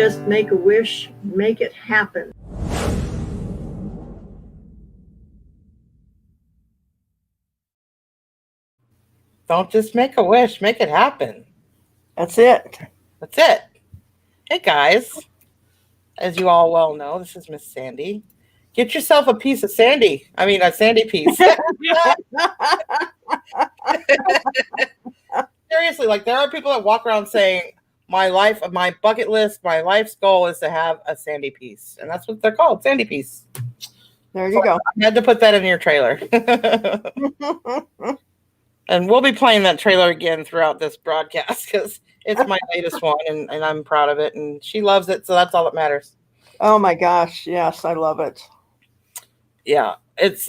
just make a wish, make it happen. Don't just make a wish, make it happen. That's it. That's it. Hey guys, as you all well know, this is Miss Sandy. Get yourself a piece of Sandy. I mean, a Sandy piece. Seriously, like there are people that walk around saying, my bucket list, my life's goal is to have a Sandy piece. And that's what they're called, Sandy piece. There you go. I had to put that in your trailer. And we'll be playing that trailer again throughout this broadcast because it's my latest one and I'm proud of it. And she loves it. So that's all that matters. Oh my gosh. Yes, I love it. Yeah.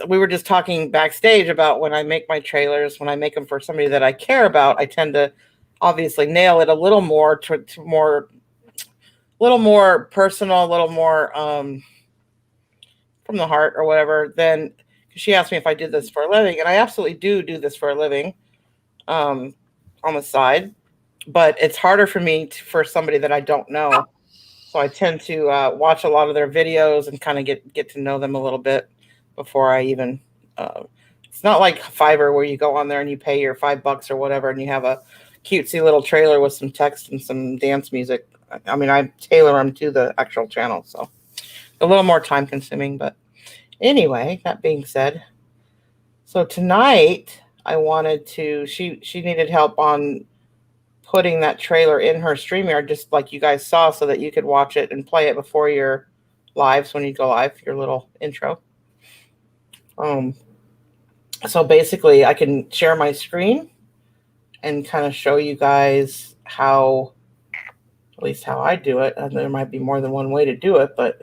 We were just talking backstage about when I make my trailers, when I make them for somebody that I care about, I tend to obviously nail it a little more to little more personal, a little more from the heart or whatever. Then she asked me if I did this for a living, and I absolutely do this for a living on the side, but it's harder for me for somebody that I don't know. So I tend to watch a lot of their videos and kind of get to know them a little bit before I even it's not like Fiverr where you go on there and you pay your $5 or whatever and you have a cutesy little trailer with some text and some dance music. I mean, I tailor them to the actual channel, so a little more time consuming. But anyway, that being said, so tonight I wanted to, she needed help on putting that trailer in her Streamyard, just like you guys saw, so that you could watch it and play it before your lives when you go live, your little intro. So basically I can share my screen and kind of show you guys how, at least how I do it. And there might be more than one way to do it, but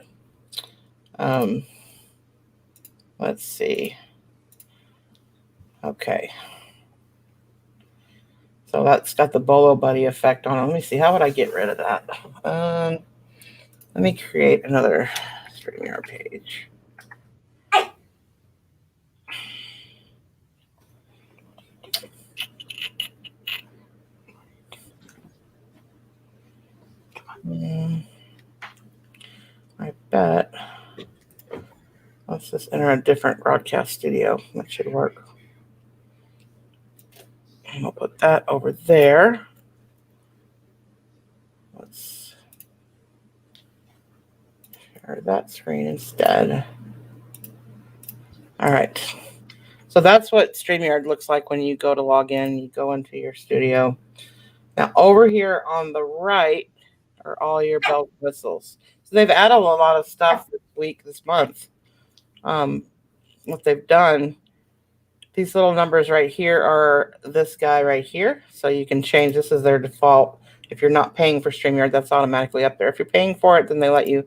let's see. Okay. So that's got the Bolo Buddy effect on it. Let me see. How would I get rid of that? Let me create another Streamyard page. I bet. Let's just enter a different broadcast studio. That should work. And we'll put that over there. Let's share that screen instead. All right. So that's what StreamYard looks like when you go to log in. You go into your studio. Now over here on the right are all your bells and whistles. So they've added a lot of stuff this month. What they've done, these little numbers right here are this guy right here. So you can change, this is their default. If you're not paying for StreamYard, that's automatically up there. If you're paying for it, then they let you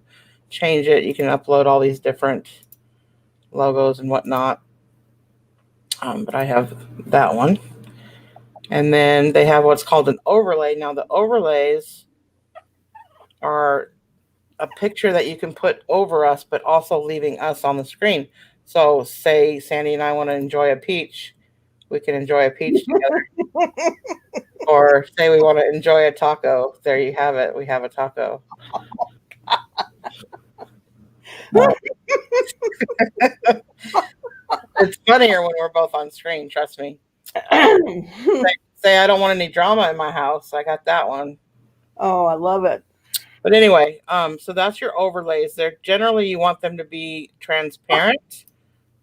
change it. You can upload all these different logos and whatnot. But I have that one. And then they have what's called an overlay. Now the overlays are a picture that you can put over us, but also leaving us on the screen. So say Sandy and I want to enjoy a peach, we can enjoy a peach together. Or say we want to enjoy a taco. There you have it. We have a taco. It's funnier when we're both on screen, trust me. Say I don't want any drama in my house. I got that one. Oh, I love it. But anyway, so that's your overlays. They're generally, you want them to be transparent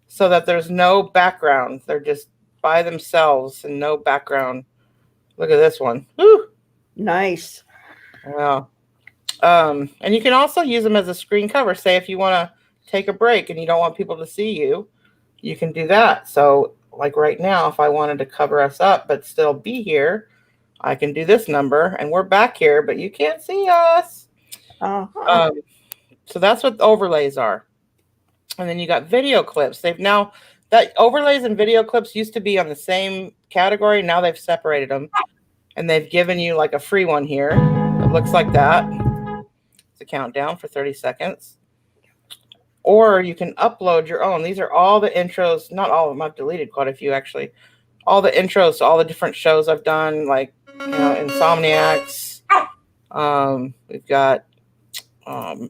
so that there's no background. They're just by themselves and no background. Look at this one. Woo! Nice. Yeah. And you can also use them as a screen cover. Say if you want to take a break and you don't want people to see you, you can do that. So like right now, if I wanted to cover us up but still be here, I can do this number and we're back here, but you can't see us. So that's what the overlays are. And then you got video clips. They've now, that overlays and video clips used to be on the same category. Now they've separated them and they've given you like a free one here. It looks like that. It's a countdown for 30 seconds. Or you can upload your own. These are all the intros, not all of them. I've deleted quite a few actually. All the intros to all the different shows I've done, like, you know, Insomniacs. We've got Another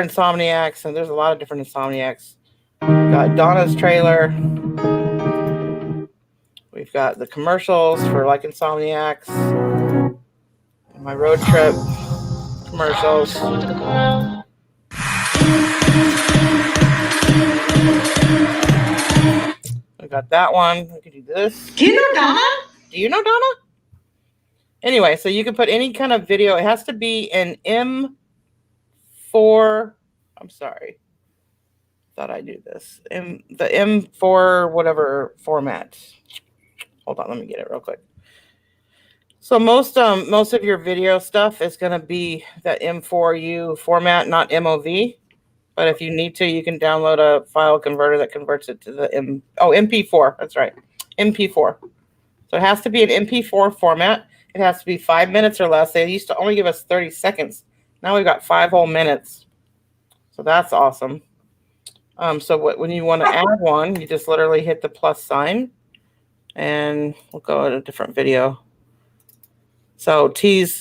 Insomniacs, and there's a lot of different Insomniacs. We've got Donna's trailer. We've got the commercials for like Insomniacs. My road trip commercials. We got that one. We can do this. Do you know Donna? Do you know Donna? Anyway, so you can put any kind of video. It has to be an M4. I'm sorry. Thought I knew this. The M4 whatever format. Hold on, let me get it real quick. So most of your video stuff is going to be that M4U format, not MOV. But if you need to, you can download a file converter that converts it to the MP4. That's right, MP4. So it has to be an MP4 format. It has to be 5 minutes or less. They used to only give us 30 seconds. Now we've got 5 whole minutes. So that's awesome. So when you want to add one, you just literally hit the plus sign, and we'll go to a different video. So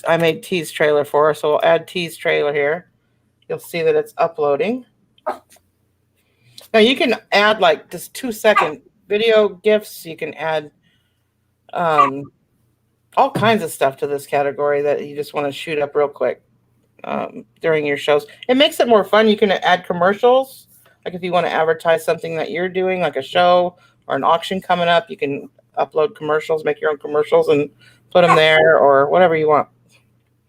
I made T's trailer for her, so we'll add T's trailer here. You'll see that it's uploading. Now you can add like just 2-second video GIFs. You can add all kinds of stuff to this category that you just want to shoot up real quick during your shows. It makes it more fun. You can add commercials. Like if you want to advertise something that you're doing, like a show or an auction coming up, you can upload commercials, make your own commercials and put them there or whatever you want.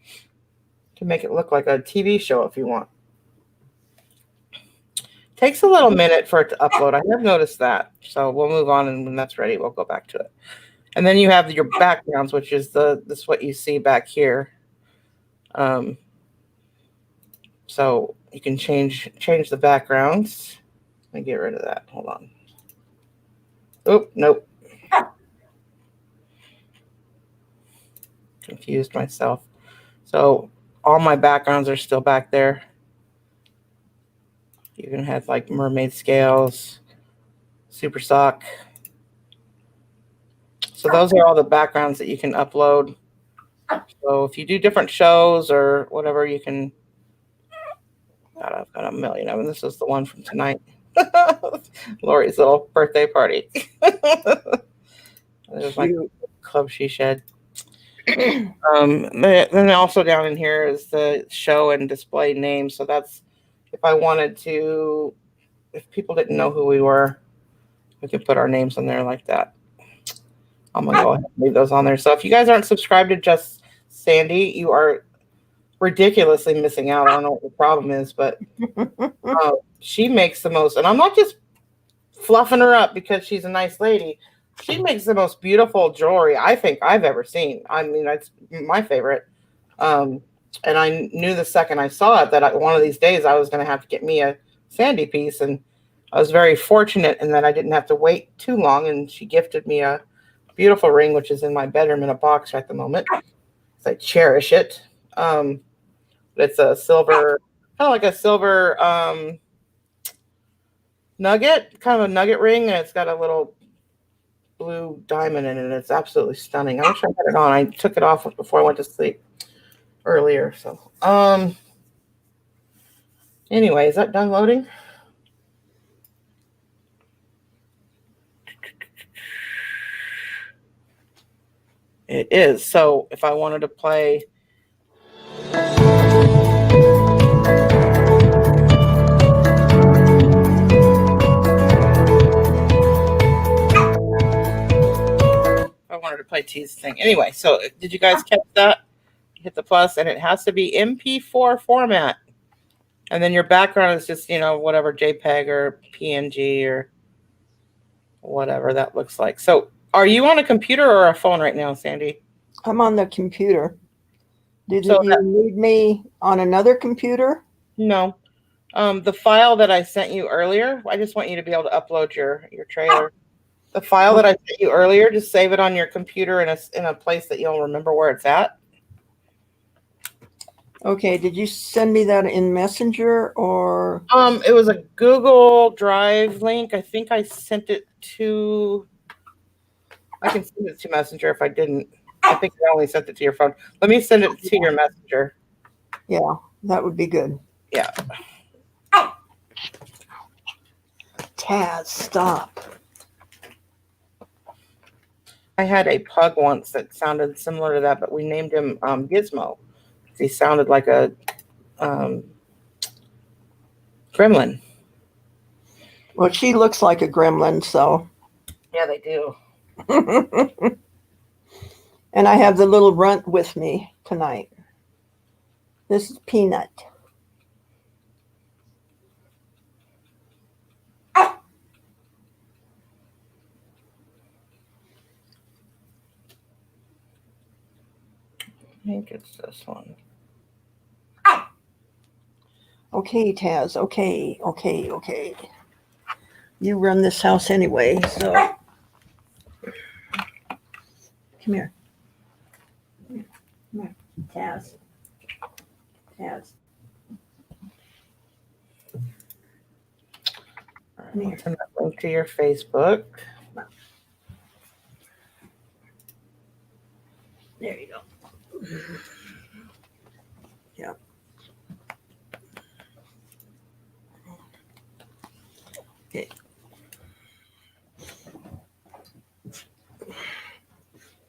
You can make it look like a TV show if you want. Takes a little minute for it to upload. I have noticed that. So we'll move on, and when that's ready, we'll go back to it. And then you have your backgrounds, which is this what you see back here. So you can change the backgrounds. Let me get rid of that. Hold on. Oh, nope. Confused myself. So all my backgrounds are still back there. You can have like mermaid scales, super sock. So those are all the backgrounds that you can upload. So if you do different shows or whatever, you can. God, I've got a million of them. This is the one from tonight. Lori's little birthday party. There's my club she shed. Then also down in here is the show and display name. So that's if I wanted to, if people didn't know who we were, we could put our names on there like that. I'm going to go ahead and leave those on there. So if you guys aren't subscribed to JustSandi, you are ridiculously missing out. I don't know what the problem is, but she makes the most. And I'm not just fluffing her up because she's a nice lady. She makes the most beautiful jewelry I think I've ever seen. I mean, that's my favorite. And I knew the second I saw it that one of these days I was going to have to get me a Sandy piece. And I was very fortunate in that I didn't have to wait too long. And she gifted me a beautiful ring, which is in my bedroom in a box at the moment. So I cherish it. It's a silver, kind of like a silver nugget, kind of a nugget ring. And it's got a little blue diamond in it. It's absolutely stunning. I wish I had it on. I took it off before I went to sleep earlier. So, anyway, is that done loading? It is. So if I wanted to play T's thing. Anyway, so did you guys catch that? Hit the plus, and it has to be MP4 format. And then your background is just, whatever JPEG or PNG or whatever that looks like. So are you on a computer or a phone right now, Sandy? I'm on the computer. Did you need me on another computer? No. The file that I sent you earlier, I just want you to be able to upload your trailer. The file that I sent you earlier, just save it on your computer in a place that you'll remember where it's at. Okay, did you send me that in Messenger or? It was a Google Drive link. I think I sent it to. I can send it to Messenger if I didn't. I think I only sent it to your phone. Let me send it to your Messenger. Yeah, that would be good. Yeah. Taz, stop. I had a pug once that sounded similar to that, but we named him Gizmo. He sounded like a gremlin. Well, she looks like a gremlin, so. Yeah, they do. And I have the little runt with me tonight. This is Peanut. I think it's this one. Okay, Taz. Okay. You run this house anyway, so. Come here. Come here. Taz. Taz. All right, I'll send that link to your Facebook. There you go. Yeah. Okay.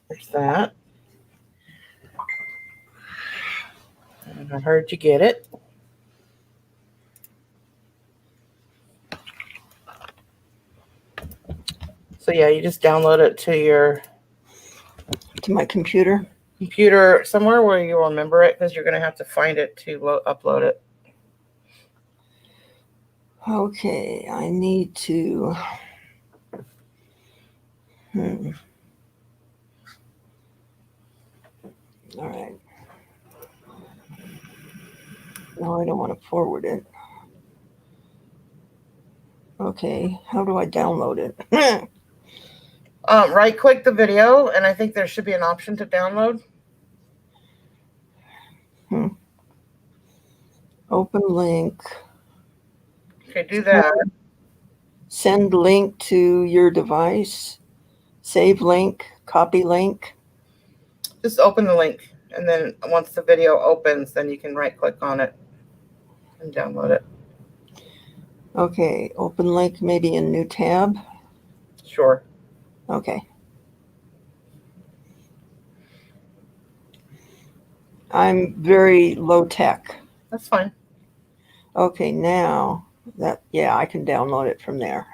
There's that. And I heard you get it. So yeah, you just download it to my computer. Computer somewhere where you remember it, because you're going to have to find it to upload it. Okay, I need to. All right. No, I don't want to forward it. Okay, how do I download it? Right click the video, and I think there should be an option to download. Open link. Okay, do that. Send link to your device. Save link. Copy link. Just open the link, and then once the video opens, then you can right click on it and download it. Okay, open link, maybe in new tab. Sure. Okay. I'm very low tech. That's fine. Okay, now that, yeah, I can download it from there.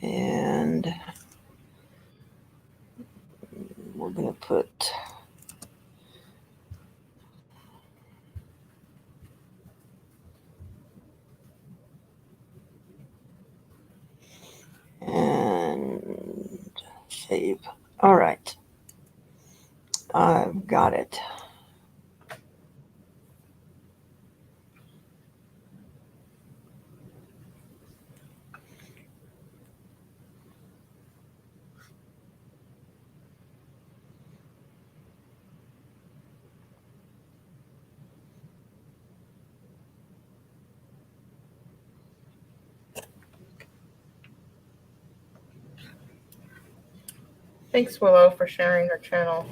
And we're going to put and save. All right. I've got it. Thanks, Willow, for sharing her channel.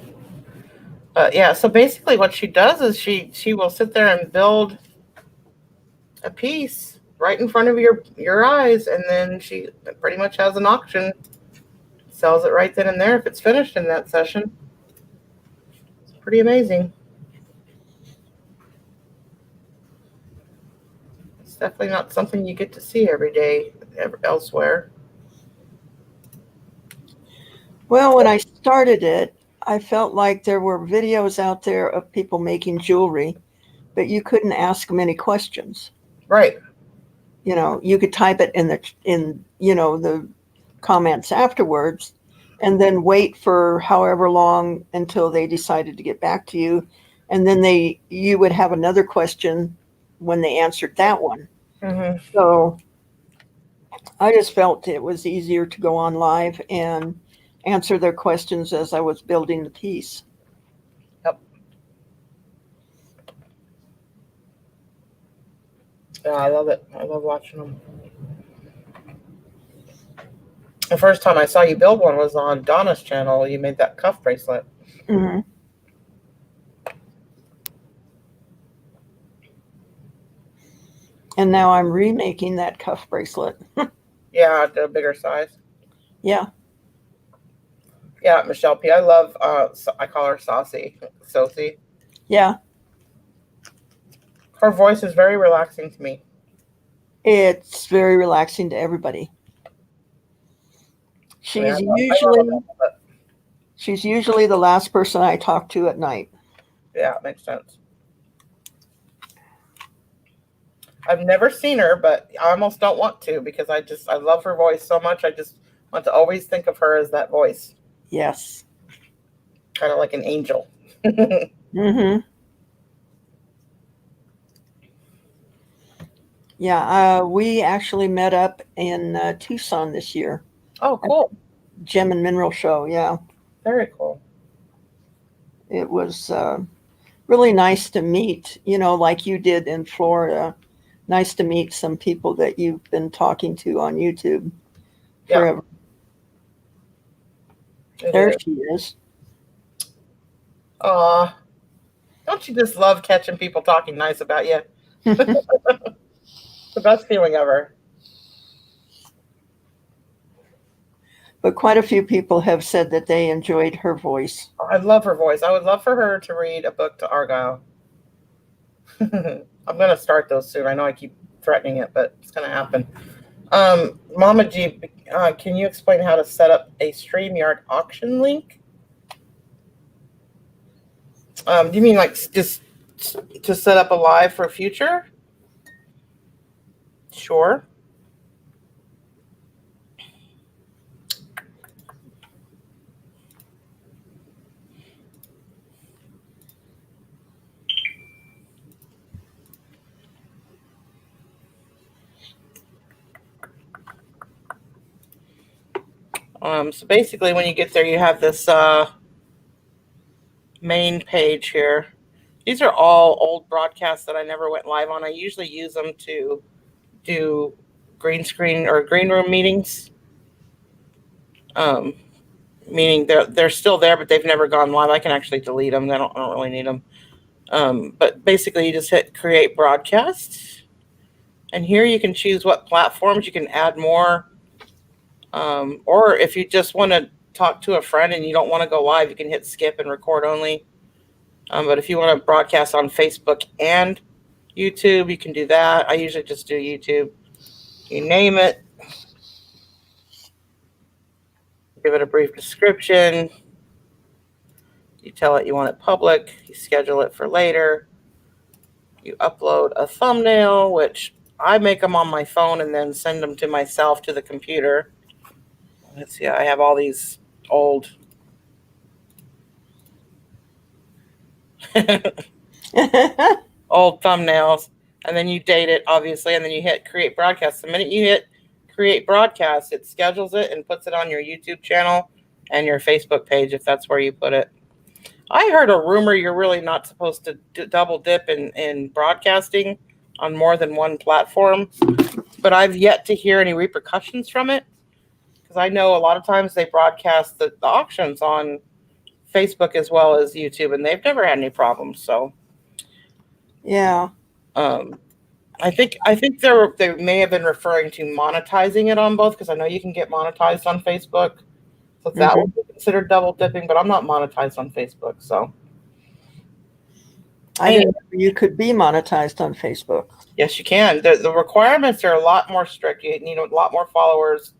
Yeah, so basically what she does is she will sit there and build a piece right in front of your eyes, and then she pretty much has an auction, sells it right then and there if it's finished in that session. It's pretty amazing. It's definitely not something you get to see every day elsewhere. Well, when I started it, I felt like there were videos out there of people making jewelry, but you couldn't ask them any questions. Right. You know, you could type it in the comments afterwards, and then wait for however long until they decided to get back to you, and then you would have another question when they answered that one. Mm-hmm. So I just felt it was easier to go on live and answer their questions as I was building the piece. Yep. Yeah, I love it. I love watching them. The first time I saw you build one was on Donna's channel. You made that cuff bracelet. Hmm. And now I'm remaking that cuff bracelet. Yeah, the bigger size. Yeah. Yeah, Michelle P. I love. I call her Saucy. Sophie. Yeah. Her voice is very relaxing to me. It's very relaxing to everybody. I mean, She's I love usually them, but she's usually the last person I talk to at night. yeah, it makes sense. I've never seen her, but I almost don't want to because I love her voice so much. I just want to always think of her as that voice, Yes. kind of like an angel. Mm-hmm. Yeah. We actually met up in Tucson this year. Oh, cool. Gem and Mineral Show. Yeah. Very cool. It was really nice to meet, like you did in Florida. Nice to meet some people that you've been talking to on YouTube Yeah, forever. it There is. she is. Aw, don't you just love catching people talking nice about you? The best feeling ever. But quite a few people have said that they enjoyed her voice. I love her voice. I would love for her to read a book to Argyle. I'm going to start those soon. I know I keep threatening it, but it's going to happen. Mama G, can you explain how to set up a StreamYard auction link? Do you mean like just to set up a live for future? Sure. So basically when you get there, you have this main page here. These are all old broadcasts that I never went live on. I usually use them to do green screen or green room meetings. Meaning they're still there, but they've never gone live. I can actually delete them. I don't really need them. But basically, you just hit create broadcast, and here you can choose what platforms you can add more. Or if you just want to talk to a friend and you don't want to go live, you can hit skip and record only. But if you want to broadcast on Facebook and YouTube, you can do that. I usually just do YouTube. You name it, give it a brief description. You tell it you want it public. You schedule it for later. You upload a thumbnail, which I make them on my phone and then send them to myself to the computer. Let's see, I have all these old old thumbnails, and then you date it, obviously, and then you hit create broadcast. The minute you hit create broadcast, it schedules it and puts it on your YouTube channel and your Facebook page if that's where you put it. I heard a rumor you're really not supposed to double dip in broadcasting on more than one platform, but I've yet to hear any repercussions from it, because I know a lot of times they broadcast the auctions on Facebook as well as YouTube, and they've never had any problems. So Yeah. I think they may have been referring to monetizing it on both, because I know you can get monetized on Facebook. So that would be considered double dipping, but I'm not monetized on Facebook. So I didn't know you could be monetized on Facebook. yes, you can. The requirements are a lot more strict. You need a lot more followers,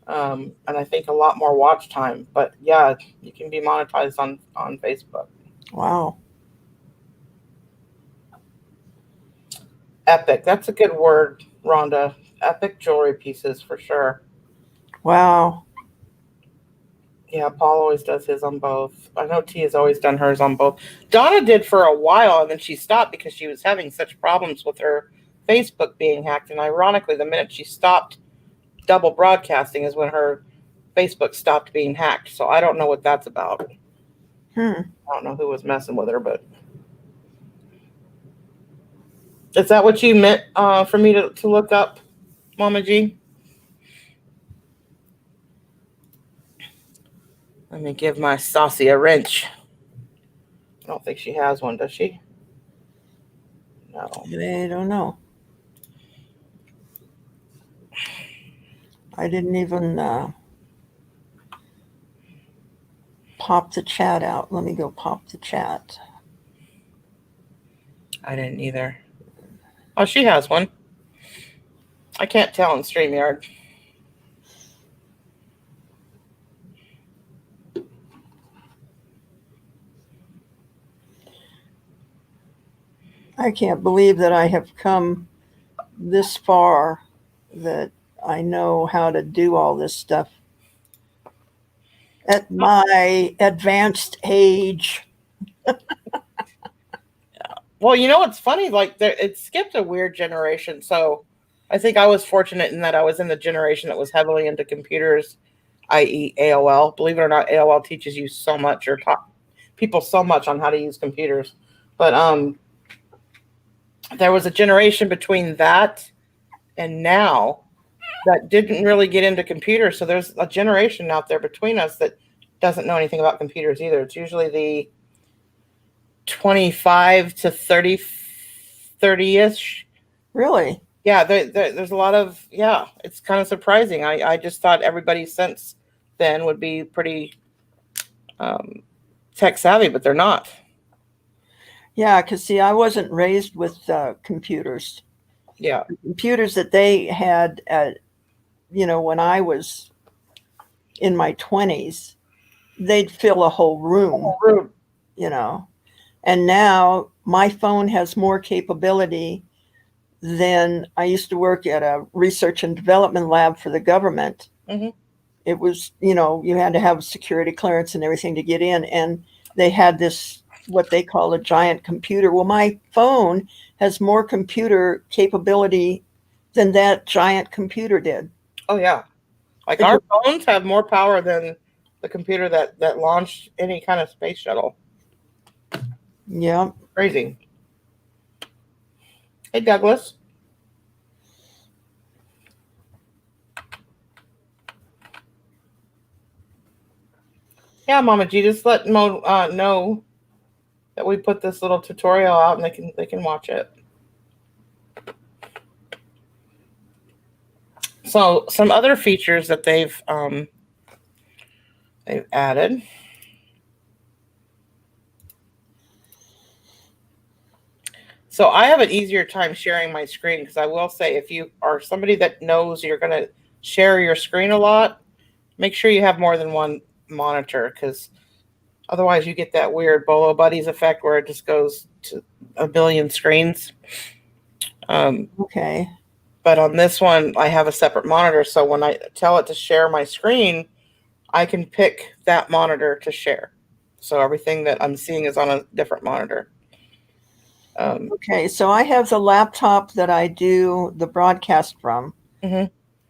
and I think a lot more watch time. But yeah, you can be monetized on Facebook. Wow. Epic. That's a good word, Rhonda. Epic jewelry pieces for sure. Wow. Yeah, Paul always does his on both. I know T has always done hers on both. Donna did for a while, and then she stopped because she was having such problems with her Facebook being hacked. And ironically, the minute she stopped double broadcasting is when her Facebook stopped being hacked. So I don't know what that's about. I don't know who was messing with her, but is that what you meant for me to look up, Mama G? Let me give my Saucy a wrench. I don't think she has one, does she? No. I don't know. I didn't even pop the chat out. Let me go pop the chat. I didn't either. Oh, she has one. I can't tell in Streamyard. I can't believe that I have come this far, that I know how to do all this stuff at my advanced age. Well, you know what's funny? Like, it skipped a weird generation. So I think I was fortunate in that I was in the generation that was heavily into computers, i.e. AOL. Believe it or not, AOL teaches you so much, or taught people so much on how to use computers. But there was a generation between that and now that didn't really get into computers. So there's a generation out there between us that doesn't know anything about computers either. It's usually the 25 to 30-ish. Really? Yeah, there's a lot of, yeah, it's kind of surprising. I just thought everybody since then would be pretty tech savvy, but they're not. Yeah, because see, I wasn't raised with computers. Yeah. The computers that they had when I was in my 20s, they'd fill a whole room, And now my phone has more capability than I used to work at a research and development lab for the government. Mm-hmm. It was, you had to have security clearance and everything to get in. And they had this, what they call a giant computer. Well, my phone has more computer capability than that giant computer did. Oh, yeah. Like, our phones have more power than the computer that launched any kind of space shuttle. Yeah. Crazy. Hey, Douglas. Yeah, Mama G, just let Mo know that we put this little tutorial out and they can watch it. So some other features that they've added. So I have an easier time sharing my screen, because I will say, if you are somebody that knows you're going to share your screen a lot, make sure you have more than one monitor, because otherwise you get that weird Bolo Buddies effect where it just goes to a billion screens. Okay. But on this one, I have a separate monitor, so when I tell it to share my screen, I can pick that monitor to share. So everything that I'm seeing is on a different monitor. Okay, so I have the laptop that I do the broadcast from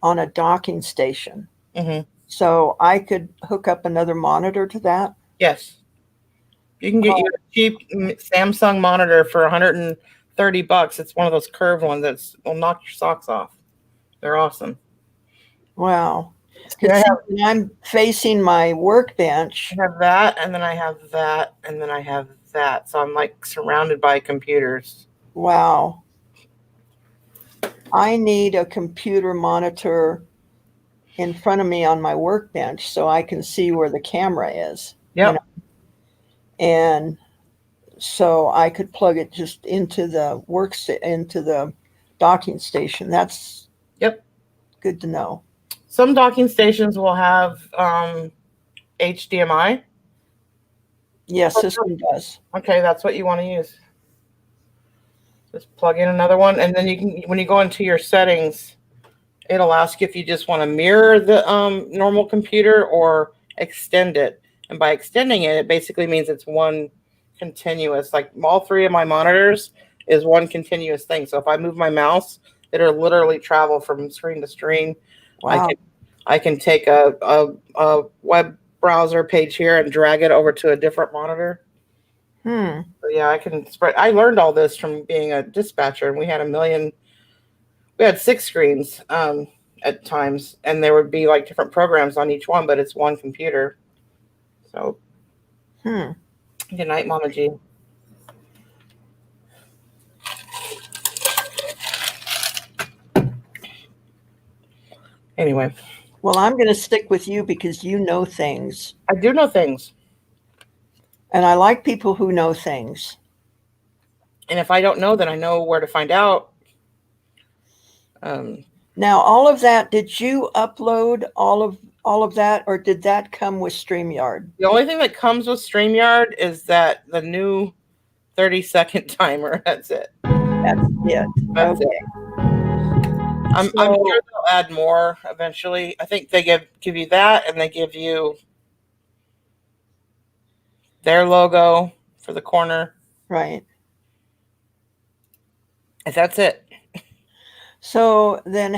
on a docking station. Mm-hmm. So I could hook up another monitor to that? Yes. You can get you a cheap Samsung monitor for $130. It's one of those curved ones that will knock your socks off. They're awesome. Wow. Because I'm facing my workbench. I have that, and then I have that, and then I have that. So I'm like surrounded by computers. Wow. I need a computer monitor in front of me on my workbench so I can see where the camera is. Yep. And so I could plug it just into the into the docking station. That's good to know. Some docking stations will have HDMI. Yes, this one does. Okay, that's what you want to use. Just plug in another one, and then you can, when you go into your settings, it'll ask you if you just want to mirror the normal computer or extend it. And by extending it, it basically means it's one continuous, like all three of my monitors is one continuous thing. So if I move my mouse, it'll literally travel from screen to screen. Wow. I can take a web browser page here and drag it over to a different monitor. So yeah, I can spread. I learned all this from being a dispatcher, and we had 6 screens at times, and there would be like different programs on each one, but it's one computer. So, Hmm. good night, Mama G. Anyway, Well, I'm going to stick with you because you know things. I do know things. And I like people who know things. And if I don't know, then I know where to find out. Now, all of that, did you upload all of that, or did that come with StreamYard? The only thing that comes with StreamYard is that the new 30-second timer. That's it. That's it. That's Okay. it. I'm sure they'll add more eventually. I think they give you that, and they give you their logo for the corner. Right. And that's it. So then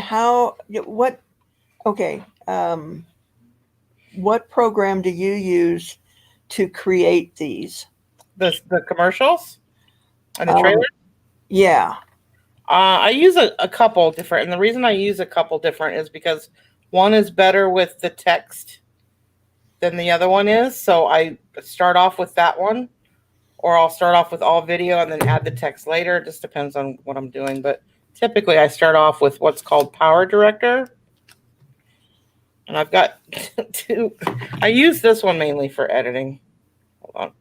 what program do you use to create these? The commercials and the trailer? Yeah. I use a couple different, and the reason I use a couple different is because one is better with the text than the other one is. So I start off with that one, or I'll start off with all video and then add the text later. It just depends on what I'm doing. But typically I start off with what's called Power Director. And I've got two. I use this one mainly for editing. Hold on.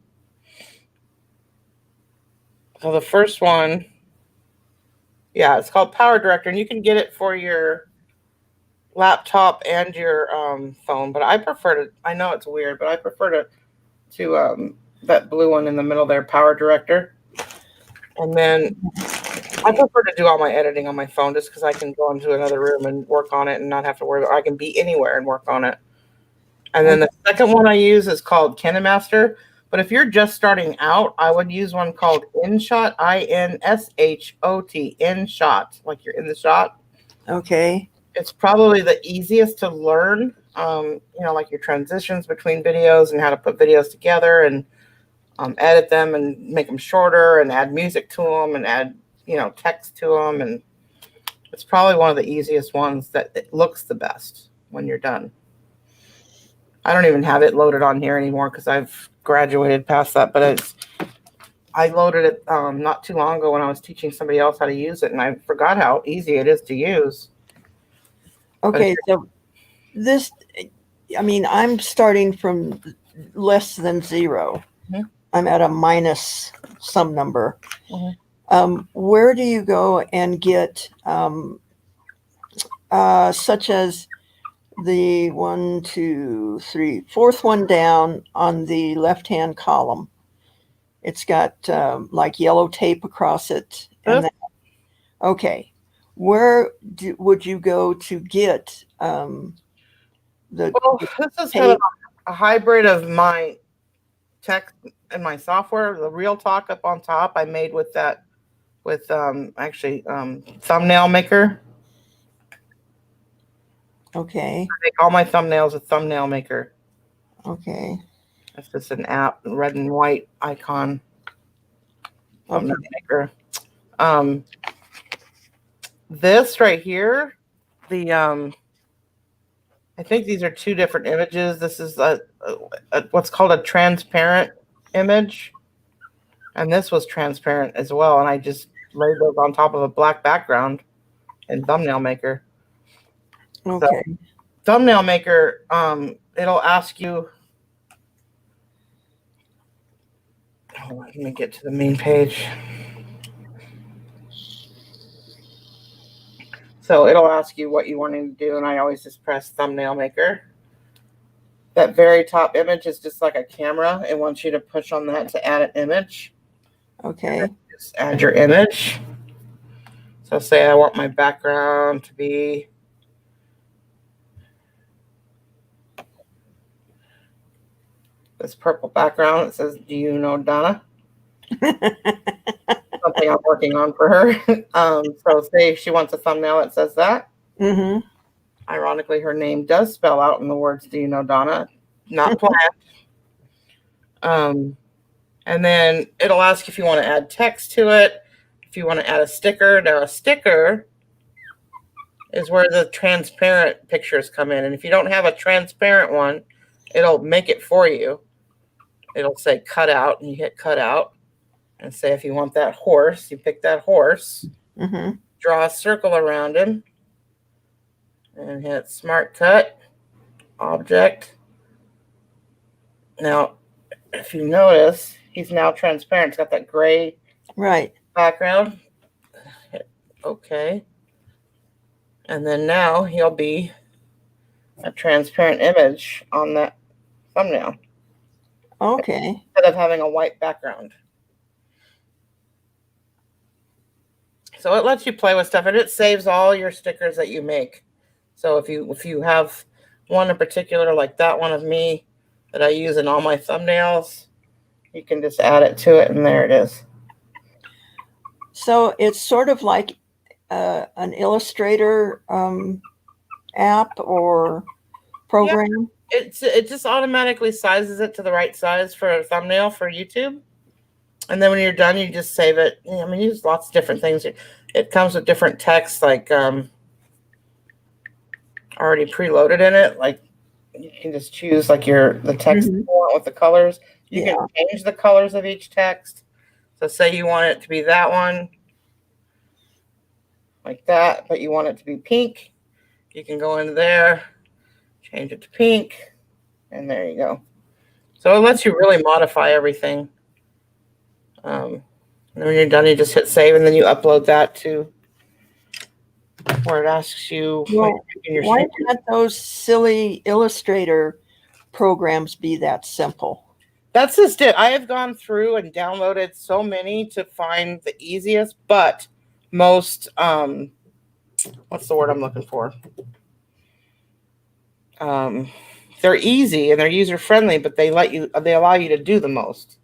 So the first one, yeah, it's called Power Director, and you can get it for your laptop and your phone. But I prefer to. I know it's weird, but I prefer to that blue one in the middle there, Power Director. And then I prefer to do all my editing on my phone just because I can go into another room and work on it and not have to worry about it. I can be anywhere and work on it. And then the second one I use is called KineMaster. But if you're just starting out, I would use one called InShot, INSHOT, InShot, like you're in the shot. Okay. It's probably the easiest to learn, like your transitions between videos and how to put videos together and edit them and make them shorter and add music to them and add, text to them. And it's probably one of the easiest ones that it looks the best when you're done. I don't even have it loaded on here anymore because I've graduated past that, but I loaded it not too long ago when I was teaching somebody else how to use it, and I forgot how easy it is to use. Okay, so I'm starting from less than 0. Mm-hmm. I'm at a minus some number. Mm-hmm. Where do you go and get such as the 1, 2, 3, fourth one down on the left-hand column? It's got like yellow tape across it. And okay. Where would you go to get this is kind of a hybrid of my text and my software. The Real Talk up on top I made with Thumbnail Maker. Okay. I make all my thumbnails with Thumbnail Maker. Okay. That's just an app, red and white icon. Thumbnail Maker. This right here, I think these are two different images. This is what's called a transparent image, and this was transparent as well. And I just laid those on top of a black background in Thumbnail Maker. Okay. So, Thumbnail Maker, it'll ask you. Hold on, let me get to the main page. So it'll ask you what you want to do, and I always just press Thumbnail Maker. That very top image is just like a camera. It wants you to push on that to add an image. Okay. Just add your image. So say I want my background to be this purple background. It says, "Do you know Donna?" Something I'm working on for her. So say she wants a thumbnail that says that. Mm-hmm. Ironically, her name does spell out in the words, "Do you know Donna?" Not planned. And then it'll ask if you want to add text to it, if you want to add a sticker. Now, a sticker is where the transparent pictures come in. And if you don't have a transparent one, it'll make it for you. it'll say cut out, and you hit cut out and say if you want that horse, you pick that horse, Mm-hmm. draw a circle around him, and hit smart cut, object. Now, if you notice, he's now transparent. It's got that gray Right. background. Hit OK. And then now he'll be a transparent image on that thumbnail Okay. instead of having a white background. So it lets you play with stuff, and it saves all your stickers that you make. So if you have one in particular, like that one of me that I use in all my thumbnails, you can just add it to it, and there it is. So it's sort of like an Illustrator app or program. It just automatically sizes it to the right size for a thumbnail for YouTube. And then when you're done, you just save it. I mean, use lots of different things. It comes with different text, like already preloaded in it. Like you can just choose like the text you want with the colors. You can change the colors of each text. So say you want it to be that one, like that, but you want it to be pink. You can go into there, change it to pink, and there you go. So it lets you really modify everything. And then when you're done, you just hit save, and then you upload that to where it asks you. Well, why can't those silly Illustrator programs be that simple? That's just it. I have gone through and downloaded so many to find the easiest, but most, what's the word I'm looking for? They're easy and they're user friendly, but they allow you to do the most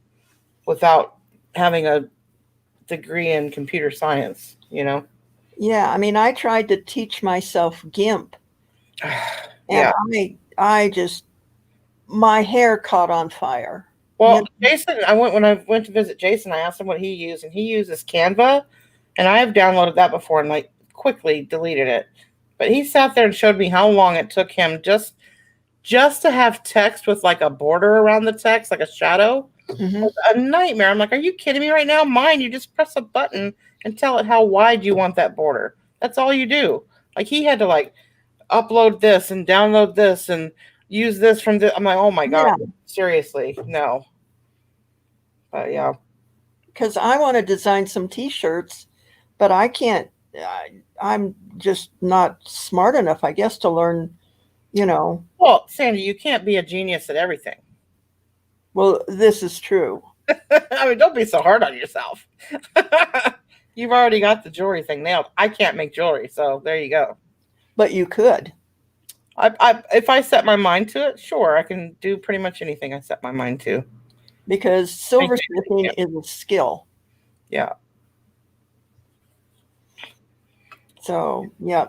without having a degree in computer science, you know? Yeah, I mean, I tried to teach myself GIMP, Yeah. and I just, my hair caught on fire. Well, Jason, when I went to visit Jason, I asked him what he used, and he uses Canva, and I have downloaded that before and like quickly deleted it. But he sat there and showed me how long it took him just to have text with like a border around the text, like a shadow. Mm-hmm. It was a nightmare. I'm like, are you kidding me right now? Mine, you just press a button and tell it how wide you want that border. That's all you do. Like he had to like upload this and download this and use this from the. I'm like, oh my God, seriously, no. But yeah, because I want to design some T-shirts, but I can't. I'm just not smart enough, I guess, to learn. You know. Well, Sandy, you can't be a genius at everything. Well, this is true. I mean, don't be so hard on yourself. You've already got the jewelry thing nailed. I can't make jewelry, so there you go. But you could. If I set my mind to it, sure, I can do pretty much anything I set my mind to. Because silversmithing is a skill. Yeah. So, yeah.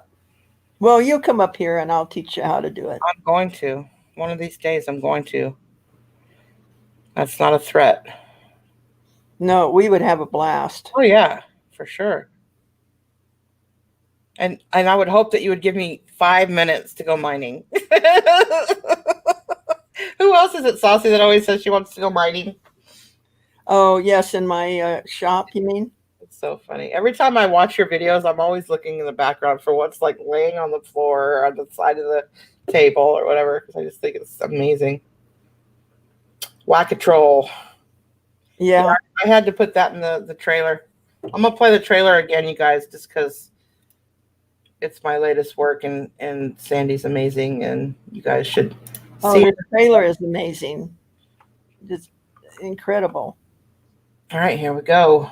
Well, you'll come up here and I'll teach you how to do it. I'm going to. One of these days, I'm going to. That's not a threat. No, we would have a blast. Oh, yeah, for sure. And I would hope that you would give me 5 minutes to go mining. Who else is it, Saucy, that always says she wants to go mining? Oh, yes, in my shop, you mean? It's so funny. Every time I watch your videos, I'm always looking in the background for what's like laying on the floor or on the side of the table or whatever, because I just think it's amazing. Whack-a-troll. Yeah. I had to put that in the trailer. I'm going to play the trailer again, you guys, just because it's my latest work, and Sandy's amazing, and you guys should see the it. trailer is amazing. It's incredible. All right, here we go.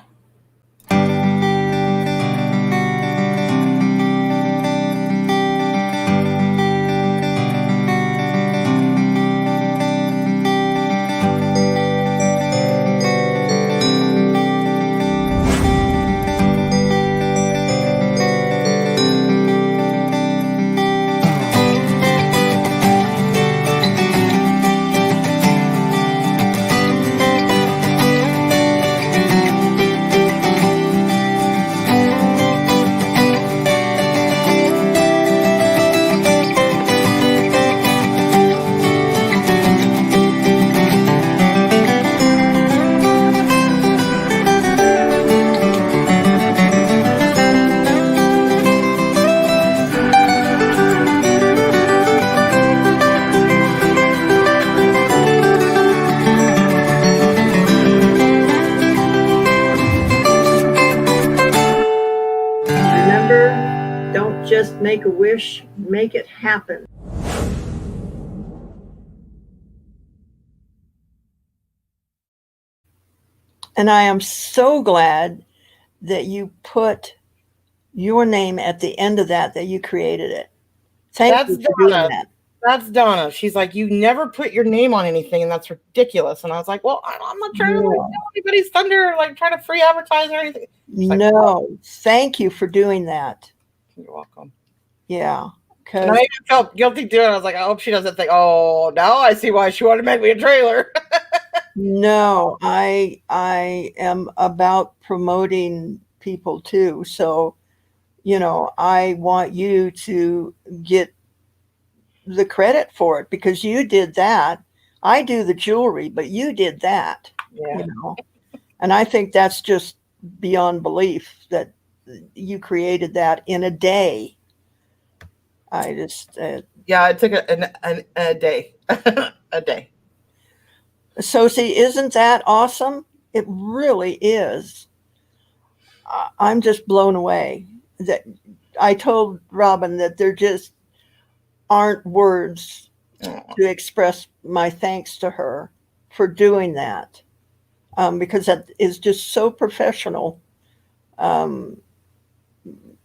make a wish, make it happen. And I am so glad that you put your name at the end of that you created it. Thank That's you for doing Donna. that. That's Donna. She's like, you never put your name on anything, and that's ridiculous. And I was like, well, I'm not trying to like, steal anybody's thunder, or like try to free advertise or anything. She's like, No, thank you for doing that. You're welcome. Yeah. And I even felt guilty doing it. I was like, I hope she doesn't think, oh, now I see why she wanted to make me a trailer. No, I am about promoting people too. So, you know, I want you to get the credit for it because you did that. I do the jewelry, but you did that. Yeah. You know, and I think that's just beyond belief that you created that in a day. I just yeah, it took a day. A day. So see, isn't that awesome? It really is. I'm just blown away. That I told Robin that there just aren't words to express my thanks to her for doing that, because that is just so professional.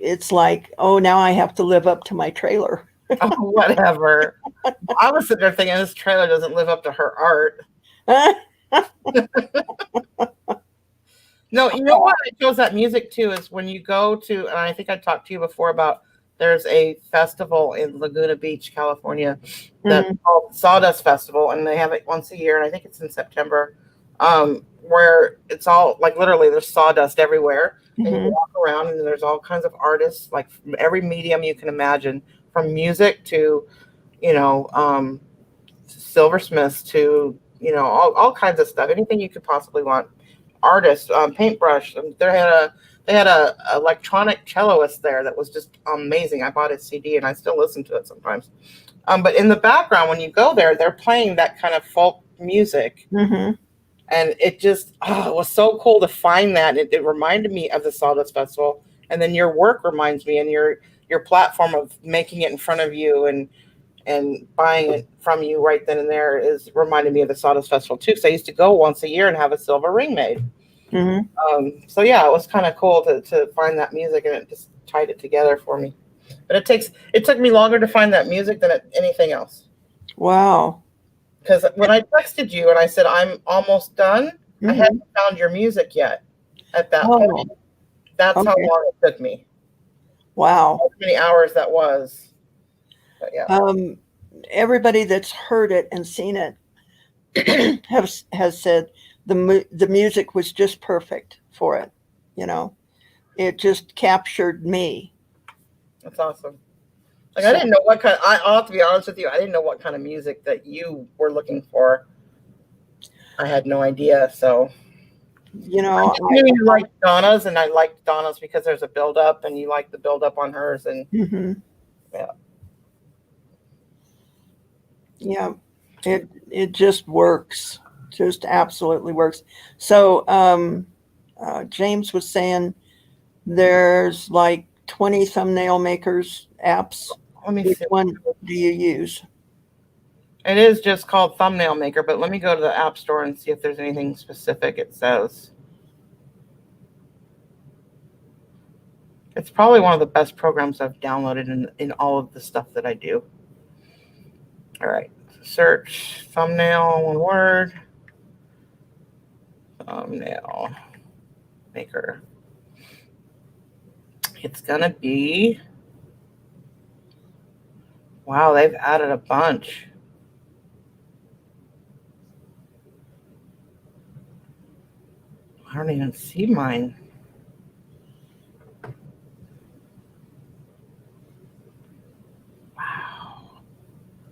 It's like, oh, now I have to live up to my trailer. Oh, whatever. I was sitting there thinking this trailer doesn't live up to her art. No, you know what? I chose that music too is when you go to, and I think I talked to you before about there's a festival in Laguna Beach, California, that's called Sawdust Festival, and they have it once a year, and I think it's in September, where it's all like literally there's sawdust everywhere, and you walk around and there's all kinds of artists, like from every medium you can imagine, from music to, you know, silversmiths to, you know, all kinds of stuff, anything you could possibly want. Artists, paintbrush. They had a electronic celloist there that was just amazing. I bought his CD and I still listen to it sometimes. But in the background, when you go there, they're playing that kind of folk music, and it just it was so cool to find that. It reminded me of the Sawdust Festival, and then your work reminds me, and your platform of making it in front of you and buying it from you right then and there is reminding me of the Sawdust Festival too. Because I used to go once a year and have a silver ring made. So yeah, it was kind of cool to find that music, and it just tied it together for me. But it took me longer to find that music than anything else. Wow. Because when I texted you and I said I'm almost done, I hadn't found your music yet at that point. That's how long it took me. Wow. How many hours that was. But yeah. Everybody that's heard it and seen it has said the music was just perfect for it. You know, it just captured me. That's awesome. Like I didn't know what kind. I'll have to be honest with you. I didn't know what kind of music that you were looking for. I had no idea. So, you know, I knew you liked Donna's, and I liked Donna's because there's a build up, and you like the build up on hers, and yeah, it just works, just absolutely works. So James was saying there's like 20 thumbnail makers apps. Let me Which see. one do you use? It is just called Thumbnail Maker, but let me go to the App Store and see if there's anything specific it says. It's probably one of the best programs I've downloaded in all of the stuff that I do. All right, search thumbnail, one word. Thumbnail Maker. It's gonna be, wow, they've added a bunch. I don't even see mine. Wow.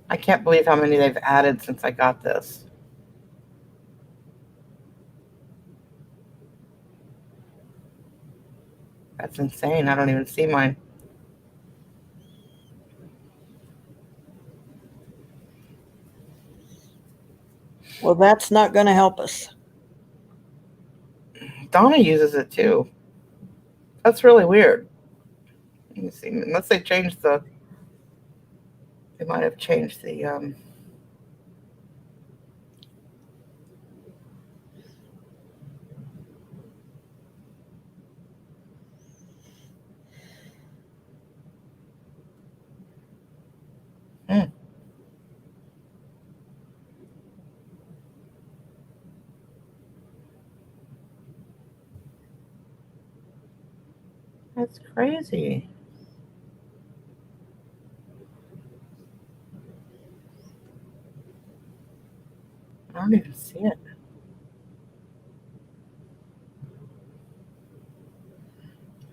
I can't believe how many they've added since I got this. That's insane. I don't even see mine. Well, that's not going to help us. Donna uses it too. That's really weird. Let me see. Unless they changed the. They might have changed the. That's crazy. I don't even see it.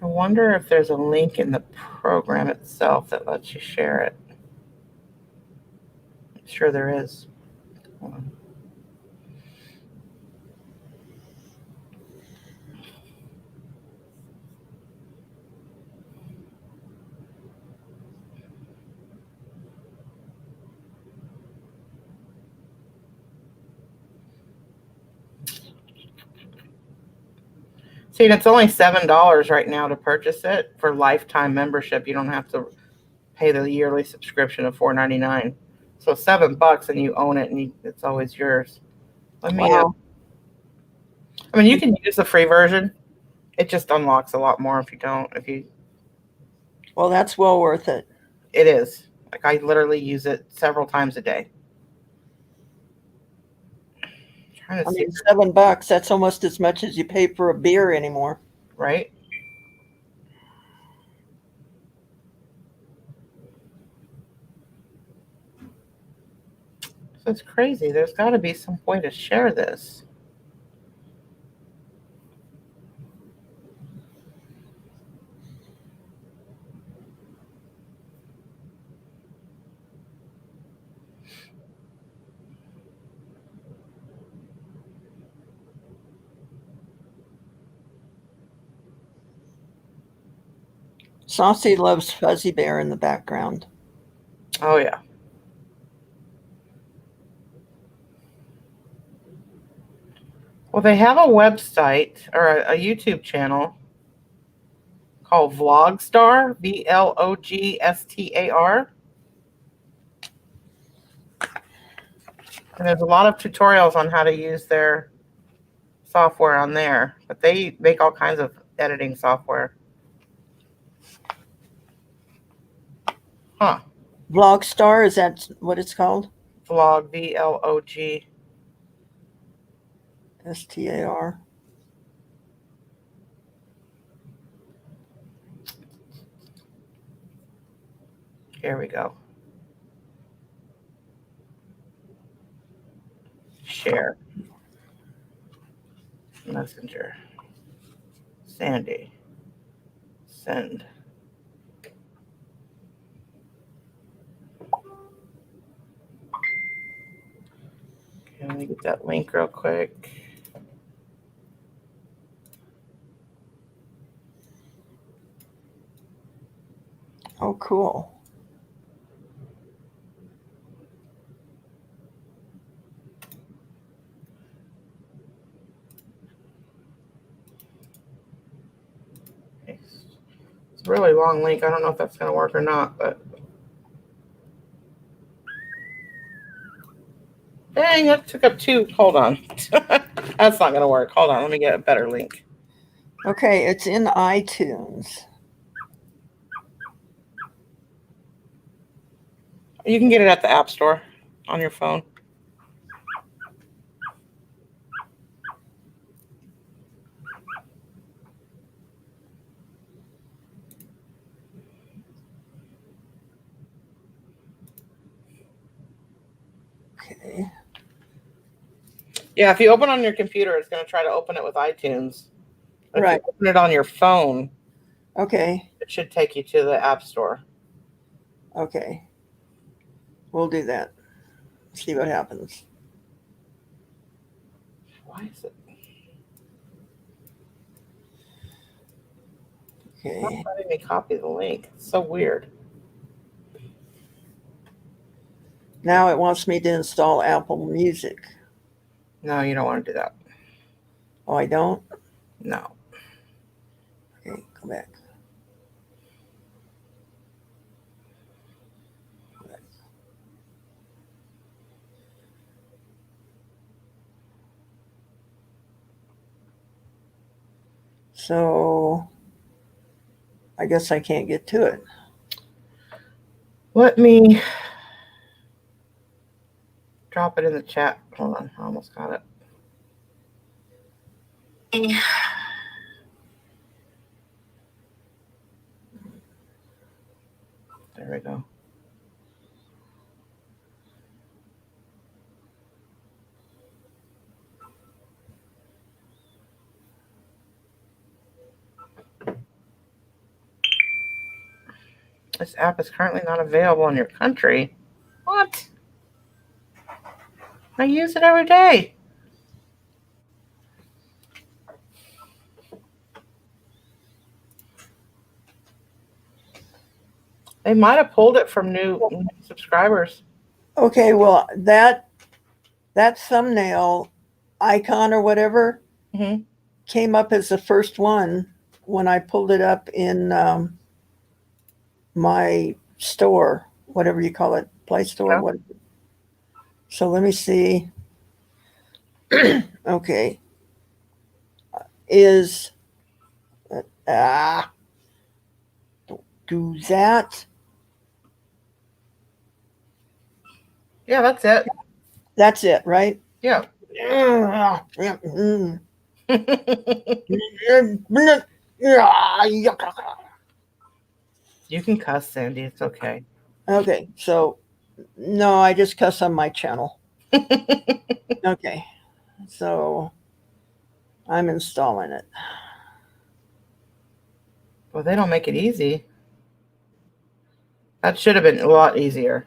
I wonder if there's a link in the program itself that lets you share it. I'm sure there is. Hold on. See, and it's only $7 right now to purchase it for lifetime membership. You don't have to pay the yearly subscription of $4.99. So $7 and you own it, and it's always yours. Let me. Wow. I mean, you can use the free version. It just unlocks a lot more if you don't. Well, that's well worth it. It is. Like, I literally use it several times a day. Trying to I see, mean, $7, that's almost as much as you pay for a beer anymore. right? So it's crazy. There's got to be some way to share this. Saucy loves Fuzzy Bear in the background. Oh, yeah. Well, they have a website or a YouTube channel called Vlogstar, VLOGSTAR. And there's a lot of tutorials on how to use their software on there, but they make all kinds of editing software. Huh. Vlogstar, is that what it's called? Vlog, VLOG. STAR. Here we go. Share. Messenger. Sandy. Send. Okay, let me get that link real quick. Oh, cool. It's a really long link. I don't know if that's going to work or not, but dang, that took up two. Hold on. That's not going to work. Hold on. Let me get a better link. Okay, it's in iTunes. You can get it at the App Store on your phone. Okay. Yeah, if you open on your computer, it's going to try to open it with iTunes. But Right. if you open it on your phone, Okay. it should take you to the App Store. Okay. We'll do that. See what happens. Why is it Okay. not letting me copy the link? It's so weird. Now it wants me to install Apple Music. No, you don't want to do that. Oh, I don't? No. Okay, go back. So I guess I can't get to it. Let me drop it in the chat. Hold on, I almost got it. There we go. This app is currently not available in your country. What? I use it every day. They might have pulled it from new subscribers. Okay, well, that thumbnail icon or whatever came up as the first one when I pulled it up in my store, whatever you call it, Play Store. Yeah. What? So let me see. Okay. Is do that? Yeah, that's it. That's it, right? Yeah. You can cuss, Sandy. It's okay. Okay, so no, I just cuss on my channel. Okay, so I'm installing it. Well, they don't make it easy. That should have been a lot easier.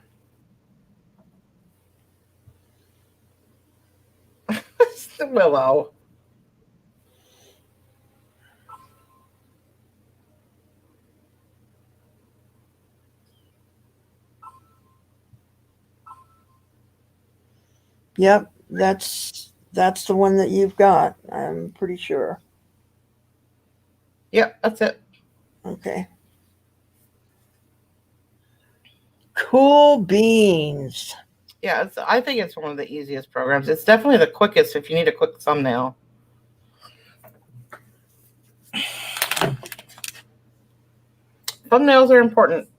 Willow. Yep, that's the one that you've got. I'm pretty sure. Yep, that's it. Okay. Cool beans. Yeah, I think it's one of the easiest programs. It's definitely the quickest if you need a quick thumbnail. Thumbnails are important.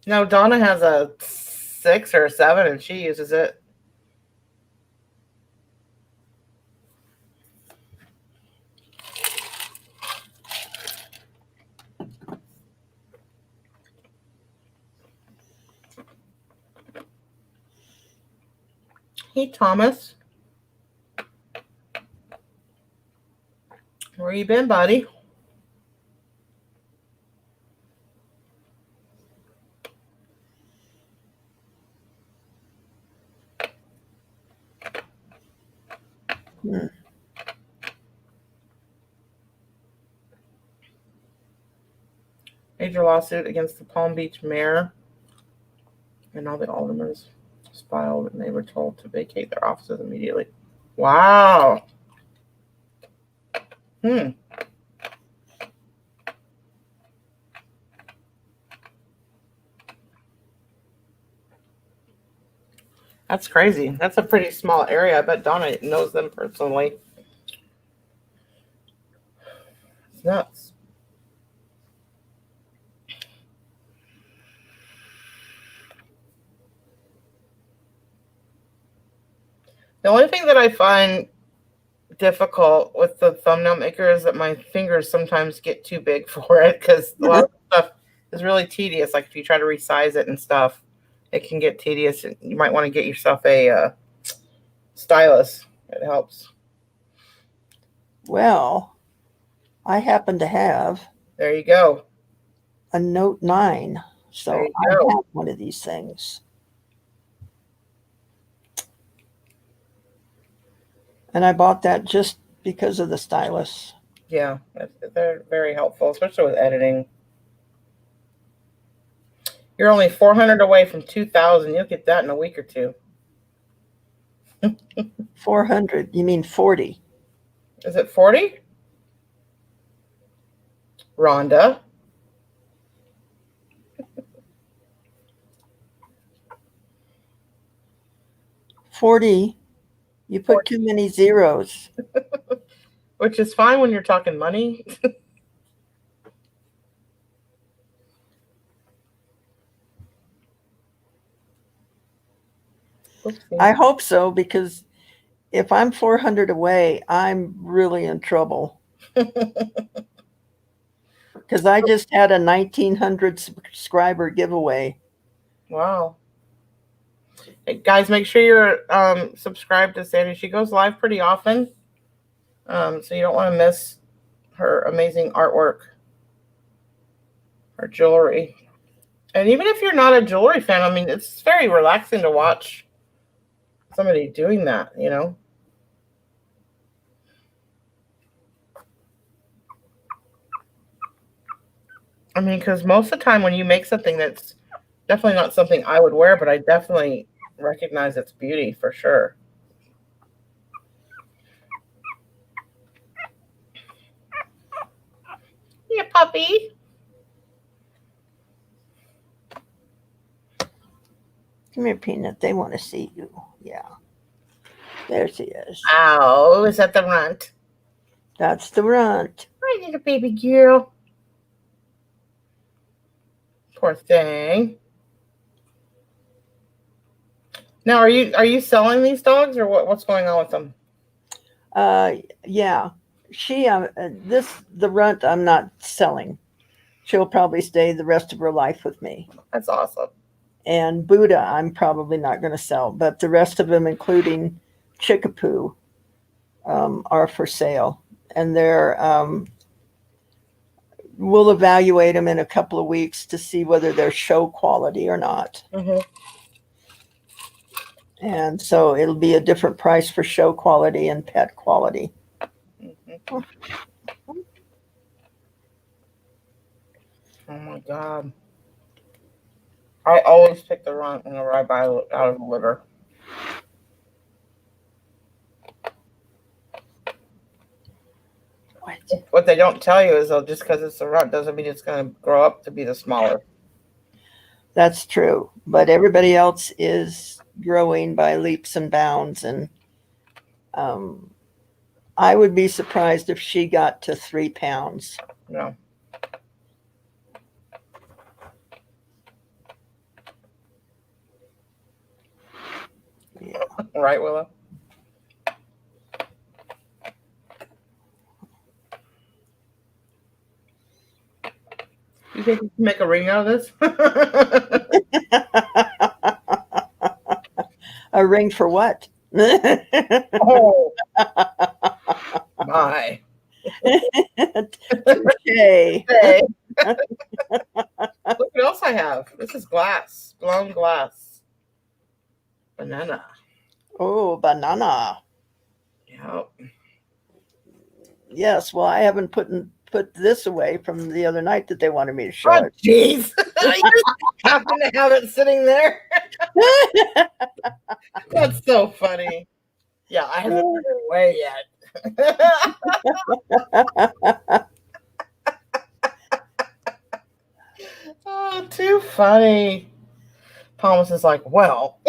No, Donna has a 6 or a 7 and she uses it. Hey, Thomas. Where you been, buddy? Major lawsuit against the Palm Beach mayor and all the aldermen was filed, and they were told to vacate their offices immediately. Wow. That's crazy. That's a pretty small area. I bet Donna knows them personally. It's nuts. The only thing that I find difficult with the thumbnail maker is that my fingers sometimes get too big for it because a lot of stuff is really tedious. Like if you try to resize it and stuff, it can get tedious. You might want to get yourself a stylus. It helps. Well, I happen to have There you go. a Note 9, so I have one of these things. And I bought that just because of the stylus. Yeah, they're very helpful, especially with editing. You're only 400 away from 2,000. You'll get that in a week or two. 400? You mean 40? Is it 40? Rhonda. 40. You put too many zeros. Which is fine when you're talking money. I hope so, because if I'm 400 away, I'm really in trouble. Because I just had a 1,900 subscriber giveaway. Wow. Hey, guys, make sure you're subscribed to Sandy. She goes live pretty often. So you don't want to miss her amazing artwork, her jewelry. And even if you're not a jewelry fan, I mean, it's very relaxing to watch somebody doing that, you know? I mean, because most of the time when you make something that's definitely not something I would wear, but I definitely recognize its beauty for sure. Yeah, puppy. Come here, Peanut. They want to see you. Yeah. There she is. Oh, is that the runt? That's the runt. Hi, little baby girl. Poor thing. Now, are you selling these dogs, or what's going on with them? Yeah. She the runt I'm not selling. She'll probably stay the rest of her life with me. That's awesome. And Buddha, I'm probably not going to sell, but the rest of them, including Chickapoo, are for sale. And we'll evaluate them in a couple of weeks to see whether they're show quality or not. Mm-hmm. And so it'll be a different price for show quality and pet quality. Mm-hmm. Oh my God. I always pick the runt whenever I buy out of the litter. What they don't tell you is, just because it's a runt doesn't mean it's going to grow up to be the smaller. That's true. But everybody else is growing by leaps and bounds. And I would be surprised if she got to 3 pounds. No. Yeah. Right, Willow? You think you can make a ring out of this? A ring for what? Oh, my. Okay. Hey. Look what else I have. This is glass. Blown glass. Banana. Oh, banana. Yep. Yes. Well, I haven't put this away from the other night that they wanted me to show Oh, it. jeez. I just happen to have it sitting there. That's so funny. Yeah, I haven't put it away yet. Oh, too funny. Thomas is like, well.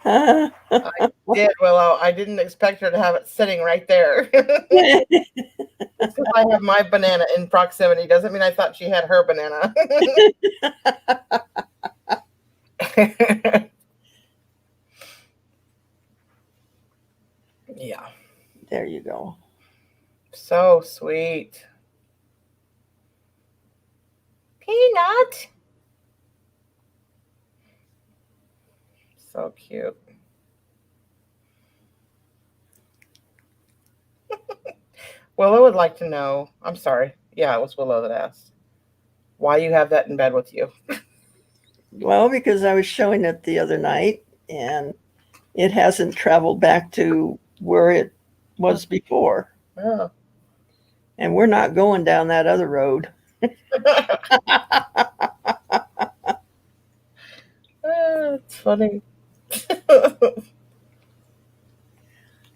I did, Willow. I didn't expect her to have it sitting right there. Just because I have my banana in proximity doesn't mean I thought she had her banana. Yeah. There you go. So sweet. Peanut. So cute. Willow would like to know, I'm sorry. Yeah, it was Willow that asked. Why you have that in bed with you? Well, because I was showing it the other night and it hasn't traveled back to where it was before. Oh. And we're not going down that other road. It's funny.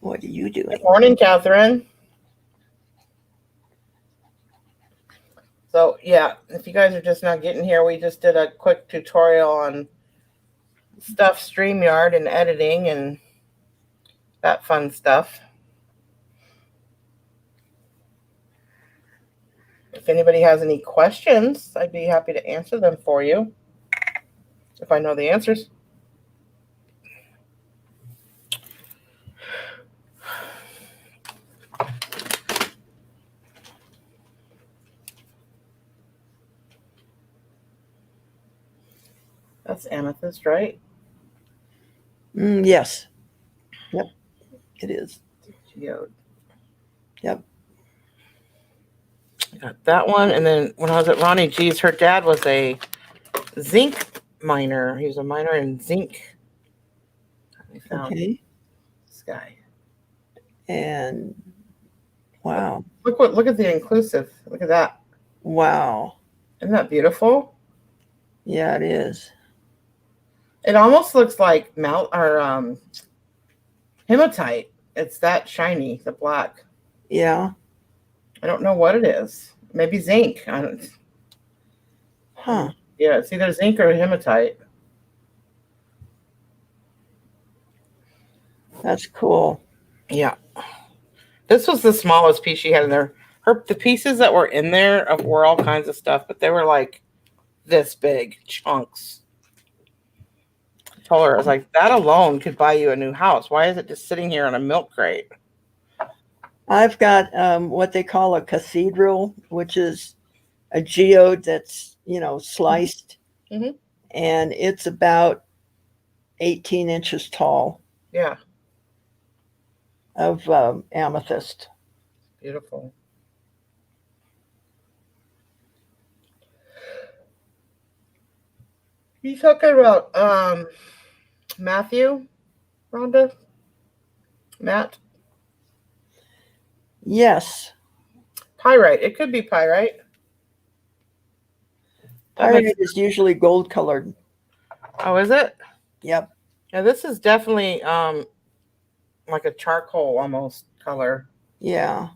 What are you doing? Good morning, Catherine. So yeah, if you guys are just not getting here, we just did a quick tutorial on stuff, Streamyard and editing and that fun stuff. If anybody has any questions, I'd be happy to answer them for you if I know the answers. That's amethyst, right? Yes. Yep. It is. Geode. Yep. Got that one. And then when I was at Ronnie G's, her dad was a zinc miner. He was a miner in zinc. We found Okay. this guy. And wow. Look at the inclusive. Look at that. Wow. Isn't that beautiful? Yeah, it is. It almost looks like hematite. It's that shiny, the black. Yeah. I don't know what it is. Maybe zinc. I don't. Huh. Yeah, it's either zinc or hematite. That's cool. Yeah. This was the smallest piece she had in there. The pieces that were in there were all kinds of stuff, but they were like this big chunks. I told her, I was like, that alone could buy you a new house. Why is it just sitting here in a milk crate? I've got what they call a cathedral, which is a geode that's, sliced. Mm-hmm. And it's about 18 inches tall. Yeah. Of amethyst. Beautiful. You talking about Matthew, Rhonda? Matt? Yes. Pyrite. It could be pyrite. Pyrite is usually gold colored. Oh, is it? Yep. Yeah, this is definitely like a charcoal almost color. Yeah.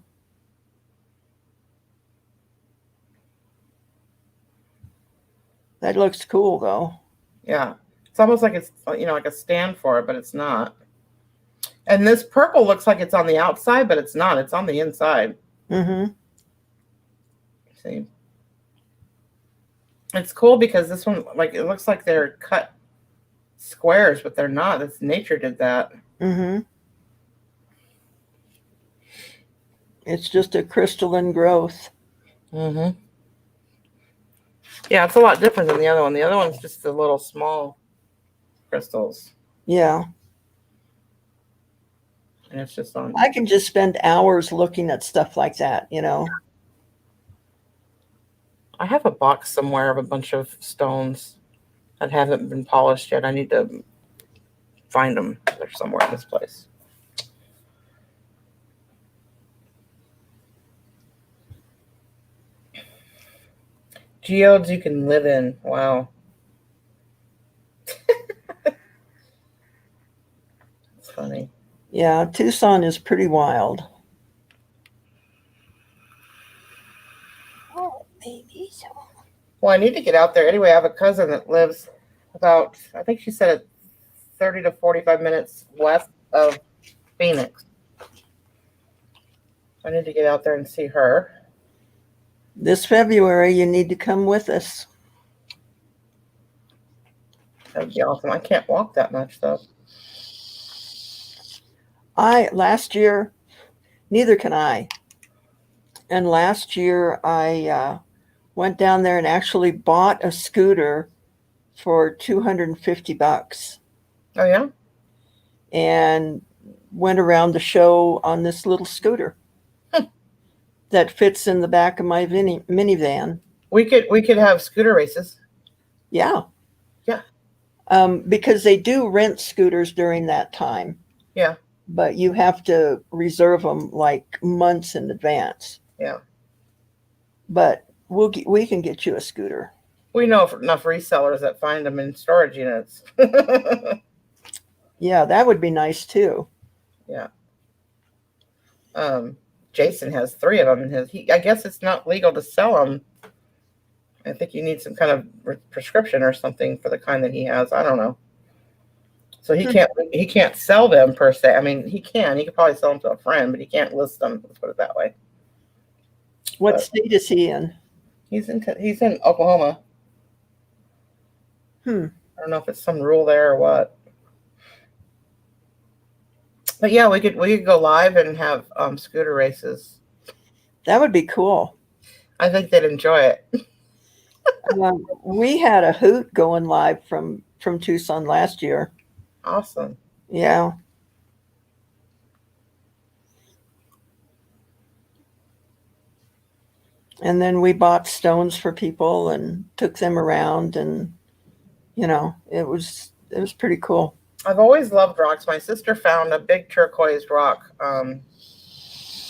That looks cool though. Yeah. It's almost like it's like a stand for it, but it's not. And this purple looks like it's on the outside, but it's not. It's on the inside. Mm-hmm. See? It's cool because this one, like, it looks like they're cut squares, but they're not. It's nature did that. Mm-hmm. It's just a crystalline growth. Mm-hmm. Yeah, it's a lot different than the other one. The other one's just the little small crystals. Yeah. And it's just on. I can just spend hours looking at stuff like that, I have a box somewhere of a bunch of stones that haven't been polished yet. I need to find them. They're somewhere in this place. Geodes you can live in. Wow. It's funny. Yeah, Tucson is pretty wild. Oh, baby. Well, I need to get out there. Anyway, I have a cousin that lives about, I think she said 30 to 45 minutes west of Phoenix. I need to get out there and see her. This February, you need to come with us. That would be awesome. I can't walk that much, though. Last year, neither can I. And last year, I went down there and actually bought a scooter for $250. Oh, yeah? And went around the show on this little scooter that fits in the back of my minivan. We could have scooter races. Yeah. Yeah. Because they do rent scooters during that time. Yeah. But you have to reserve them like months in advance. Yeah. But we can get you a scooter. We know enough resellers that find them in storage units. Yeah, that would be nice too. Yeah. Jason has 3 of them in his. I guess it's not legal to sell them I think you need some kind of prescription or something for the kind that he has. I don't know. So he can't sell them per se. I mean, he could probably sell them to a friend, but he can't list them. Let's put it that way. What state is he in? He's in Oklahoma. I don't know if it's some rule there or what. But yeah, we could go live and have scooter races. That would be cool. I think they'd enjoy it. We had a hoot going live from Tucson last year. Awesome. Yeah. And then we bought stones for people and took them around, and it was pretty cool. I've always loved rocks. My sister found a big turquoise rock when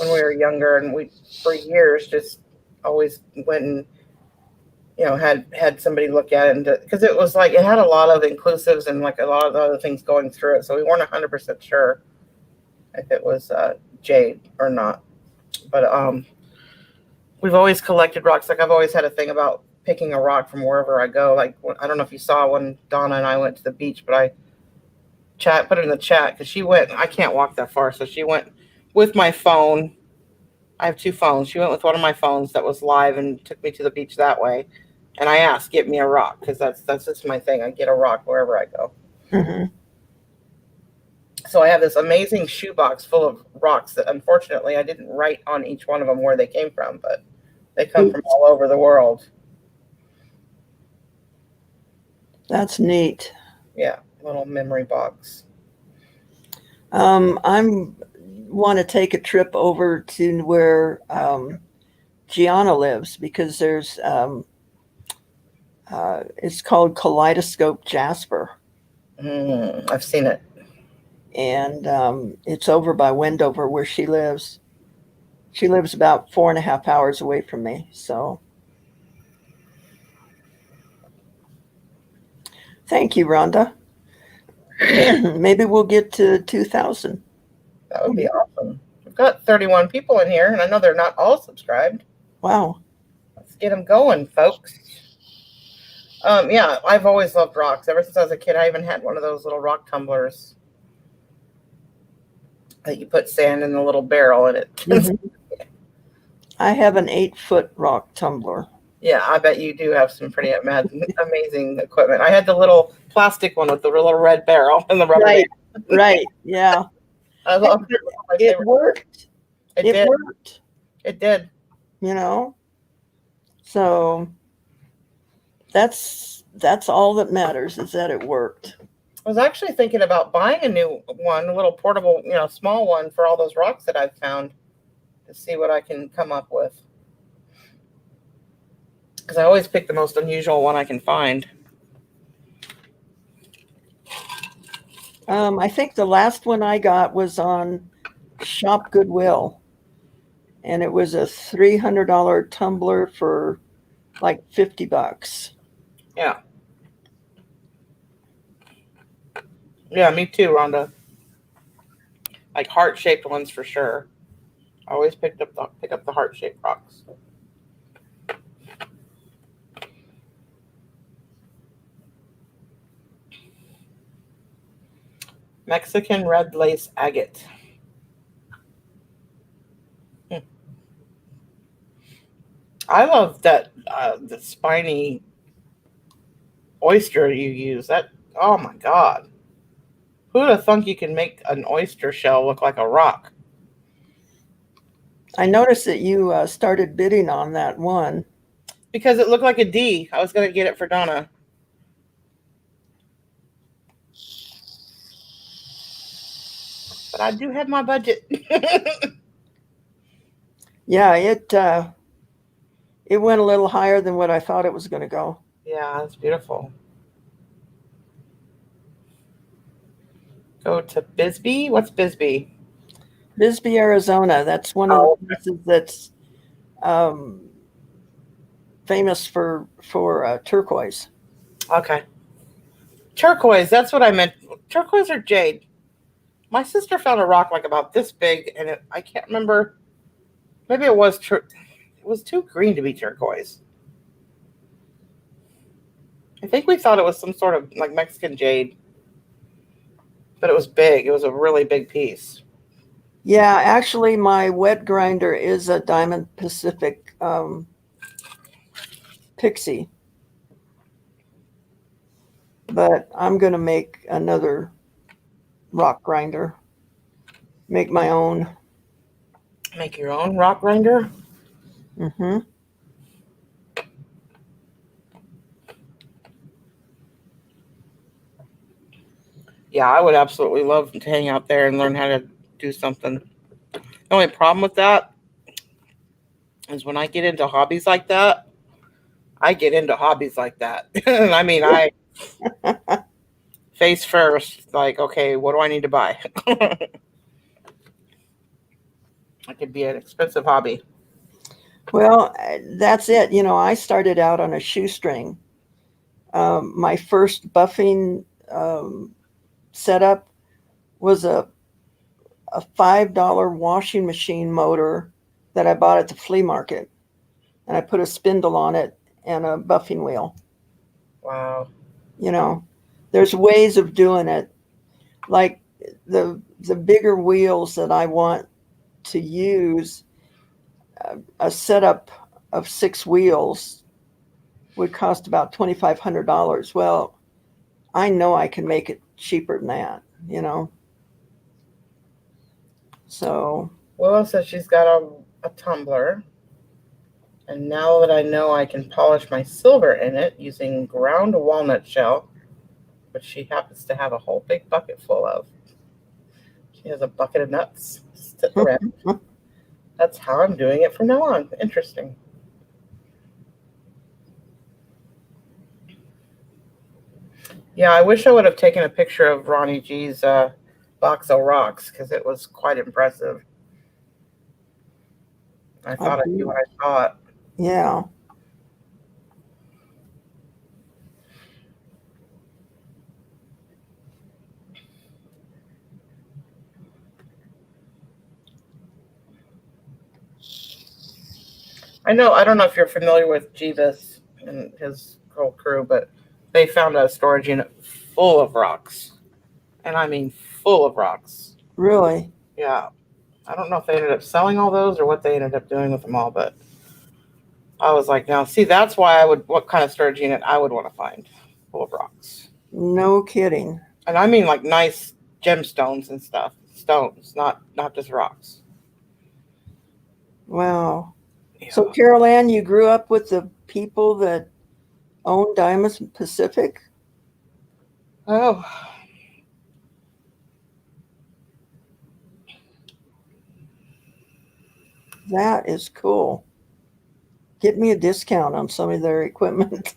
we were younger, and we for years just always went and had somebody look at it, because it was like it had a lot of inclusives and like a lot of other things going through it, so we weren't 100% sure if it was jade or not. But we've always collected rocks. Like I've always had a thing about picking a rock from wherever I go. Like I don't know if you saw when Donna and I went to the beach, but I put it in the chat because she went. I can't walk that far, so she went with my phone. I have 2 phones. She went with one of my phones that was live and took me to the beach that way. And I asked, "Get me a rock," because that's just my thing. I get a rock wherever I go. Mm-hmm. So I have this amazing shoebox full of rocks that unfortunately I didn't write on each one of them where they came from, but they come from all over the world. That's neat. Yeah, little memory box. I want to take a trip over to where Gianna lives, because there's it's called Kaleidoscope Jasper. I've seen it. And it's over by Wendover where she lives. She lives about 4.5 hours away from me. So thank you, Rhonda. Maybe we'll get to 2,000. That would be awesome. We've got 31 people in here, and I know they're not all subscribed. Wow. Let's get them going, folks. Yeah, I've always loved rocks. Ever since I was a kid, I even had one of those little rock tumblers that you put sand in the little barrel and it. Mm-hmm. I have an 8-foot rock tumbler. Yeah, I bet you do have some pretty amazing equipment. I had the little plastic one with the little red barrel and the rubber. Right, right, yeah. I love it. It worked. It worked. It did. So that's all that matters, is that it worked. I was actually thinking about buying a new one, a little portable, small one for all those rocks that I've found, to see what I can come up with. Because I always pick the most unusual one I can find. I think the last one I got was on Shop Goodwill, and it was a $300 tumbler for like $50. Yeah. Yeah, me too, Rhonda. Like heart-shaped ones for sure. I always pick up the heart-shaped rocks. Mexican red lace agate. I love that the spiny oyster you use. That, oh my God. Who'd have thunk you can make an oyster shell look like a rock? I noticed that you started bidding on that one. Because it looked like a D. I was going to get it for Donna. But I do have my budget. Yeah, it went a little higher than what I thought it was going to go. Yeah, that's beautiful. Go to Bisbee. What's Bisbee? Bisbee, Arizona. That's one of the places that's famous for turquoise. Okay. Turquoise. That's what I meant. Turquoise or jade? My sister found a rock like about this big, and I can't remember. Maybe it was it was too green to be turquoise. I think we thought it was some sort of like Mexican jade, but it was big. It was a really big piece. Yeah, actually, my wet grinder is a Diamond Pacific Pixie. But I'm going to make another rock grinder. Make my own. Make your own rock grinder? Mm-hmm. Yeah, I would absolutely love to hang out there and learn how to do something. The only problem with that is when I get into hobbies like that, I get into hobbies like that. I mean, I face first, like, okay, what do I need to buy? It could be an expensive hobby. Well, that's it. You know, I started out on a shoestring. My first buffing setup was a $5 washing machine motor that I bought at the flea market. And I put a spindle on it and a buffing wheel. Wow. You know, there's ways of doing it. Like the bigger wheels that I want to use, a setup of 6 wheels would cost about $2,500. Well, I know I can make it cheaper than that, you know. So Willow says she's got a tumbler. And now that I know I can polish my silver in it using ground walnut shell, which she happens to have a whole big bucket full of. She has a bucket of nuts sitting around. That's how I'm doing it from now on. Interesting. Yeah, I wish I would have taken a picture of Ronnie G's box of rocks because it was quite impressive. I thought of you when I saw it. yeah. I don't know if you're familiar with Jeebus and his whole crew, but they found a storage unit full of rocks. And I mean full of rocks. Really? Yeah. I don't know if they ended up selling all those or what they ended up doing with them all, but I was like, now, see, that's why what kind of storage unit I would want to find full of rocks. No kidding. And I mean like nice gemstones and stuff. Stones, not just rocks. Wow. Yeah. So, Carol Ann, you grew up with the people that own Diamond Pacific? Oh. That is cool. Get me a discount on some of their equipment.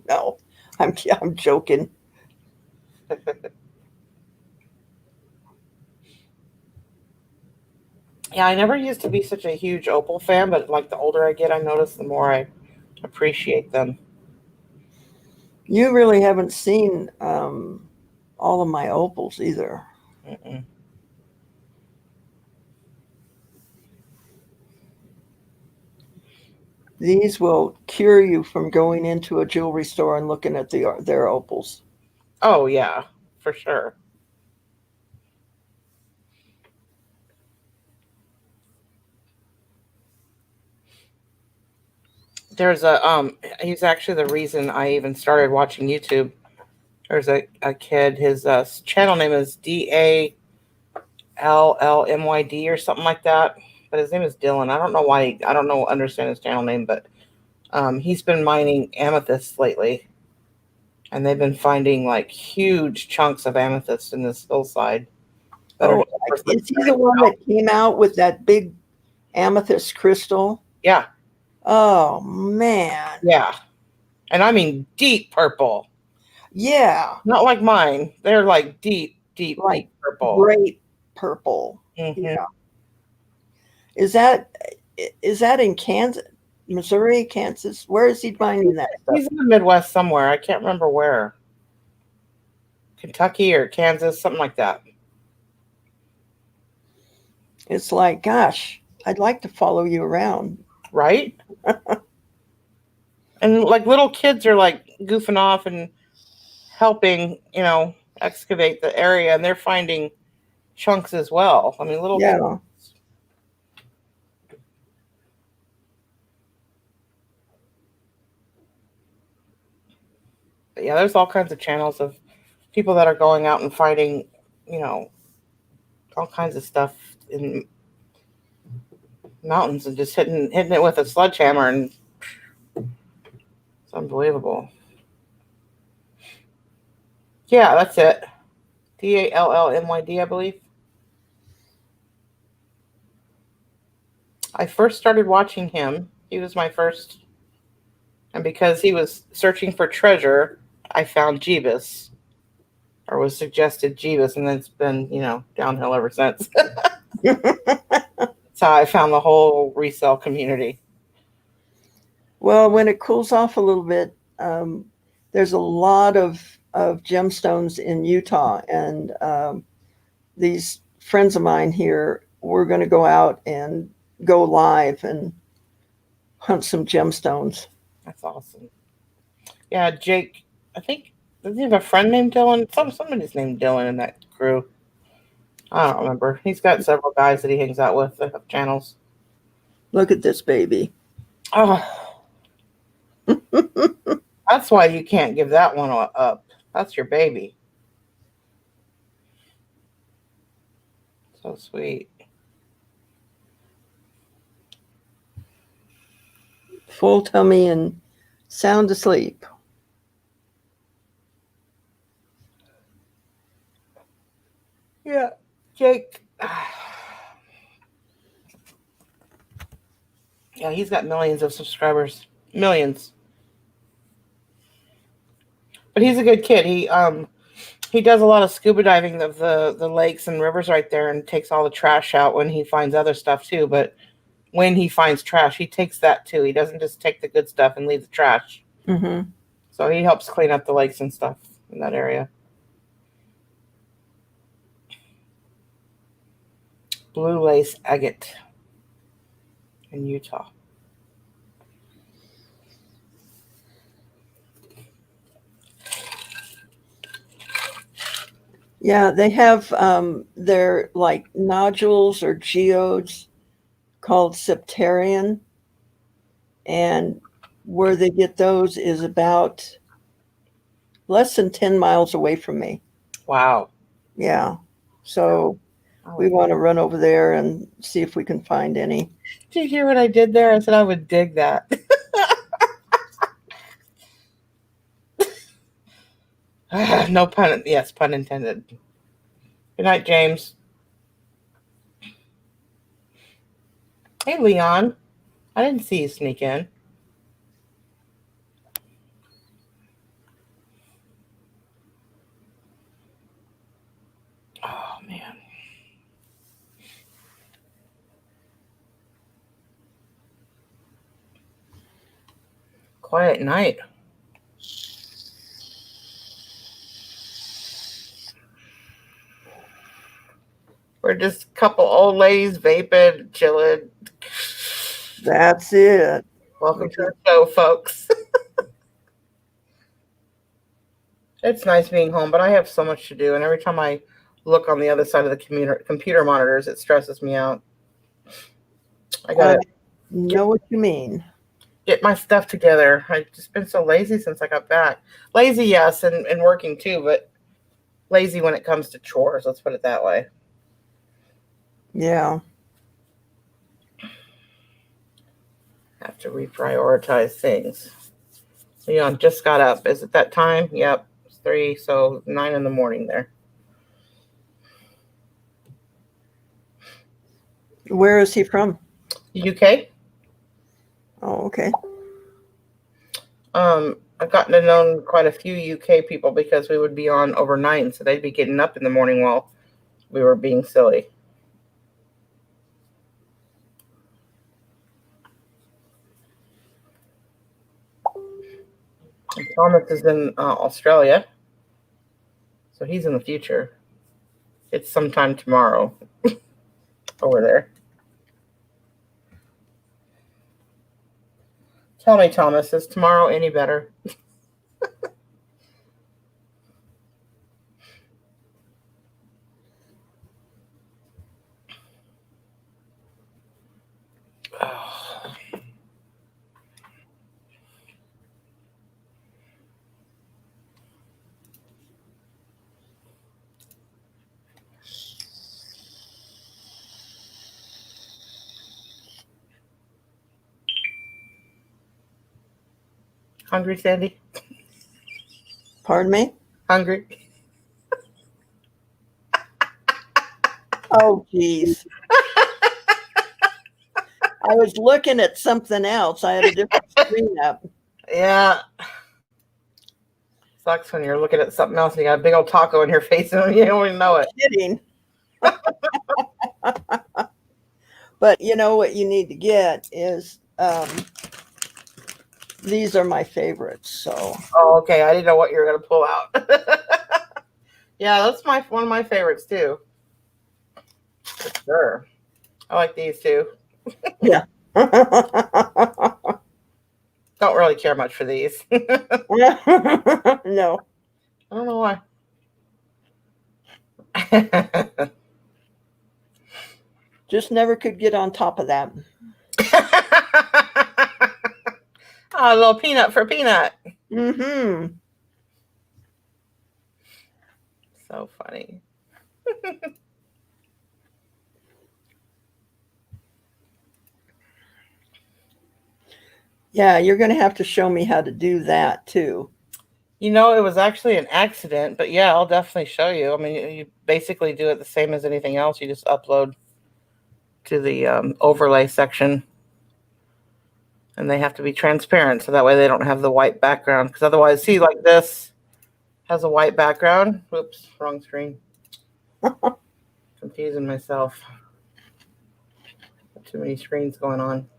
No, I'm joking. Yeah, I never used to be such a huge opal fan, but like the older I get, I notice the more I appreciate them. You really haven't seen all of my opals either. Mm-mm. These will cure you from going into a jewelry store and looking at their opals. Oh, yeah, for sure. There's he's actually the reason I even started watching YouTube. There's a kid, his channel name is DALLMYD or something like that. But his name is Dylan. I don't know why, understand his channel name, but he's been mining amethysts lately. And they've been finding like huge chunks of amethyst in this hillside. Oh, is he the one that came out with that big amethyst crystal? Yeah. Oh, man. Yeah. And I mean deep purple. Yeah. Not like mine. They're like deep Like purple. Great purple. Mm-hmm. Yeah. Is that in Kansas, Missouri, Kansas? Where is he mining that stuff? He's in the Midwest somewhere. I can't remember where. Kentucky or Kansas, something like that. It's like, gosh, I'd like to follow you around. Right? And like little kids are like goofing off and helping, excavate the area, and they're finding chunks as well. I mean, little kids. Yeah. But yeah, there's all kinds of channels of people that are going out and finding, all kinds of stuff in mountains and just hitting it with a sledgehammer, and it's unbelievable. Yeah, that's it. DALLMYD, I believe. I first started watching him. He was my first. And because he was searching for treasure, I found Jeebus, or was suggested Jeebus, and then it's been, downhill ever since. That's how I found the whole resale community. Well, when it cools off a little bit, there's a lot of gemstones in Utah, and these friends of mine here, we're going to go out and go live and hunt some gemstones. That's awesome. Yeah, Jake, I think, does he have a friend named Dylan? Somebody's named Dylan in that crew. I don't remember. He's got several guys that he hangs out with that have channels. Look at this baby. Oh. That's why you can't give that one up. That's your baby. So sweet. Full tummy and sound asleep. Yeah, Jake. Yeah, he's got millions of subscribers. Millions. But he's a good kid. He does a lot of scuba diving of the lakes and rivers right there, and takes all the trash out when he finds other stuff too. But when he finds trash, he takes that too. He doesn't just take the good stuff and leave the trash. Mm-hmm. So he helps clean up the lakes and stuff in that area. Blue lace agate in Utah. Yeah, they have their like nodules or geodes called septarian, and where they get those is about less than 10 miles away from me. Wow. Yeah. So we want to run over there and see if we can find any. Did you hear what I did there? I said I would dig that. No pun. Yes, pun intended. Good night, James. Hey, Leon. I didn't see you sneak in. Oh, man. Quiet night. We're just a couple old ladies vaping, chilling. That's it. Welcome to the show, folks. It's nice being home, but I have so much to do, and every time I look on the other side of the computer monitors, it stresses me out. I gotta know what you mean. Get my stuff together. I've just been so lazy since I got back. Lazy, yes, and working too, but lazy when it comes to chores. Let's put it that way. Yeah. Have to reprioritize things. Leon just got up. Is it that time? Yep. It's 3, so 9 in the morning there. Where is he from? UK. Oh, okay. I've gotten to know quite a few UK people because we would be on overnight, so they'd be getting up in the morning while we were being silly. And Thomas is in Australia, so he's in the future. It's sometime tomorrow over there. Tell me, Thomas, is tomorrow any better? Hungry, Sandy? Pardon me? Hungry? Oh, geez. I was looking at something else. I had a different screen up. Yeah. Sucks when you're looking at something else and you got a big old taco in your face and you don't even know it. Kidding. But you know what you need to get is these are my favorites. So Oh, okay. I didn't know what you were gonna pull out. Yeah, that's one of my favorites too. For sure. I like these too. yeah. Don't really care much for these. No. I don't know why. Just never could get on top of that. Oh, a little peanut for peanut. Mm-hmm. So funny. Yeah, you're going to have to show me how to do that too. You know, it was actually an accident, but yeah, I'll definitely show you. I mean, you basically do it the same as anything else. You just upload to the overlay section, and they have to be transparent, so that way they don't have the white background. Because otherwise, see, like this has a white background. Whoops, wrong screen. Confusing myself. Too many screens going on.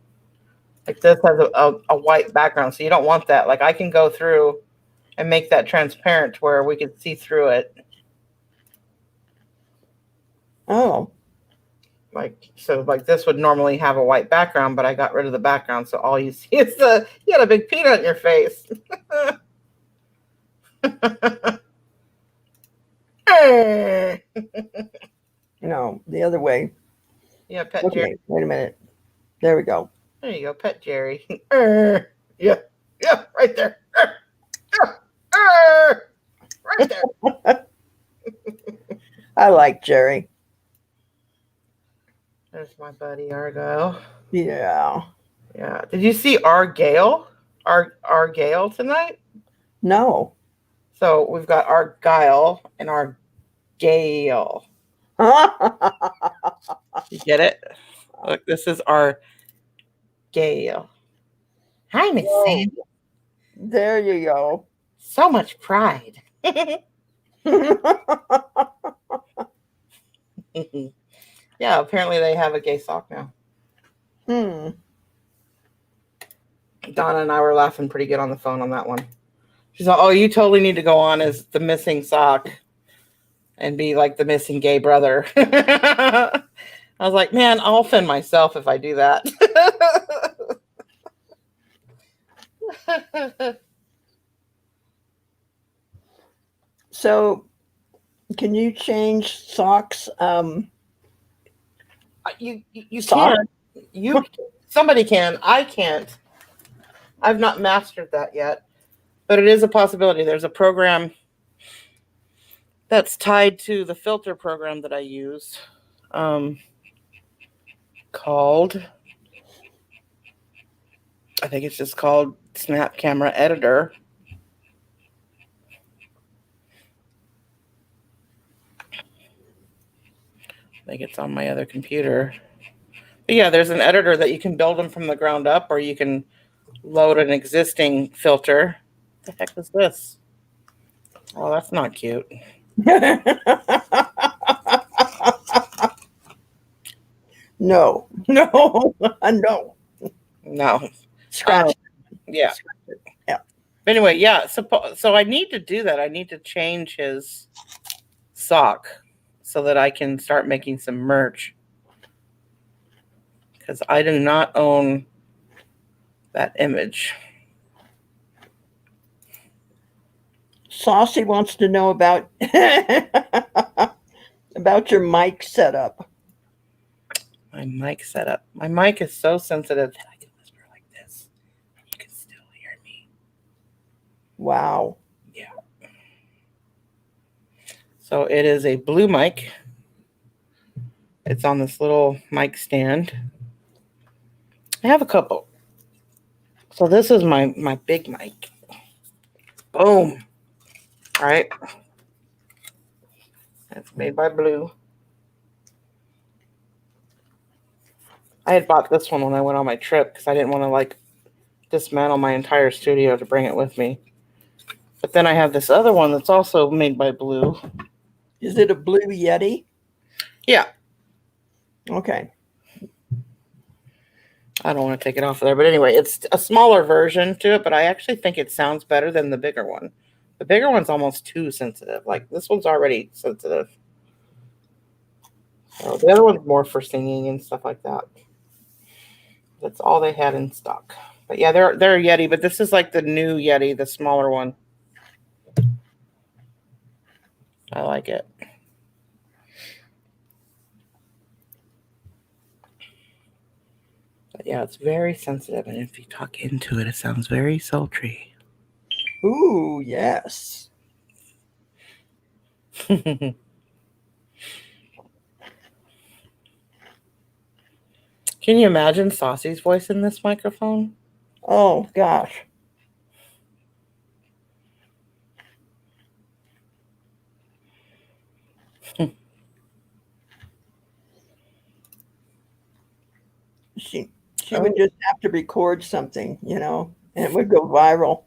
Like this has a white background, so you don't want that. Like I can go through and make that transparent to where we can see through it. Oh. Like this would normally have a white background, but I got rid of the background, so all you see is you got a big peanut in your face. No, the other way. Yeah, pet Okay, Jerry. wait a minute. There we go. There you go, pet Jerry. Yeah, right there. Right there. I like Jerry. There's my buddy Argyle. Yeah. Yeah. Did you see Argyle? Argyle tonight? No. So we've got Argyle and Argyle. You get it? Look, this is our Gail. Hi, Miss Sandy. There you go. So much pride. Yeah, apparently they have a gay sock now. Donna and I were laughing pretty good on the phone on that one. She's like, oh, you totally need to go on as the missing sock and be like the missing gay brother. I was like, man, I'll offend myself if I do that. So, can you change socks? You Sock? can. Somebody can. I can't. I've not mastered that yet, but it is a possibility. There's a program that's tied to the filter program that I use, called, I think it's just called Snap Camera Editor. I think it's on my other computer. But yeah, there's an editor that you can build them from the ground up, or you can load an existing filter. What the heck is this? Oh, that's not cute. No. No. No. No. Scratch. Yeah. Scratch it. Yeah. Anyway, yeah. So I need to do that. I need to change his sock so that I can start making some merch. Because I do not own that image. Saucy wants to know about about your mic setup. My mic setup. My mic is so sensitive that I can whisper like this, and you can still hear me. Wow. Yeah. So it is a blue mic. It's on this little mic stand. I have a couple. So this is my big mic. Boom. All right. It's made by Blue. I had bought this one when I went on my trip because I didn't want to like dismantle my entire studio to bring it with me. But then I have this other one that's also made by Blue. Is it a blue Yeti? Yeah. Okay. I don't want to take it off of there. But anyway, it's a smaller version to it, but I actually think it sounds better than the bigger one. The bigger one's almost too sensitive. Like this one's already sensitive. So the other one's more for singing and stuff like that. That's all they had in stock. But yeah, they're a Yeti, but this is like the new Yeti, the smaller one. I like it. But yeah, it's very sensitive, and if you talk into it, it sounds very sultry. Ooh, yes. Can you imagine Saucy's voice in this microphone? Oh, gosh. She would just have to record something, you know, and it would go viral.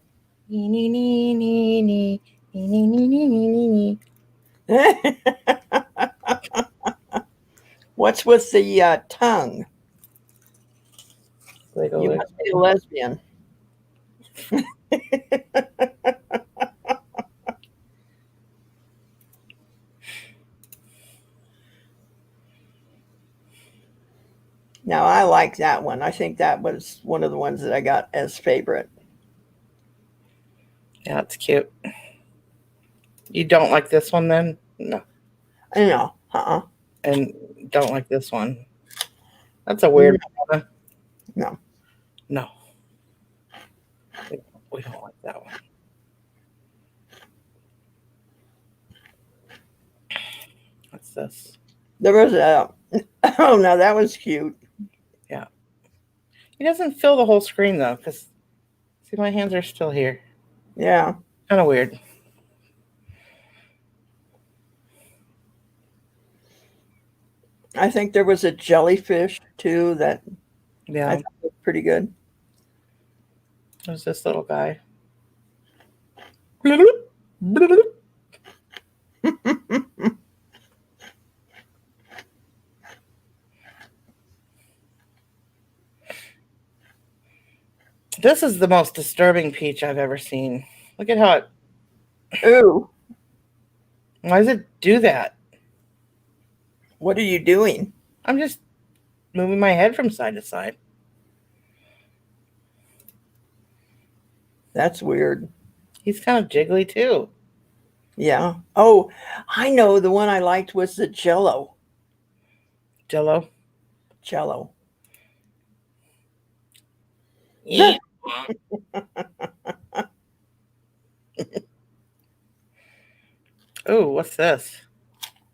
What's with the tongue? You must be a lesbian. Now, I like that one. I think that was one of the ones that I got as favorite. Yeah, it's cute. You don't like this one then? No. No. And don't like this one? That's a weird one. No. No. We don't like that one. What's this? There was a... Oh, no, that was cute. Yeah. He doesn't fill the whole screen, though, because, see, my hands are still here. Yeah. Kind of weird. I think there was a jellyfish, too, that I thought was pretty good. There's this little guy. This is the most disturbing peach I've ever seen. Look at how it... Ooh. Why does it do that? What are you doing? I'm just moving my head from side to side. That's weird. He's kind of jiggly, too. Yeah. Oh, I know. The one I liked was the Jello. Jello? Jello. Yeah. Oh, what's this?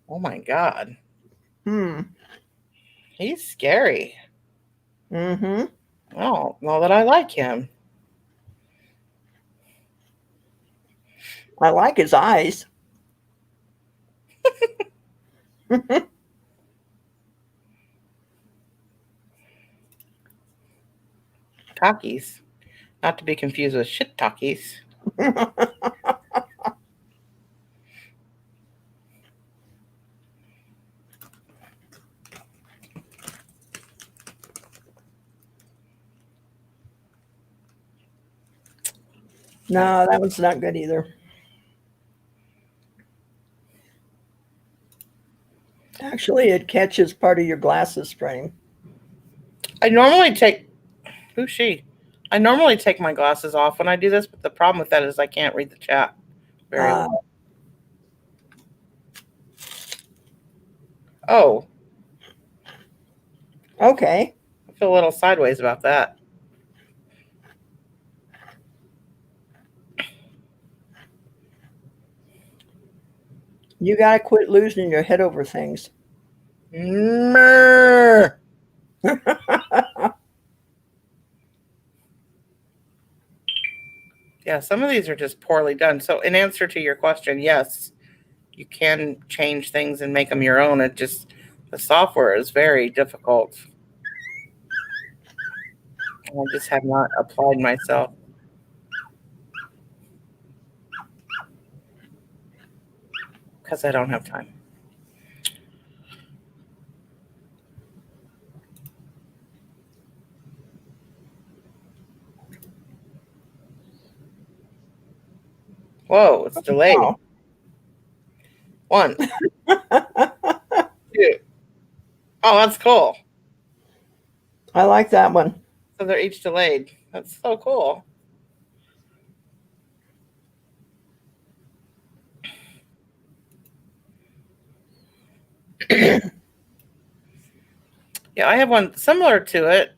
Oh, my God. He's scary. Mm-hmm. I don't know that I like him. I like his eyes. Takis. Not to be confused with shit takis. No, that one's not good either. Actually, it catches part of your glasses frame. I normally take... Who's she? I normally take my glasses off when I do this, but the problem with that is I can't read the chat very well. Oh, Okay. I feel a little sideways about that. You got to quit losing your head over things. Mrr. Yeah, some of these are just poorly done. So in answer to your question, yes, you can change things and make them your own. It just, the software is very difficult. I just have not applied myself. Because I don't have time. Whoa, it's delayed. Wow. 1, 2. Oh, that's cool. I like that one. So they're each delayed. That's so cool. Yeah, I have one similar to it.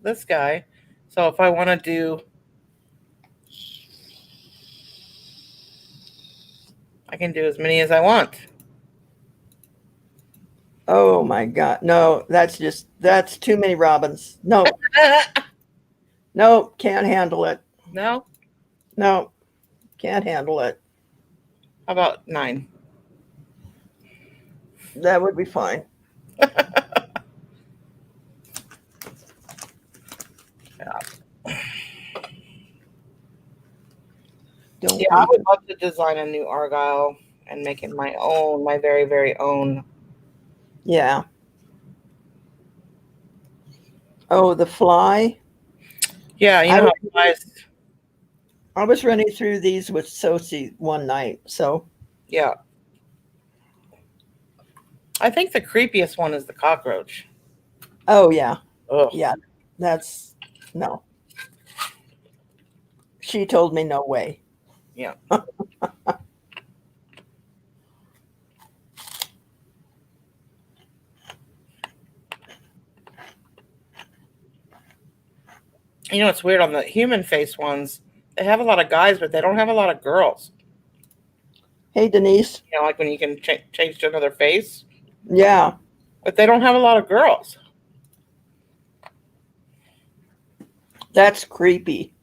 This guy. So if I want to do, I can do as many as I want. Oh my God. No, that's too many robins. No, no, can't handle it. No? No, can't handle it. How about 9? That would be fine. Yeah. Don't Yeah, I would love to design a new Argyle and make it my own, my very, very own. Yeah. Oh, the fly. Yeah, you know I was running through these with Soci one night. So yeah. I think the creepiest one is the cockroach. oh yeah. Ugh. Yeah. That's no. She told me no way. Yeah. You know, it's weird on the human face ones. They have a lot of guys, but they don't have a lot of girls. Hey, Denise. You know, like when you can change to another face. Yeah. But they don't have a lot of girls. That's creepy.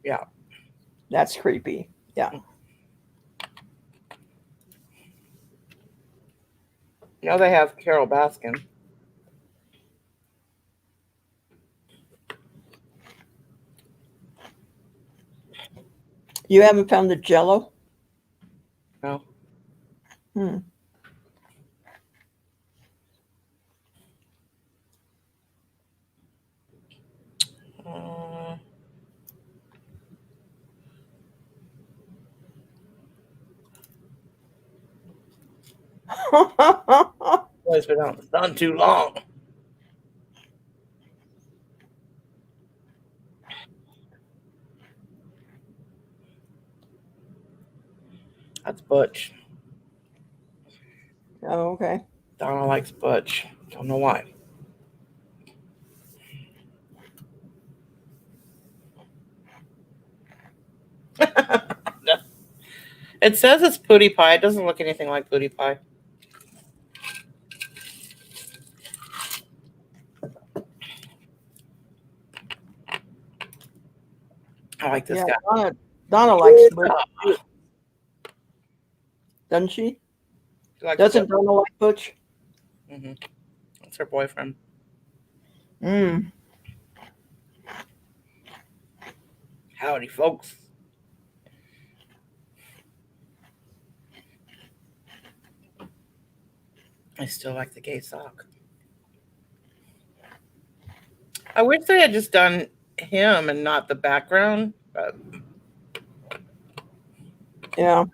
Yeah. That's creepy. Yeah. You know, they have Carol Baskin. You haven't found the Jello? No. Hmm. It's been out in the sun too long. That's Butch. Oh, okay. Donna likes Butch. Don't know why. It says it's Pootie Pie. It doesn't look anything like Pootie Pie. I like this guy. Donna likes Butch. Doesn't she? Doesn't Donna like Butch? Mm-hmm. That's her boyfriend. Mm. Howdy, folks. I still like the gay sock. I wish they had just done him and not the background, but Yeah.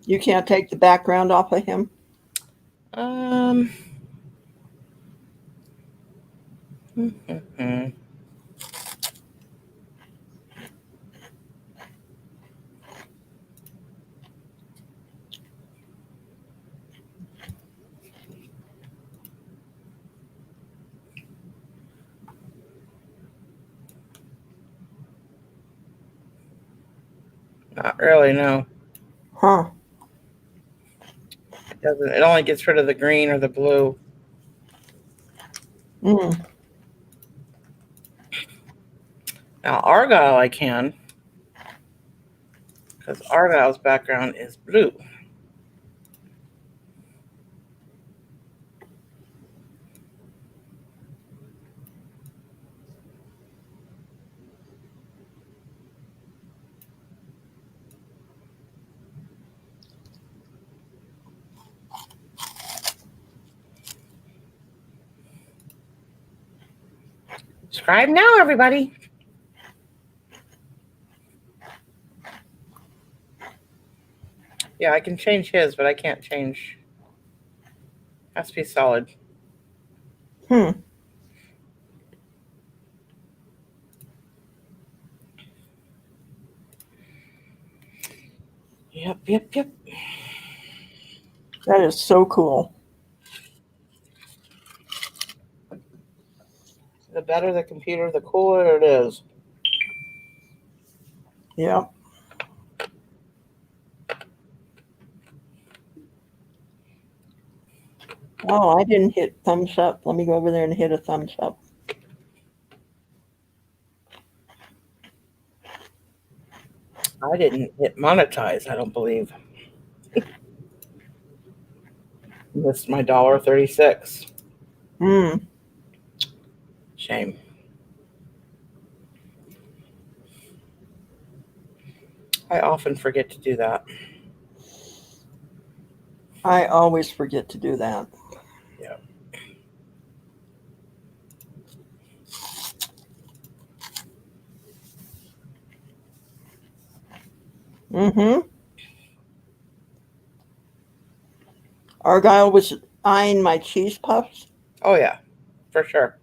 You can't take the background off of him? Mm-hmm. Not really, no. Huh. It doesn't. It only gets rid of the green or the blue. Mm. Now Argyle I can, because Argyle's background is blue. Subscribe now, everybody. Yeah, I can change his, but I can't change. Has to be solid. Hmm. Yep. That is so cool. The better the computer, the cooler it is. Yeah. Oh, I didn't hit thumbs up. Let me go over there and hit a thumbs up. I didn't hit monetize, I don't believe. Missed my $1.36. Hmm. Shame. I often forget to do that. I always forget to do that. Yeah. Mm-hmm. Argyle was eyeing my cheese puffs. Oh yeah, for sure.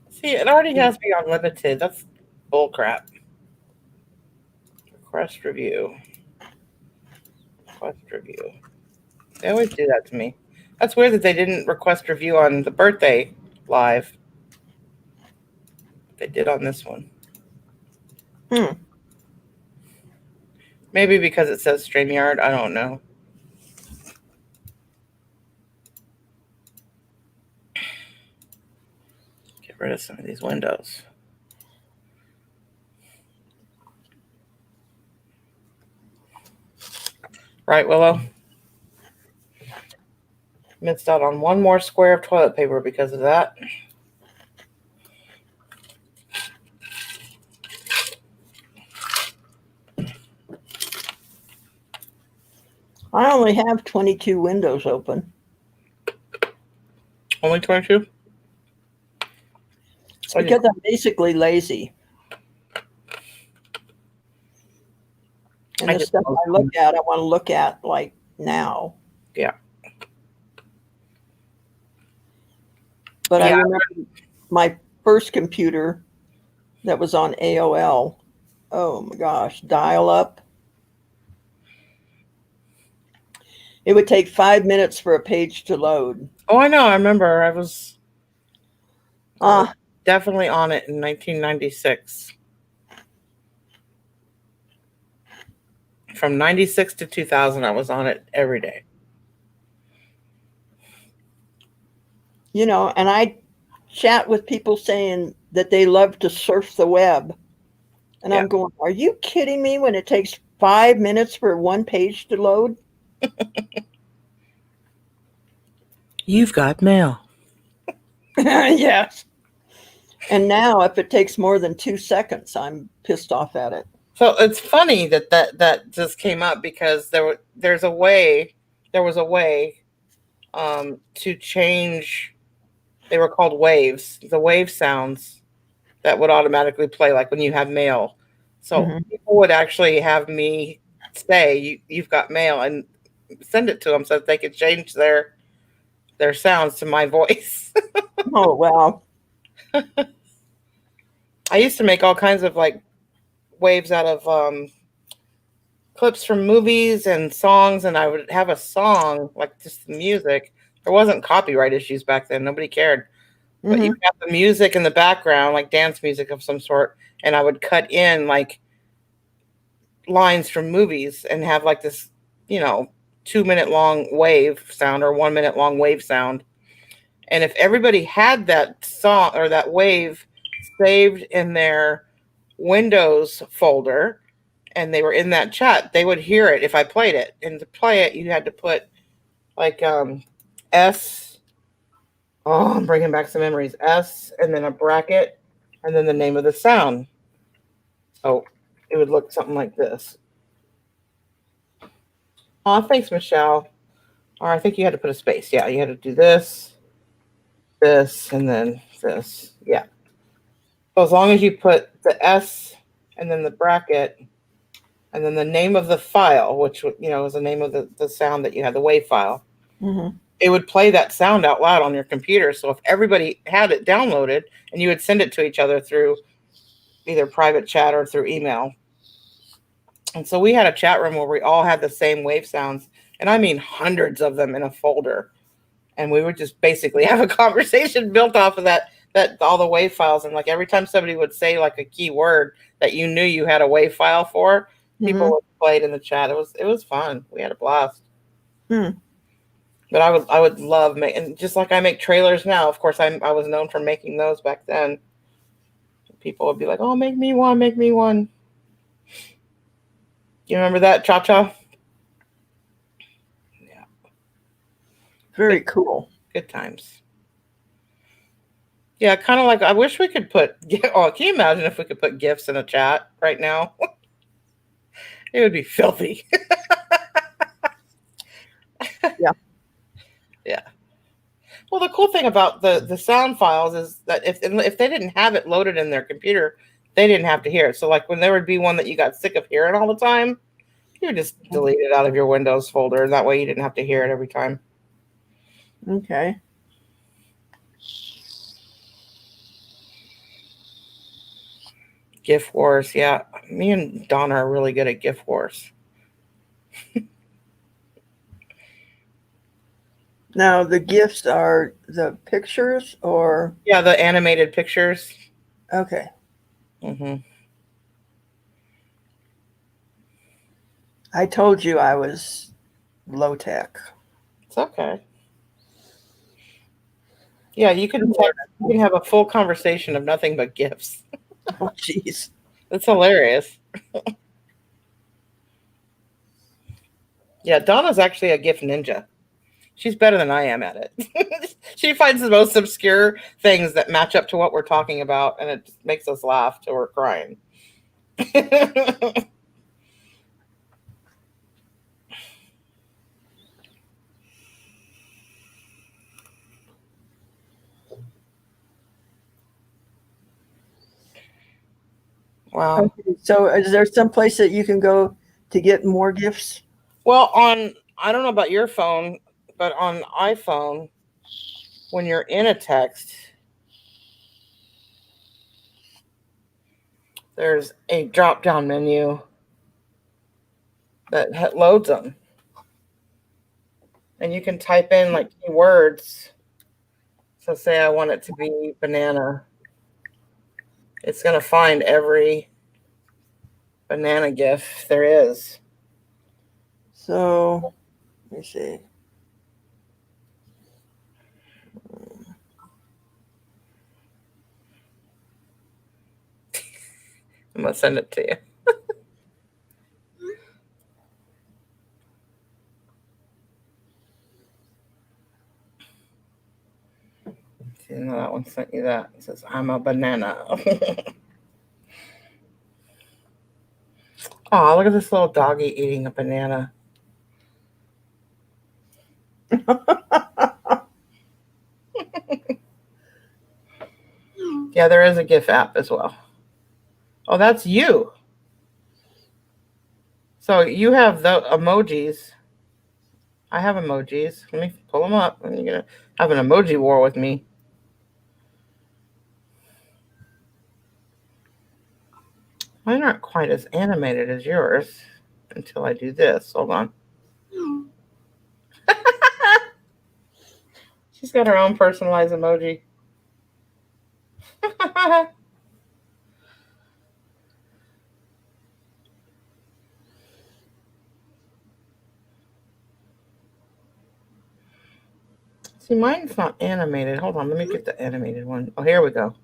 See, it already has me on limited. That's bull crap. Request review. They always do that to me. That's weird that they didn't request review on the birthday live. They did on this one. Hmm. Maybe because it says Streamyard. I don't know. Get rid of some of these windows. Right, Willow? Missed out on one more square of toilet paper because of that. I only have 22 windows open. Only 22? It's because I'm basically lazy. And the stuff I look at, I want to look at like now. Yeah. But Yeah. I remember my first computer that was on AOL. Oh my gosh, dial up. It would take 5 minutes for a page to load. Oh, I know. I remember. I was Ah, definitely on it in 1996. From 96 to 2000, I was on it every day. you know, and I chat with people saying that they love to surf the web. And Yeah. I'm going, are you kidding me when it takes 5 minutes for one page to load? You've got mail. Yes. And now if it takes more than 2 seconds, I'm pissed off at it. So it's funny that just came up because there was a way to change. They were called waves. The wave sounds that would automatically play like when you have mail. So Mhm. people would actually have me say you've got mail, and send it to them so that they could change their sounds to my voice. Oh, wow. I used to make all kinds of like waves out of clips from movies and songs, and I would have a song, like just the music. There wasn't copyright issues back then. Nobody cared. But you have the music in the background, like dance music of some sort, and I would cut in like lines from movies and have like this, 2-minute long wave sound or 1-minute long wave sound. And if everybody had that song or that wave saved in their Windows folder and they were in that chat, they would hear it if I played it. And to play it, you had to put like S. Oh, I'm bringing back some memories. S and then a bracket and then the name of the sound. So it would look something like this. Oh, thanks, Michelle. Or I think you had to put a space. Yeah, you had to do this, and then this. Yeah. So as long as you put the S and then the bracket and then the name of the file, which, is the name of the sound that you had, the wave file, it would play that sound out loud on your computer. So if everybody had it downloaded and you would send it to each other through either private chat or through email. And so we had a chat room where we all had the same wave sounds, and I mean hundreds of them in a folder. And we would just basically have a conversation built off of that all the wave files. And like every time somebody would say like a key word that you knew you had a wave file for, people would play it in the chat. It was fun. We had a blast. But I would love and just like I make trailers now. Of course, I was known for making those back then. People would be like, "Oh, make me one, make me one." You remember that, Cha-Cha? Yeah. Very cool. Good times. Yeah, kind of like I wish we could put. Oh, can you imagine if we could put GIFs in a chat right now? It would be filthy. Yeah. Yeah. Well, the cool thing about the sound files is that if they didn't have it loaded in their computer, they didn't have to hear it. So like when there would be one that you got sick of hearing all the time, you would just delete it out of your Windows folder. And that way you didn't have to hear it every time. Okay. GIF wars. Yeah. Me and Donna are really good at GIF wars. Now the GIFs are the pictures or? Yeah, the animated pictures. Okay. I told you I was low tech. It's okay. Yeah, you can have a full conversation of nothing but GIFs. Oh, jeez. It's hilarious. Yeah, Donna's actually a GIF ninja. She's better than I am at it. She finds the most obscure things that match up to what we're talking about, and it just makes us laugh till we're crying. Wow. Okay. So is there some place that you can go to get more GIFs? Well, I don't know about your phone, but on iPhone, when you're in a text, there's a drop-down menu that loads them. And you can type in like keywords. So say I want it to be banana. It's going to find every banana GIF there is. So, let me see. I'm going to send it to you. See, no, that one sent you that. It says, I'm a banana. Oh, look at this little doggy eating a banana. Yeah, there is a GIF app as well. Oh, that's you. So you have the emojis. I have emojis. Let me pull them up. And you're gonna have an emoji war with me. Mine aren't quite as animated as yours until I do this. Hold on. She's got her own personalized emoji. See, mine's not animated. Hold on, let me get the animated one. Oh, here we go.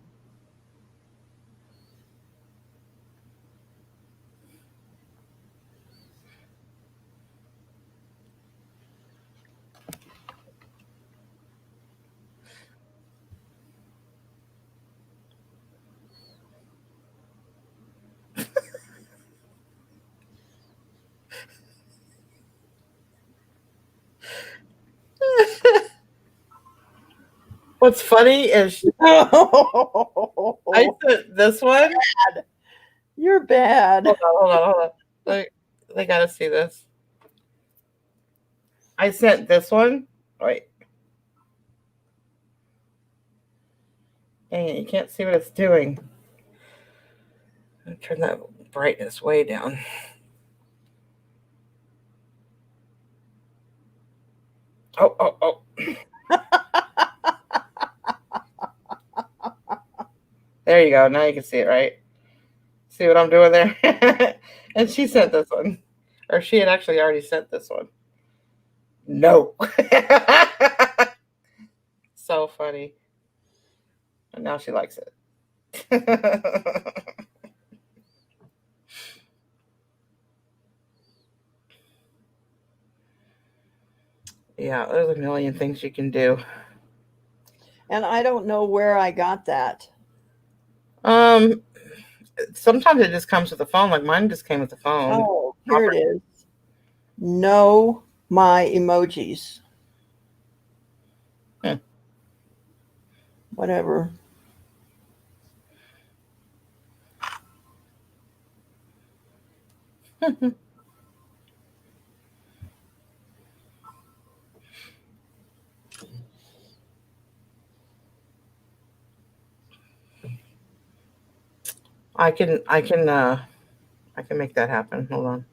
What's funny is I sent this one. You're bad. Hold on. They gotta see this. I sent this one. Wait. Dang it, you can't see what it's doing. I'll turn that brightness way down. Oh. There you go. Now you can see it, right? See what I'm doing there? And she sent this one. Or she had actually already sent this one. No. So funny. And now she likes it. Yeah, there's a million things you can do. And I don't know where I got that. Sometimes it just comes with the phone. Like mine just came with the phone. Oh, here it is. Know my emojis. Whatever. I can make that happen. Hold on.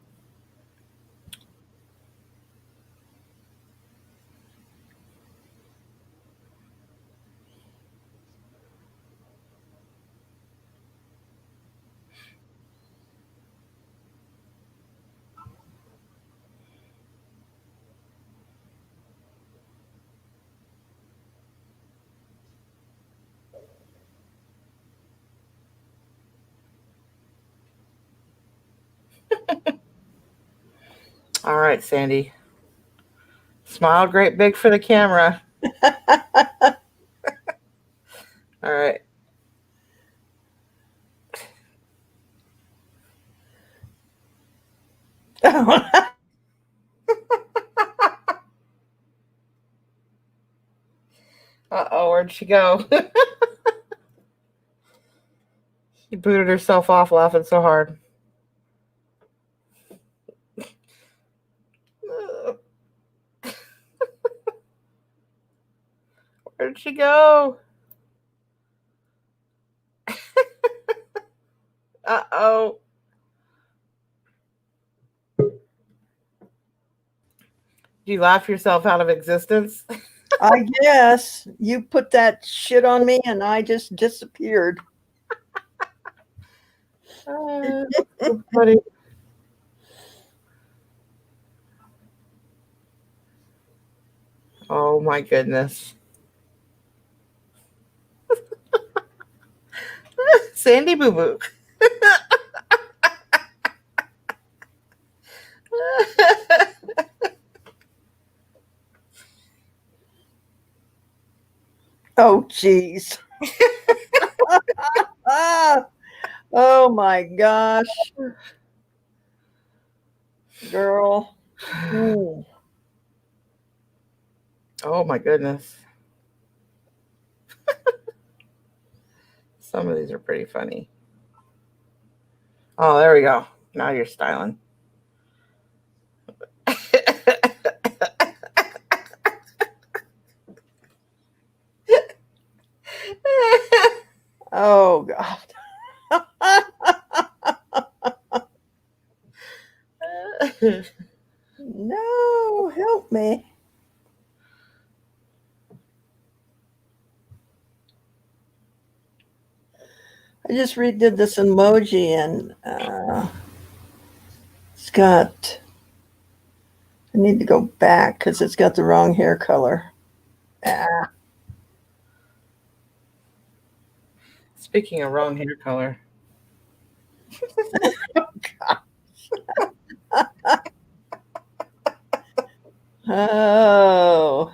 All right, Sandy. Smile great big for the camera. All right. Uh-oh, where'd she go? She booted herself off laughing so hard. Where'd she go? Uh-oh. You laugh yourself out of existence? I guess you put that shit on me and I just disappeared. So funny. Oh my goodness. Sandy Boo Boo. Oh, jeez. Oh my gosh. Girl. Ooh. Oh my goodness. Some of these are pretty funny. Oh, there we go. Now you're styling. Oh God. No, help me. I just redid this emoji and it's got, I need to go back because it's got the wrong hair color. Ah. Speaking of wrong hair color. Oh.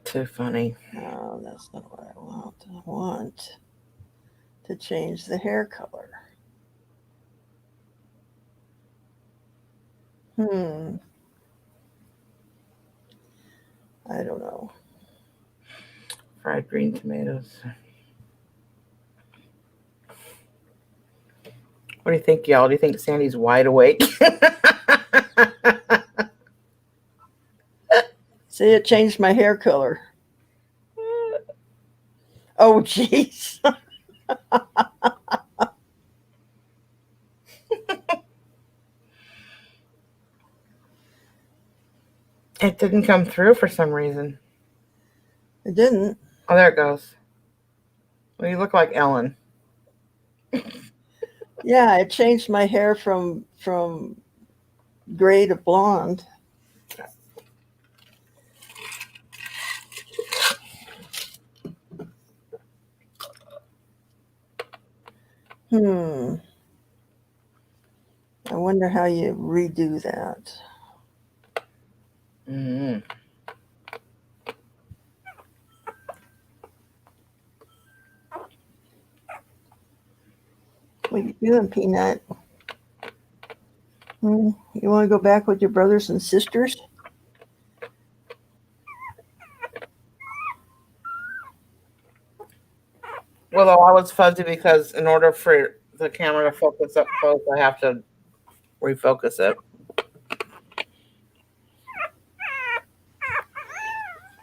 Too funny. No, that's not what I want. I want to change the hair color. I don't know. Fried green tomatoes. What do you think, y'all? Do you think Sandy's wide awake? See, it changed my hair color. Oh, jeez. It didn't come through for some reason. It didn't. Oh, there it goes. Well, you look like Ellen. Yeah, it changed my hair from gray to blonde. I wonder how you redo that. Mm-hmm. What are you doing, Peanut? You want to go back with your brothers and sisters? Well, I was fuzzy because in order for the camera to focus up close, I have to refocus it.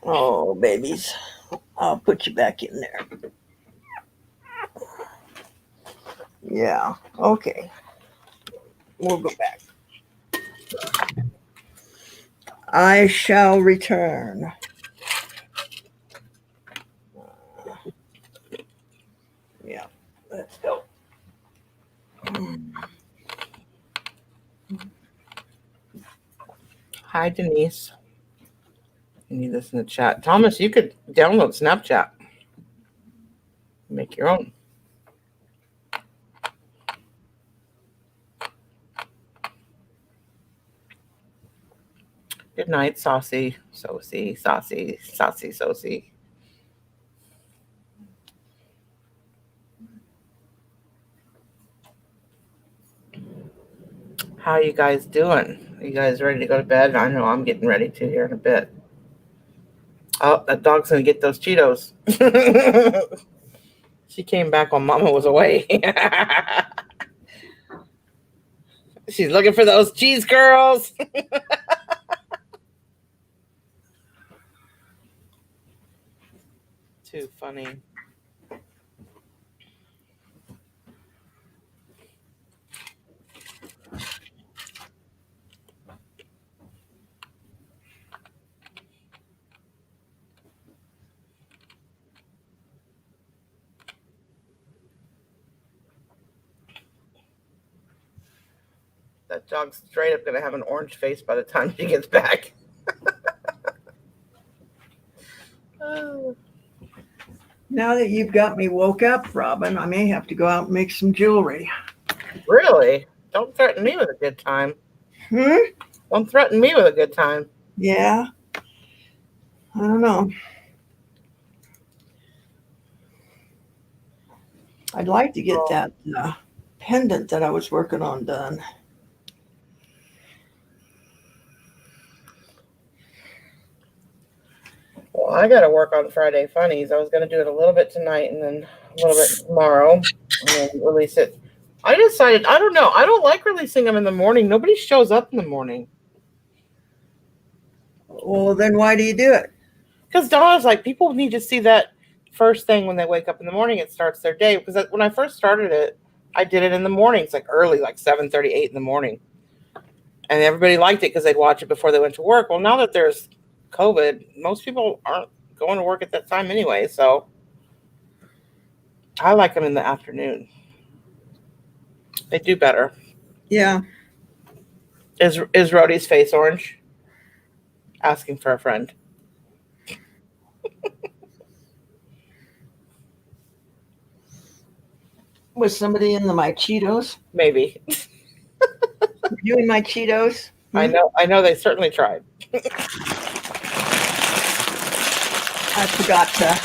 Oh, babies. I'll put you back in there. Yeah, okay. We'll go back. I shall return. Yeah, let's go. Hi, Denise. You need this in the chat. Thomas, you could download Snapchat. Make your own. Good night, Saucy, Saucy, Saucy, Saucy, Saucy. How you guys doing? Are you guys ready to go to bed? I know I'm getting ready to here in a bit. Oh, that dog's gonna get those Cheetos. She came back while Mama was away. She's looking for those cheese curls. Too funny. That dog's straight up gonna have an orange face by the time she gets back. Now that you've got me woke up, Robin, I may have to go out and make some jewelry. Really? Don't threaten me with a good time. Don't threaten me with a good time. Yeah. I don't know. I'd like to get that pendant that I was working on done. Well, I got to work on Friday Funnies. I was going to do it a little bit tonight and then a little bit tomorrow and then release it. I decided, I don't know. I don't like releasing them in the morning. Nobody shows up in the morning. Well, then why do you do it? Because Donna's like, people need to see that first thing when they wake up in the morning. It starts their day. Because when I first started it, I did it in the mornings, like early, like 7:30, 8 in the morning. And everybody liked it because they'd watch it before they went to work. Well, now that there's COVID, most people aren't going to work at that time anyway. So I like them in the afternoon. They do better. Yeah. Is Rhodey's face orange? Asking for a friend. Was somebody in my Cheetos? Maybe. Were you in my Cheetos? I know they certainly tried. I forgot to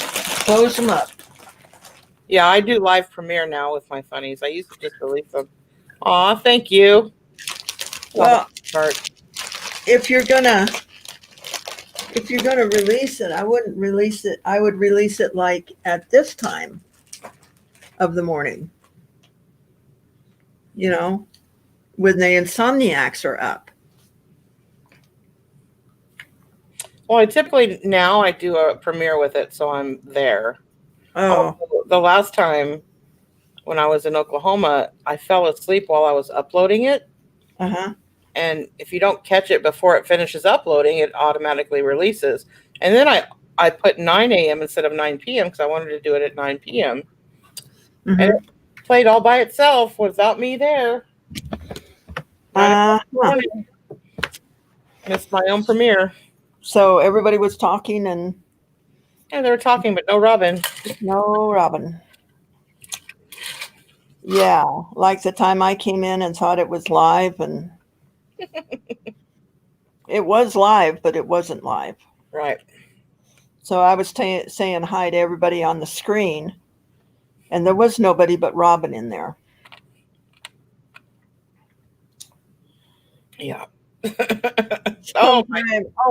close them up. Yeah, I do live premiere now with my funnies. I used to just release them. Aw, thank you. Well, Start. if you're gonna release it, I wouldn't release it. I would release it like at this time of the morning. You know, when the insomniacs are up. Well, I typically now I do a premiere with it, so I'm there. Oh, The last time when I was in Oklahoma, I fell asleep while I was uploading it. uh-huh. And if you don't catch it before it finishes uploading, it automatically releases. And then I put 9 a.m. instead of 9 p.m. because I wanted to do it at 9 p.m. Mm-hmm. And it played all by itself without me there. Huh. It's my own premiere. So everybody was talking and Yeah, they were talking, but no Robin. no Robin. Yeah, like the time I came in and thought it was live, and it was live, but it wasn't live. Right. So I was saying hi to everybody on the screen, and there was nobody but Robin in there. Yeah. Oh,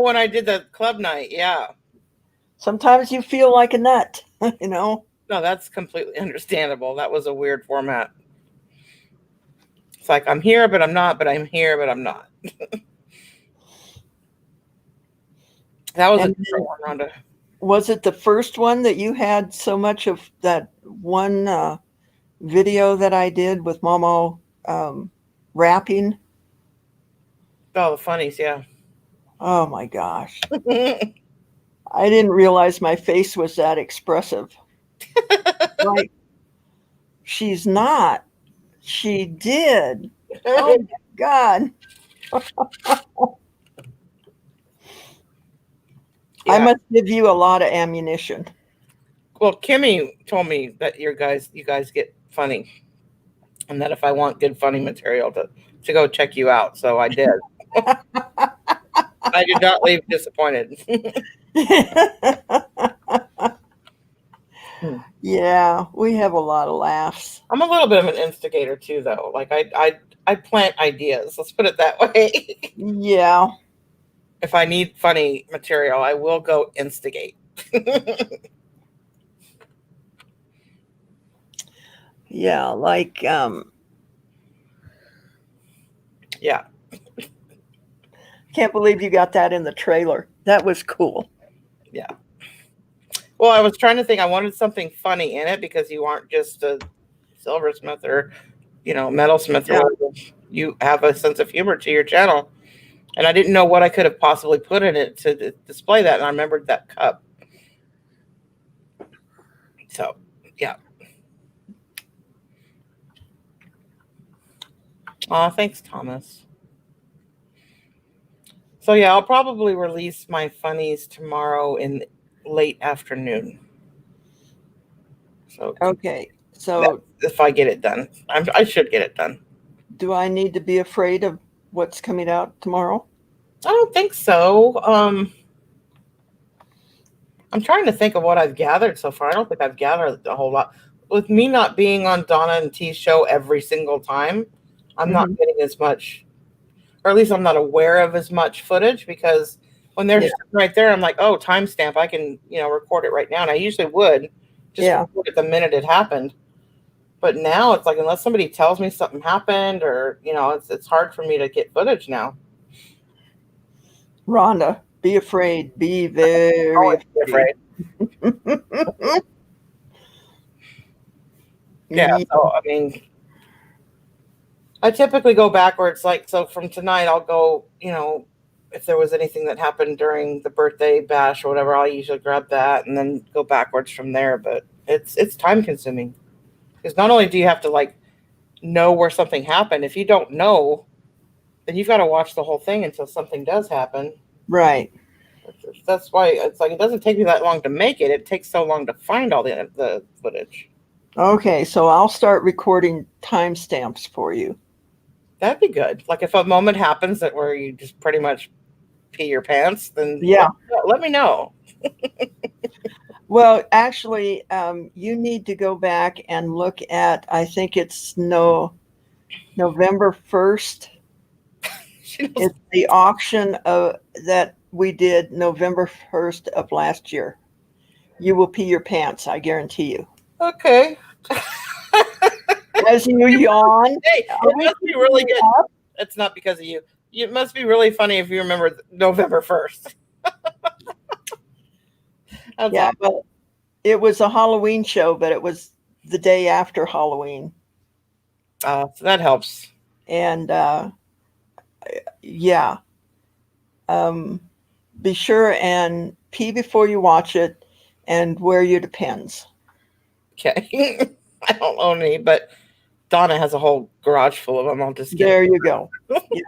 when I did the club night, yeah. Sometimes you feel like a nut, you know? No, that's completely understandable. That was a weird format. It's like, I'm here, but I'm not, but I'm here, but I'm not. That was a different one, Rhonda. Was it the first one that you had so much of that one video that I did with Momo rapping? Oh, the funnies, yeah. Oh my gosh. I didn't realize my face was that expressive. Like, she's not. She did. Oh my God. Yeah. I must give you a lot of ammunition. Well, Kimmy told me that you guys get funny, and that if I want good funny material to go check you out, so I did. I did not leave disappointed. Yeah, we have a lot of laughs. I'm a little bit of an instigator too, though. Like I plant ideas. Let's put it that way. Yeah. If I need funny material, I will go instigate. Yeah, like Yeah. can't believe you got that in the trailer. That was cool. Yeah. Well, I was trying to think. I wanted something funny in it because you aren't just a silversmith or, metalsmith. Yeah. Or whatever. You have a sense of humor to your channel. And I didn't know what I could have possibly put in it to display that. And I remembered that cup. So, yeah. Aw, thanks, Thomas. So, yeah, I'll probably release my funnies tomorrow in late afternoon. So, Okay. So if I get it done, I should get it done. do I need to be afraid of what's coming out tomorrow? I don't think so. I'm trying to think of what I've gathered so far. I don't think I've gathered a whole lot. With me not being on Donna and T's show every single time, I'm not getting as much, or at least I'm not aware of as much footage because When they're Yeah. right there, I'm like, oh, timestamp. I can, record it right now. And I usually would just record it the minute it happened. But now it's like, unless somebody tells me something happened or, it's hard for me to get footage now. Rhonda, be afraid. Be very afraid. Yeah. So, I mean, I typically go backwards. Like, so from tonight, I'll go, if there was anything that happened during the birthday bash or whatever, I'll usually grab that and then go backwards from there. But it's time consuming. Because not only do you have to like know where something happened, if you don't know, then you've got to watch the whole thing until something does happen. Right. That's why it's like it doesn't take me that long to make it. It takes so long to find all the footage. Okay, so I'll start recording timestamps for you. That'd be good. Like if a moment happens that where you just pretty much pee your pants, then let me know. Well, actually, you need to go back and look at, I think it's November 1st. It's the auction that we did November 1st of last year. You will pee your pants, I guarantee you. Okay. As you yawn. Hey, it must be really good. It's not because of you. It must be really funny if you remember November 1st. Yeah, but it was a Halloween show, but it was the day after Halloween. So that helps. And be sure and pee before you watch it and wear your Depends. Okay. I don't own any, but Donna has a whole garage full of them. I'll just get there you go. Yeah.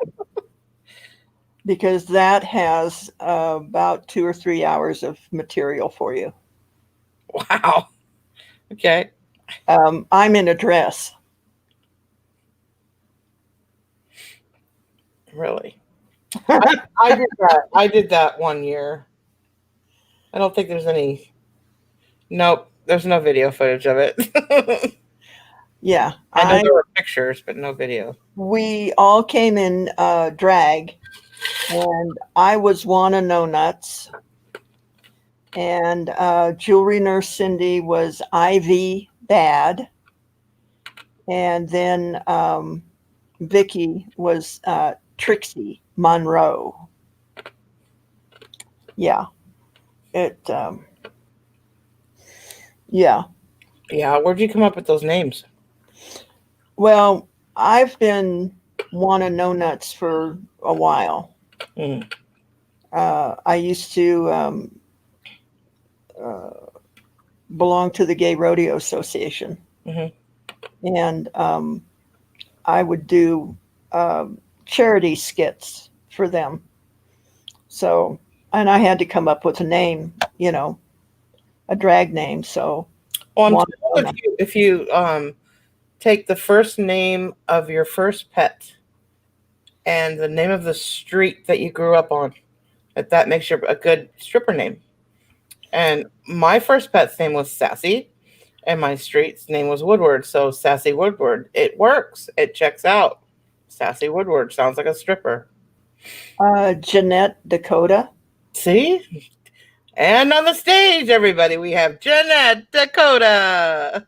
Because that has about 2 or 3 hours of material for you. Wow. Okay. I'm in a dress. Really? I did that. I did that one year. I don't think there's any. Nope. There's no video footage of it. Yeah. I know there were pictures, but no video. We all came in drag, and I was Juana No Nuts, and Jewelry Nurse Cindy was Ivy Bad, and then Vicky was Trixie Monroe. Yeah. Yeah. Yeah. Where'd you come up with those names? Well, I've been Juana No Nuts for a while. Mm. I used to belong to the Gay Rodeo Association. Mm-hmm. And I would do charity skits for them. So, and I had to come up with a name, a drag name. So, if you take the first name of your first pet and the name of the street that you grew up on, that makes you a good stripper name. And my first pet's name was Sassy, and my street's name was Woodward. So Sassy Woodward. It works. It checks out. Sassy Woodward sounds like a stripper. Jeanette Dakota. See? And on the stage, everybody, we have Jeanette Dakota.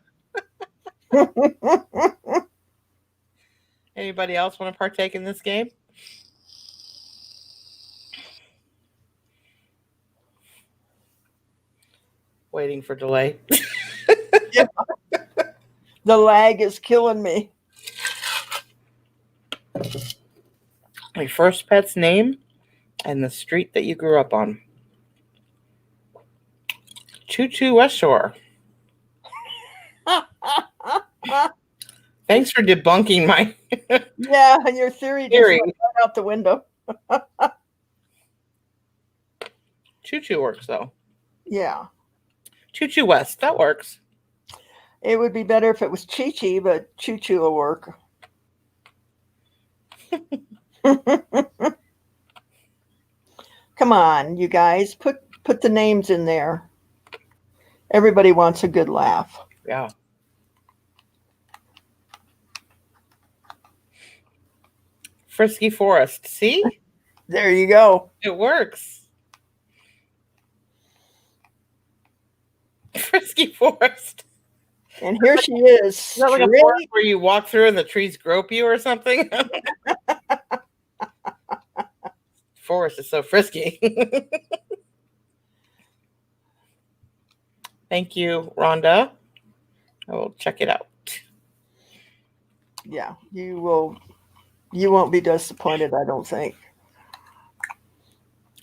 Anybody else want to partake in this game? Waiting for delay. Yeah. The lag is killing me. My first pet's name and the street that you grew up on. Choo Choo West Shore. Thanks for debunking my yeah, and your theory just went right out the window. Choo Choo works though. Yeah. Choo Choo West, that works. It would be better if it was Chi Chi, but Choo Choo will work. Come on, you guys, put the names in there. Everybody wants a good laugh. Yeah. Frisky Forest. See? There you go. It works. frisky forest. And here she is. Is that like a forest where you walk through and the trees grope you or something? Forest is so frisky. Thank you, Rhonda. I will check it out. Yeah, you won't be disappointed, I don't think.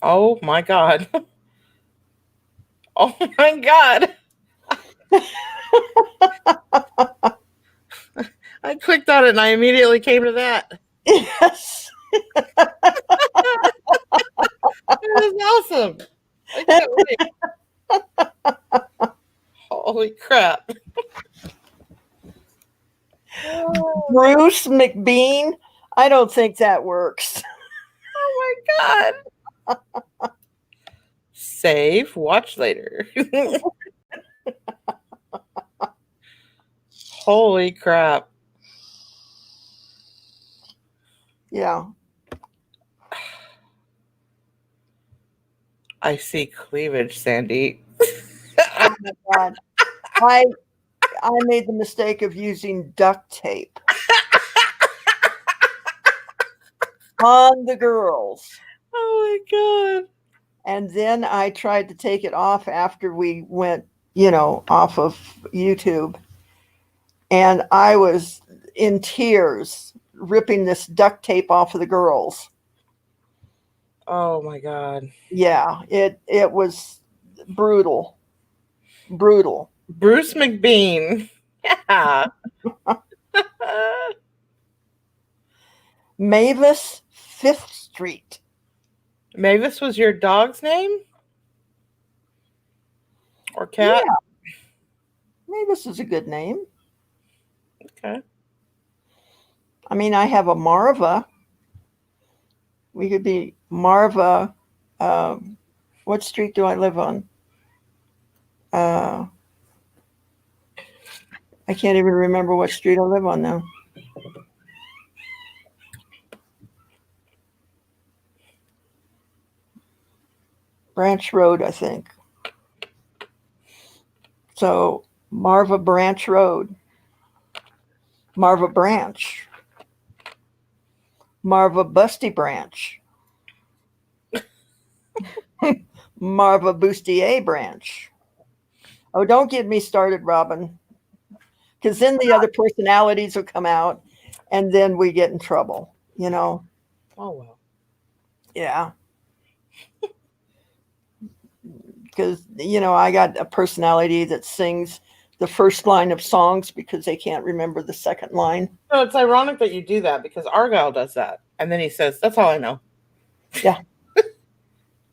Oh my God. Oh my God. I clicked on it and I immediately came to that. Yes. That is awesome. I can't wait. Holy crap. Bruce McBean? I don't think that works. Oh my God. Save, watch later. Holy crap. Yeah. I see cleavage, Sandy. Oh my God. I made the mistake of using duct tape on the girls. Oh my God. And then I tried to take it off after we went, off of YouTube. And I was in tears ripping this duct tape off of the girls. Oh my God. Yeah, it was brutal. Brutal. Bruce McBean. Yeah. Mavis 5th Street. Mavis was your dog's name? Or cat? Yeah. Mavis is a good name. Okay. I mean, I have a Marva. We could be Marva. What street do I live on? I can't even remember what street I live on now. Branch Road, I think. So Marva Branch Road. Marva Branch. Marva Busty Branch. Marva Bustier Branch. Oh, don't get me started, Robin. Because then the other personalities will come out and then we get in trouble, Oh, well. Yeah. Because, I got a personality that sings the first line of songs because they can't remember the second line. No, it's ironic that you do that because Argyle does that. And then he says, that's all I know. Yeah.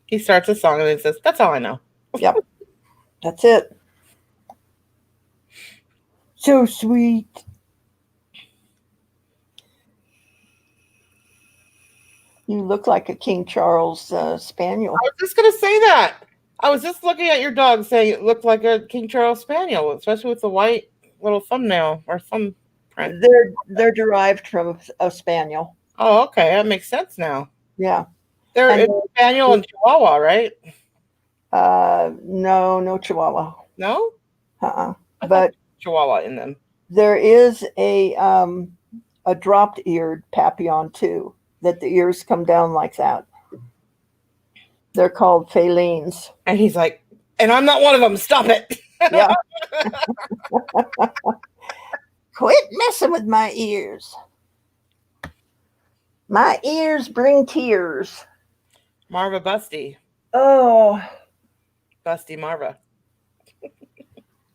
He starts a song and then says, that's all I know. Yep. That's it. So sweet. You look like a King Charles Spaniel. I was just going to say that. I was just looking at your dog saying it looked like a King Charles Spaniel, especially with the white little thumbnail or thumbprint. They're derived from a Spaniel. Oh, okay. That makes sense now. Yeah. It's Spaniel and Chihuahua, right? No Chihuahua. No? But Chihuahua in them. There is a dropped-eared Papillon too, that the ears come down like that. They're called Felines. And he's like, and I'm not one of them. Stop it. Yeah. Quit messing with my ears. My ears bring tears. Marva Busty. Oh. Busty Marva.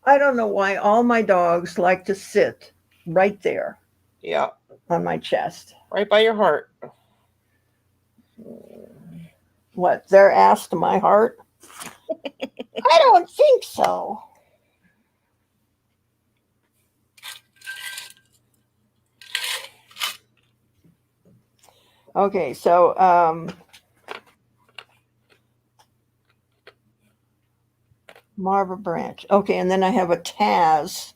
I don't know why all my dogs like to sit right there. Yeah. On my chest. Right by your heart. What, their ass to my heart? I don't think so. Okay, so Marva Branch. Okay, and then I have a Taz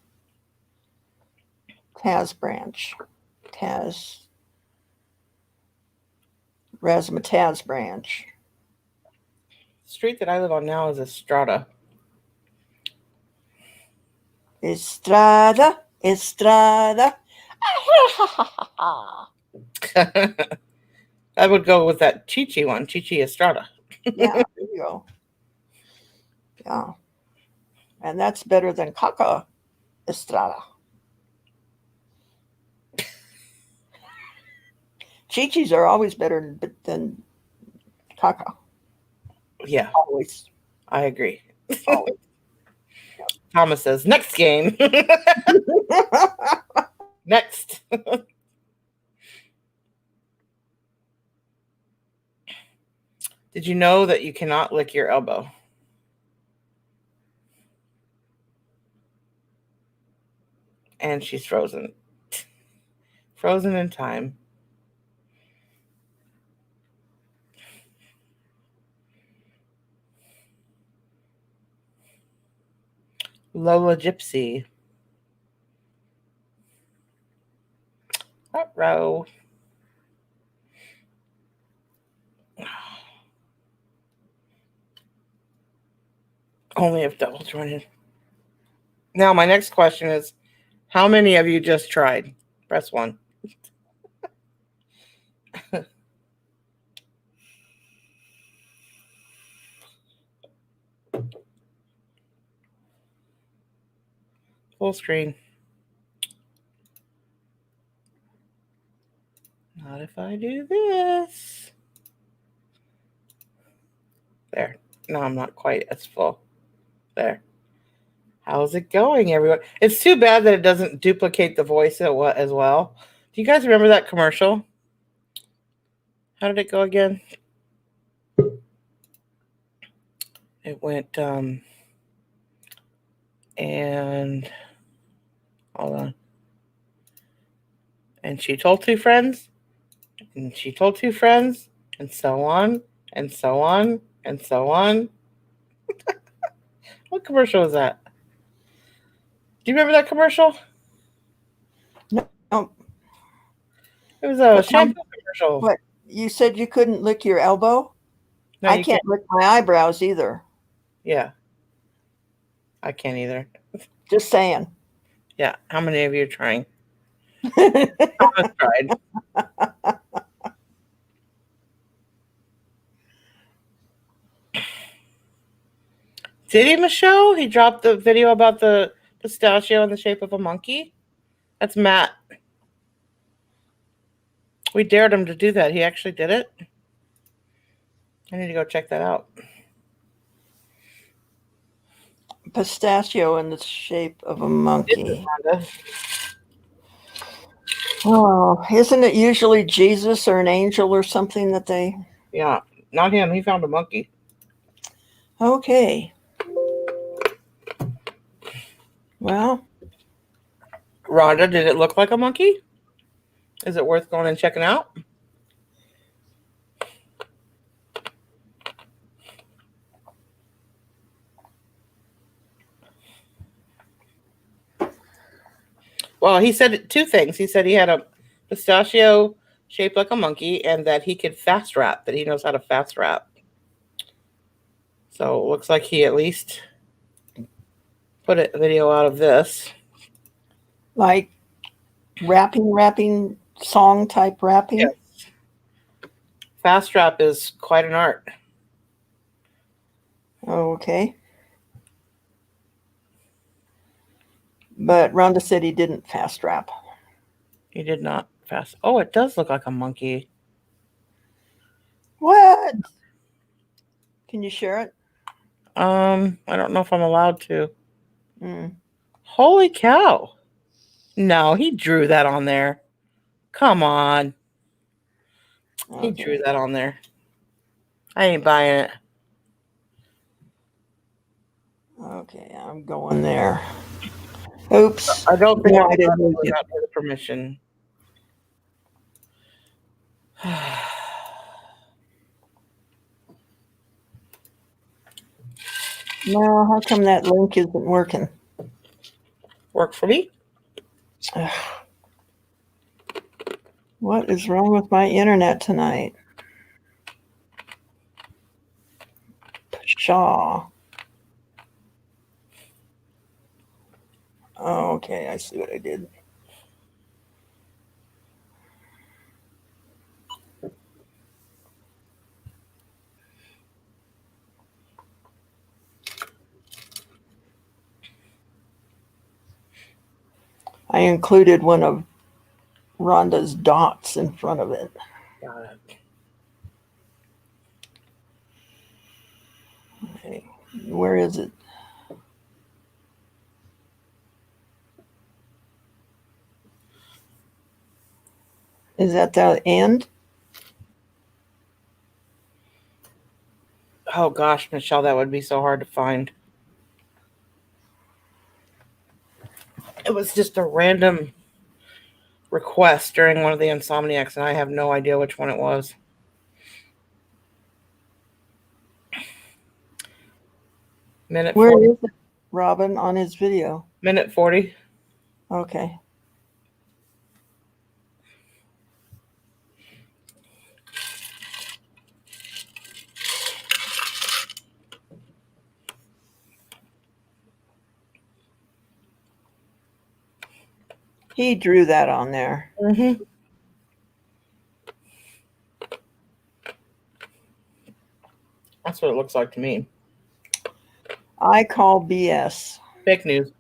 branch. Razzmatazz branch. The street that I live on now is Estrada. Estrada, Estrada. I would go with that Chi-Chi one, Chi-Chi Estrada. Yeah, there you go. Yeah. And that's better than Caca Estrada. Chi-Chis are always better than Caca. Yeah, Always. I agree. Always. Thomas says, next game. Next. Did you know that you cannot lick your elbow? And she's frozen. Frozen in time. Lola Gypsy. Row. Only if double jointed. Now, my next question is, how many of you just tried? Press 1. Full screen. Not if I do this. There. No, I'm not quite as full. There. How's it going, everyone? It's too bad that it doesn't duplicate the voice as well. Do you guys remember that commercial? How did it go again? It went, and hold on. And she told 2 friends, and she told 2 friends, and so on, and so on, and so on. What commercial was that? Do you remember that commercial? No. It was a shampoo commercial. What? You said you couldn't lick your elbow? No, I can't lick my eyebrows either. Yeah. I can't either. Just saying. Yeah. How many of you are trying? Thomas tried. Did he, Michelle? He dropped the video about the pistachio in the shape of a monkey? That's Matt. We dared him to do that. He actually did it. I need to go check that out. Pistachio in the shape of a monkey. Oh, isn't it usually Jesus or an angel or something that they... Yeah, not him. He found a monkey. Okay. Well. Rhonda, did it look like a monkey? Is it worth going and checking out? Well, he said 2 things. He said he had a pistachio shaped like a monkey and that he could fast rap, that he knows how to fast rap. So it looks like he at least put a video out of this. Like rapping, song type rapping? Yes. Fast rap is quite an art. Okay. But Rhonda said he didn't fast rap. He did not fast. Oh, it does look like a monkey. What? Can you share it? I don't know if I'm allowed to. Mm. Holy cow. No, he drew that on there. Come on. Okay. He drew that on there. I ain't buying it. Okay, I'm going there. Oops. I don't think No, I I didn't lose got it. the permission. No, how come that link isn't working? Work for me? Ugh. What is wrong with my internet tonight? Pshaw. Oh, okay, I see what I did. I included one of Rhonda's dots in front of it. Got it. Okay, where is it? Is that the end? Oh gosh, Michelle, that would be so hard to find. It was just a random request during one of the Insomniacs, and I have no idea which one it was. Minute Where 40. is it, Robin, on his video? Minute 40. Okay. He drew that on there. Mm-hmm. That's what it looks like to me. I call BS. Fake news.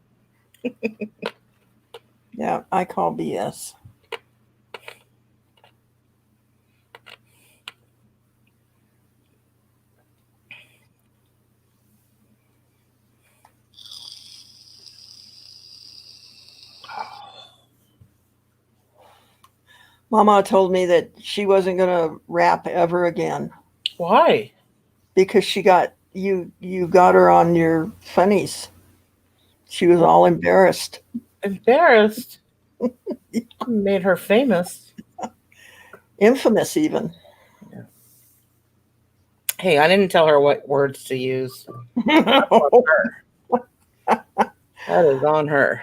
Yeah, I call BS. Mama told me that she wasn't going to rap ever again Why? because she got you got her on your funnies. She was all embarrassed. Embarrassed? Made her famous. Infamous even. Hey, I didn't tell her what words to use. That is on her.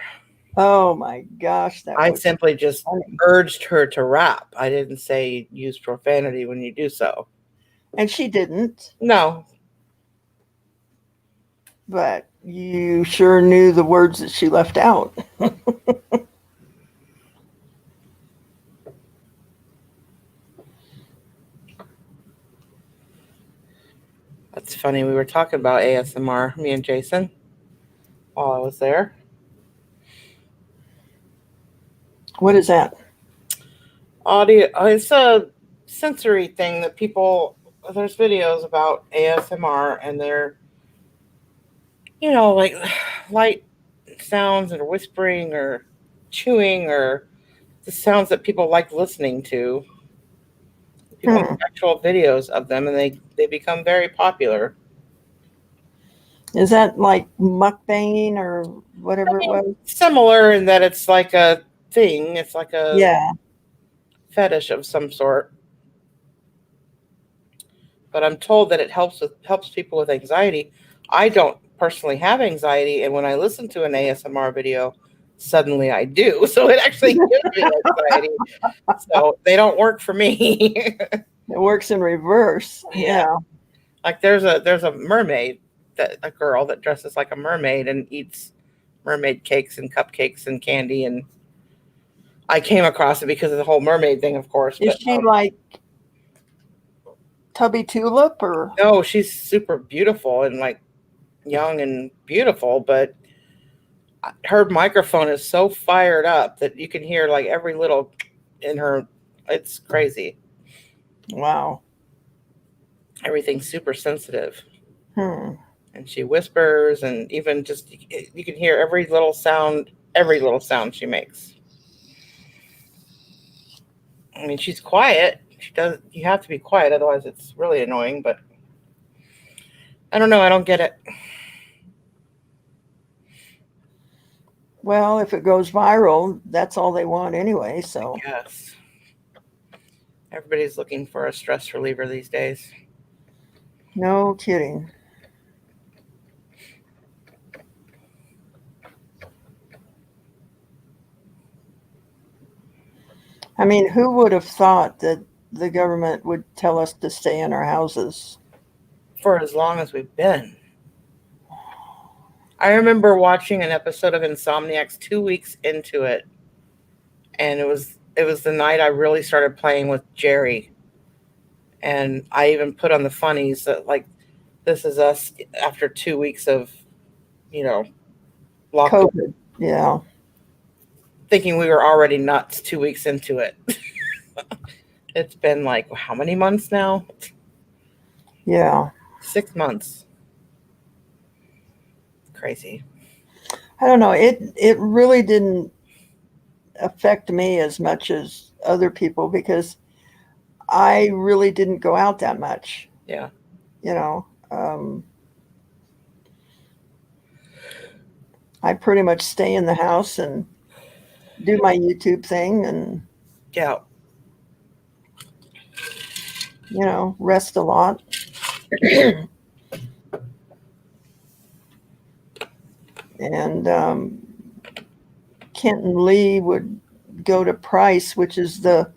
Oh my gosh, that I was simply just funny. urged her to rap. I didn't say use profanity when you do so. And she didn't, No. but you sure knew the words that she left out. That's funny. We were talking about ASMR, me and Jason, while I was there. What is that? Audio. It's a sensory thing that people. There's videos about ASMR, and they're, like light sounds or whispering or chewing or the sounds that people like listening to. People make actual videos of them, and they become very popular. Is that like mukbanging or whatever it was? Similar in that it's like a thing. It's like a Yeah. fetish of some sort. But I'm told that it helps people with anxiety. I don't personally have anxiety, and when I listen to an ASMR video, suddenly I do. So it actually gives me anxiety. So they don't work for me. It works in reverse. Yeah. Like there's a mermaid, a girl that dresses like a mermaid and eats mermaid cakes and cupcakes and candy, and I came across it because of the whole mermaid thing, of course. Is she like Tubby Tulip or? No, she's super beautiful and like young and beautiful, but her microphone is so fired up that you can hear like every little in her. It's crazy. Wow. Everything's super sensitive. Hmm. And she whispers, and even just you can hear every little sound she makes. I mean, she's quiet. You have to be quiet, otherwise it's really annoying, but I don't know, I don't get it. Well, if it goes viral, that's all they want anyway, so. Yes. Everybody's looking for a stress reliever these days. No kidding. I mean, who would have thought that the government would tell us to stay in our houses? For as long as we've been. I remember watching an episode of Insomniacs 2 weeks into it, and it was the night I really started playing with Jerry, and I even put on the funnies that like this is us after 2 weeks of lockdown, COVID. Yeah. thinking we were already nuts 2 weeks into it. It's been like how many months now? Yeah. 6 months. Crazy. I don't know. It really didn't affect me as much as other people because I really didn't go out that much. Yeah. I pretty much stay in the house and do my YouTube thing and, Yeah. rest a lot. And Kent and Lee would go to Price, which is the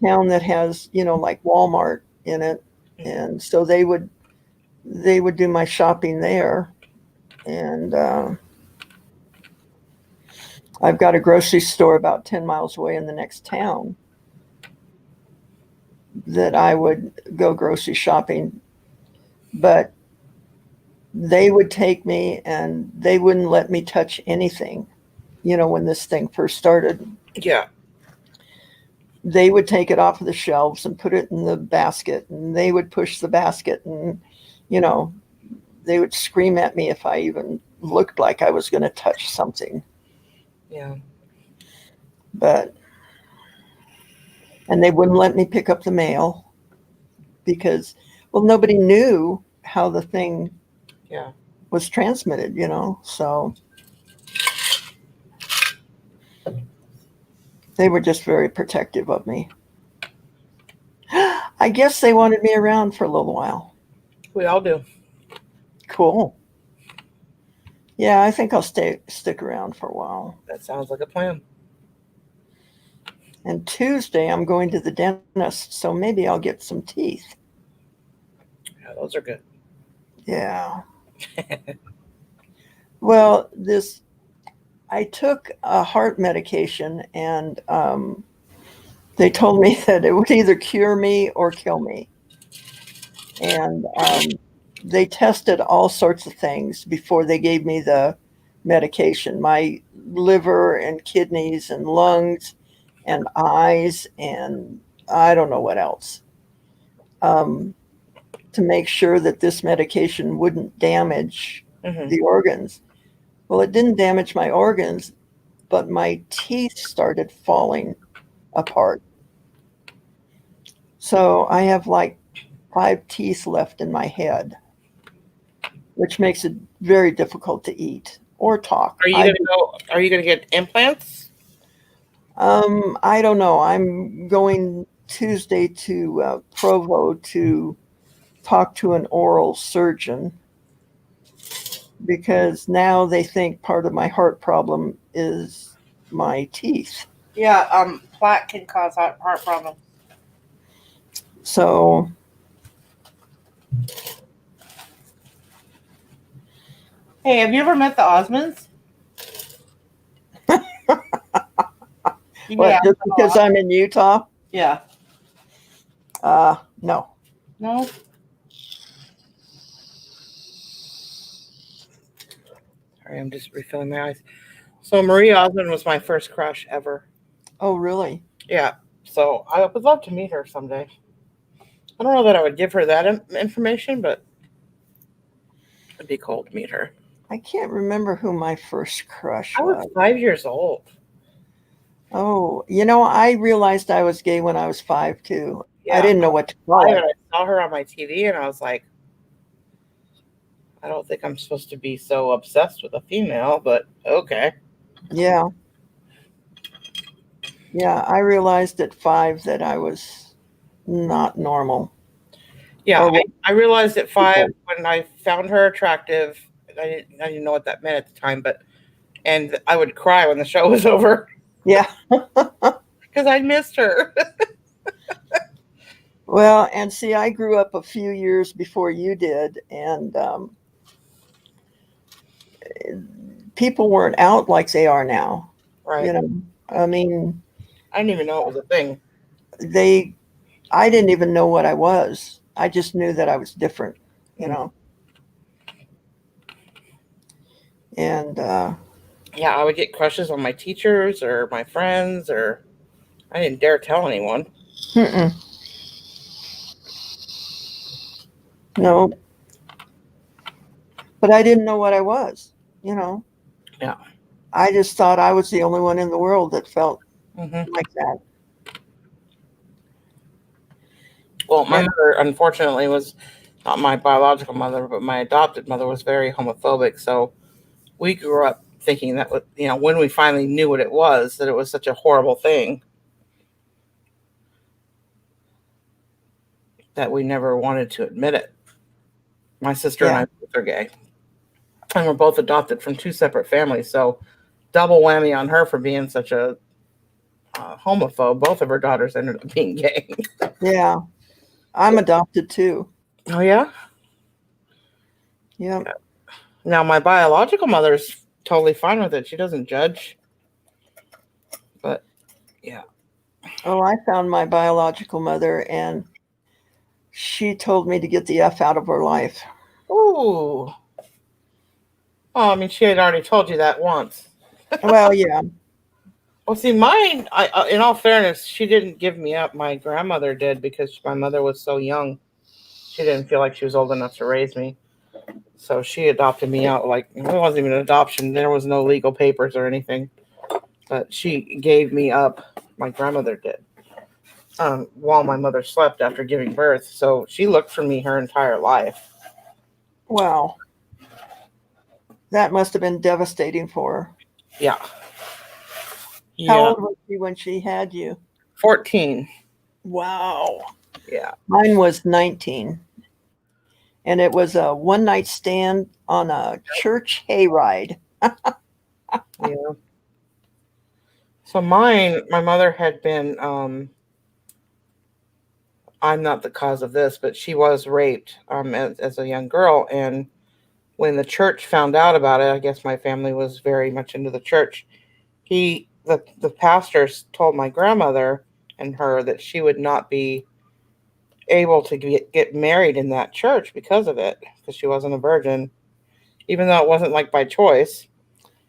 town that has, like Walmart in it. And so they would do my shopping there. And I've got a grocery store about 10 miles away in the next town that I would go grocery shopping. But they would take me and they wouldn't let me touch anything, when this thing first started. Yeah. They would take it off of the shelves and put it in the basket, and they would push the basket, and, they would scream at me if I even looked like I was going to touch something. Yeah. And they wouldn't let me pick up the mail because, nobody knew how the thing was transmitted, so they were just very protective of me. I guess they wanted me around for a little while. We all do. Cool. Yeah, I think I'll stick around for a while. That sounds like a plan. And Tuesday, I'm going to the dentist, so maybe I'll get some teeth. Yeah, those are good. Yeah. Well, I took a heart medication, and they told me that it would either cure me or kill me. And they tested all sorts of things before they gave me the medication. My liver and kidneys and lungs and eyes and I don't know what else, to make sure that this medication wouldn't damage the organs. Well, it didn't damage my organs, but my teeth started falling apart. So I have like 5 teeth left in my head, which makes it very difficult to eat or talk. Are you gonna get implants? I don't know. I'm going Tuesday to Provo to talk to an oral surgeon because now they think part of my heart problem is my teeth. Yeah, plaque can cause heart problems. So hey, have you ever met the Osmonds? what, just because I'm in Utah? Yeah. No. No? Sorry, I'm just refilling my eyes. So Marie Osmond was my first crush ever. Oh, really? Yeah. So I would love to meet her someday. I don't know that I would give her that information, but it'd be cool to meet her. I can't remember who my first crush I was 5 years old. Oh, I realized I was gay when I was 5 too. Yeah. I didn't know what to call it. I saw her on my TV and I was like, I don't think I'm supposed to be so obsessed with a female, but okay. Yeah. Yeah, I realized at 5 that I was not normal. Yeah, I realized at 5 when I found her attractive. I didn't know what that meant at the time, and I would cry when the show was over. Yeah. Because I missed her. Well, and see, I grew up a few years before you did, and people weren't out like they are now. Right. You know, I mean, I didn't even know it was a thing. I didn't even know what I was. I just knew that I was different, you know. And Yeah, I would get crushes on my teachers or my friends, or I didn't dare tell anyone. no, but I didn't know what I was, you know. Yeah. I just thought I was the only one in the world that felt Mm-hmm. like that. Well, my mother, unfortunately, was not my biological mother, but my adopted mother was very homophobic. So we grew up thinking that, when we finally knew what it was, that it was such a horrible thing that we never wanted to admit it. My sister and I both are gay, and we're both adopted from two separate families. So double whammy on her for being such a homophobe. Both of her daughters ended up being gay. Yeah. I'm adopted too. Oh, yeah? Yeah. Now, my biological mother's totally fine with it. She doesn't judge. But, yeah. Oh, I found my biological mother, and she told me to get the F out of her life. Ooh. Oh, I mean, she had already told you that once. Well, yeah. Well, see, mine, in all fairness, she didn't give me up. My grandmother did, because my mother was so young. She didn't feel like she was old enough to raise me. So she adopted me out. Like, it wasn't even an adoption. There was no legal papers or anything. But she gave me up. My grandmother did. While my mother slept after giving birth. So she looked for me her entire life. Wow. That must have been devastating for her. Yeah. How old was she when she had you? 14. Wow. Yeah. Mine was 19. And it was a one-night stand on a church hayride. Yeah. So my mother had been, I'm not the cause of this, but she was raped as a young girl. And when the church found out about it, I guess my family was very much into the church. The pastors told my grandmother and her that she would not be able to get married in that church because of it, because she wasn't a virgin, even though it wasn't like by choice.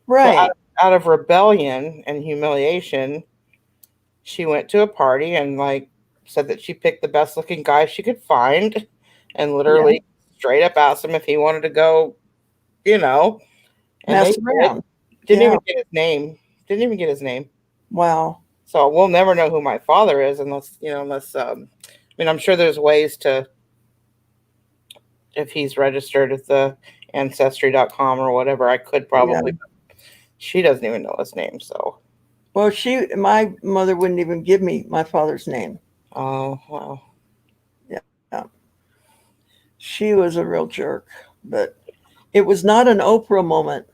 Right. So out of rebellion and humiliation, she went to a party and said that she picked the best looking guy she could find, and literally straight up asked him if he wanted to go, and mess around. Didn't even get his name. Didn't even get his name. Wow. So we'll never know who my father is unless I'm sure there's ways to, if he's registered at the ancestry.com or whatever, I could probably, but she doesn't even know his name. So, well, my mother wouldn't even give me my father's name. Oh, wow. Yeah. She was a real jerk, but it was not an Oprah moment.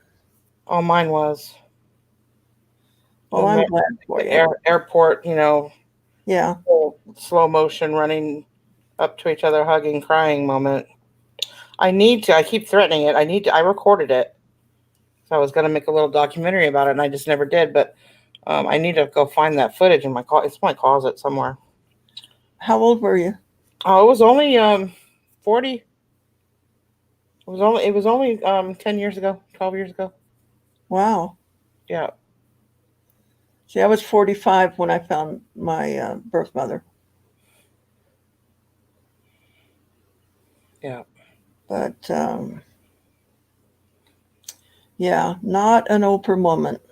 Oh, mine was. Well, I'm glad for you. Airport, Yeah. Slow motion running up to each other, hugging, crying moment. I keep threatening it. I recorded it. So I was going to make a little documentary about it, and I just never did. But I need to go find that footage in it's my closet somewhere. How old were you? Oh, it was only 40. It was only 10 years ago, 12 years ago. Wow. Yeah. See, I was 45 when I found my birth mother. Yeah. But yeah, not an Oprah moment.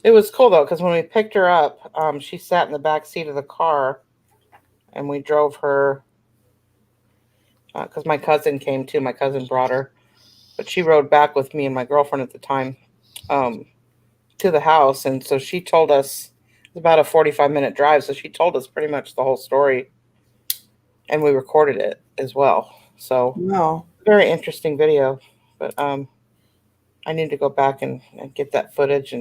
It was cool though, because when we picked her up, she sat in the back seat of the car, and we drove her. Because my cousin came too. My cousin brought her, but she rode back with me and my girlfriend at the time to the house, and so she told us it was about a 45-minute drive. So she told us pretty much the whole story, and we recorded it as well. So Wow. Very interesting video, but I need to go back and get that footage.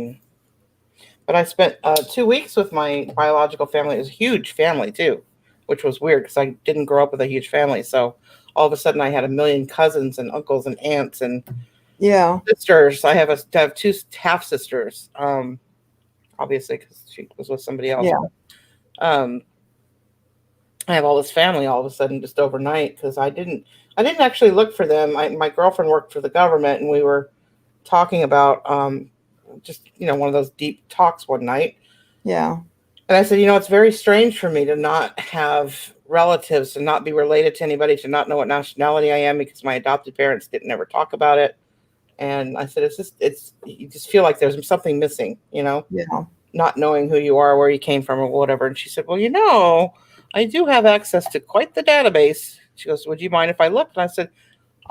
But I spent 2 weeks with my biological family. It was a huge family too, which was weird because I didn't grow up with a huge family. So all of a sudden I had a million cousins and uncles and aunts and Yeah. sisters. I have two half sisters, obviously because she was with somebody else. Yeah. Um, I have all this family all of a sudden just overnight because I didn't actually look for them. My girlfriend worked for the government, and we were talking about just one of those deep talks one night. Yeah. And I said, it's very strange for me to not have relatives, to not be related to anybody, to not know what nationality I am because my adopted parents didn't ever talk about it. And I said, you just feel like there's something missing, Yeah. not knowing who you are, where you came from or whatever. And she said, well, I do have access to quite the database. She goes, would you mind if I looked? And I said,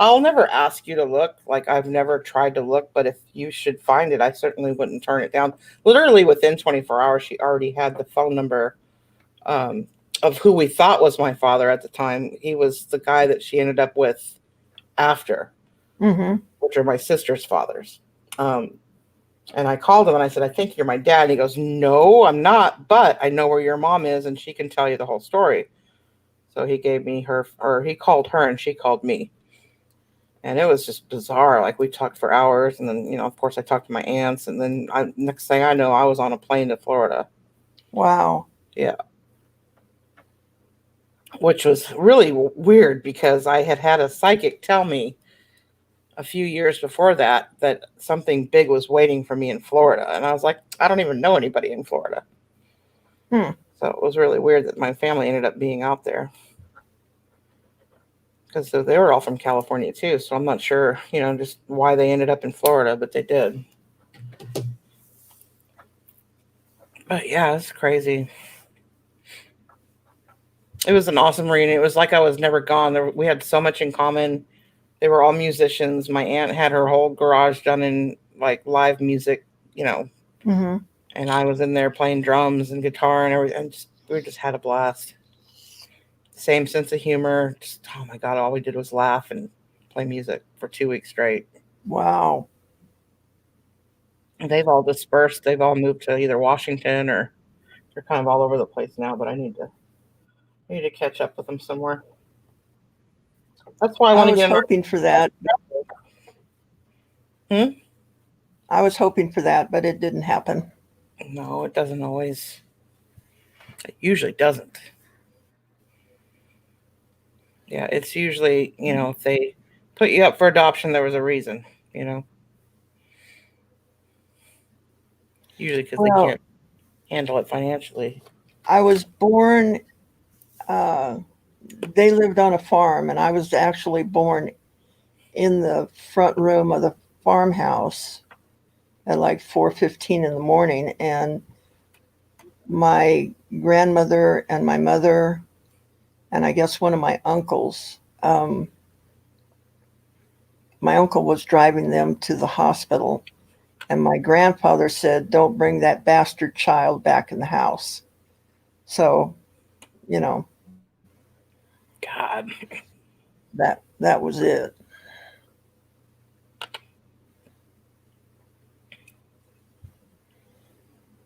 I'll never ask you to look. Like, I've never tried to look, but if you should find it, I certainly wouldn't turn it down. Literally within 24 hours, she already had the phone number of who we thought was my father at the time. He was the guy that she ended up with after, which are my sister's fathers. And I called him and I said, I think you're my dad. And he goes, no, I'm not, but I know where your mom is and she can tell you the whole story. So he gave me he called her and she called me. And it was just bizarre. Like, we talked for hours, and then, of course I talked to my aunts, and then next thing I know, I was on a plane to Florida. Wow. Yeah. Which was really weird because I had a psychic tell me a few years before that something big was waiting for me in Florida. And I was like, I don't even know anybody in Florida. So it was really weird that my family ended up being out there. Because they were all from California too, so I'm not sure, just why they ended up in Florida, but they did. But yeah, it's crazy. It was an awesome reunion. It was like I was never gone. We had so much in common. They were all musicians. My aunt had her whole garage done in like live music, and I was in there playing drums and guitar and everything. We just had a blast. Same sense of humor. Just, oh my God, all we did was laugh and play music for 2 weeks straight. Wow. And they've all dispersed. They've all moved to either Washington or they're kind of all over the place now, but I need to catch up with them somewhere. That's why I want to get hoping for that. I was hoping for that, but it didn't happen. No, it doesn't always. It usually doesn't. Yeah, it's usually, if they put you up for adoption, there was a reason, Usually because they can't handle it financially. I was born, they lived on a farm, and I was actually born in the front room of the farmhouse at like 4:15 in the morning. And my grandmother and my mother, and I guess one of my uncles, my uncle was driving them to the hospital. And my grandfather said, don't bring that bastard child back in the house. So, God. That was it.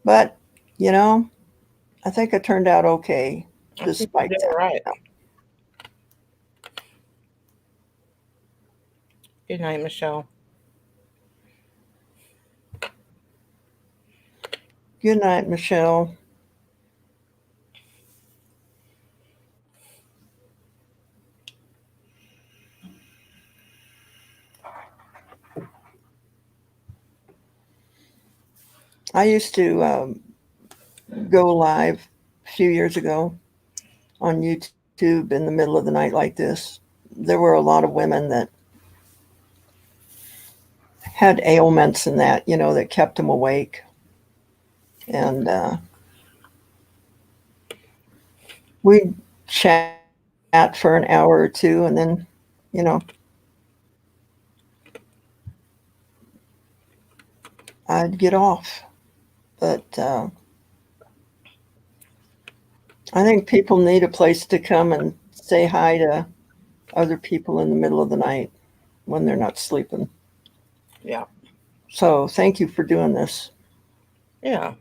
But, I think it turned out okay, despite that. Right. Good night, Michelle. Good night, Michelle. I used to go live a few years ago on YouTube in the middle of the night like this. There were a lot of women that had ailments and that, that kept them awake. And we'd chat for an hour or two, and then, I'd get off. But I think people need a place to come and say hi to other people in the middle of the night when they're not sleeping. Yeah. So thank you for doing this. Yeah.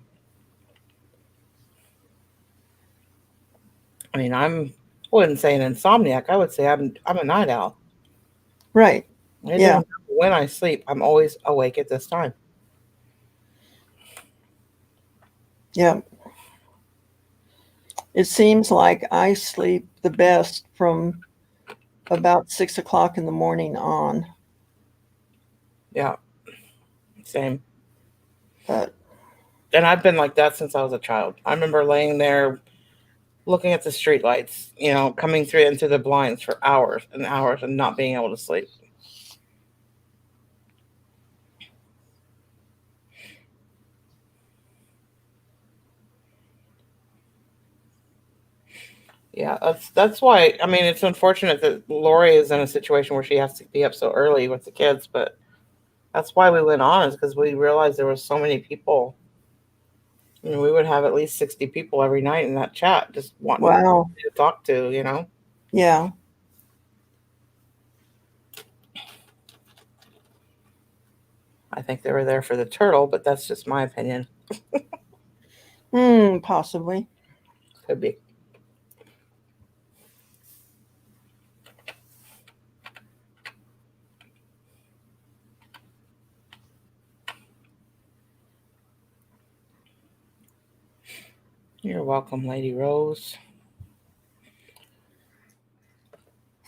I mean, I'm wouldn't say an insomniac. I would say I'm a night owl. Right. It Yeah. doesn't matter when I sleep. I'm always awake at this time. Yeah. It seems like I sleep the best from about 6 o'clock in the morning on. Yeah. Same. But And I've been like that since I was a child. I remember laying there looking at the street lights, coming through into the blinds for hours and hours and not being able to sleep. Yeah, that's why. I mean, it's unfortunate that Lori is in a situation where she has to be up so early with the kids, but that's why we went on, is because we realized there were so many people. I mean, we would have at least 60 people every night in that chat just wanting wow. to talk to, Yeah. I think they were there for the turtle, but that's just my opinion. Possibly. Could be. You're welcome, Lady Rose.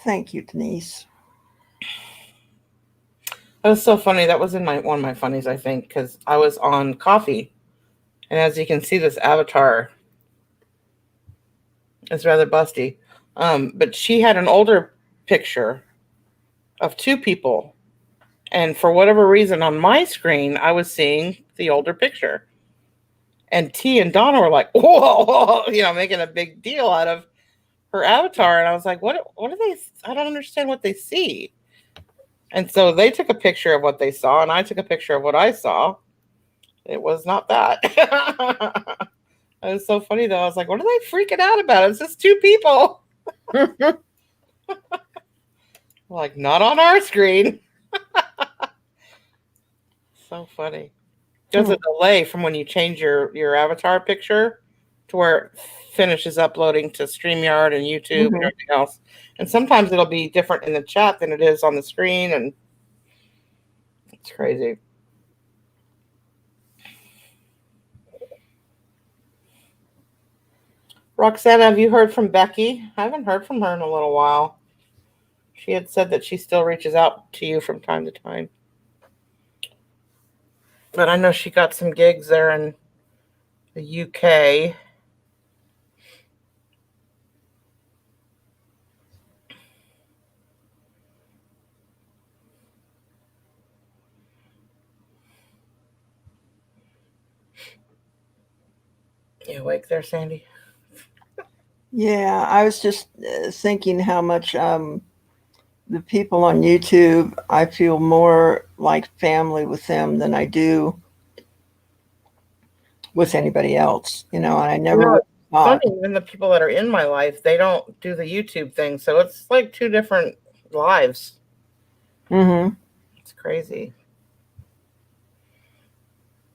Thank you, Denise. That was so funny. That was in one of my funnies, I think, because I was on coffee. And as you can see, this avatar is rather busty. But she had an older picture of two people. And for whatever reason, on my screen, I was seeing the older picture. And T and Donna were like, whoa, making a big deal out of her avatar. And I was like, what are they? I don't understand what they see. And so they took a picture of what they saw, and I took a picture of what I saw. It was not that. It was so funny, though. I was like, what are they freaking out about? It's just two people. Like, not on our screen. So funny. There's a delay from when you change your avatar picture to where it finishes uploading to Streamyard and YouTube and everything else. And sometimes it'll be different in the chat than it is on the screen, and it's crazy. Roxana, have you heard from Becky? I haven't heard from her in a little while. She had said that she still reaches out to you from time to time. But I know she got some gigs there in the UK. You awake there, Sandy? Yeah, I was just thinking how much the people on YouTube, I feel more like family with them than I do with anybody else, and I never thought. Funny, even the people that are in my life, they don't do the YouTube thing, so it's like two different lives. It's crazy.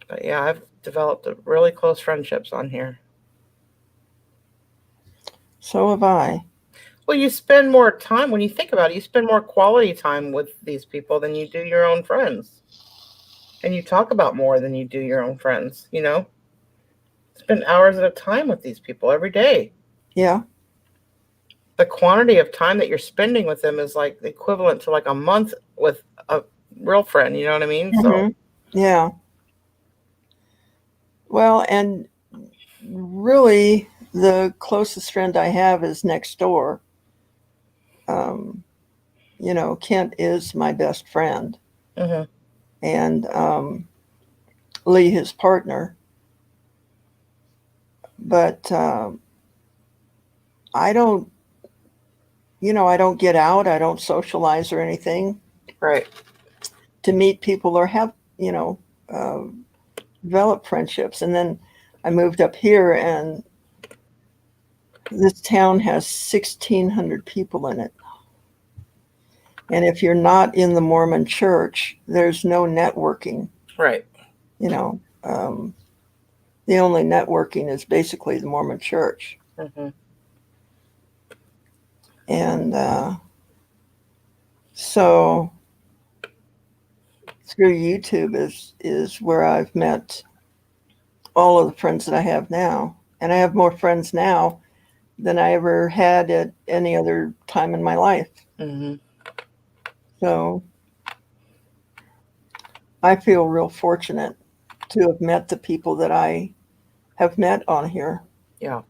But yeah, I've developed really close friendships on here. So have I. Well, you spend more time, when you think about it, you spend more quality time with these people than you do your own friends. And you talk about more than you do your own friends, Spend hours at a time with these people every day. Yeah. The quantity of time that you're spending with them is like equivalent to like a month with a real friend, you know what I mean? So yeah. Well, and really the closest friend I have is next door. Kent is my best friend. And Lee, his partner. But I don't get out. I don't socialize or anything. Right. To meet people or have, develop friendships. And then I moved up here, and this town has 1,600 people in it. And if you're not in the Mormon church, there's no networking. Right. The only networking is basically the Mormon church. And so through YouTube is where I've met all of the friends that I have now. And I have more friends now than I ever had at any other time in my life. Mm-hmm. So I feel real fortunate to have met the people that I have met on here. Yeah.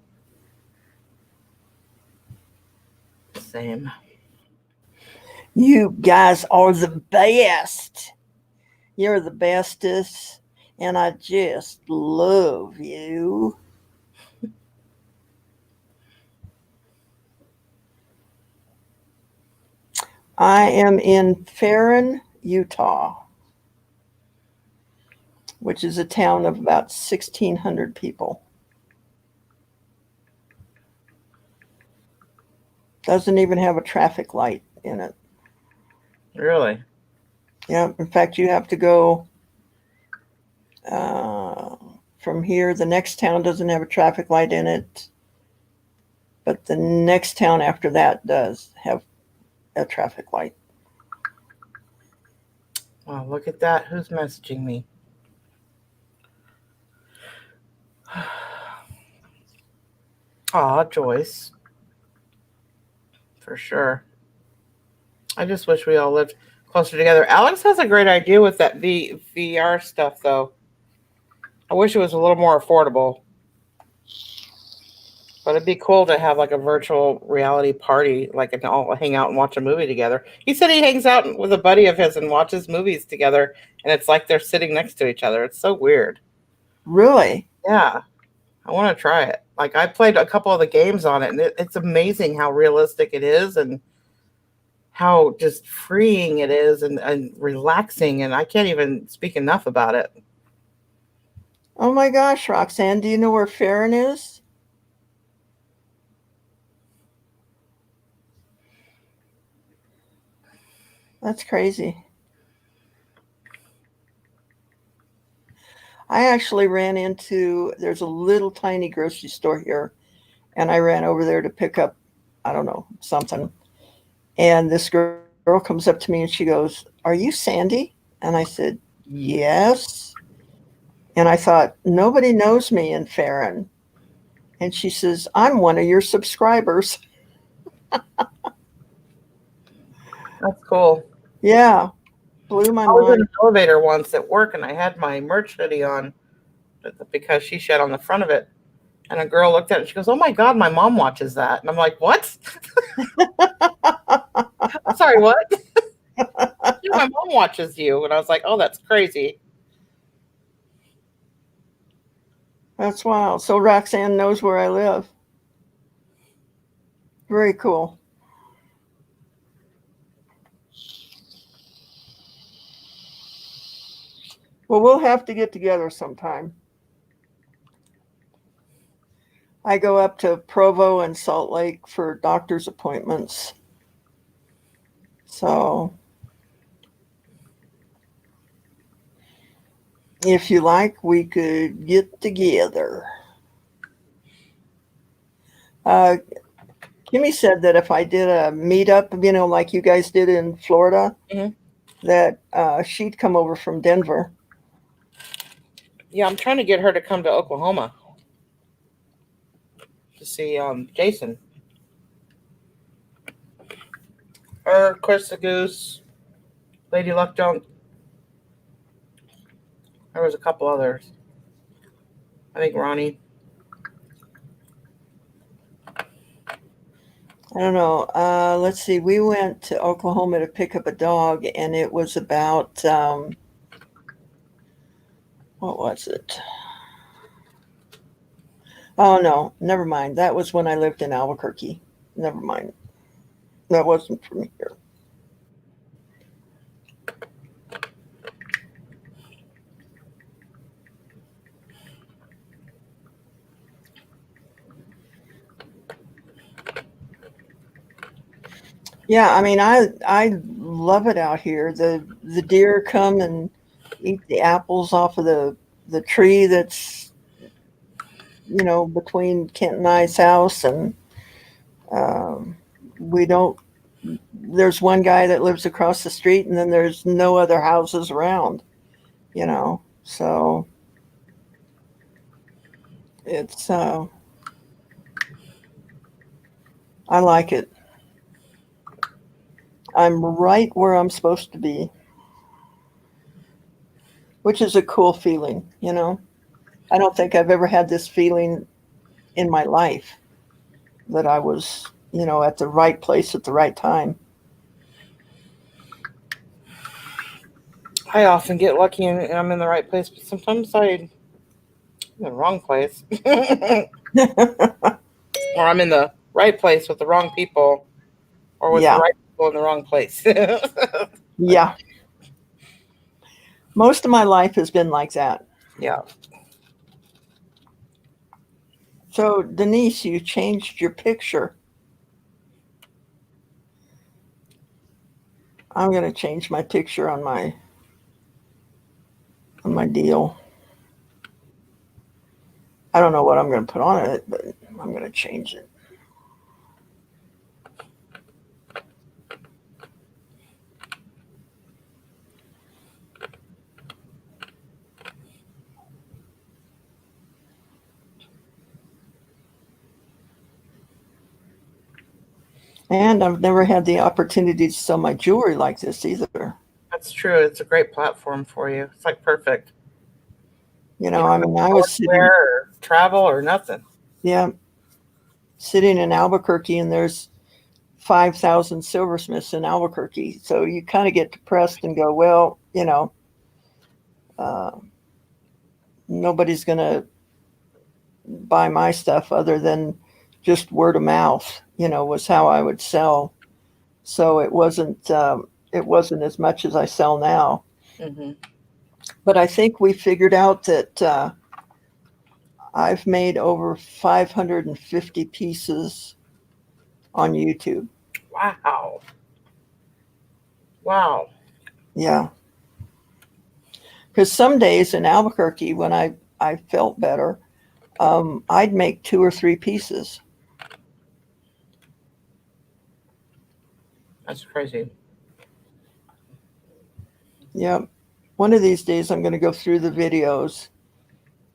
Same. You guys are the best. You're the bestest. And I just love you. I am in Farron, Utah, which is a town of about 1,600 people. Doesn't even have a traffic light in it. Really? Yeah. In fact, you have to go from here. The next town doesn't have a traffic light in it, but the next town after that does have a traffic light. Oh, look at that. Who's messaging me? Aw, Joyce. For sure. I just wish we all lived closer together. Alex has a great idea with that VR stuff, though. I wish it was a little more affordable. But it'd be cool to have like a virtual reality party, like and all hang out and watch a movie together. He said he hangs out with a buddy of his and watches movies together, and it's like they're sitting next to each other. It's so weird. Really? Yeah, I want to try it. Like I played a couple of the games on it, and it's amazing how realistic it is and how just freeing it is and relaxing. And I can't even speak enough about it. Oh my gosh, Roxanne, do you know where Farron is? That's crazy. I actually ran into, there's a little tiny grocery store here, and I ran over there to pick up, I don't know, something. And this girl comes up to me and she goes, "Are you Sandy?" And I said, "Yes." And I thought, nobody knows me in Farron. And she says, "I'm one of your subscribers." That's cool. Yeah, blew my I was in mind. an elevator once at work, and I had my merch hoodie on because she shed on the front of it. And a girl looked at it and she goes, "Oh my God, my mom watches that." And I'm like, "What?" I'm sorry, what? Yeah, my mom watches you. And I was like, "Oh, that's crazy." That's wild. So Roxanne knows where I live. Very cool. Well, we'll have to get together sometime. I go up to Provo and Salt Lake for doctor's appointments. So if you like, we could get together. Kimmy said that if I did a meetup, you know, like you guys did in Florida, Mhm. that she'd come over from Denver. Yeah, I'm trying to get her to come to Oklahoma to see Jason. Her, Chris the Goose, Lady Luck Junk. There was a couple others. I think Ronnie. I don't know. Let's see. We went to Oklahoma to pick up a dog, and it was about, what was it? Oh, no, never mind. That was when I lived in Albuquerque. Never mind. That wasn't from here. Yeah, I mean, I love it out here. The deer come and eat the apples off of the tree that's, you know, between Kent and I's house, and we don't, there's one guy that lives across the street and then there's no other houses around, you know, so it's, I like it. I'm right where I'm supposed to be, which is a cool feeling, you know. I don't think I've ever had this feeling in my life that I was, you know, at the right place at the right time. I often get lucky and I'm in the right place, but sometimes I'm in the wrong place. Or I'm in the right place with the wrong people, or with the Yeah. right people in the wrong place. Yeah. Most of my life has been like that. Yeah. So, Denise, you changed your picture. I'm going to change my picture on my deal. I don't know what I'm going to put on it, but I'm going to change it. And I've never had the opportunity to sell my jewelry like this either. That's true. It's a great platform for you. It's like perfect. You know, I mean, I was sitting, or travel or nothing. yeah, sitting in Albuquerque, and there's 5,000 silversmiths in Albuquerque. So you kind of get depressed and go, well, you know, nobody's going to buy my stuff other than just word of mouth, you know, was how I would sell. So it wasn't as much as I sell now. Mm-hmm. But I think we figured out that I've made over 550 pieces on YouTube. Wow. Wow. Yeah. Because some days in Albuquerque, when I felt better, I'd make 2 or 3 pieces. That's crazy. Yeah. One of these days, I'm going to go through the videos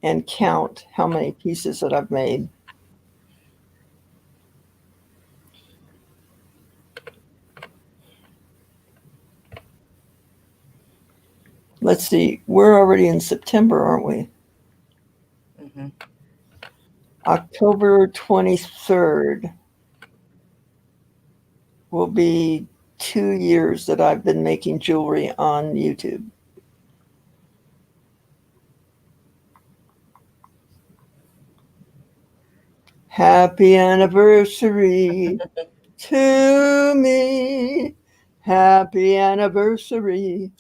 and count how many pieces that I've made. Let's see. We're already in September, aren't we? Mm-hmm. October 23rd will be 2 years that I've been making jewelry on YouTube. Happy anniversary to me. Happy anniversary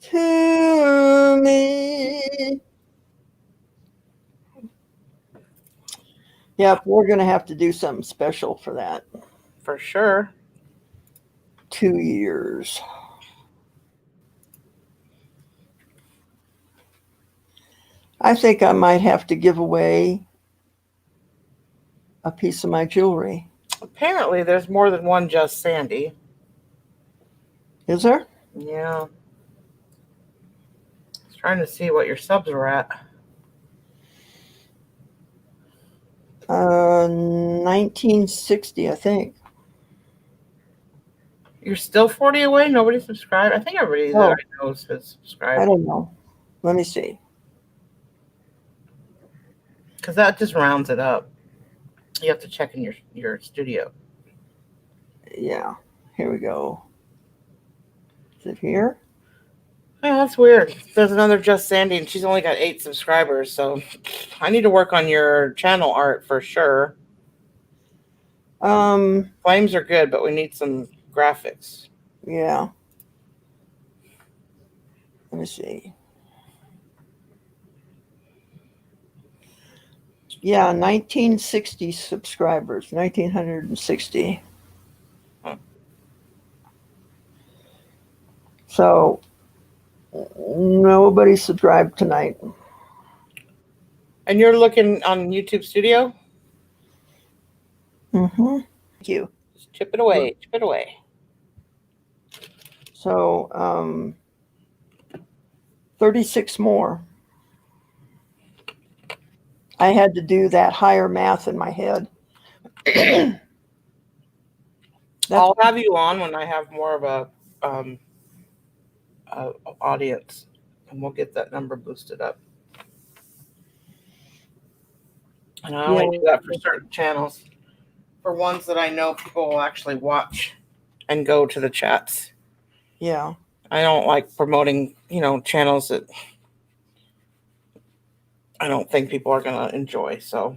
to me. Yep, we're going to have to do something special for that. For sure. 2 years. I think I might have to give away a piece of my jewelry. Apparently, there's more than one JustSandi. Is there? Yeah. I was trying to see what your subs were at. 1960, I think. You're still 40 away? Nobody subscribed? I think everybody that I know has subscribed. I don't know. Let me see. Because that just rounds it up. You have to check in your studio. Yeah. Here we go. Is it here? Oh, that's weird. There's another JustSandi, and she's only got 8 subscribers, so I need to work on your channel art for sure. Flames are good, but we need some graphics. Yeah. Let me see. Yeah, 1960 subscribers. 1960. Huh. So nobody subscribed tonight. And you're looking on YouTube Studio? Mm-hmm. Thank you. Chip it away. Chip it away. So 36 more. I had to do that higher math in my head. I'll have you on when I have more of a audience, and we'll get that number boosted up. And I only do that for certain channels, for ones that I know people will actually watch and go to the chats. Yeah. I don't like promoting, channels that I don't think people are going to enjoy. So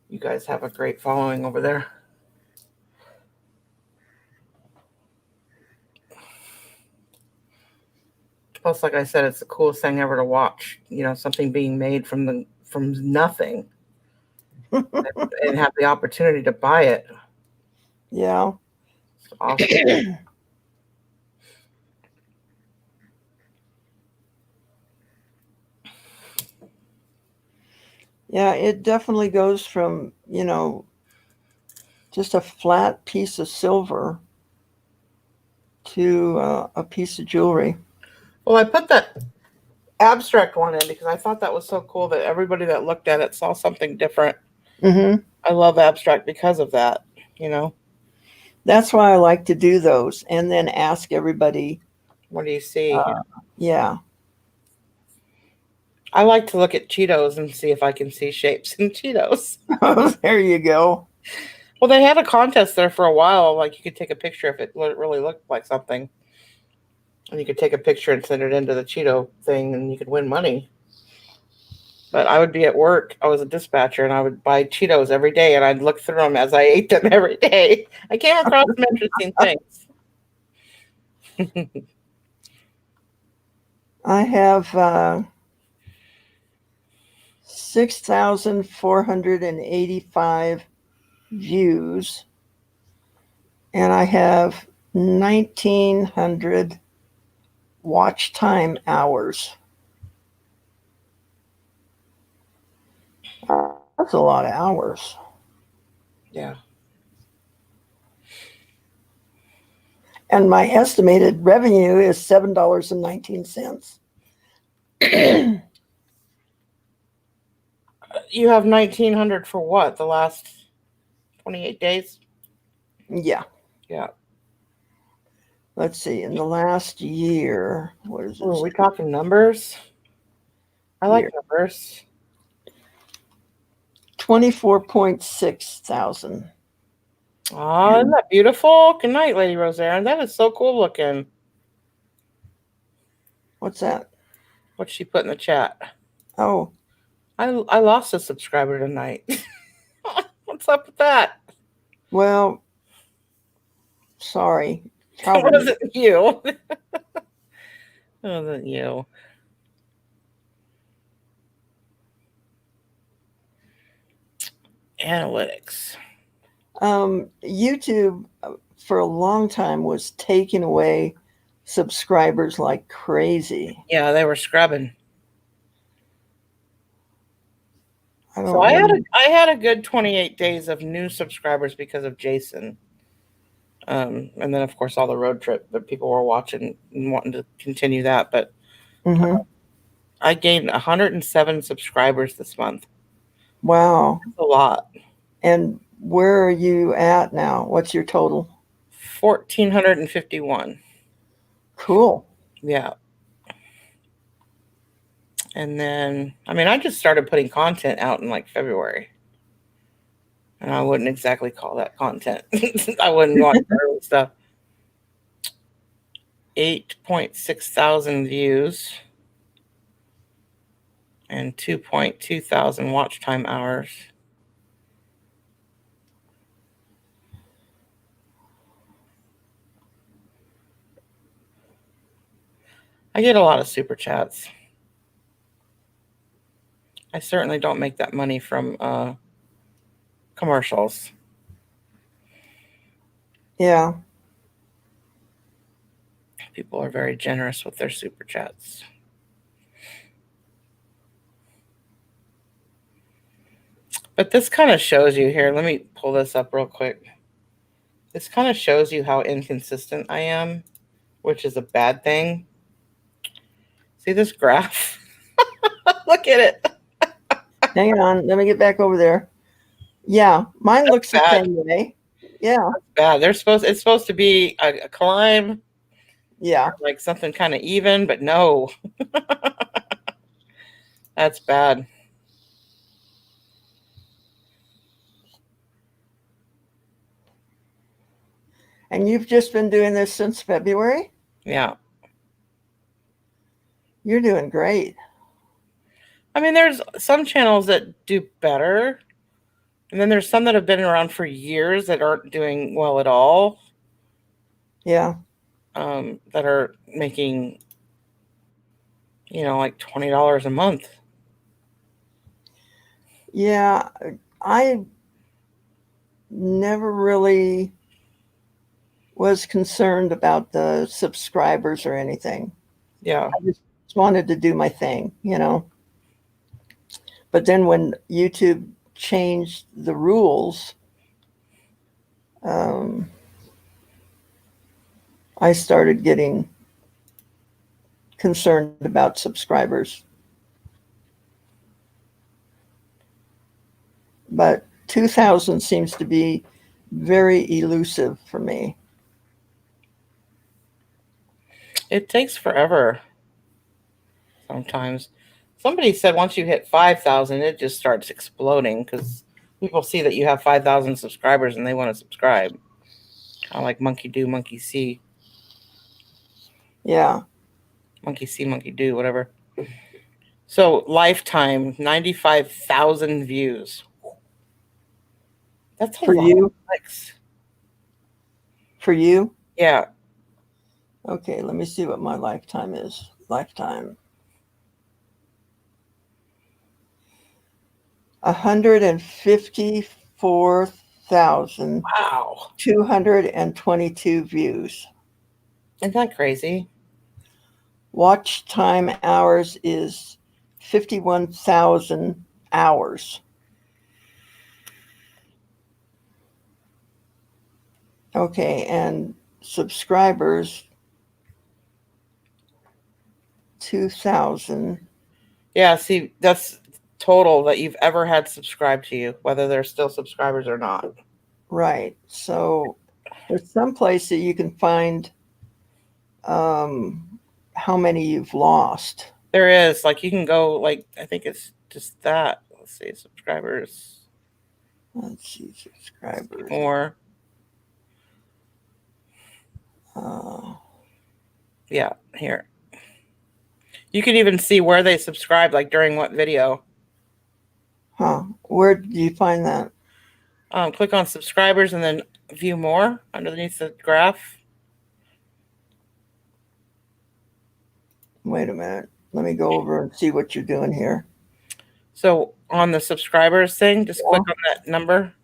you guys have a great following over there. Plus, like I said, it's the coolest thing ever to watch. Something being made from nothing, and have the opportunity to buy it. Yeah. It's awesome. Yeah, it definitely goes from, just a flat piece of silver to a piece of jewelry. Well, I put that abstract one in because I thought that was so cool that everybody that looked at it saw something different. Mm-hmm. I love abstract because of that, That's why I like to do those and then ask everybody. What do you see? Yeah. I like to look at Cheetos and see if I can see shapes in Cheetos. There you go. Well, they had a contest there for a while. Like, you could take a picture if it really looked like something. And you could take a picture and send it into the Cheeto thing, and you could win money. But I would be at work. I was a dispatcher, and I would buy Cheetos every day, and I'd look through them as I ate them every day. I came across some interesting things. I have 6,485 views, and I have 1,900 watch time hours. That's a lot of hours. Yeah. And my estimated revenue is $7.19. You have 1,900 for what? The last 28 days? Yeah. Yeah. Let's see. In the last year, what is it? Are we talking numbers? I like numbers. 24.6 thousand. Oh, isn't that beautiful? Good night, Lady Roseanne. That is so cool looking. What's that? What's she put in the chat? Oh, I lost a subscriber tonight. What's up with that? well, sorry. It wasn't you. It wasn't you. Analytics. YouTube for a long time was taking away subscribers like crazy. Yeah, they were scrubbing. So I had a good 28 days of new subscribers because of Jason. And then, of course, all the road trip that people were watching and wanting to continue that. But I gained 107 subscribers this month. Wow. That's a lot. And where are you at now? What's your total? 1,451. Cool. Yeah. And then, I just started putting content out in like February. And I wouldn't exactly call that content. I wouldn't want early stuff. 8.6 thousand views and 2.2 thousand watch time hours. I get a lot of super chats. I certainly don't make that money from commercials. Yeah. People are very generous with their super chats. But this kind of shows you here. Let me pull this up real quick. This kind of shows you how inconsistent I am, which is a bad thing. See this graph? Look at it. Hang on, let me get back over there. Yeah, mine looks the bad. same way. Yeah, Bad. It's supposed to be a climb, yeah. like something kind of even, but no. That's bad. And you've just been doing this since February? Yeah. You're doing great. I mean, there's some channels that do better, and then there's some that have been around for years that aren't doing well at all. Yeah. That are making, like $20 a month. Yeah, I never really was concerned about the subscribers or anything. Yeah. I just wanted to do my thing, But then when YouTube changed the rules, I started getting concerned about subscribers. But 2,000 seems to be very elusive for me. It takes forever sometimes. Somebody said once you hit 5,000, it just starts exploding because people see that you have 5,000 subscribers and they want to subscribe. Kind of like monkey do, monkey see. Yeah. Monkey see, monkey do, whatever. So lifetime, 95,000 views. That's a For lot you? of clicks. For you? Yeah. Okay, let me see what my lifetime is. Lifetime. 154,222 Wow. views. Isn't that crazy? Watch time hours is 51,000 hours. Okay, and subscribers 2,000. Yeah, see, that's total that you've ever had subscribed to you, whether they're still subscribers or not. Right. So there's some place that you can find how many you've lost. There is, like, you can go, like, I think it's just that. Let's see, subscribers. Let's see, subscribers. More. Yeah, here. You can even see where they subscribed, like during what video. Where do you find that? Click on subscribers and then view more underneath the graph. Wait a minute. Let me go over and see what you're doing here. So on the subscribers thing, just click on that number.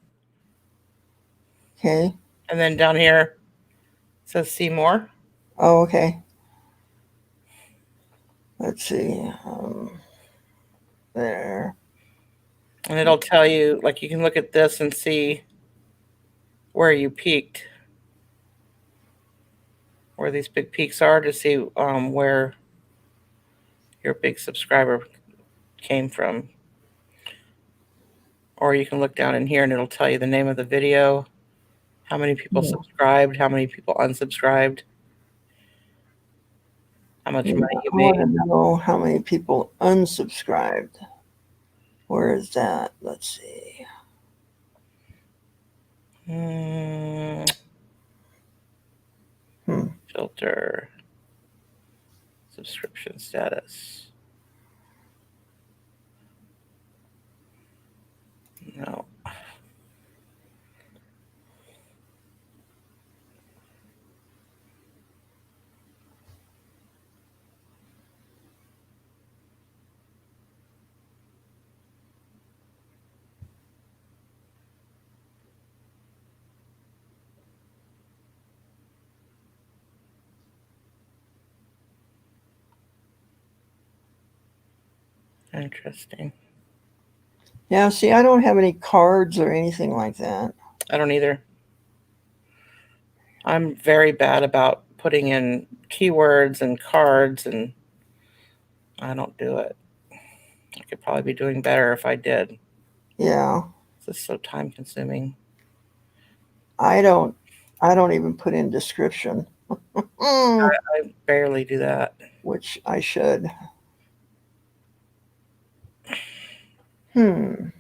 Okay. And then down here it says see more. Oh, okay. Let's see. There. And it'll tell you, like, you can look at this and see where you peaked, where these big peaks are, to see where your big subscriber came from. Or you can look down in here and it'll tell you the name of the video, how many people subscribed, how many people unsubscribed, how much money you I made. want to know how many people unsubscribed. Where is that? Let's see. Filter. Subscription status. No. Interesting. Yeah, see, I don't have any cards or anything like that. I don't either. I'm very bad about putting in keywords and cards, and I don't do it. I could probably be doing better if I did. Yeah. This is so time consuming. I don't even put in description. I barely do that. Which I should. Yeah.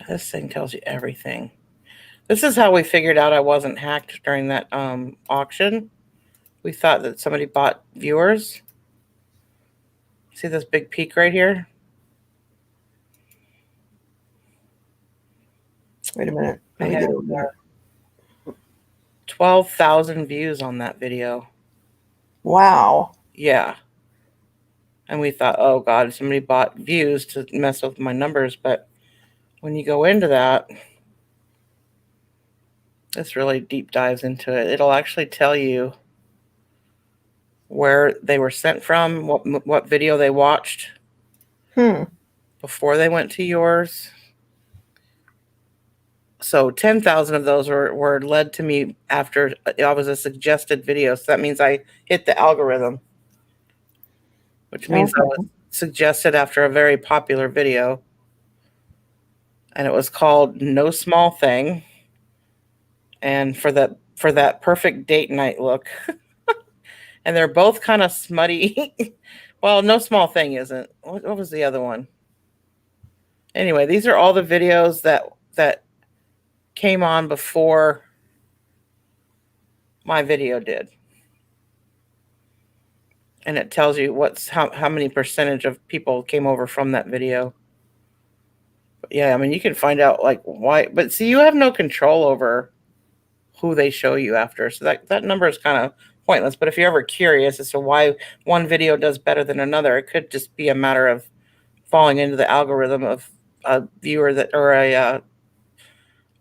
This thing tells you everything. This is how we figured out I wasn't hacked during that auction. We thought that somebody bought viewers. See this big peak right here? Wait a minute. Let me get over there. 12,000 views on that video. Wow. Yeah. And we thought, oh God, somebody bought views to mess with my numbers. But when you go into that, this really deep dives into it. It'll actually tell you where they were sent from, what video they watched before they went to yours. So 10,000 of those were led to me after I was a suggested video. So that means I hit the algorithm, which means I was suggested after a very popular video. And it was called No Small Thing. And for that perfect date night look. And they're both kind of smutty. Well, No Small Thing isn't. What was the other one? Anyway, these are all the videos that came on before my video did. And it tells you how many percentage of people came over from that video. But yeah, I mean, you can find out like why, but see, you have no control over who they show you after. So that number is kind of pointless. But if you're ever curious as to why one video does better than another, it could just be a matter of falling into the algorithm of a viewer that, or a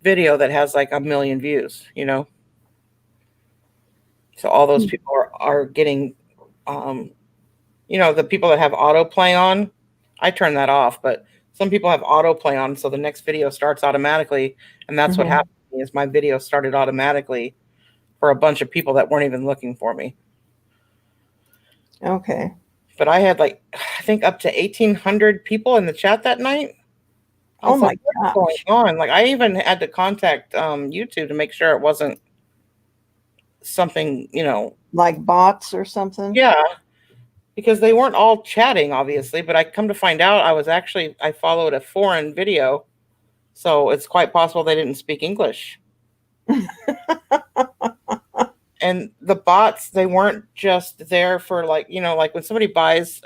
video that has like 1 million views, you know? So all those people are getting, you know, the people that have autoplay on, I turn that off, but some people have autoplay on, so the next video starts automatically, and that's what happened to me, is my video started automatically for a bunch of people that weren't even looking for me. Okay. But I had like, I think up to 1,800 people in the chat that night. Oh my gosh. What's going on? Like I even had to contact YouTube to make sure it wasn't something, you know, like bots or something. Yeah, because they weren't all chatting, obviously. But I come to find out, I followed a foreign video, so it's quite possible they didn't speak English. And the bots, they weren't just there for like, you know, like when somebody buys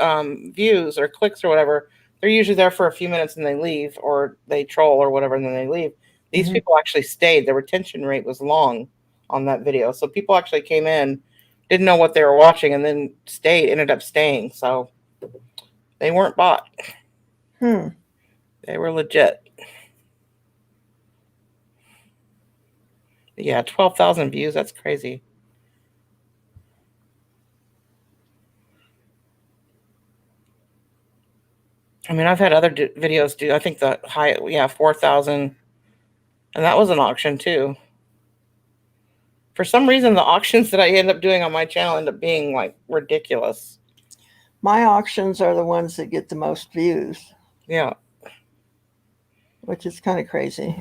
views or clicks or whatever, they're usually there for a few minutes and they leave, or they troll or whatever, and then they leave. These people actually stayed. The retention rate was long on that video. So people actually came in, didn't know what they were watching, and then ended up staying. So they weren't bought. They were legit. Yeah, 12,000 views. That's crazy. I mean, I've had other videos do, I think the high, 4,000. And that was an auction too. For some reason, the auctions that I end up doing on my channel end up being like ridiculous. My auctions are the ones that get the most views. Yeah. Which is kind of crazy.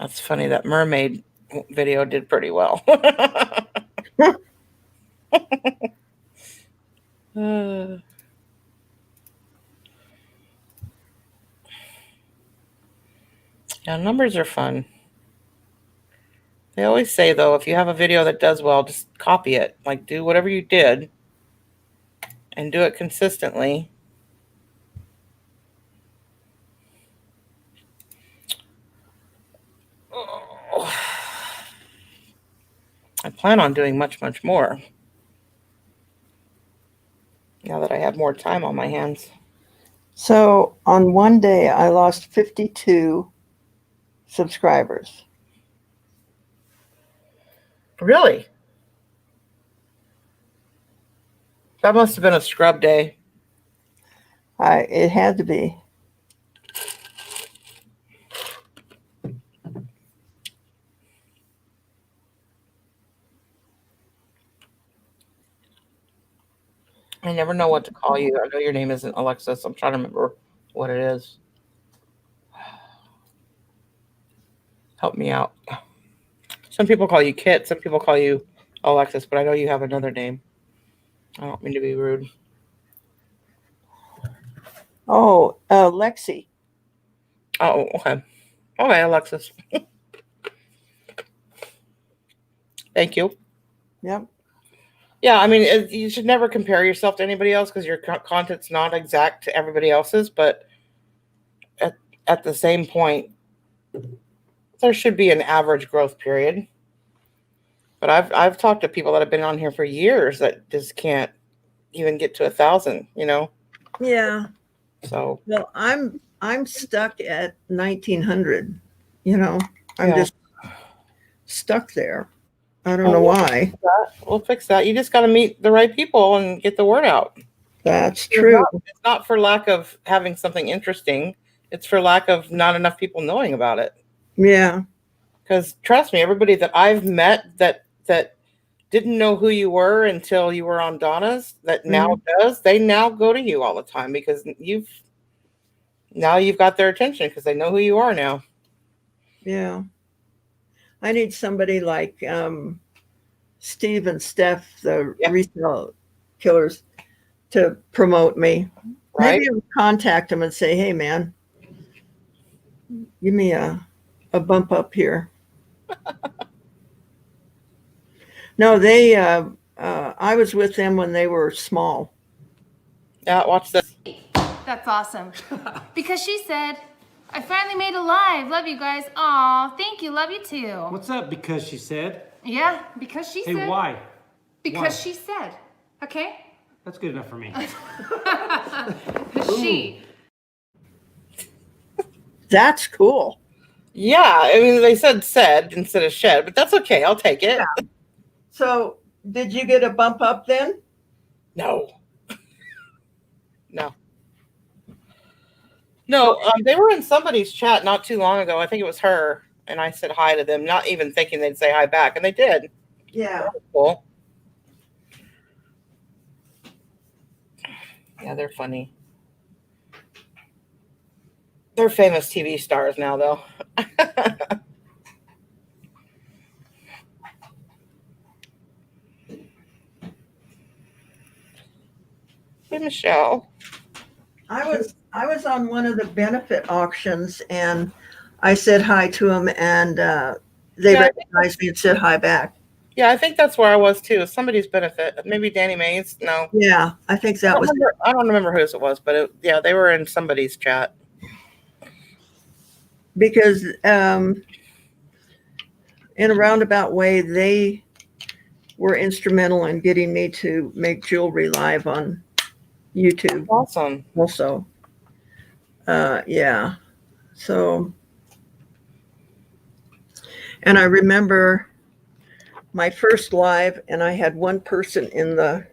That's funny. That mermaid video did pretty well. Yeah, numbers are fun. They always say, though, if you have a video that does well, just copy it. Like, do whatever you did and do it consistently. I plan on doing much, much more now that I have more time on my hands. So on one day, I lost 52 subscribers. Really? That must have been a scrub day. It had to be. I never know what to call you. I know your name isn't Alexis. I'm trying to remember what it is. Help me out. Some people call you Kit. Some people call you Alexis, but I know you have another name. I don't mean to be rude. Oh, Lexi. Oh, okay. Okay, Alexis. Thank you. Yep. Yeah, I mean, you should never compare yourself to anybody else because your content's not exact to everybody else's, but at the same point, there should be an average growth period. But I've talked to people that have been on here for years that just can't even get to 1,000, Yeah. So Well, I'm stuck at 1900. I'm Yeah. just stuck there. I don't know why. We'll fix that. You just got to meet the right people and get the word out. That's true. It's not for lack of having something interesting. It's for lack of not enough people knowing about it. Yeah. Because trust me, everybody that I've met that didn't know who you were until you were on Donna's, that now does, they now go to you all the time because you've got their attention because they know who you are now. Yeah. I need somebody like Steve and Steph, the resale killers, to promote me. Right? Maybe I'll contact them and say, hey, man, give me a bump up here. No, I was with them when they were small. Yeah, watch this. That's awesome. Because she said, I finally made a live. Love you guys. Aw, thank you. Love you too. What's up? Because she said. Yeah, because she said. Hey, why? Because Why? she said. Okay? That's good enough for me. She. That's cool. Yeah, I mean, they said instead of shed, but that's okay. I'll take it. Yeah. So, did you get a bump up then? No. No, they were in somebody's chat not too long ago. I think it was her, and I said hi to them, not even thinking they'd say hi back, and they did. Yeah. Cool. Yeah, they're funny. They're famous TV stars now, though. Hey, Michelle. I was on one of the benefit auctions and I said hi to them and they recognized me and said hi back. Yeah, I think that's where I was too. Somebody's benefit. Maybe Danny Mays. No. Yeah, I think that was. I don't remember whose it was, but they were in somebody's chat. Because in a roundabout way, they were instrumental in getting me to make jewelry live on YouTube. Awesome. Also. Yeah. So, and I remember my first live, and I had one person in the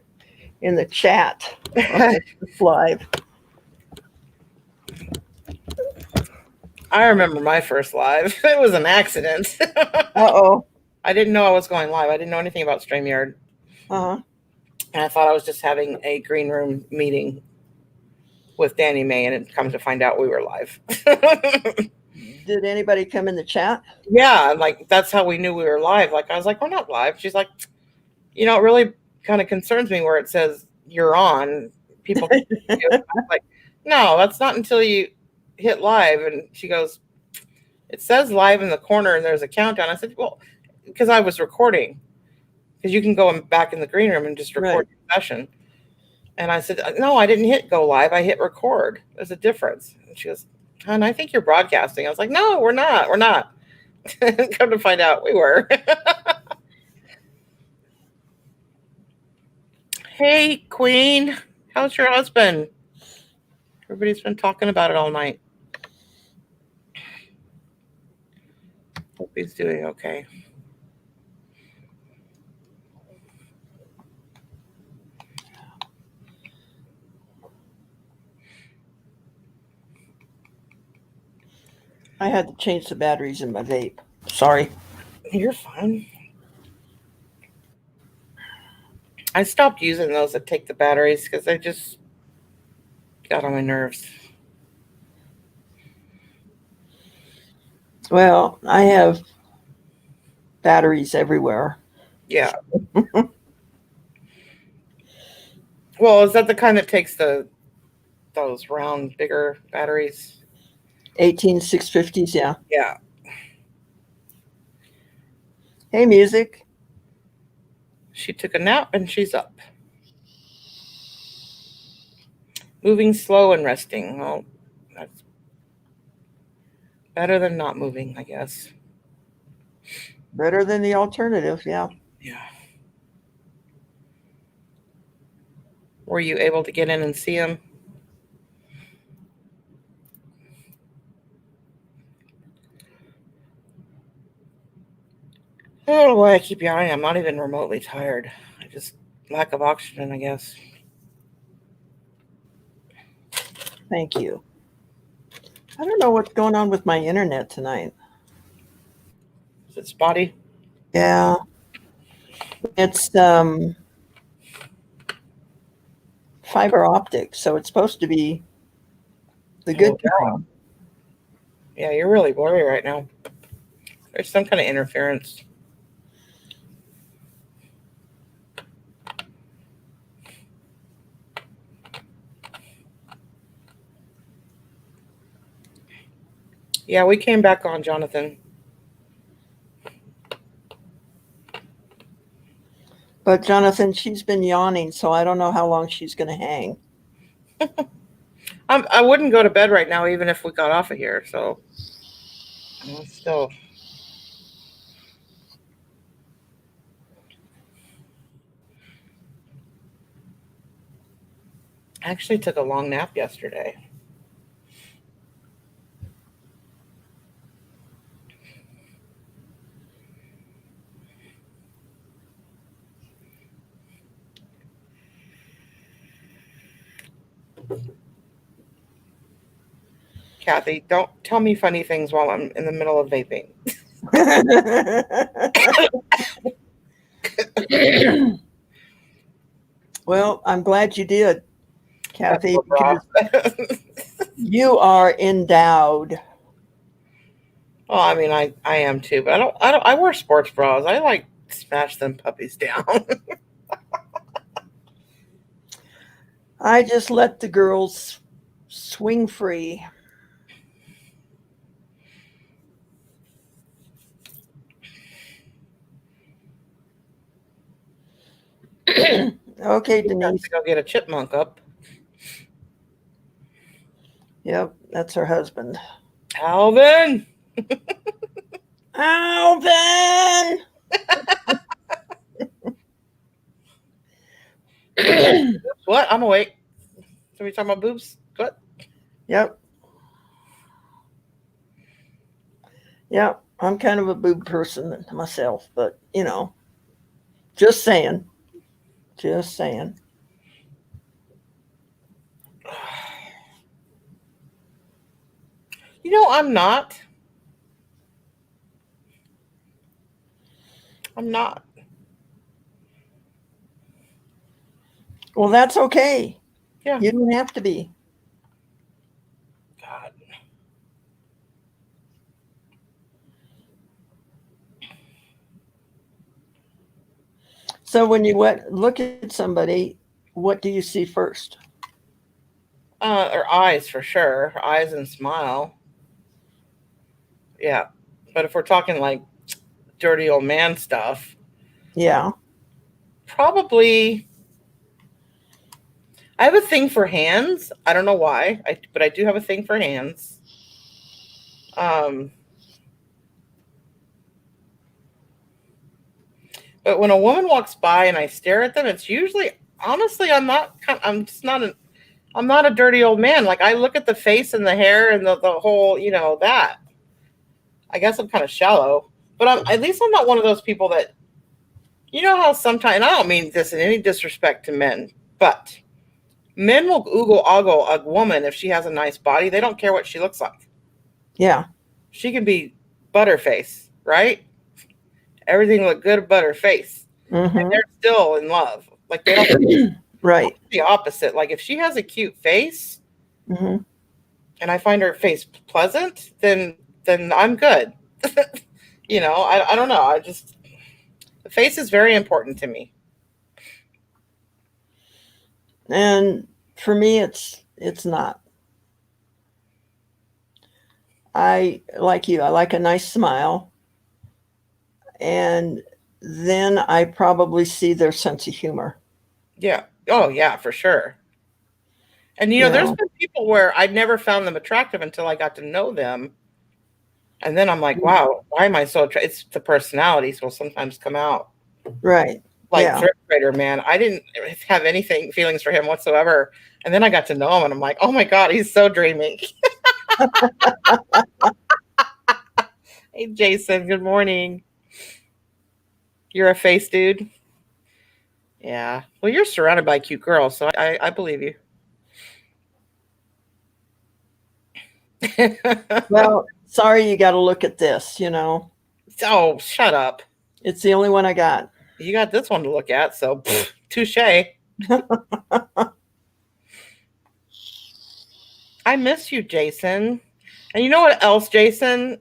chat on this live. I remember my first live. It was an accident. Uh-oh. I didn't know I was going live. I didn't know anything about Streamyard. Uh-huh. And I thought I was just having a green room meeting with Danny May, and it comes to find out we were live. Did anybody come in the chat? Yeah, like that's how we knew we were live. Like I was like, we're not live. She's like, it really kind of concerns me where it says you're on. People can I was like, no, that's not until you hit live. And she goes, it says live in the corner and there's a countdown. I said, well, because I was recording. Because you can go back in the green room and just record your session. And I said, no, I didn't hit go live. I hit record. There's a difference. And she goes, hon, I think you're broadcasting. I was like, no, we're not. We're not. Come to find out, we were. Hey, Queen. How's your husband? Everybody's been talking about it all night. Hope he's doing okay. I had to change the batteries in my vape. Sorry. You're fine. I stopped using those that take the batteries because they just got on my nerves. Well, I have batteries everywhere. Yeah. Well, is that the kind that takes those round, bigger batteries? 18650s, yeah. Yeah. Hey, music. She took a nap and she's up. Moving slow and resting. Well, that's better than not moving, I guess. Better than the alternative, yeah. Yeah. Were you able to get in and see him? I don't know why I keep yawning. I'm not even remotely tired. I just lack of oxygen, I guess. Thank you. I don't know what's going on with my internet tonight. Is it spotty? Yeah. It's fiber optic, so it's supposed to be the good kind. Yeah, you're really blurry right now. There's some kind of interference. Yeah, we came back on, Jonathan. But Jonathan, she's been yawning, so I don't know how long she's going to hang. I wouldn't go to bed right now, even if we got off of here. So, still. I actually took a long nap yesterday. Kathy, don't tell me funny things while I'm in the middle of vaping. Well, I'm glad you did, Kathy, because Well, you are endowed. I mean, I am too, but I wear sports bras. I like smash them puppies down. I just let the girls swing free. Okay, Denise. Go get a chipmunk up. Yep, that's her husband. Alvin! Alvin! What? I'm awake. So we talking about boobs? What? Yep. Yep. I'm kind of a boob person myself, but just saying. Just saying. I'm not. I'm not. Well, that's okay. Yeah. You don't have to be. God. So when you look at somebody, what do you see first? Her eyes for sure. Her eyes and smile. Yeah. But if we're talking like dirty old man stuff, Yeah. probably I have a thing for hands. I don't know why, but I do have a thing for hands. But when a woman walks by and I stare at them, it's usually honestly, I'm just not I'm not a dirty old man. Like I look at the face and the hair and the whole, that. I guess I'm kind of shallow, but at least I'm not one of those people that, how sometimes, and I don't mean this in any disrespect to men, but men will oogle ogle a woman if she has a nice body. They don't care what she looks like. Yeah. She can be butterface, right? Everything look good, butterface. Mm-hmm. And they're still in love. Like they don't. Right. The opposite. Like if she has a cute face, Mm-hmm. and I find her face pleasant, then I'm good. I don't know. The face is very important to me. And for me, it's not. I like you. I like a nice smile. And then I probably see their sense of humor. Yeah. Oh, yeah, for sure. And, there's been people where I'd never found them attractive until I got to know them. And then I'm like, wow, why am I so attracted? It's the personalities will sometimes come out. Right. Like Thrift Trader, man. I didn't have feelings for him whatsoever. And then I got to know him and I'm like, oh my God, he's so dreamy. Hey, Jason, good morning. You're a face dude? Yeah. Well, you're surrounded by cute girls, so I believe you. Well, sorry you got to look at this, Oh, shut up. It's the only one I got. You got this one to look at, so touche. I miss you, Jason. And you know what else, Jason?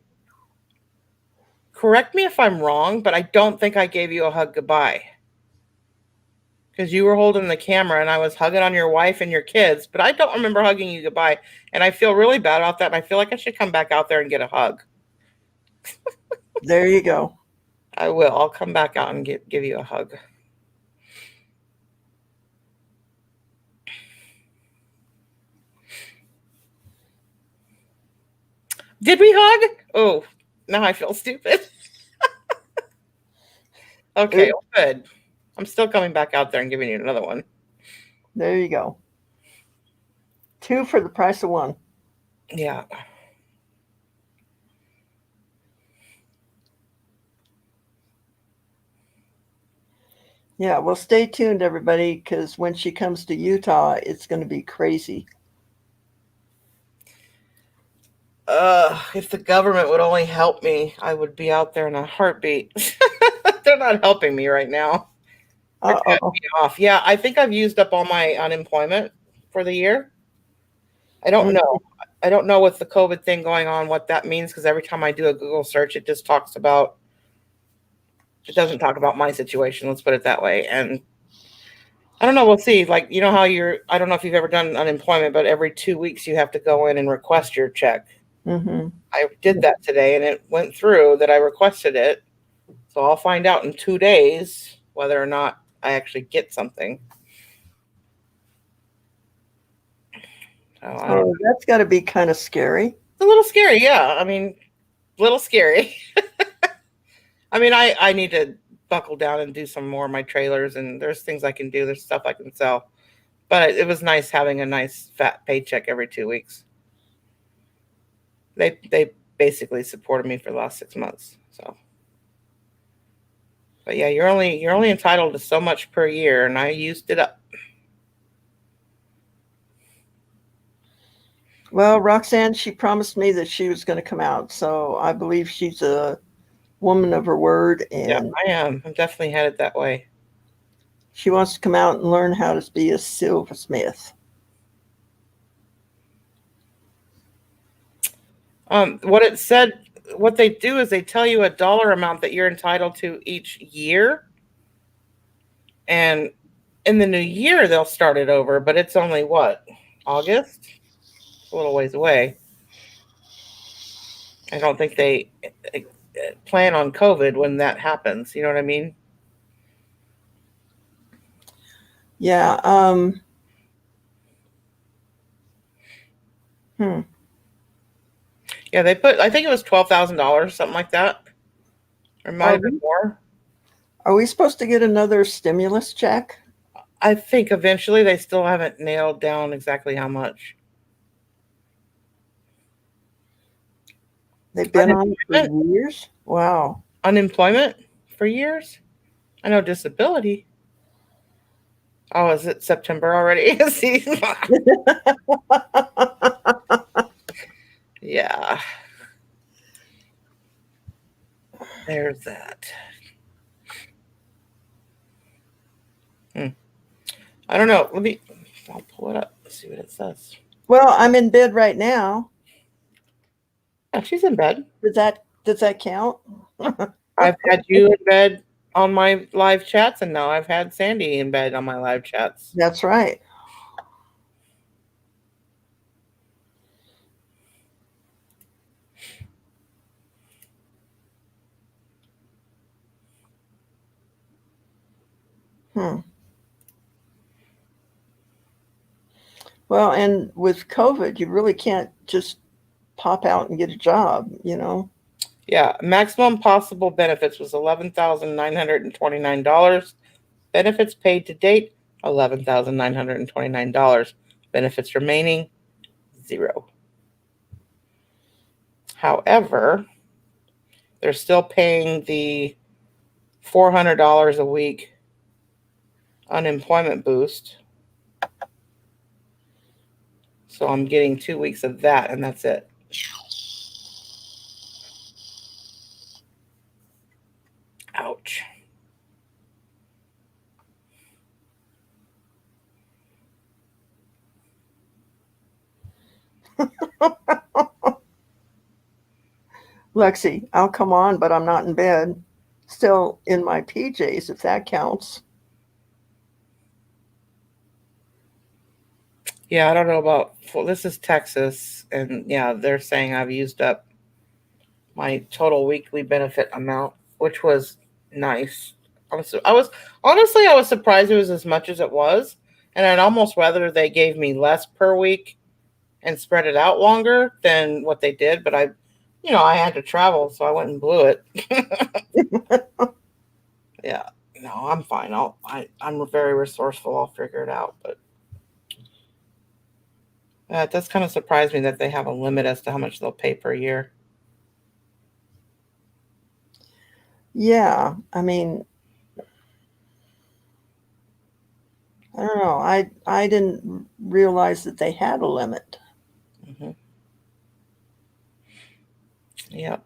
Correct me if I'm wrong, but I don't think I gave you a hug goodbye. Because you were holding the camera and I was hugging on your wife and your kids, but I don't remember hugging you goodbye. And I feel really bad about that. And I feel like I should come back out there and get a hug. There you go. I will. I'll come back out and give you a hug. Did we hug? Oh, now I feel stupid. Okay, well, good. I'm still coming back out there and giving you another one. There you go. 2 for the price of 1. Yeah. Yeah, well, stay tuned, everybody, because when she comes to Utah, it's going to be crazy. If the government would only help me, I would be out there in a heartbeat. They're not helping me right now. They're cutting me off. Yeah, I think I've used up all my unemployment for the year. I don't know. I don't know with the COVID thing going on what that means, because every time I do a Google search, it just talks about, it doesn't talk about my situation. Let's put it that way. And I don't know. We'll see. Like, you know how I don't know if you've ever done unemployment, but every 2 weeks you have to go in and request your check. Mm-hmm. I did that today and it went through that I requested it. So I'll find out in 2 days whether or not I actually get something. So that's got to be kind of scary. It's a little scary. Yeah. I mean, a little scary. I mean, I need to buckle down and do some more of my trailers, and there's things I can do. There's stuff I can sell. But it was nice having a nice fat paycheck every 2 weeks. They basically supported me for the last 6 months. So, but yeah, you're only entitled to so much per year, and I used it up. Well, Roxanne, she promised me that she was going to come out, so I believe she's a woman of her word, and yeah, I am. I'm definitely headed that way. She wants to come out and learn how to be a silversmith. What it said, what they do is they tell you a dollar amount that you're entitled to each year. And in the new year, they'll start it over, but it's only what? August? It's a little ways away. I don't think they plan on COVID when that happens. You know what I mean? Yeah. Yeah, they put, I think it was $12,000, something like that. Or might have been more. Are we supposed to get another stimulus check? I think eventually they still haven't nailed down exactly how much. They've been on it for years. Wow. Unemployment for years? I know disability. Oh, is it September already? See? Yeah. There's that. I don't know. I'll pull it up, see what it says. Well, I'm in bed right now. Yeah, she's in bed. Does that count? I've had you in bed on my live chats, and now I've had Sandy in bed on my live chats. That's right. Well, and with COVID, you really can't just pop out and get a job, you know? Yeah, maximum possible benefits was $11,929. Benefits paid to date, $11,929. Benefits remaining, 0. However, they're still paying the $400 a week unemployment boost. So I'm getting 2 weeks of that, and that's it. Ouch. Lexi, I'll come on, but I'm not in bed. Still in my PJs, if that counts. Yeah, I don't know about, well, this is Texas, and yeah, they're saying I've used up my total weekly benefit amount, which was nice. I was surprised it was as much as it was, and I'd almost rather they gave me less per week and spread it out longer than what they did. But I had to travel, so I went and blew it. Yeah, no, I'm fine. I'm very resourceful. I'll figure it out. But it does kind of surprise me that they have a limit as to how much they'll pay per year. Yeah, I mean, I don't know. I didn't realize that they had a limit. Mm-hmm. Yep.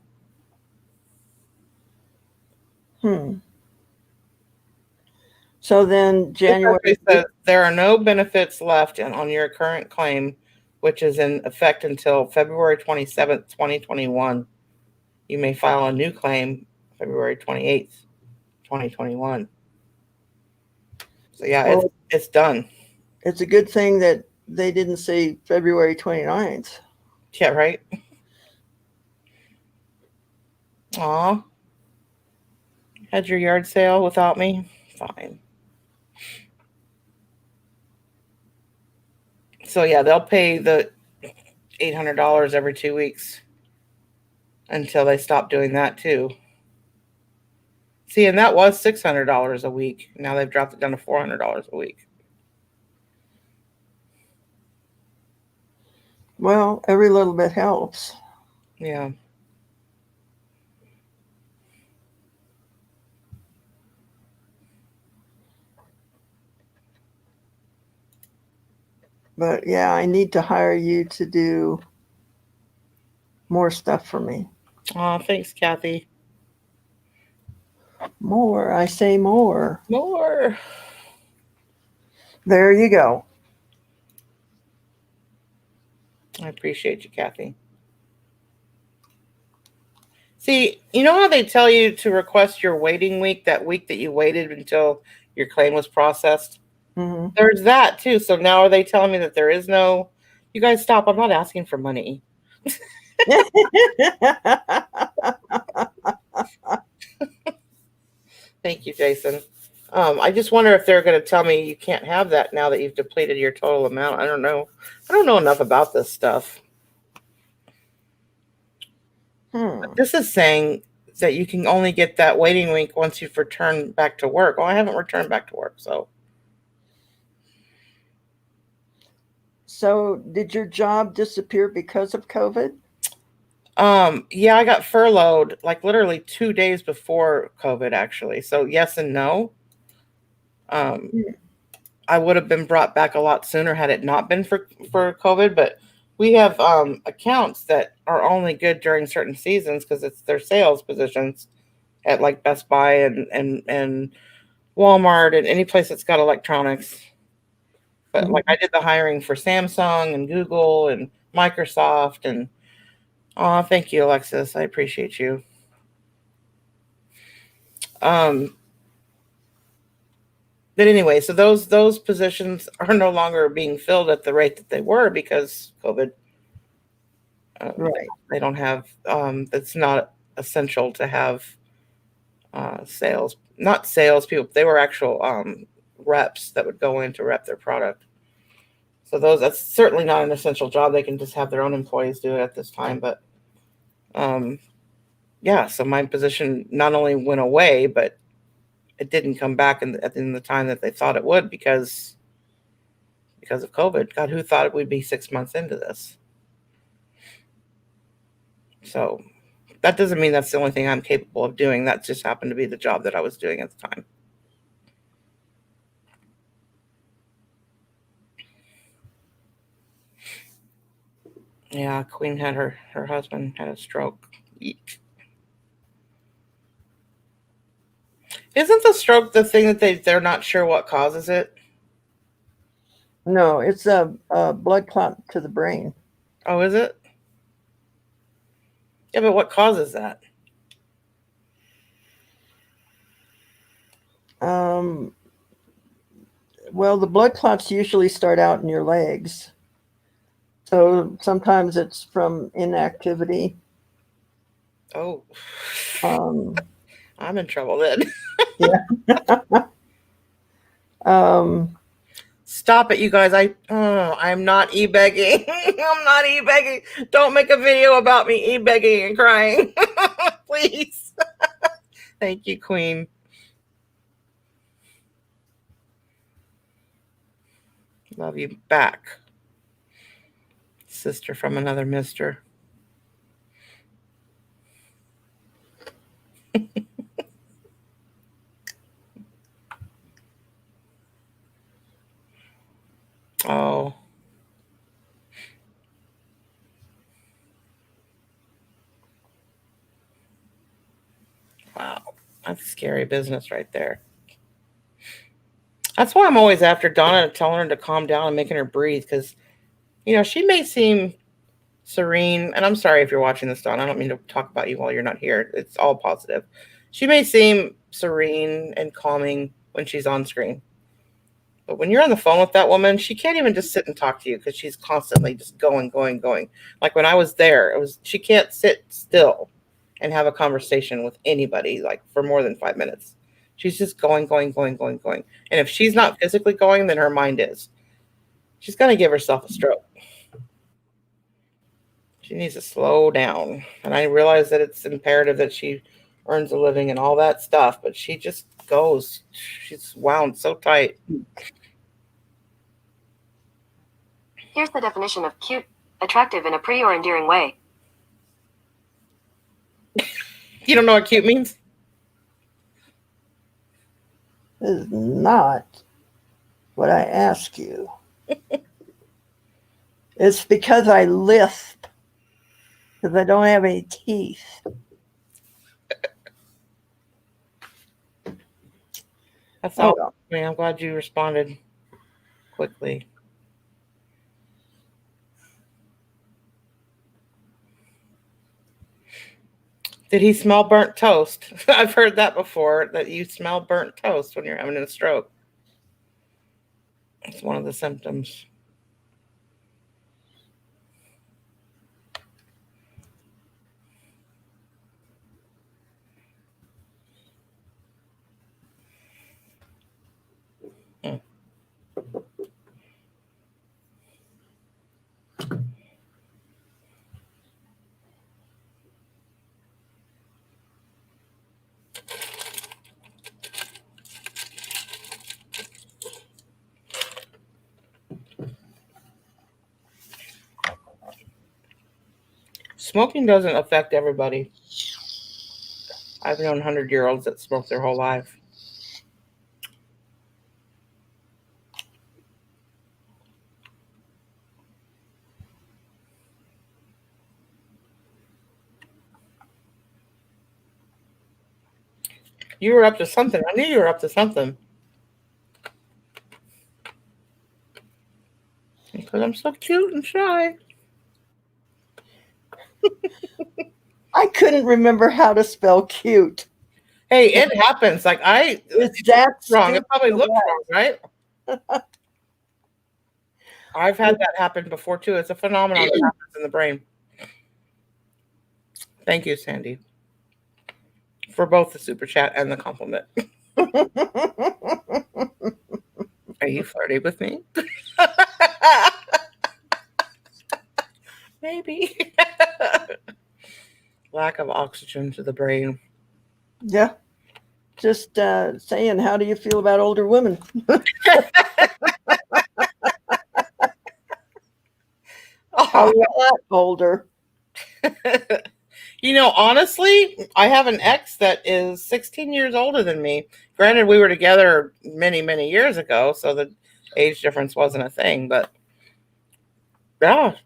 So then January says there are no benefits left on your current claim, which is in effect until February 27th, 2021. You may file a new claim February 28th, 2021. So yeah, Well, it's done. it's a good thing that they didn't say February 29th. Yeah, right? Aw. Had your yard sale without me? Fine. So yeah, they'll pay the $800 every 2 weeks until they stop doing that too. See, and that was $600 a week. Now they've dropped it down to $400 a week. Well, every little bit helps. Yeah. But yeah, I need to hire you to do more stuff for me. Oh, thanks, Kathy. More, I say more. More. There you go. I appreciate you, Kathy. See, you know how they tell you to request your waiting week, that week that you waited until your claim was processed? Mm-hmm. There's that too. So now are they telling me that there is no, you guys stop, I'm not asking for money. Thank you, Jason. I just wonder if they're going to tell me you can't have that now that you've depleted your total amount. I don't know. I don't know enough about this stuff. This is saying that you can only get that waiting week once you've returned back to work. Well, I haven't returned back to work, so. So, did your job disappear because of COVID? Yeah, I got furloughed like literally 2 days before COVID, actually. So yes and no. Um, I would have been brought back a lot sooner had it not been for COVID. But we have accounts that are only good during certain seasons because it's their sales positions at like Best Buy and Walmart and any place that's got electronics. But like I did the hiring for Samsung and Google and Microsoft and oh, thank you, Alexis. I appreciate you. Um, but anyway, so those positions are no longer being filled at the rate that they were because COVID. Right. They don't have. It's not essential to have sales, not salespeople. They were actual reps that would go in to rep their product. So that's certainly not an essential job. They can just have their own employees do it at this time. But yeah, so my position not only went away, but it didn't come back at the time that they thought it would because of COVID. God, who thought it would be 6 months into this? So that doesn't mean that's the only thing I'm capable of doing. That just happened to be the job that I was doing at the time. Yeah, Queen had her husband had a stroke. Eek. Isn't the stroke the thing that they're not sure what causes it? No, it's a blood clot to the brain. Oh, is it? Yeah, but what causes that? Well, the blood clots usually start out in your legs. So sometimes it's from inactivity. Oh, Um, I'm in trouble then. Stop it, you guys. I'm not e-begging. I'm not e-begging. Don't make a video about me e-begging and crying. Please. Thank you, Queen. Love you back. Sister from another mister. Oh. Wow. That's scary business right there. That's why I'm always after Donna, telling her to calm down and making her breathe because, she may seem serene. And I'm sorry if you're watching this, Donna. I don't mean to talk about you while you're not here. It's all positive. She may seem serene and calming when she's on screen. But when you're on the phone with that woman, she can't even just sit and talk to you because she's constantly just going. Like when I was there, she can't sit still and have a conversation with anybody like for more than 5 minutes. She's just going. And if she's not physically going, then her mind is. She's going to give herself a stroke. She needs to slow down. And I realize that it's imperative that she earns a living and all that stuff, but she just goes. She's wound so tight. Here's the definition of cute: attractive in a pretty or endearing way. You don't know what cute means? This is not what I ask you. It's because I lisp, because I don't have any teeth. That's all. well. I mean, I'm glad you responded quickly. Did he smell burnt toast? I've heard that before, that you smell burnt toast when you're having a stroke. It's one of the symptoms. Smoking doesn't affect everybody. I've known 100-year-olds that smoke their whole life. You were up to something. I knew you were up to something. Because I'm so cute and shy. I couldn't remember how to spell cute. Hey, it happens. Like Is that wrong. It stupid probably or looks what? wrong, right? I've had that happen before too. It's a phenomenon that happens in the brain. Thank you, Sandy, for both the super chat and the compliment. Are you flirting with me? Maybe. Lack of oxygen to the brain. Yeah. Just saying, how do you feel about older women? A lot older. You know, honestly, I have an ex that is 16 years older than me. Granted, we were together many, many years ago, so the age difference wasn't a thing. But yeah,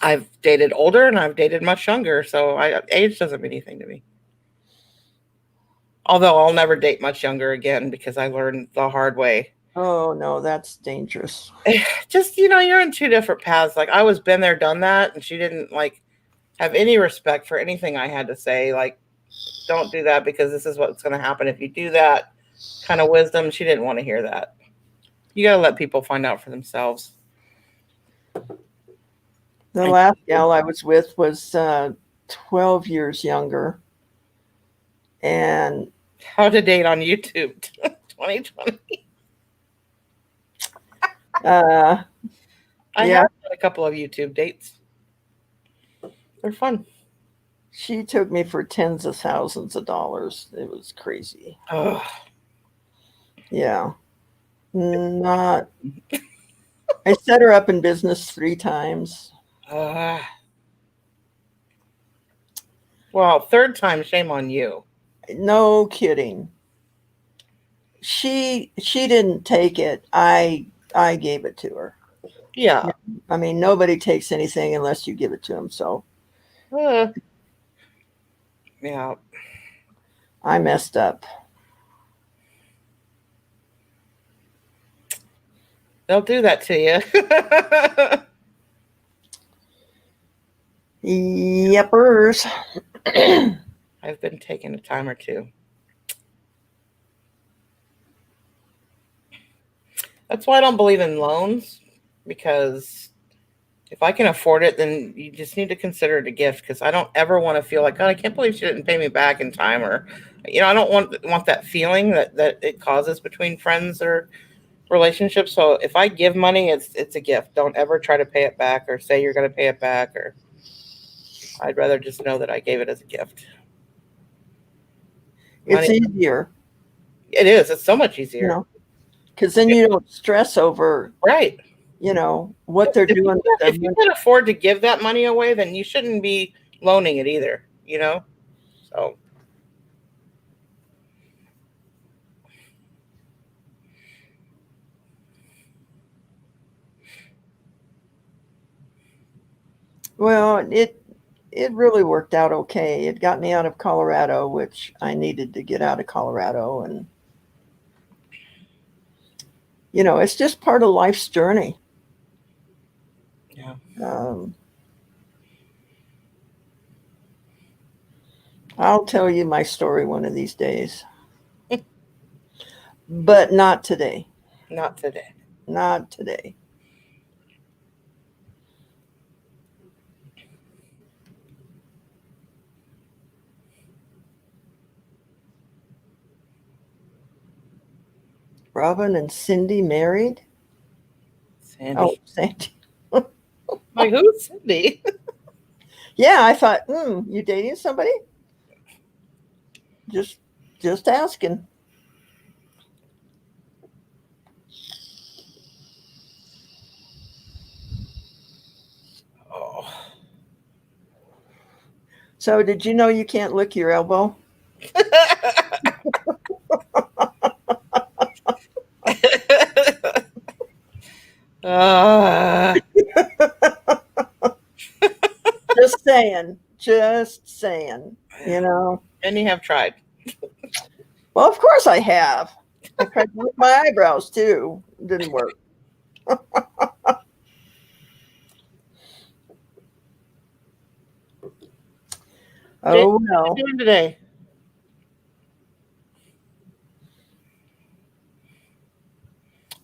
I've dated older and I've dated much younger, so age doesn't mean anything to me. Although I'll never date much younger again because I learned the hard way. Oh no, that's dangerous. Just, you're in two different paths. Like I was been there, done that, and she didn't have any respect for anything I had to say. Like, don't do that because this is what's going to happen if you do that. Kind of wisdom. She didn't want to hear that. You got to let people find out for themselves. The last gal I was with was 12 years younger. And how to date on YouTube 2020. I have had a couple of YouTube dates. They're fun. She took me for tens of thousands of dollars. It was crazy. Oh. Yeah. I set her up in business 3 times. Well, third time, shame on you. No kidding. She didn't take it. I gave it to her. Yeah. I mean, nobody takes anything unless you give it to them. So. Yeah. I messed up. They'll do that to you. Yepers. I've been taking a time or two. That's why I don't believe in loans, because if I can afford it, then you just need to consider it a gift, because I don't ever want to feel like, God, I can't believe she didn't pay me back in time, or, I don't want that feeling that it causes between friends or relationships. So if I give money, it's a gift. Don't ever try to pay it back or say you're going to pay it back, or I'd rather just know that I gave it as a gift. It's easier. It is. It's so much easier. Because then you don't stress over, right? What they're doing. If you can afford to give that money away, then you shouldn't be loaning it either. So. Well, it really worked out okay. It got me out of Colorado, which I needed to get out of Colorado. And, it's just part of life's journey. Yeah. I'll tell you my story one of these days. But not today. Not today. Not today. Robin and Cindy married? Sandy. Oh, Sandy. Like, who's Cindy? Yeah, I thought, you dating somebody? Just asking. Oh. So did you know you can't lick your elbow? uh, Just saying. Just saying. You know. and you have tried. Well, of course I have. I tried to lick my eyebrows too. It didn't work. Oh What no. are you doing today?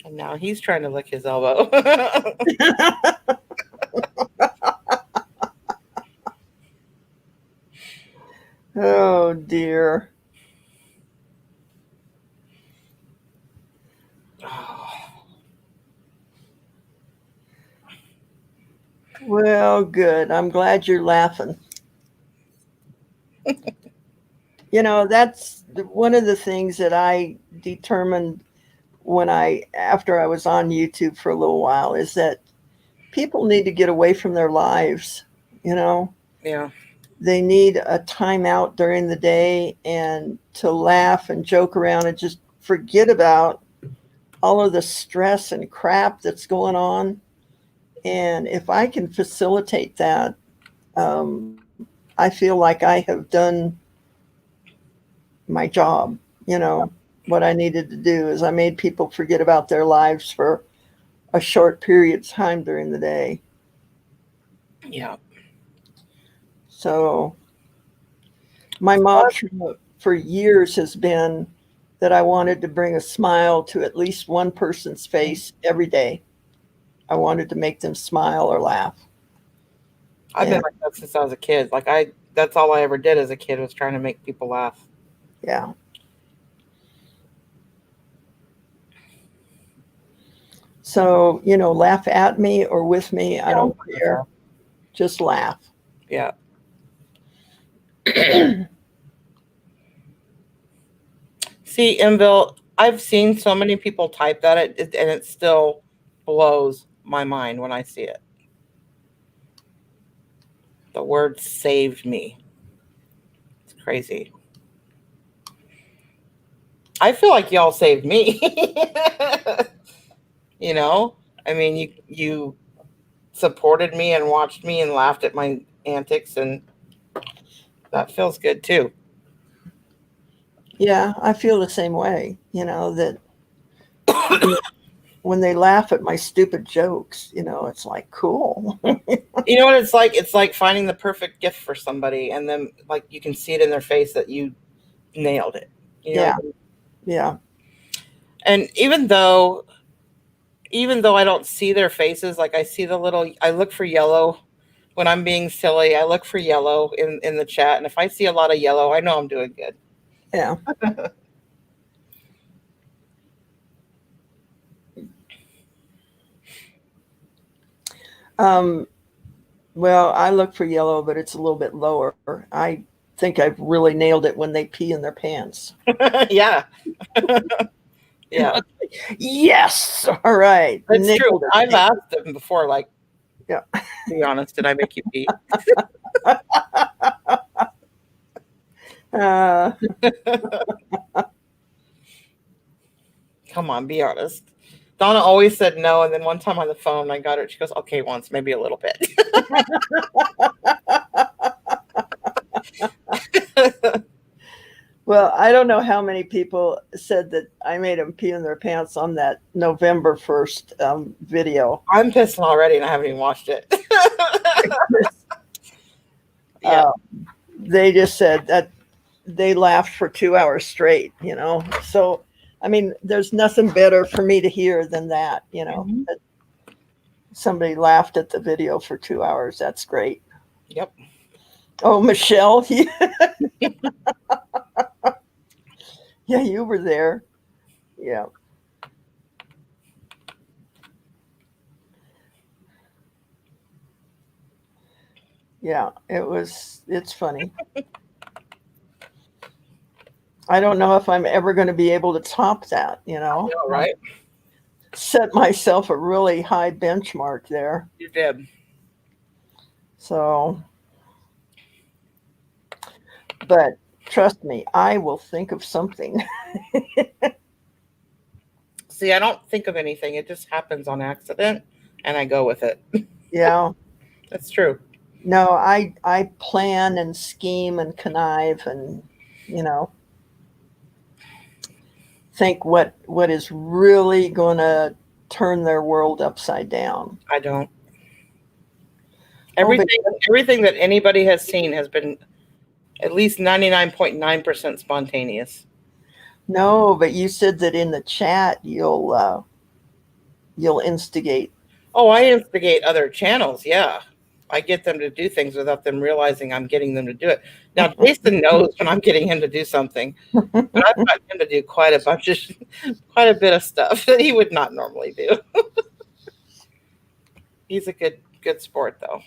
And now he's trying to lick his elbow. Oh dear. Well, good. I'm glad you're laughing. You know, that's one of the things that I determined after I was on YouTube for a little while, is that people need to get away from their lives. You know, Yeah. they need a time out during the day and to laugh and joke around and just forget about all of the stress and crap that's going on. And if I can facilitate that, I feel like I have done my job. You know, what I needed to do is I made people forget about their lives for a short period of time during the day. Yeah. So my mantra for years has been that I wanted to bring a smile to at least one person's face every day. I wanted to make them smile or laugh. I've been like that since I was a kid. That's all I ever did as a kid, was trying to make people laugh. Yeah. So, you know, laugh at me or with me, I don't care. Just laugh. Yeah. See, Enville, I've seen so many people type that, and it still blows my mind when I see it. The word saved me. It's crazy. I feel like y'all saved me. You know, I mean, you supported me and watched me and laughed at my antics, and that feels good too. Yeah, I feel the same way, you know, that when they laugh at my stupid jokes, you know, it's like, cool. You know what it's like? It's like finding the perfect gift for somebody, and then like you can see it in their face that you nailed it. You know? Yeah. Yeah. And even though I don't see their faces, like I look for yellow when I'm being silly. I look for yellow in the chat, and if I see a lot of yellow, I know I'm doing good. Yeah. Well, I look for yellow, but it's a little bit lower. I think I've really nailed it when they pee in their pants. Yeah. Yeah. Yes. All right. It's Nailed true. it. I've asked them before, like, Yeah. to be honest, did I make you pee? Come on, be honest. Donna always said no, and then one time on the phone, I got her. She goes, "Okay, once, maybe a little bit." Well, I don't know how many people said that I made them pee in their pants on that November 1st video. I'm pissing already, and I haven't even watched it. Yeah. They just said that they laughed for 2 hours straight, you know. So, I mean, there's nothing better for me to hear than that, you know. Mhm. That somebody laughed at the video for 2 hours. That's great. Yep. Oh, Michelle. Yeah, you were there. Yeah. Yeah, it's funny. I don't know if I'm ever going to be able to top that, you know. All right. Set myself a really high benchmark there. You did. So, But trust me, I will think of something. See, I don't think of anything. It just happens on accident, and I go with it. Yeah. That's true. No, I plan and scheme and connive and, you know, think what is really going to turn their world upside down. I don't. Oh, but Everything that anybody has seen has been at least 99.9% spontaneous. no, but you said that in the chat you'll instigate. Oh, I instigate other channels. Yeah. I get them to do things without them realizing I'm getting them to do it. Now, Jason knows when I'm getting him to do something. And I've gotten him to do quite a bit of stuff that he would not normally do. He's a good sport, though.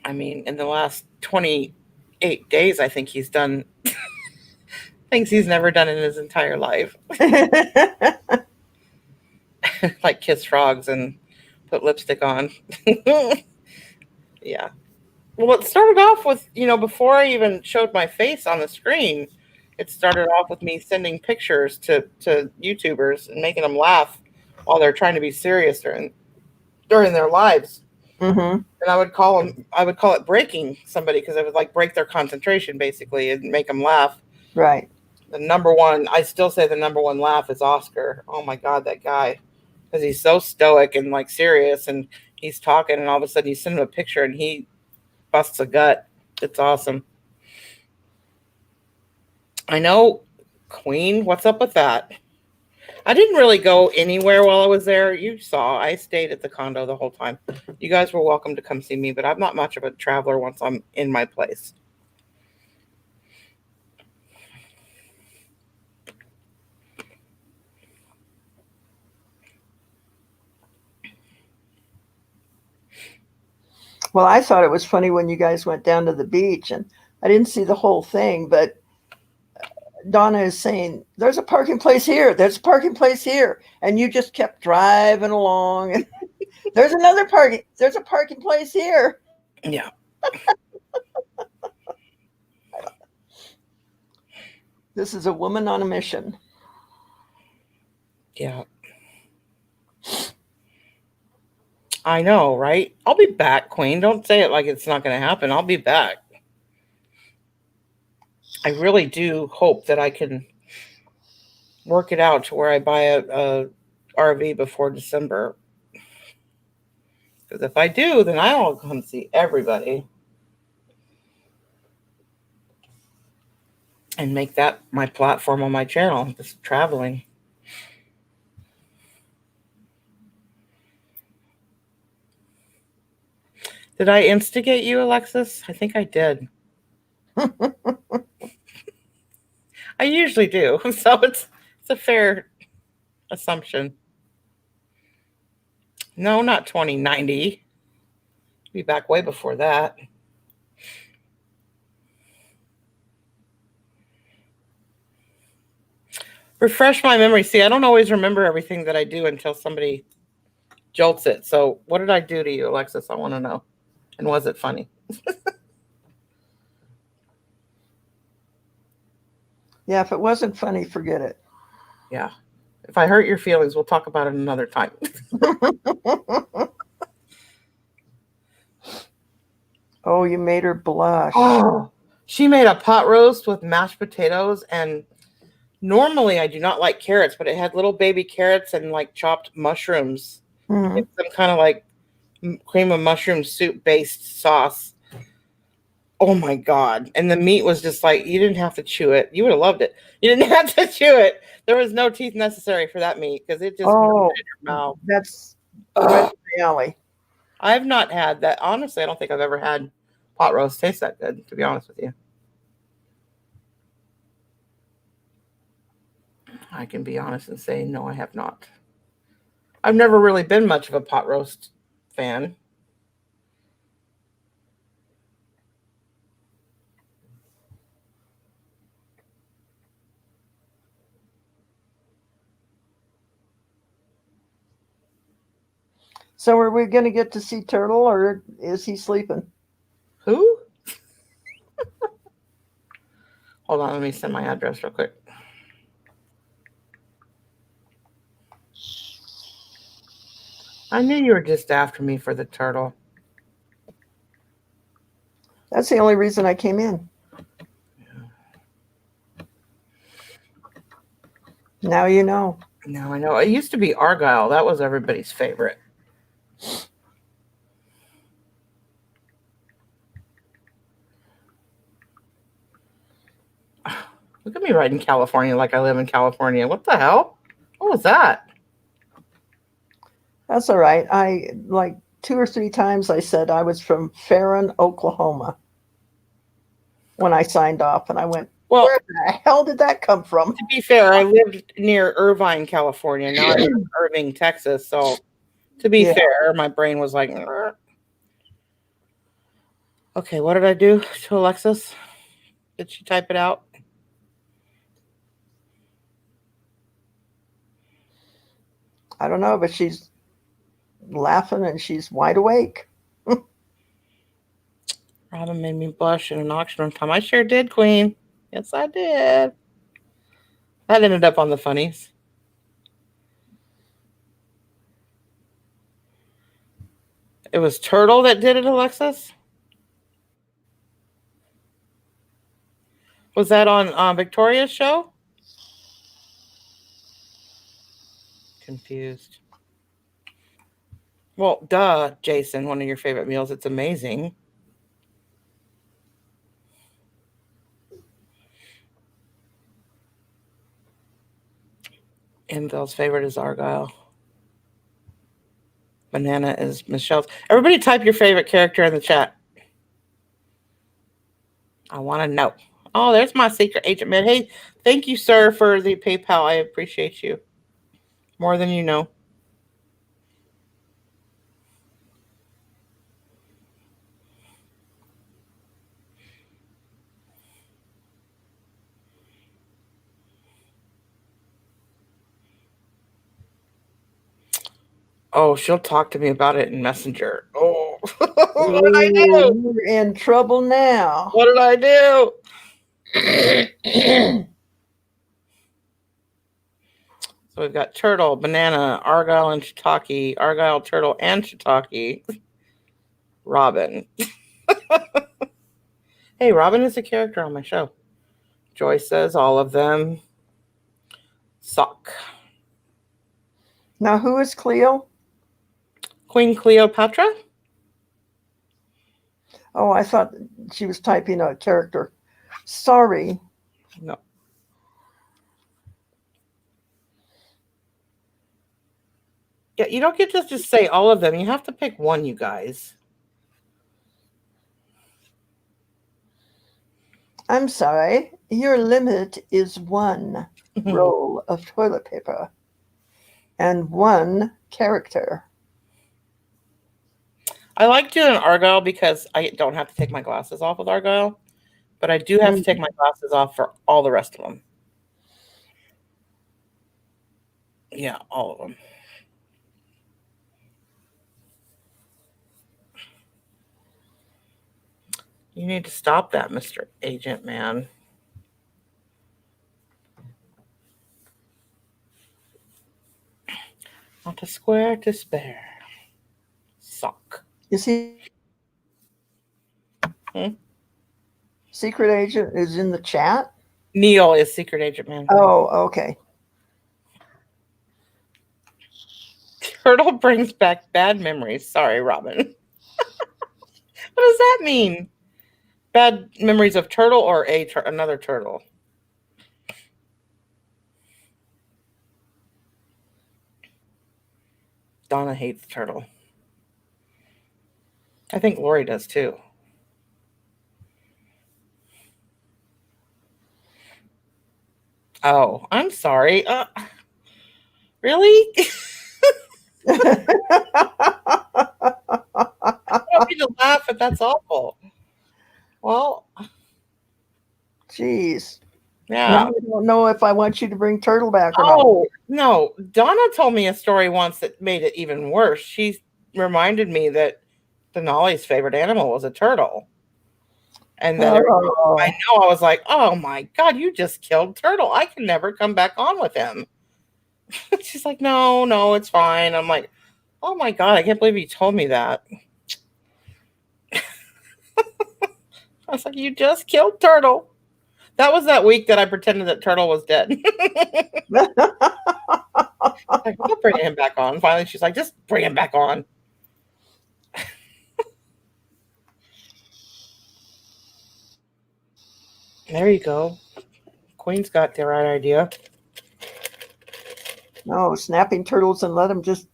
I mean, in the last 28 days, I think he's done things he's never done in his entire life. Like kiss frogs and put lipstick on. Yeah. Well, it started off with, before I even showed my face on the screen, it started off with me sending pictures to YouTubers and making them laugh while they're trying to be serious during their lives. Mm-hmm. And I would call it breaking somebody, because I would like break their concentration basically and make them laugh. Right. I still say the number one laugh is Oscar. Oh my God, that guy. Because he's so stoic and like serious, and he's talking, and all of a sudden you send him a picture and he busts a gut. It's awesome. I know, Queen, what's up with that? I didn't really go anywhere while I was there. You saw, I stayed at the condo the whole time. You guys were welcome to come see me, but I'm not much of a traveler once I'm in my place. Well, I thought it was funny when you guys went down to the beach, and I didn't see the whole thing, but Donna is saying, there's a parking place here. There's a parking place here. And you just kept driving along. And there's a parking place here. Yeah. This is a woman on a mission. Yeah. I know, right? I'll be back, Queen. Don't say it like it's not going to happen. I'll be back. I really do hope that I can work it out to where I buy a RV before December. Because if I do, then I'll come see everybody. And make that my platform on my channel, just traveling. Did I instigate you, Alexis? I think I did. I usually do, so it's a fair assumption. No, not 2090. Be back way before that. Refresh my memory. See, I don't always remember everything that I do until somebody jolts it. So what did I do to you, Alexis? I want to know. And was it funny? Yeah, if it wasn't funny, forget it. Yeah. If I hurt your feelings, we'll talk about it another time. Oh, you made her blush. Oh, she made a pot roast with mashed potatoes, and normally I do not like carrots, but it had little baby carrots and like chopped mushrooms. Mm-hmm. It's some kind of like cream of mushroom soup based sauce. Oh my God. And the meat was just like, you didn't have to chew it. You would have loved it. You didn't have to chew it. There was no teeth necessary for that meat because it just went in your mouth. That's right in the alley. I've not had that. Honestly, I don't think I've ever had pot roast taste that good, to be honest with you. I can be honest and say, no, I have not. I've never really been much of a pot roast fan. So So are we going to get to see Turtle, or is he sleeping? Who? Hold on, let me send my address real quick. I knew you were just after me for the turtle. That's the only reason I came in. Now you know. Now I know. It used to be Argyle. That was everybody's favorite. Look at me writing California like I live in California. What the hell? What was that? That's all right. I like 2 or 3 times I said I was from Farron, Oklahoma when I signed off, and I went, Well, where the hell did that come from? to be fair, I lived near Irvine, California. Now I live in Irving, Texas. So to be Yeah. fair, my brain was like, "Grr." Okay, what did I do to Alexis? Did she type it out? I don't know, but she's laughing and she's wide awake. Robin made me blush in an auction one time. I sure did, Queen. Yes, I did. That ended up on the funnies. It was Turtle that did it, Alexis? Was that on Victoria's show? Confused. Well, duh, Jason, one of your favorite meals. It's amazing. Envel's favorite is Argyle. Banana is Michelle's. Everybody type your favorite character in the chat. I want to know. Oh, there's my secret agent man. Hey, thank you, sir, for the PayPal. I appreciate you more than you know. Oh, she'll talk to me about it in Messenger. Oh, what did I do? You're in trouble now. What did I do? So we've got Turtle, Banana, Argyle, and Shiitake. Argyle, Turtle, and Shiitake. Robin. Hey, Robin is a character on my show. Joyce says all of them suck. Now, who is Cleo? Queen Cleopatra? Oh, I thought she was typing a character. Sorry. No. Yeah, you don't get to just say all of them. You have to pick one, you guys. I'm sorry. Your limit is 1 roll of toilet paper and 1 character. I like doing Argyle because I don't have to take my glasses off with Argyle, but I do have to take my glasses off for all the rest of them. Yeah, all of them. You need to stop that, Mr. Agent Man. Not a square to spare. Suck. Is he? Hmm? Secret agent is in the chat? Neil is Secret Agent Man. Oh, okay. Turtle brings back bad memories. Sorry, Robin. What does that mean? Bad memories of Turtle or another turtle? Donna hates Turtle. I think Lori does too. Oh, I'm sorry. Really? I don't mean to laugh, but that's awful. Well, Jeez. yeah. Now I don't know if I want you to bring Turtle back or not. Oh, no. Donna told me a story once that made it even worse. She reminded me that Denali's favorite animal was a turtle. And then Oh. I know I was like, oh my God, you just killed Turtle. I can never come back on with him. She's like, no, it's fine. I'm like, oh my God, I can't believe you told me that. I was like, you just killed Turtle. That was that week that I pretended that Turtle was dead. Like, I'll bring him back on. Finally, she's like, just bring him back on. There you go. Queen's got the right idea. No, snapping turtles and let him just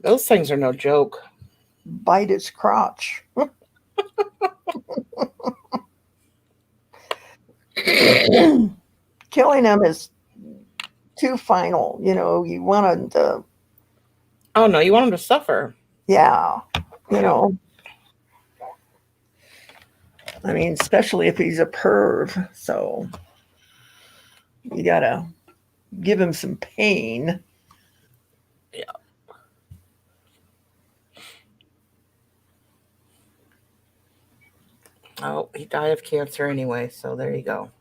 Those things are no joke. bite his crotch. Killing him is too final. You want to, Oh no, you want him to suffer. yeah, I mean, especially if he's a perv. So you got to give him some pain. Yeah. Oh, he died of cancer anyway, so there you go.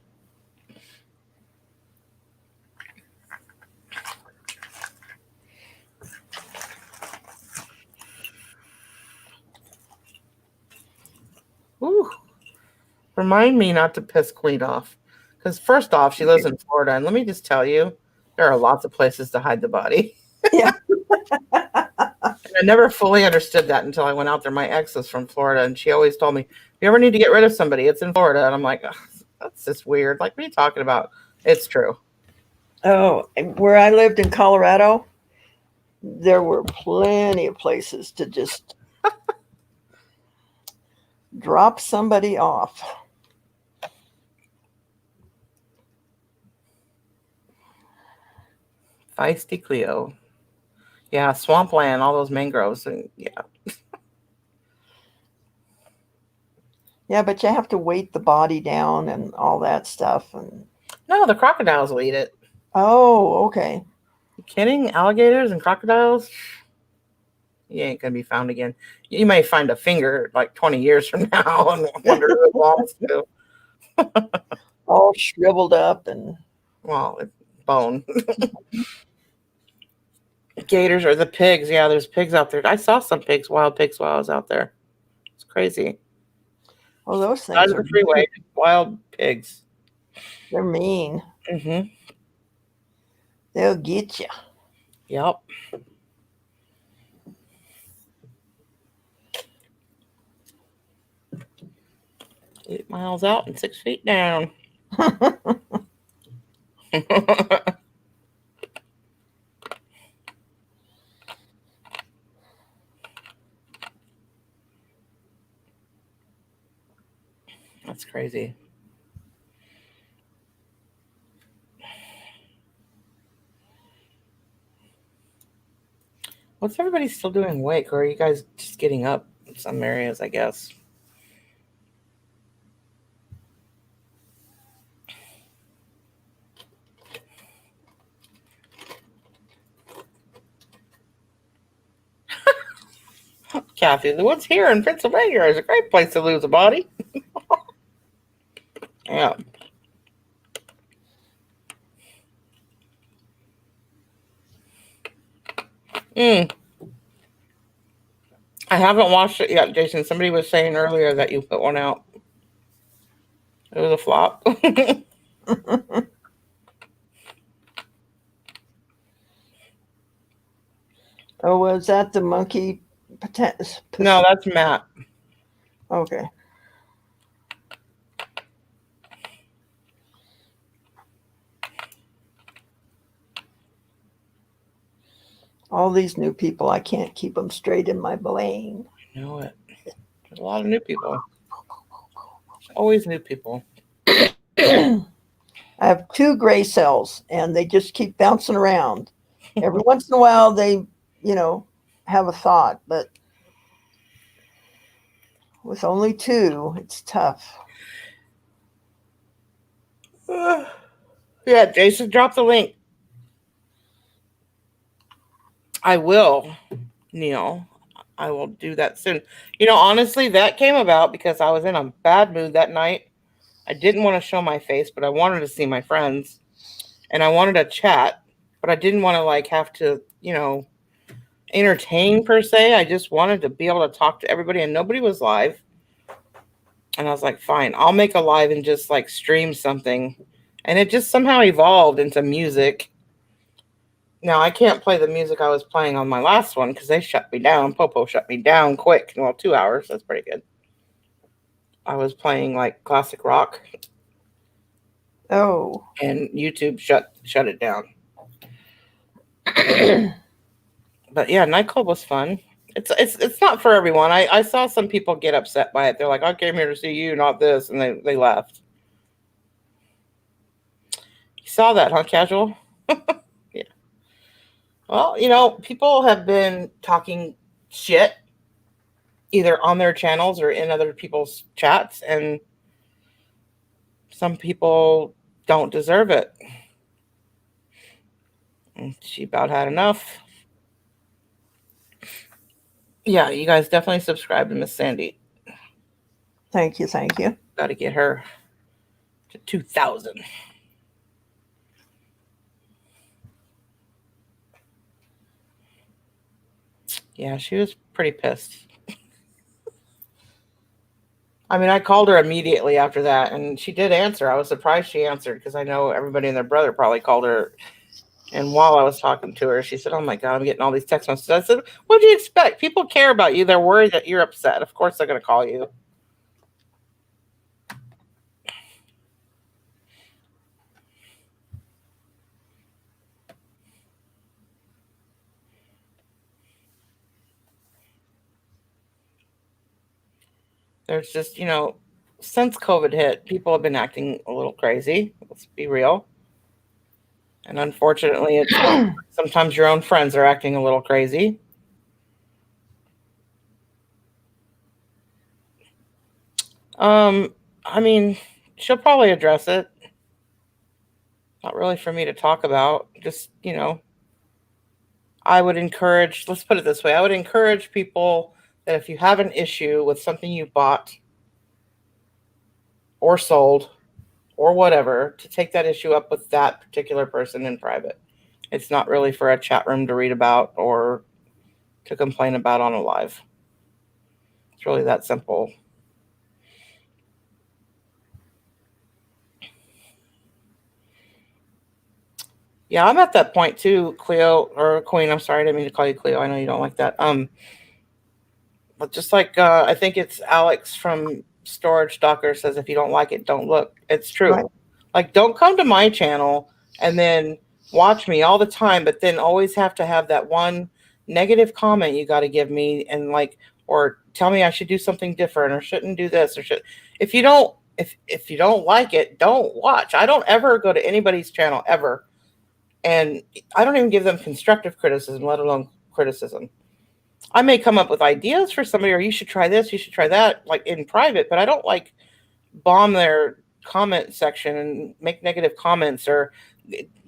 Ooh. Remind me not to piss Queen off. Because first off, she lives in Florida, and let me just tell you, there are lots of places to hide the body. Yeah. And I never fully understood that until I went out there. My ex is from Florida, and she always told me, if you ever need to get rid of somebody, it's in Florida. And I'm like, that's just weird. Like, what are you talking about? It's true. Oh, and where I lived in Colorado, there were plenty of places to just drop somebody off. Feisty Cleo. Yeah, swampland, all those mangroves. And yeah. Yeah, but you have to weight the body down and all that stuff. And No, the crocodiles will eat it. oh, okay. You kidding? Alligators and crocodiles? You ain't going to be found again. You may find a finger like 20 years from now and wonder who it belongs to. All shriveled up and Well, it's bone. Gators or the pigs. Yeah, there's pigs out there. I saw some pigs, wild pigs, while I was out there. It's crazy. well, those Side things of are the freeway, wild pigs. they're mean. Mm-hmm. They'll get you. Yep. Eight miles out and 6 feet down. That's crazy. What's everybody still doing awake, or are you guys just getting up in some areas, I guess? Kathy, the woods here in Pennsylvania is a great place to lose a body. Yeah. I haven't watched it yet, Jason. Somebody was saying earlier that you put one out. It was a flop. Oh, was that the monkey? No, that's Matt. Okay. All these new people, I can't keep them straight in my brain. I know it. There's a lot of new people. Always new people. I have 2 gray cells, and they just keep bouncing around. Every once in a while, they, have a thought, but with only 2, it's tough. Yeah, Jason, drop the link. I will, Neil. I will do that soon. You know, honestly, that came about because I was in a bad mood that night. I didn't want to show my face, but I wanted to see my friends and I wanted to chat, but I didn't want to like have to, you know, entertain per se. I just wanted to be able to talk to everybody and nobody was live. And I was like, fine, I'll make a live and just like stream something. And it just somehow evolved into music. Now, I can't play the music I was playing on my last one because they shut me down. Popo shut me down quick. Well, 2 hours. That's pretty good. I was playing like classic rock. Oh. And YouTube shut it down. But yeah, Nightclub was fun. It's not for everyone. I saw some people get upset by it. They're like, I came here to see you, not this. And they left. You saw that, huh, Casual? Yeah. Well, you know, people have been talking shit either on their channels or in other people's chats, and some people don't deserve it. And she about had enough. Yeah, you guys definitely subscribe to Miss Sandy. Thank you. Got to get her to 2,000. Yeah, she was pretty pissed. I mean, I called her immediately after that, and she did answer. I was surprised she answered because I know everybody and their brother probably called her. And while I was talking to her, she said, oh, my God, I'm getting all these text messages. I said, what do you expect? People care about you. They're worried that you're upset. Of course they're going to call you. There's just, you know, since COVID hit, people have been acting a little crazy. Let's be real. And unfortunately, it's sometimes your own friends are acting a little crazy. I mean, she'll probably address it. Not really for me to talk about. Just, you know, I would encourage, let's put it this way. I would encourage people that if you have an issue with something you bought or sold or whatever, to take that issue up with that particular person in private. It's not really for a chat room to read about or to complain about on a live. It's really that simple. Yeah, I'm at that point too, Cleo, or Queen. I'm sorry, I didn't mean to call you Cleo. I know you don't like that. But just like I think it's Alex from Storage Stalker says, if you don't like it, don't look. It's true. Right. Like, don't come to my channel and then watch me all the time, but then always have to have that one negative comment you got to give me, and like, or tell me I should do something different or shouldn't do this or should. If you don't like it, don't watch. I don't ever go to anybody's channel ever. And I don't even give them constructive criticism, let alone criticism. I may come up with ideas for somebody, or you should try this, you should try that, like in private, but I don't like bomb their comment section and make negative comments or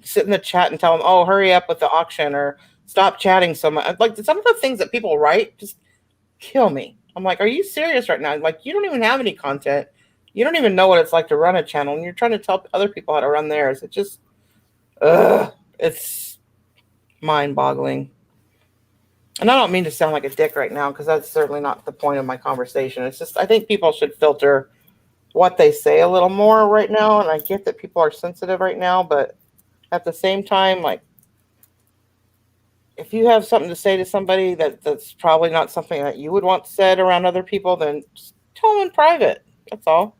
sit in the chat and tell them, oh, hurry up with the auction or stop chatting so much. Like, some of the things that people write just kill me. I'm like, are you serious right now? Like, you don't even have any content. You don't even know what it's like to run a channel, and you're trying to tell other people how to run theirs. It just, it's mind-boggling. And I don't mean to sound like a dick right now, because that's certainly not the point of my conversation. It's just, I think people should filter what they say a little more right now. And I get that people are sensitive right now, but at the same time, like, if you have something to say to somebody that's probably not something that you would want said around other people, then just tell them in private. That's all.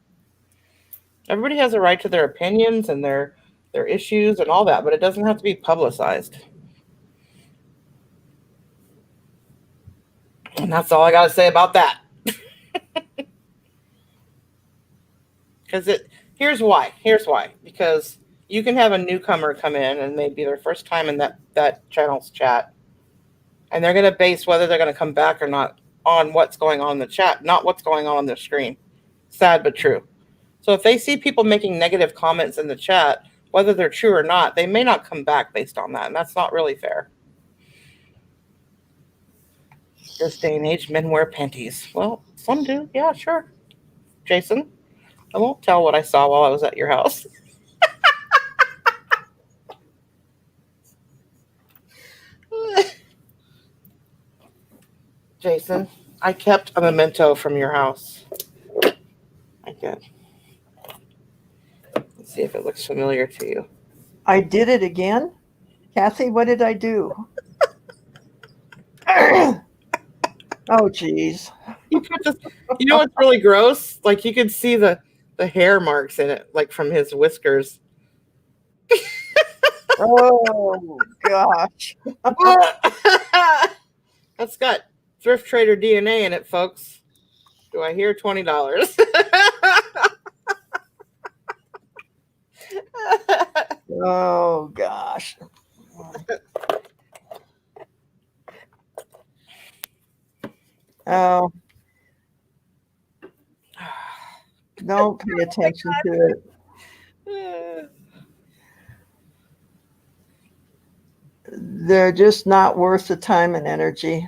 Everybody has a right to their opinions and their issues and all that, but it doesn't have to be publicized. And that's all I got to say about that. Because here's why. Because you can have a newcomer come in and maybe their first time in that channel's chat, and they're going to base whether they're going to come back or not on what's going on in the chat, not what's going on the screen. Sad but true. So if they see people making negative comments in the chat, whether they're true or not, they may not come back based on that, and that's not really fair. This day and age, men wear panties. Well, some do. Yeah, sure. Jason, I won't tell what I saw while I was at your house. Jason, I kept a memento from your house. I did. Let's see if it looks familiar to you. I did it again. Kathy, what did I do? Oh, geez. You put this, you know what's really gross? Like you could see the hair marks in it, like from his whiskers. Oh, gosh. That's got thrift trader DNA in it, folks. Do I hear $20? Oh, gosh. Oh. Don't pay attention to it. They're just not worth the time and energy.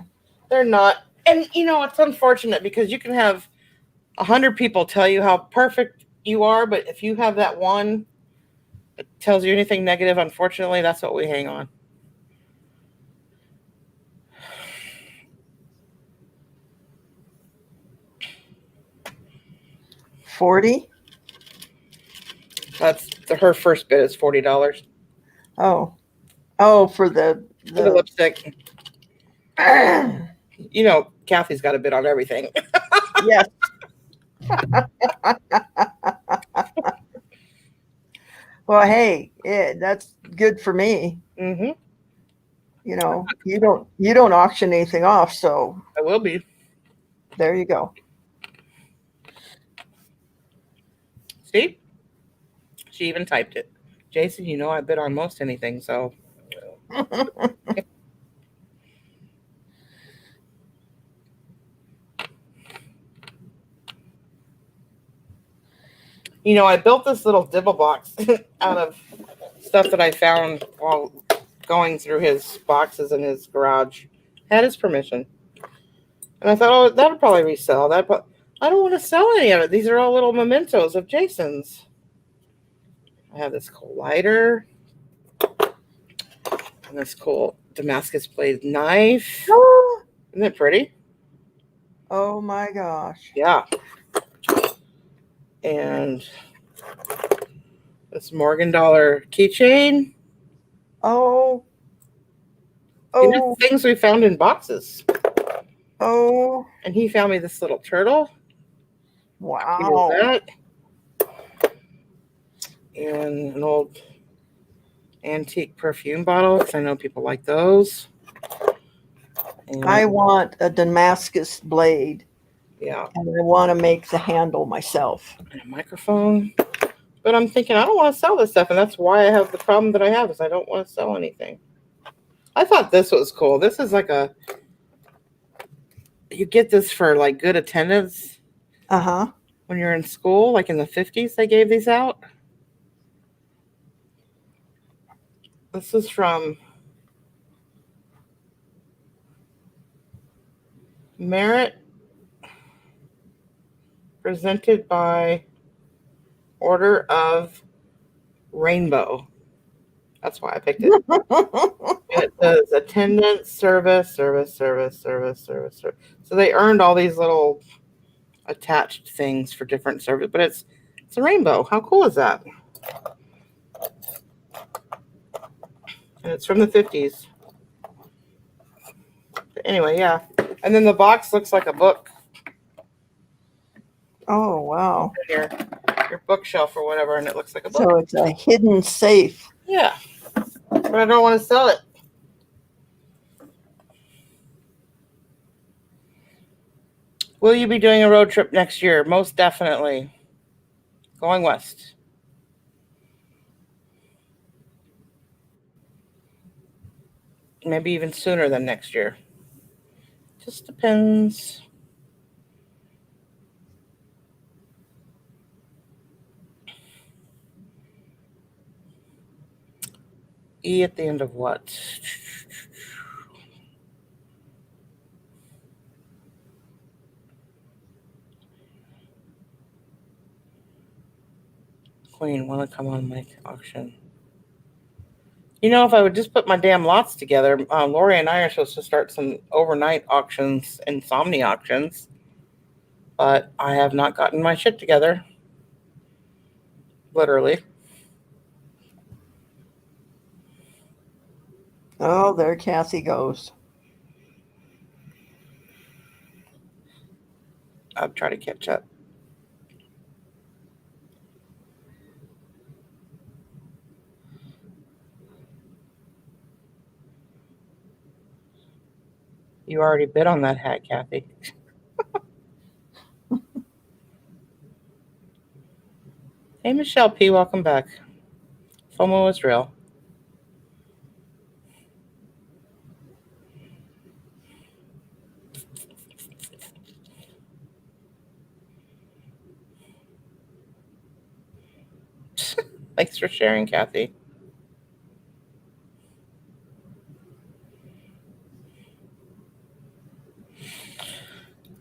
They're not. And, you know, it's unfortunate because you can have 100 people tell you how perfect you are, but if you have that one that tells you anything negative, unfortunately, that's what we hang on. $40? That's her first bid is $40 Oh, for the for the lipstick. You know, Kathy's got a bid on everything. Yes. Well, hey, that's good for me. Mm-hmm. You know, you don't auction anything off, so I will be. there you go. See? She even typed it. Jason, you know I bid on most anything, so. You know, I built this little dibble box out of stuff that I found while going through his boxes in his garage. Had his permission. And I thought, oh, that would probably resell. I don't want to sell any of it. These are all little mementos of Jason's. I have this cool lighter. And this cool Damascus blade knife. Isn't it pretty? Oh my gosh. Yeah. And this Morgan Dollar keychain. Oh. These are Oh. things we found in boxes. Oh. And he found me this little turtle. Wow. That. And an old antique perfume bottle, because I know people like those. And, I want a Damascus blade. Yeah. And I want to make the handle myself. And a microphone. But I'm thinking, I don't want to sell this stuff. And that's why I have the problem that I have, is I don't want to sell anything. I thought this was cool. This is like you get this for like good attendance. Uh-huh. When you're in school, like in the 50s, they gave these out. This is from Merit, presented by Order of Rainbow. That's why I picked it. It says attendance, service. So they earned all these little attached things for different service, but it's a rainbow. How cool is that? And it's from the 50s. But anyway, yeah. And then the box looks like a book. Oh, wow. Your bookshelf or whatever, and it looks like a book. So it's a hidden safe. Yeah. But I don't want to sell it. Will you be doing a road trip next year? Most definitely. Going west. Maybe even sooner than next year. Just depends. E at the end of what? Queen, want to come on my auction? You know, if I would just put my damn lots together, Lori and I are supposed to start some overnight auctions, insomnia auctions, but I have not gotten my shit together. Literally. Oh, there Kathy goes. I'll try to catch up. You already bid on that hat, Kathy. Hey, Michelle P., welcome back. FOMO is real. Thanks for sharing, Kathy.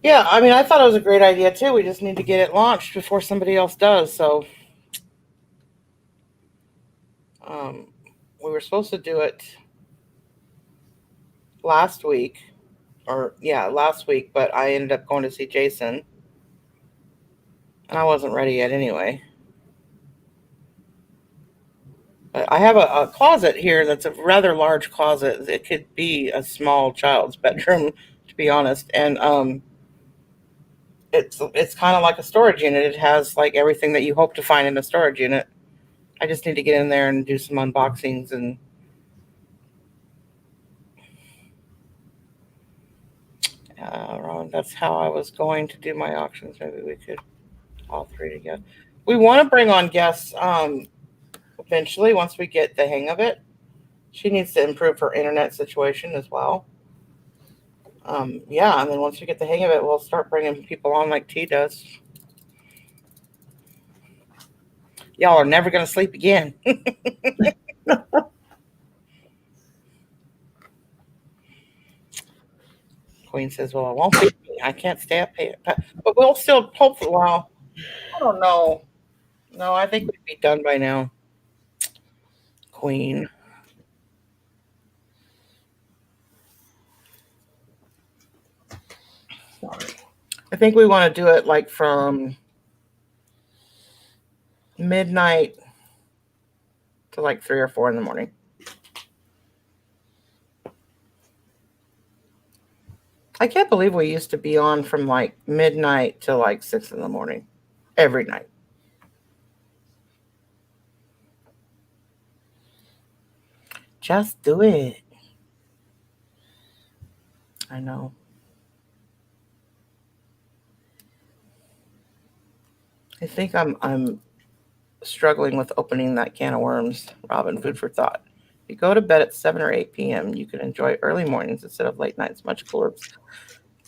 Yeah, I mean, I thought it was a great idea too. We just need to get it launched before somebody else does. So, we were supposed to do it last week, but I ended up going to see Jason, and I wasn't ready yet anyway. But I have a closet here that's a rather large closet. It could be a small child's bedroom, to be honest, and it's kind of like a storage unit. It has like everything that you hope to find in a storage unit. I just need to get in there and do some unboxings and Ron, that's how I was going to do my auctions. Maybe we could all three together. We want to bring on guests eventually once we get the hang of it. She needs to improve her internet situation as well. Yeah, and then once we get the hang of it, we'll start bringing people on like T does. Y'all are never going to sleep again. Queen says, well, it won't be me. I can't stay up here. But we'll still hopefully, well, I don't know. No, I think we'd be done by now. Queen. Sorry. I think we want to do it like from midnight to like 3 or 4 in the morning. I can't believe we used to be on from like midnight to like 6 in the morning every night. Just do it. I know. I think I'm struggling with opening that can of worms, Robin. Food for thought. If you go to bed at 7 or 8 p.m., you can enjoy early mornings instead of late nights. Much cooler.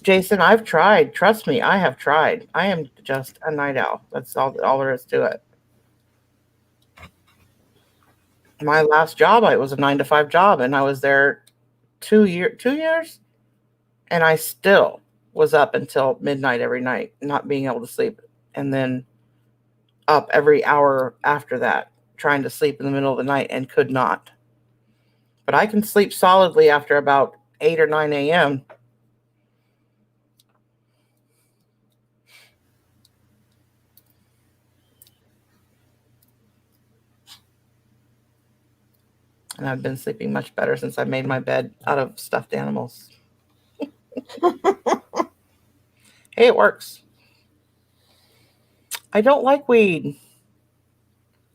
Jason, I've tried. Trust me, I have tried. I am just a night owl. That's all there is to it. My last job, it was a 9 to 5 job, and I was there 2 years, and I still was up until midnight every night, not being able to sleep, and then up every hour after that, trying to sleep in the middle of the night and could not. But I can sleep solidly after about 8 or 9 a.m. And I've been sleeping much better since I made my bed out of stuffed animals. Hey, it works. I don't like weed.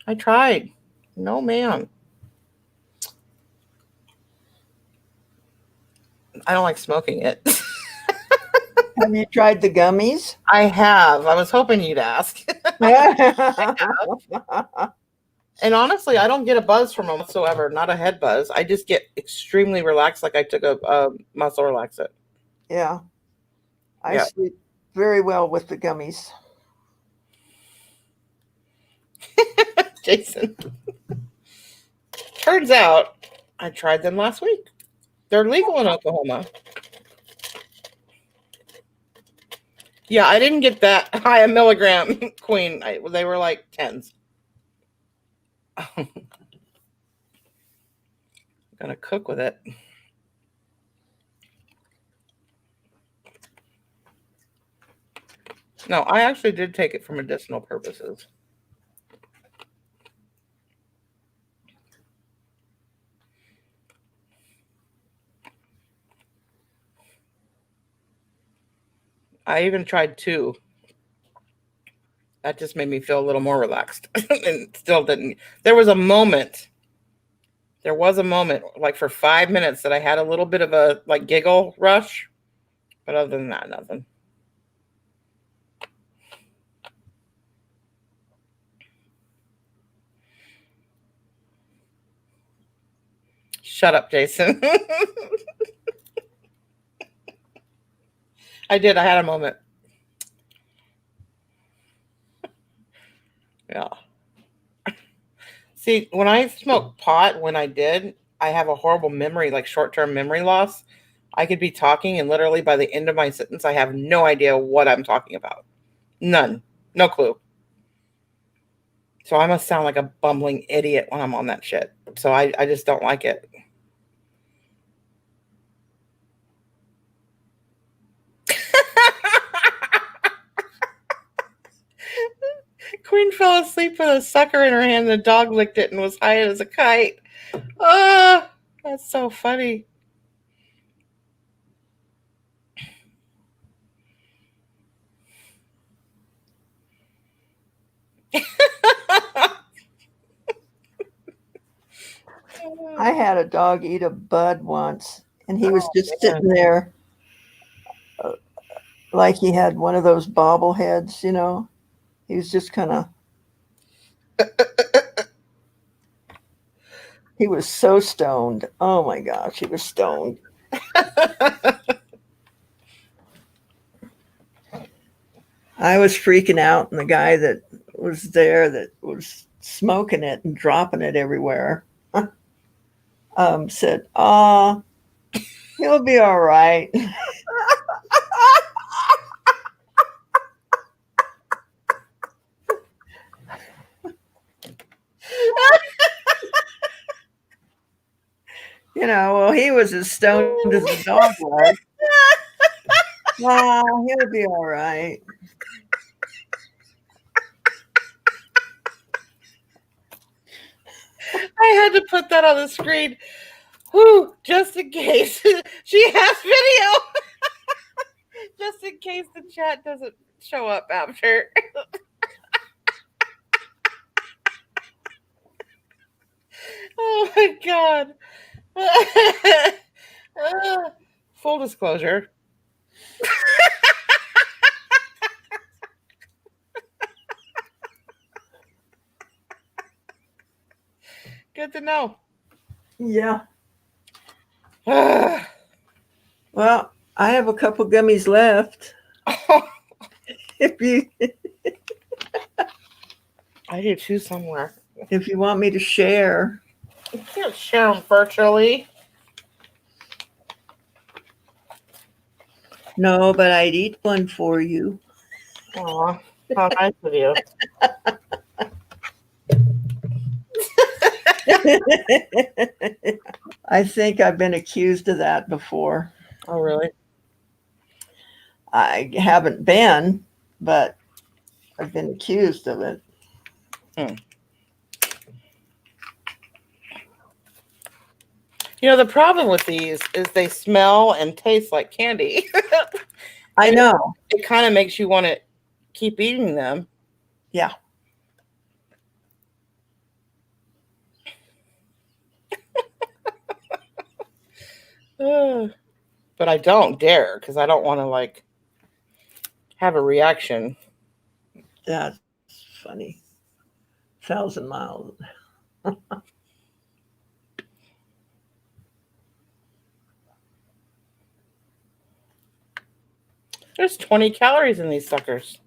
I tried. No, ma'am. I don't like smoking it. Have you tried the gummies? I have. I was hoping you'd ask. And honestly, I don't get a buzz from them whatsoever. Not a head buzz. I just get extremely relaxed, like I took a muscle relaxant. Yeah. I sleep very well with the gummies. Jason. Turns out I tried them last week. They're legal in Oklahoma. Yeah, I didn't get that high a milligram, Queen. They were like 10s. Gonna cook with it. No, I actually did take it for medicinal purposes. I even tried 2. That just made me feel a little more relaxed. And still didn't. There was a moment, like for 5 minutes, that I had a little bit of a like giggle rush. But other than that, nothing. Shut up, Jason. I did. I had a moment. Yeah. See, when I smoked pot, I have a horrible memory, like short-term memory loss. I could be talking, and literally by the end of my sentence, I have no idea what I'm talking about. None. No clue. So I must sound like a bumbling idiot when I'm on that shit. So I just don't like it. Queen fell asleep with a sucker in her hand. The dog licked it and was high as a kite. Oh, that's so funny. I had a dog eat a bud once, and he was just man. sitting there like he had one of those bobbleheads, you know. He was just kind of. He was so stoned. Oh my gosh, he was stoned. I was freaking out, and the guy that was there that was smoking it and dropping it everywhere said, "Oh, he'll be all right." You know, well, he was as stoned as the dog was. Oh, he'll be all right. I had to put that on the screen. Whew, just in case. She has video. Just in case the chat doesn't show up after. Oh my God. Full disclosure. Good to know. Yeah. Well, I have a couple gummies left. If you I do too somewhere. if you want me to share. You can't share them virtually. No, but I'd eat one for you. Aw, how nice of you. I think I've been accused of that before. Oh, really? I haven't been, but I've been accused of it. You know, the problem with these is they smell and taste like candy. I know. It kind of makes you want to keep eating them. Yeah. But I don't dare because I don't want to like have a reaction. That's funny. 1,000 miles. There's 20 calories in these suckers.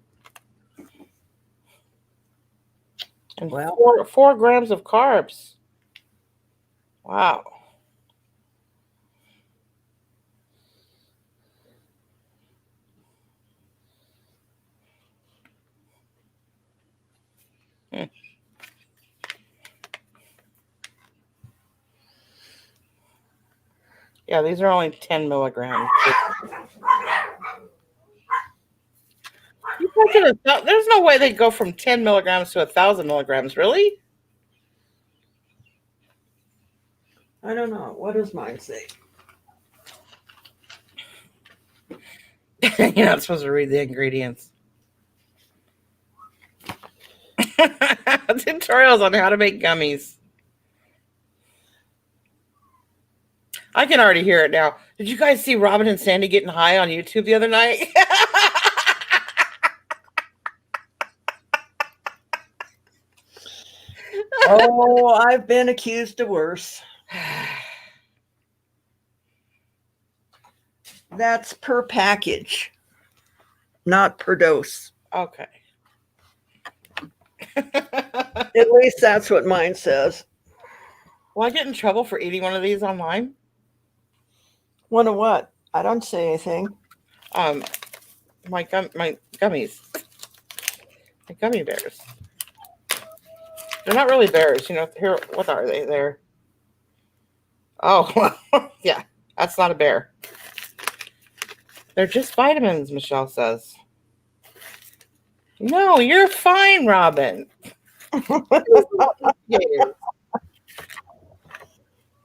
And Well. 4 grams of carbs. Wow. Yeah, these are only 10 milligrams. There's no way they go from 10 milligrams to 1,000 milligrams. Really? I don't know. What does mine say? You're not supposed to read the ingredients. Tutorials on how to make gummies. I can already hear it now. Did you guys see Robin and Sandy getting high on YouTube the other night? Oh, I've been accused of worse. That's per package, not per dose. Okay. At least that's what mine says. Will I get in trouble for eating one of these online? One of what? I don't say anything. My gummies. My gummy bears. They're not really bears, you know. Here, what are they? They're. Oh, yeah. That's not a bear. They're just vitamins, Michelle says. No, you're fine, Robin.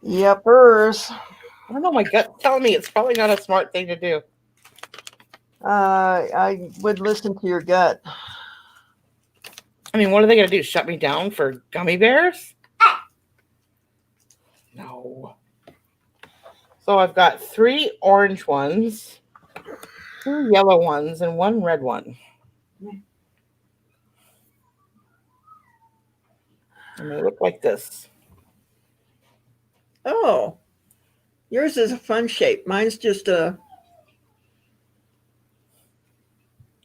Yepers. I don't know. My gut's telling me it's probably not a smart thing to do. I would listen to your gut. I mean, what are they going to do? Shut me down for gummy bears? No. So I've got 3 orange ones, 2 yellow ones, and 1 red one. And they look like this. Oh, yours is a fun shape. Mine's just a,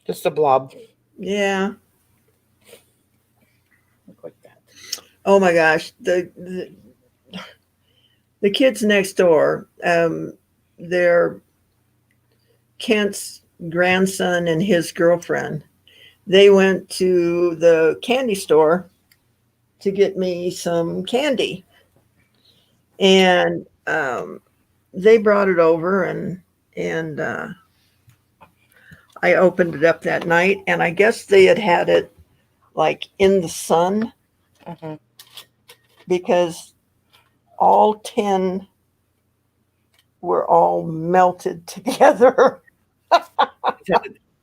Just a blob. yeah. Look like that. Oh my gosh. The kids next door, they're Kent's grandson and his girlfriend. They went to the candy store to get me some candy. And they brought it over and I opened it up that night, and I guess they had it like in the sun because all 10 were all melted together.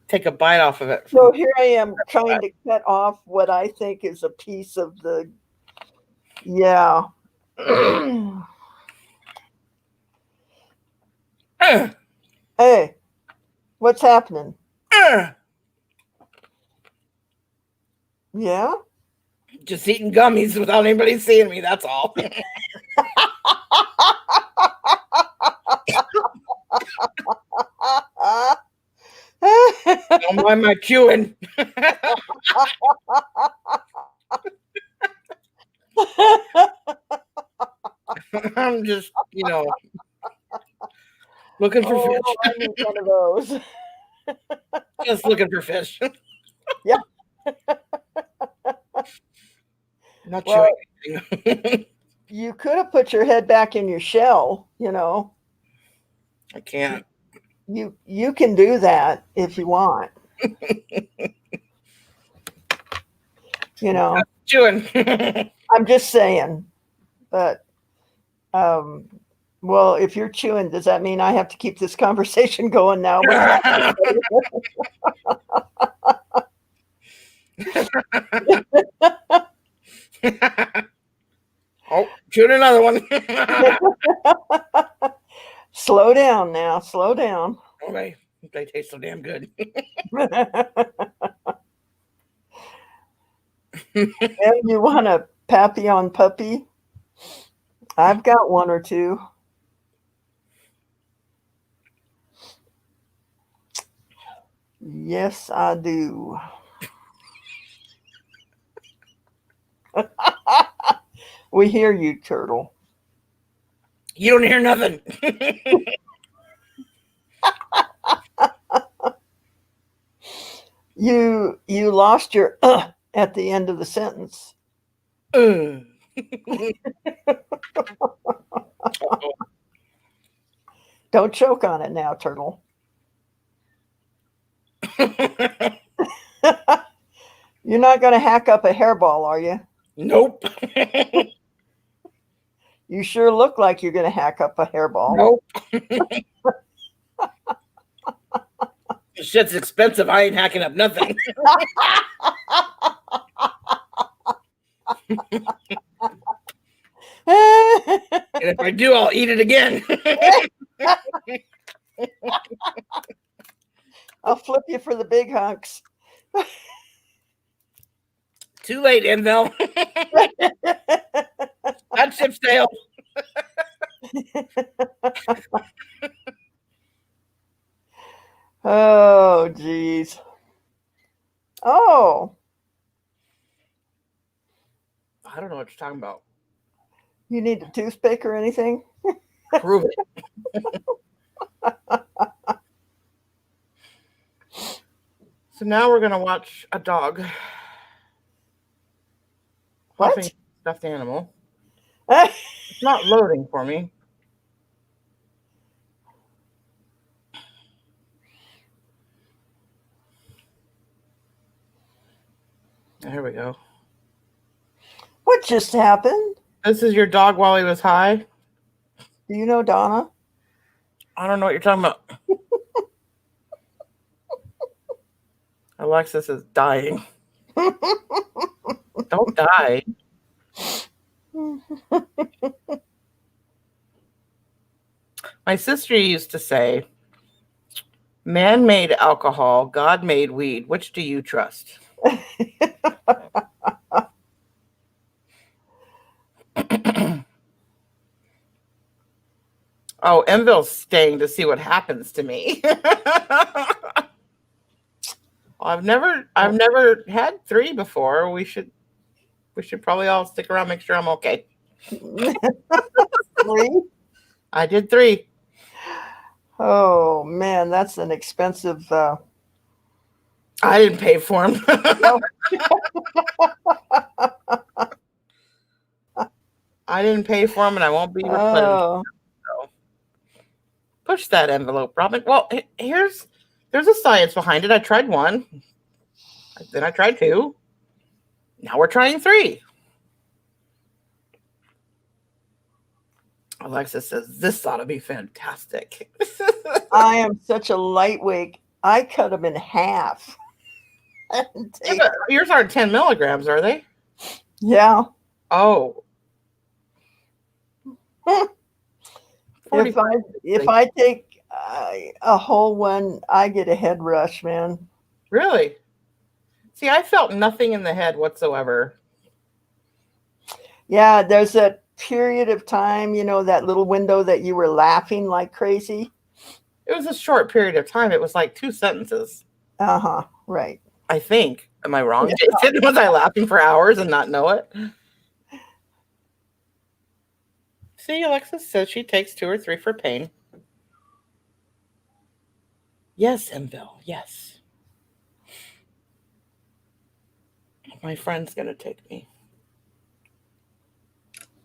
Take a bite off of it. So here I am trying to cut off what I think is a piece of the, yeah. Hey, what's happening? Yeah? Just eating gummies without anybody seeing me, that's all. Don't mind my chewing. I'm just, looking for fish. I need one of those. Just looking for fish. Yeah. Not Well, chewing anything. You could have put your head back in your shell, I can't. You can do that if you want. Chewing. I'm just saying. But well, if you're chewing, does that mean I have to keep this conversation going now? Oh, chewing another one. Slow down now. Slow down. Okay. They taste so damn good. And you want a Papillon puppy? I've got 1 or 2. Yes, I do. We hear you, Turtle. You don't hear nothing. You lost your at the end of the sentence. Don't choke on it now, Turtle. You're not going to hack up a hairball, are you? Nope. You sure look like you're going to hack up a hairball. Nope. Shit's expensive. I ain't hacking up nothing. And if I do, I'll eat it again. I'll flip you for the big hunks. Too late, Envil. That ship sailed. Oh, geez. Oh, I don't know what you're talking about. you need a toothpick or anything? Prove it. So now we're gonna watch a dog. What? Huffing stuffed animal. It's not loading for me. There we go. What just happened? This is your dog while he was high. Do you know Donna? I don't know what you're talking about. Alexis is dying. Don't die. My sister used to say, man made alcohol, God made weed. Which do you trust? Oh, Envil's staying to see what happens to me. I've never had 3 before. We should probably all stick around, make sure I'm okay. 3? I did 3. Oh, man, that's an expensive... I didn't pay for them. I didn't pay for them, and I won't be replenished. Oh. So push that envelope, Robin. Well, there's a science behind it. I tried 1. Then I tried 2. Now we're trying 3. Alexa says, this ought to be fantastic. I am such a lightweight. I cut them in half. Yeah, but yours aren't 10 milligrams, are they? Yeah. Oh. If I take a whole one, I get a head rush, man. Really? See, I felt nothing in the head whatsoever. Yeah, there's a period of time, that little window that you were laughing like crazy. It was a short period of time. It was like 2 sentences. Uh-huh, right. I think. Am I wrong, Jason? Was I laughing for hours and not know it? See, Alexis says she takes 2 or 3 for pain. Yes, Envil, yes. My friend's going to take me.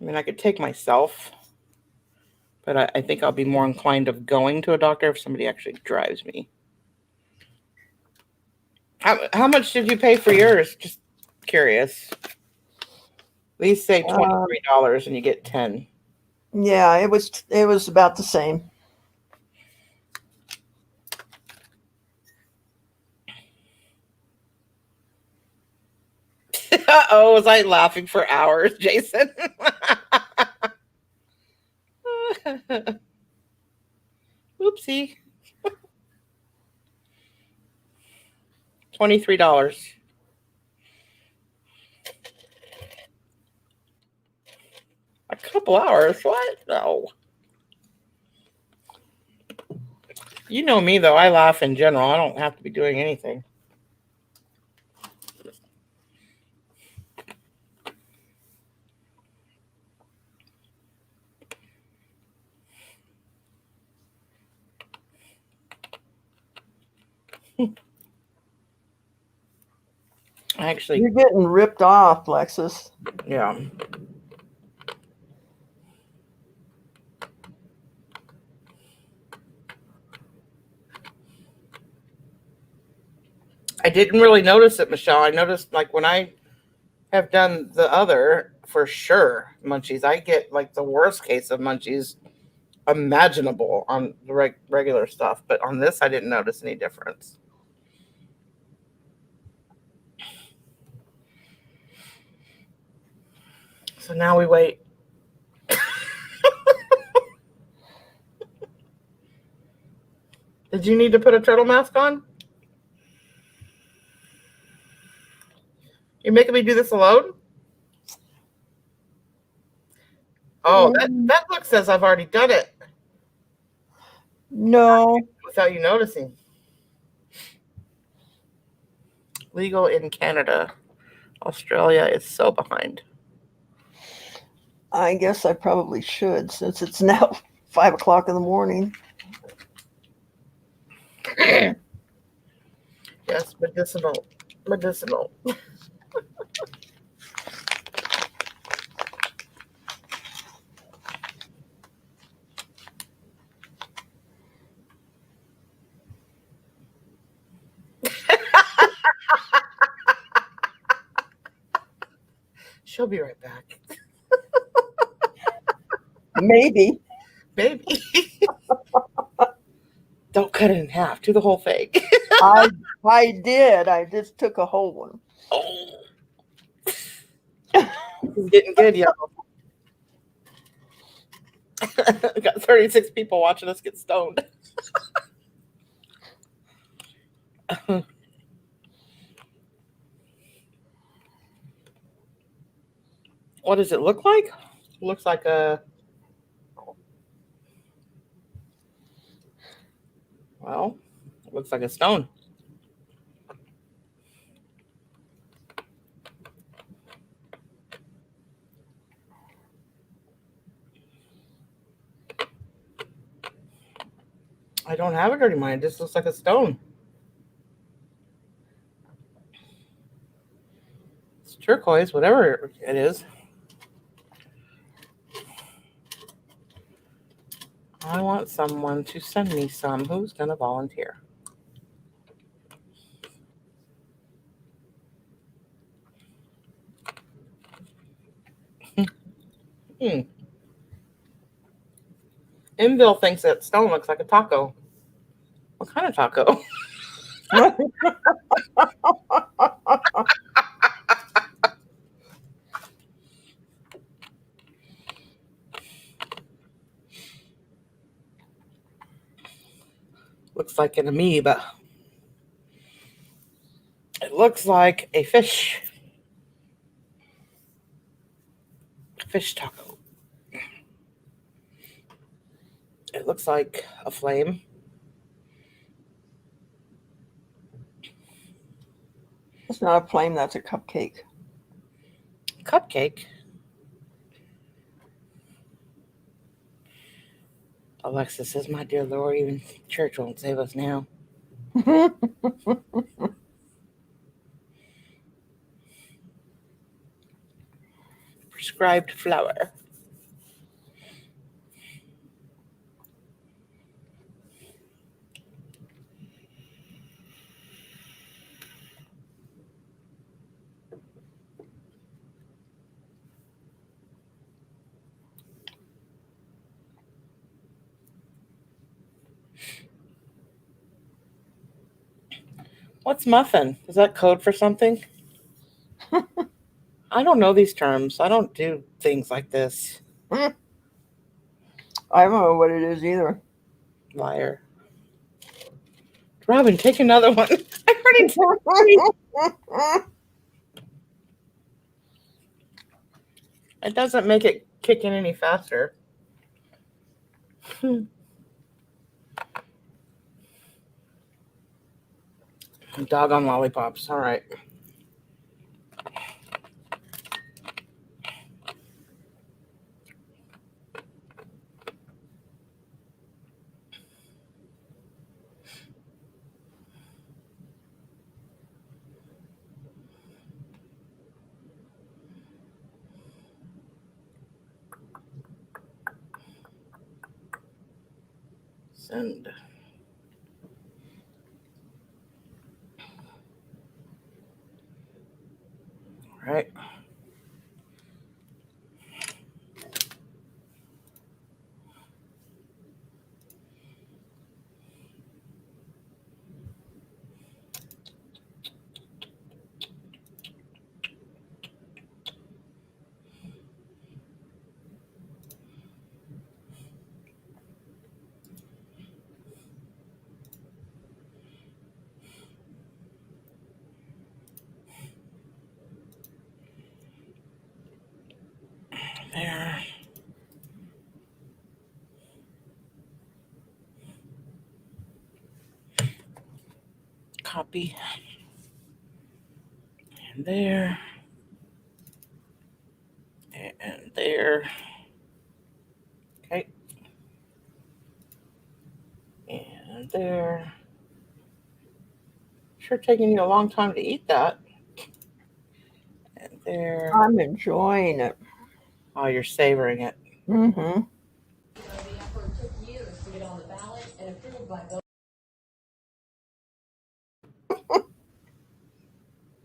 I mean, I could take myself, but I think I'll be more inclined of going to a doctor if somebody actually drives me. How much did you pay for yours? Just curious. These say $23 and you get 10. Yeah, it was about the same. Uh-oh, was I laughing for hours, Jason? Oopsie. $23. A couple hours? What? No. You know me, though. I laugh in general. I don't have to be doing anything. Actually, You're getting ripped off, Lexus. yeah. I didn't really notice it, Michelle. I noticed like when I have done the other, for sure, munchies. I get like the worst case of munchies imaginable on the regular stuff, but on this, I didn't notice any difference. So now we wait. Did you need to put a turtle mask on? You're making me do this alone? Oh, that look says I've already done it. No. Without you noticing. Legal in Canada. Australia is so behind. I guess I probably should, since it's now 5 o'clock in the morning. Yes, medicinal. Medicinal. She'll be right back. Maybe. Baby. Don't cut it in half. Do the whole thing. I did. I just took a whole one. Oh. It's getting good, y'all. We got 36 people watching us get stoned. What does it look like? It looks like a... Well, it looks like a stone. I don't have a dirty mind. It just looks like a stone. It's turquoise, whatever it is. I want someone to send me some. Who's going to volunteer? Enville thinks that stone looks like a taco. What kind of taco? Looks like an amoeba. It looks like a fish. A fish taco. It looks like a flame. It's not a flame, that's a cupcake. Cupcake. Alexa says, "My dear Lord, even church won't save us now." Prescribed flour. What's muffin? Is that code for something? I don't know these terms. I don't do things like this. I don't know what it is either. Liar. Robin, take another one. I already took three. It doesn't make it kick in any faster. Doggone lollipops. All right. Send. right. There. Copy. And there. And there. Okay. And there. Sure taking you a long time to eat that. And there. I'm enjoying it. Oh, you're savoring it. Mm-hmm. The effort took years to get on the ballot and approved by voters.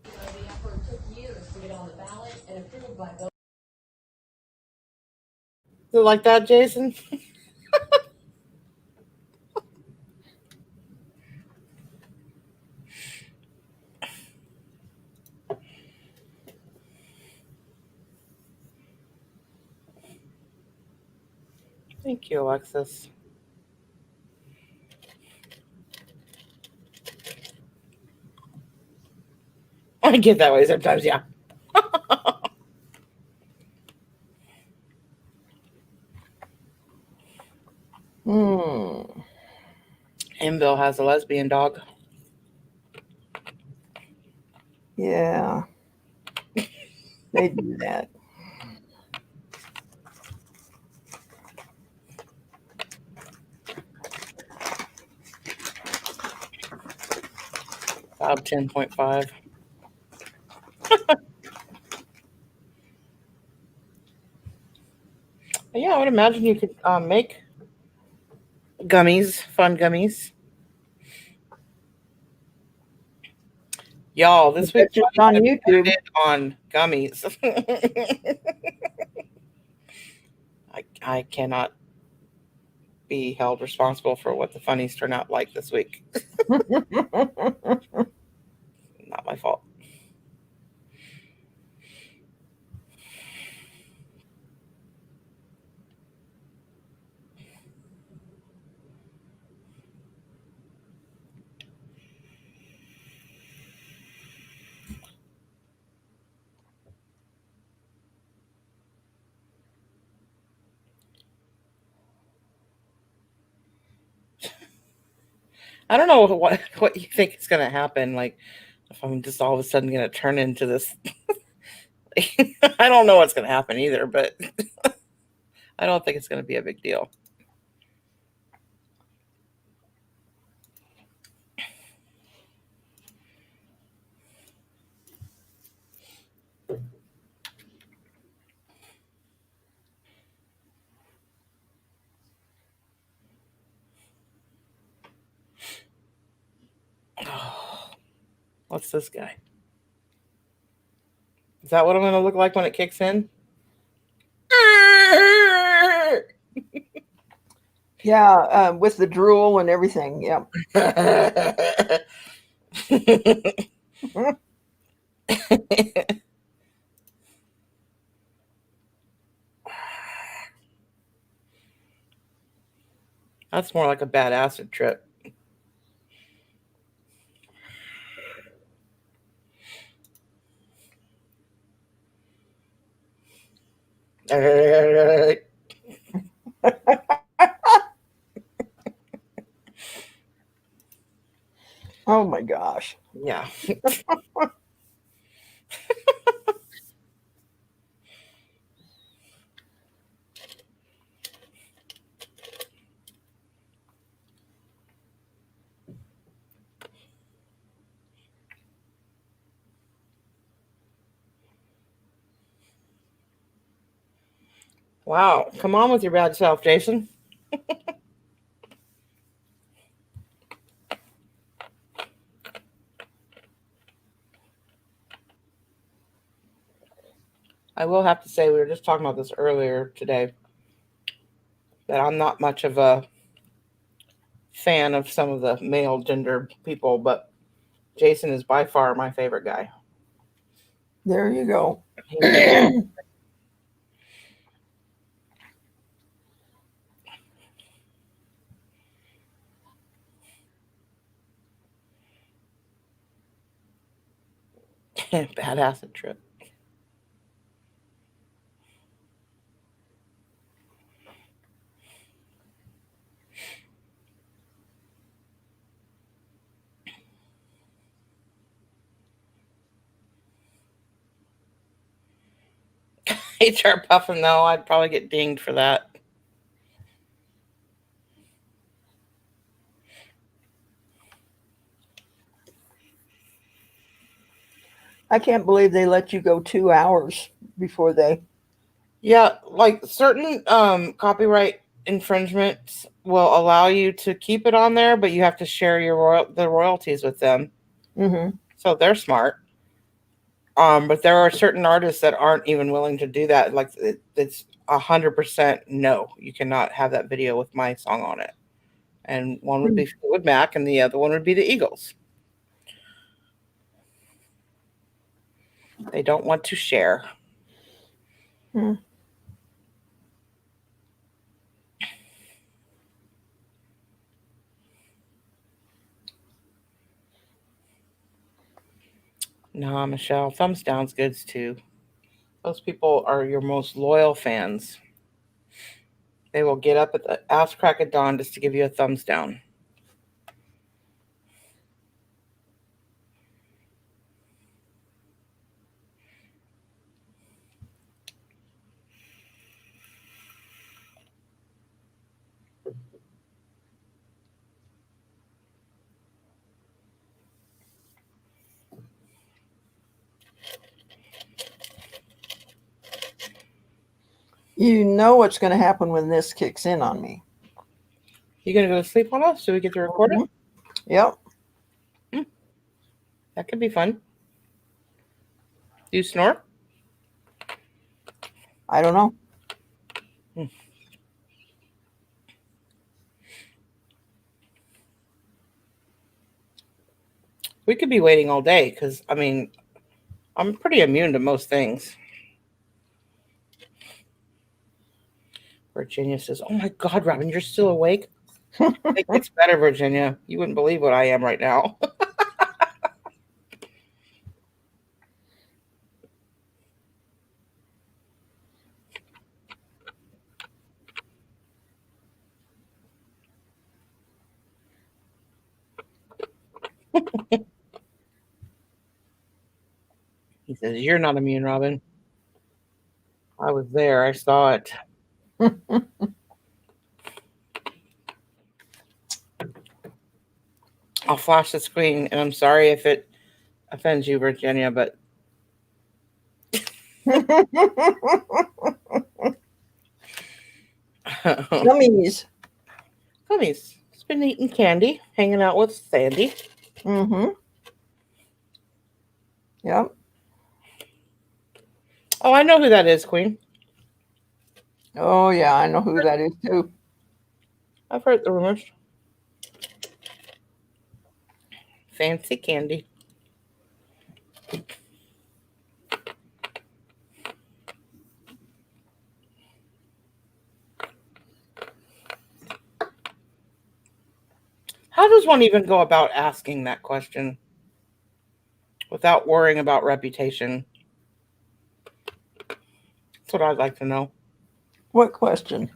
The effort took years to get on the ballot and approved by voters. Is it like that, Jason? Thank you, Alexis. I get that way sometimes, yeah. Mm. And Bill has a lesbian dog. Yeah. They do that. Bob 10.5. Yeah, I would imagine you could make gummies, fun gummies. Y'all, this week Just on YouTube. on gummies. I cannot be held responsible for what the funnies turn out like this week. Not my fault. I don't know what you think is going to happen. Like, if I'm just all of a sudden going to turn into this. I don't know what's going to happen either, but I don't think it's going to be a big deal. What's this guy? Is that what I'm going to look like when it kicks in? Yeah, with the drool and everything. Yeah. That's more like a bad acid trip. Oh my gosh. Yeah. Wow. Come on with your bad self, Jason. I will have to say, we were just talking about this earlier today, that I'm not much of a fan of some of the male gender people, but Jason is by far my favorite guy. There you go. He's bad acid trip. HR puffing though, I'd probably get dinged for that. I can't believe they let you go 2 hours before they. Yeah, like certain copyright infringements will allow you to keep it on there, but you have to share the royalties with them. Mm-hmm. So they're smart. But there are certain artists that aren't even willing to do that. Like it's 100% no, you cannot have that video with my song on it. And one would be Fleetwood Mac, and the other one would be the Eagles. They don't want to share. Hmm. Nah, Michelle, thumbs down's good too. Those people are your most loyal fans. They will get up at the ass crack of dawn just to give you a thumbs down. You know what's going to happen when this kicks in on me. You gonna go to sleep on us? Do we get to record it? Yep. That could be fun. Do you snore? I don't know. We could be waiting all day because, I mean, I'm pretty immune to most things. Virginia says, "Oh my God, Robin, you're still awake?" It gets better, Virginia. You wouldn't believe what I am right now. He says, "You're not immune, Robin." I was there. I saw it. I'll flash the screen, and I'm sorry if it offends you, Virginia, but Gummies. Gummies. He's been eating candy, hanging out with Sandy. Mm-hmm. Yep. Oh, I know who that is, Queen. Oh, yeah, I know who that is, too. I've heard the rumors. Fancy candy. How does one even go about asking that question without worrying about reputation? That's what I'd like to know. What question?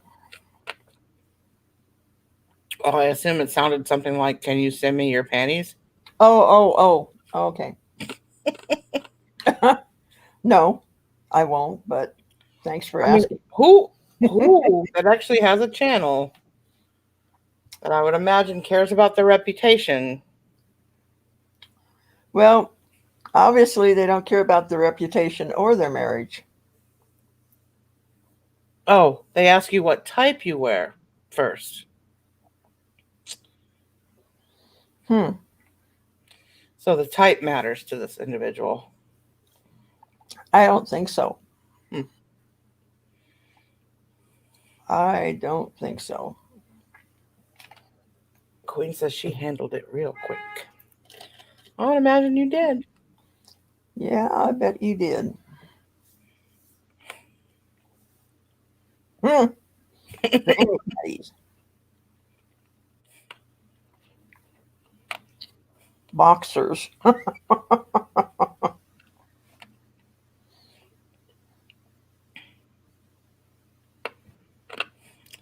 Oh, I assume it sounded something like, "Can you send me your panties?" Oh, okay. No, I won't, but thanks for asking. Who that actually has a channel that I would imagine cares about their reputation? Well, obviously they don't care about their reputation or their marriage. Oh, they ask you what type you wear first. So the type matters to this individual. I don't think so. Hmm. I don't think so. Queen says she handled it real quick. I would imagine you did. Yeah, I bet you did. Hmm. Anybody's. Boxers.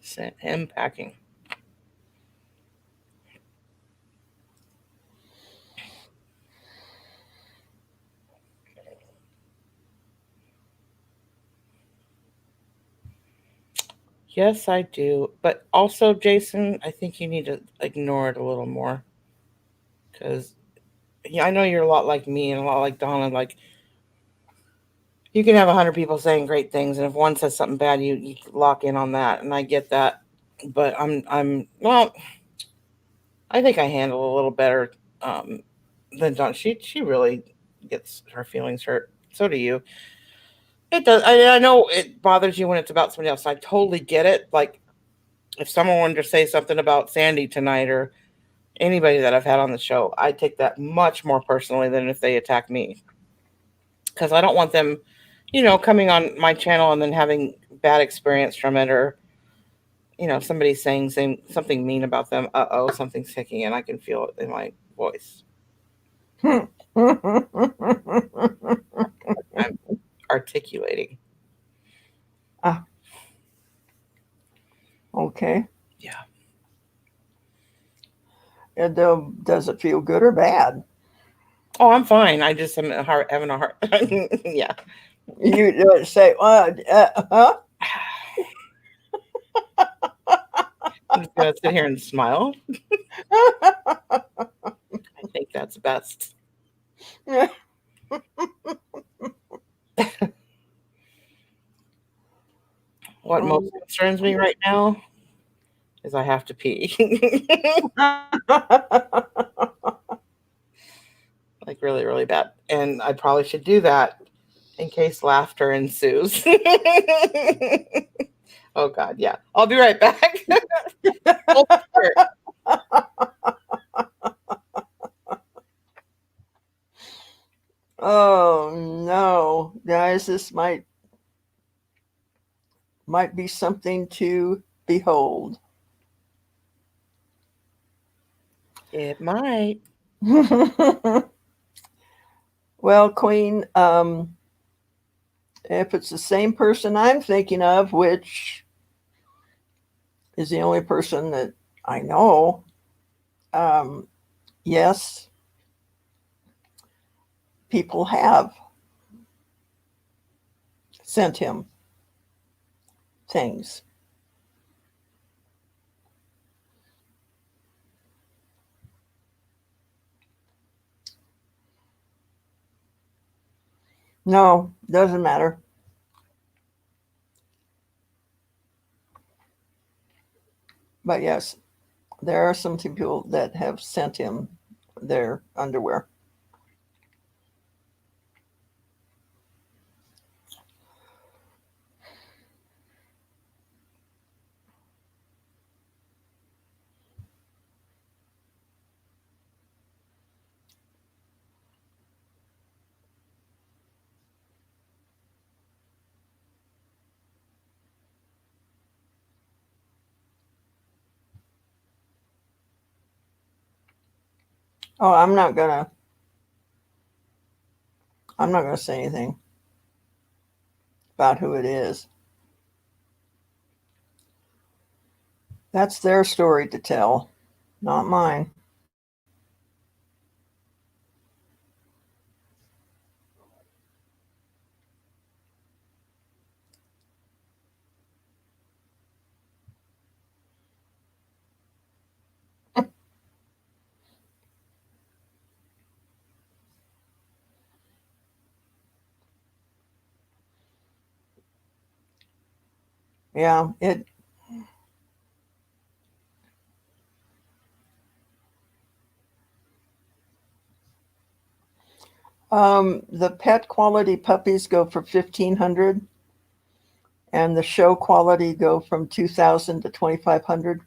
Sent him packing. Yes, I do. But also, Jason, I think you need to ignore it a little more. Because I know you're a lot like me and a lot like Donna. Like, you can have 100 people saying great things, and if one says something bad, you lock in on that. And I get that. But well, I think I handle a little better than Donna. She really gets her feelings hurt. So do you. It does. I know it bothers you when it's about somebody else. I totally get it. Like, if someone wanted to say something about Sandy tonight or anybody that I've had on the show, I take that much more personally than if they attack me. Because I don't want them, coming on my channel and then having bad experience from it, or, somebody saying something mean about them. Something's kicking in. I can feel it in my voice. I'm articulating. Okay. Yeah. And, does it feel good or bad? Oh, I'm fine. I just am having a hard. Yeah. You say, huh? I'm just gonna sit here and smile. I think that's best. What most concerns me right now is I have to pee. Like really, really bad. And I probably should do that in case laughter ensues. Oh God, yeah. I'll be right back. Oh no, guys, this might be something to behold. It might. Well, Queen, if it's the same person I'm thinking of, which is the only person that I know, yes, people have sent him things. No, doesn't matter. But yes, there are some people that have sent him their underwear. Oh, I'm not gonna say anything about who it is. That's their story to tell, not mine. Yeah, the pet quality puppies go for $1,500, And the show quality go from 2,000 to 2,500.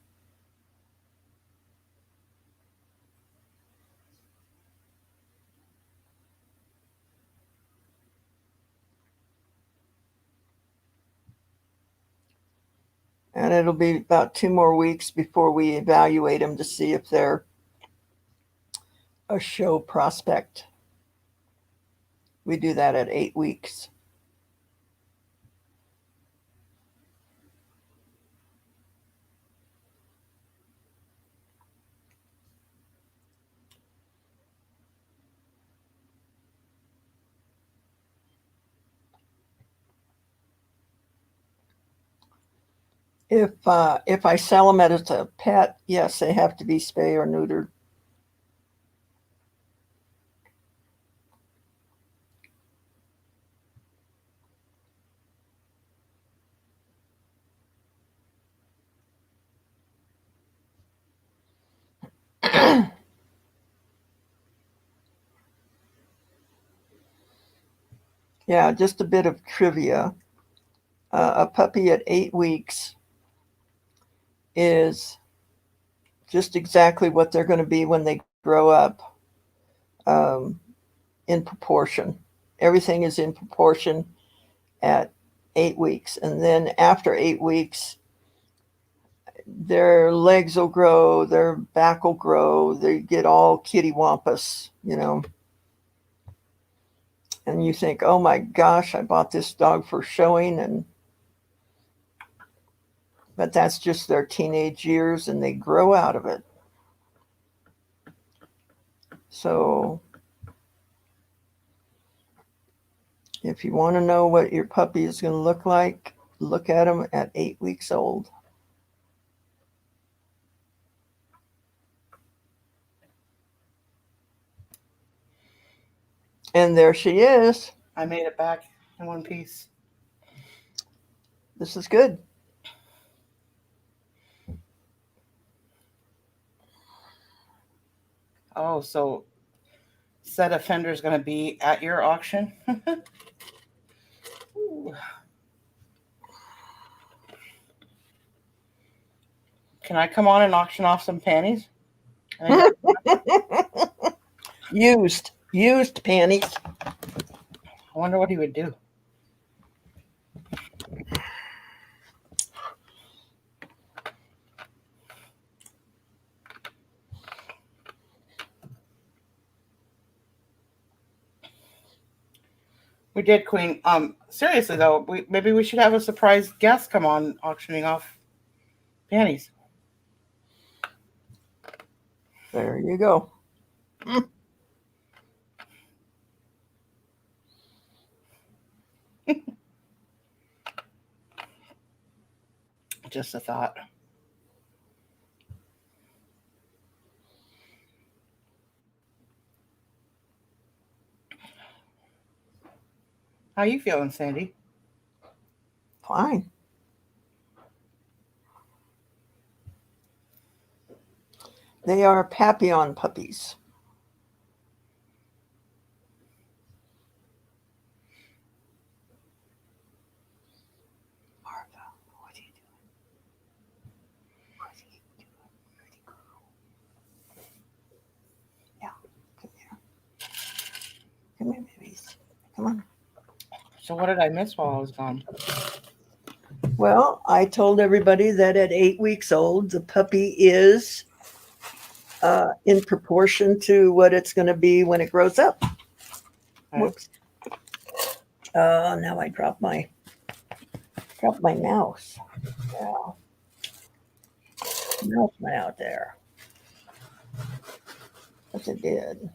And it'll be about 2 more weeks before we evaluate them to see if they're a show prospect. We do that at 8 weeks. If I sell them as a pet, yes, they have to be spay or neutered. Yeah, just a bit of trivia. A puppy at 8 weeks is just exactly what they're going to be when they grow up, in proportion. Everything is in proportion at 8 weeks. And then after 8 weeks, their legs will grow, their back will grow, they get all kittywampus, and you think, oh my gosh, I bought this dog for showing, but that's just their teenage years and they grow out of it. So if you want to know what your puppy is going to look like, look at them at 8 weeks old. And there she is. I made it back in one piece. This is good. Oh, so said offender is going to be at your auction? Can I come on and auction off some panties? Used panties. I wonder what he would do. We did, Queen. Seriously though, maybe we should have a surprise guest come on auctioning off panties. There you go. Just a thought. How you feeling, Sandy? Fine. They are Papillon puppies. Martha, what are you doing? What are you doing? Pretty girl. Yeah, come here. Come here, babies. Come on. So what did I miss while I was gone? Well, I told everybody that at 8 weeks old, the puppy is in proportion to what it's going to be when it grows up. Okay. Whoops. Now I dropped my mouse. Yeah. Mouse went out there. Yes, it did.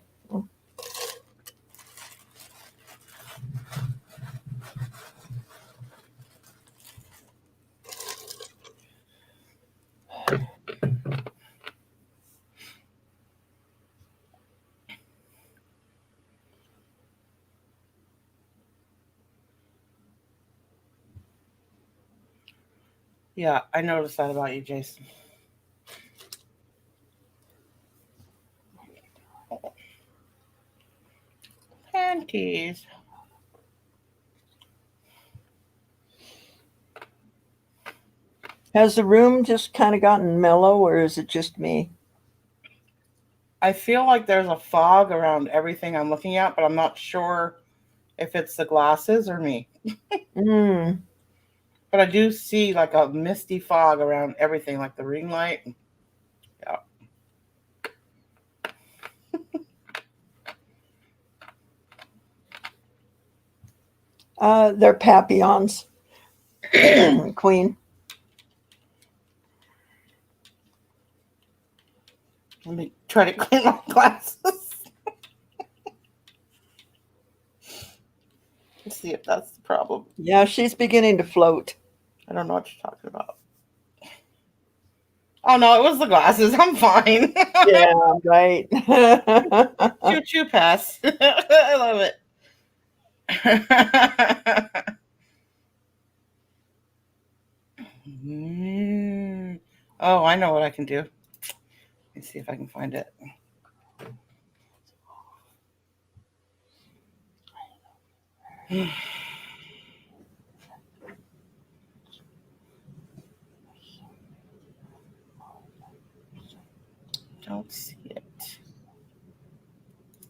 Yeah, I noticed that about you, Jason. Panties. Has the room just kind of gotten mellow, or is it just me? I feel like there's a fog around everything I'm looking at, but I'm not sure if it's the glasses or me. Mm. But I do see like a misty fog around everything, like the ring light. Yeah. They're papillons, Queen. Let me try to clean my glasses. Let's see if that's the problem. Yeah, she's beginning to float. I don't know what you're talking about. Oh no, it was the glasses. I'm fine. Yeah, right. Choo choo pass. I love it. Oh, I know what I can do. Let me see if I can find it. Don't see it.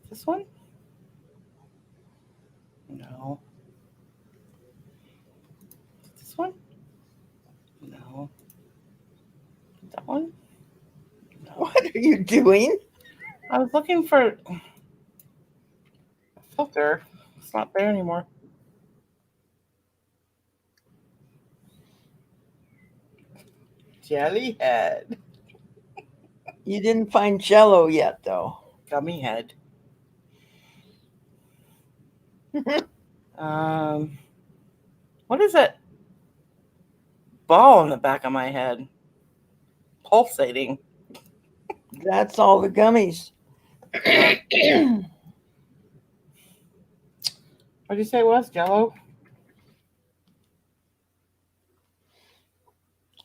This one? No. This one? No. That one? No. What are you doing? I was looking for a filter. It's not there anymore. Jelly head. You didn't find Jello yet, though. Gummy head. What is that ball in the back of my head? Pulsating. That's all the gummies. What did you say it was? Jello?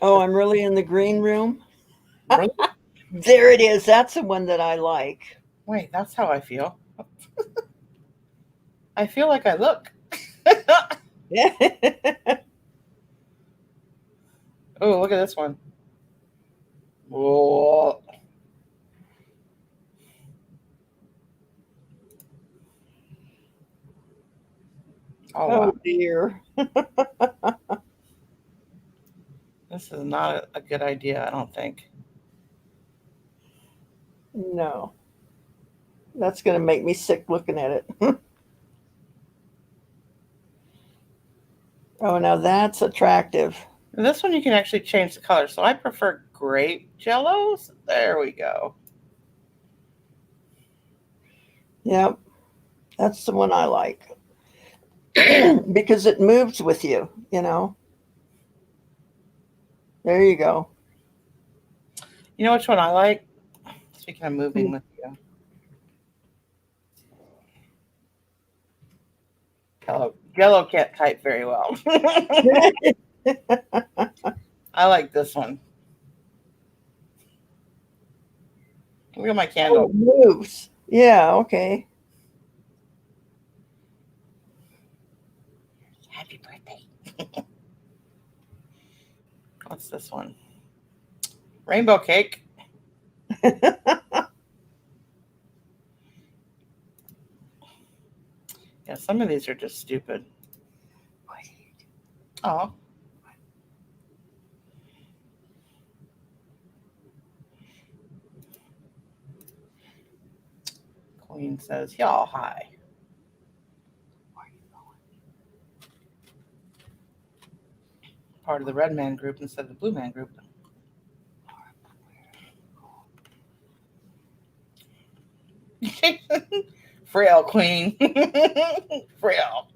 Oh, I'm really in the green room? Really? There it is. That's the one that I like. Wait, that's how I feel. I feel like I look. Oh, look at this one. Whoa. Oh, Oh, wow. dear. This is not a good idea, I don't think. No. That's going to make me sick looking at it. Oh, now that's attractive. And this one you can actually change the color. So I prefer grape jellos. There we go. Yep. That's the one I like. Because it moves with you, you know. There you go. You know which one I like? Speaking of moving with you. Jello can't type very well. I like this one. Look at my Oh, candle. it moves. Yeah, okay. Happy birthday. What's this one? Rainbow cake. Yeah, some of these are just stupid. Oh. Queen says, y'all, hi. Part of the red man group instead of the blue man group. Frail queen. Frail.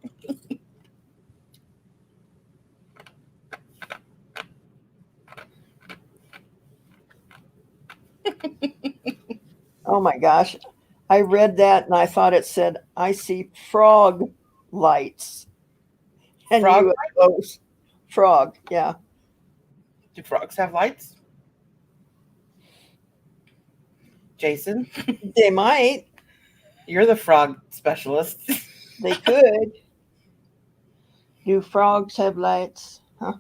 Oh my gosh. I read that and I thought it said, I see frog lights. And Frog you those frog, yeah. Do frogs have lights? Jason, They might. you're the frog specialist. They could. Do frogs have lights? Huh?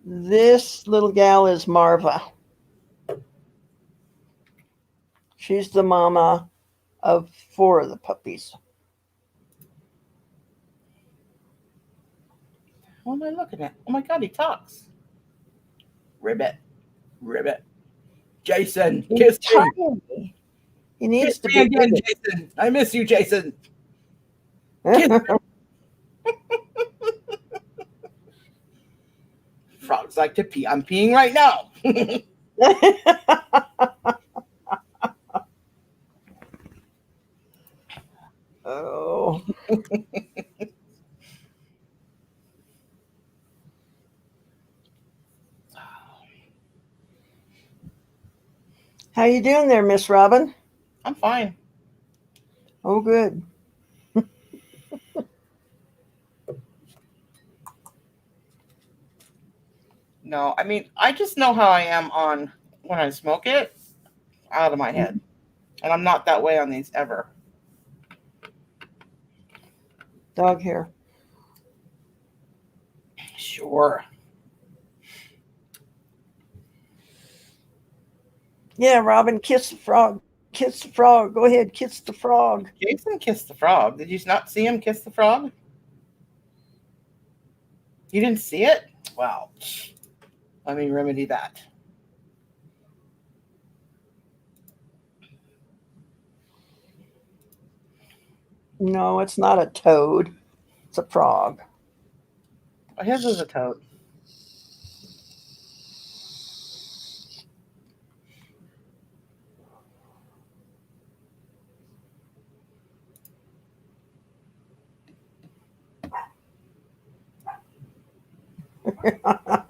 This little gal is Marva. She's the mama of 4 of the puppies. What am I looking at? Oh my God, he talks. Ribbit. Ribbit. Jason, kiss me. Tiny. He needs Kiss to me be again, Jason. I miss you, Jason. Kiss me. Frogs like to pee. I'm peeing right now. Oh. How you doing there, Miss Robin? I'm fine. Oh, good. No, I mean, I just know how I am on when I smoke it out of my head. And I'm not that way on these ever. Dog hair. Sure. Yeah, Robin, kiss the frog. Kiss the frog. Go ahead, kiss the frog. Jason kissed the frog. Did you not see him kiss the frog? You didn't see it? Wow. Let me remedy that. No, it's not a toad. It's a frog. Oh, his is a toad.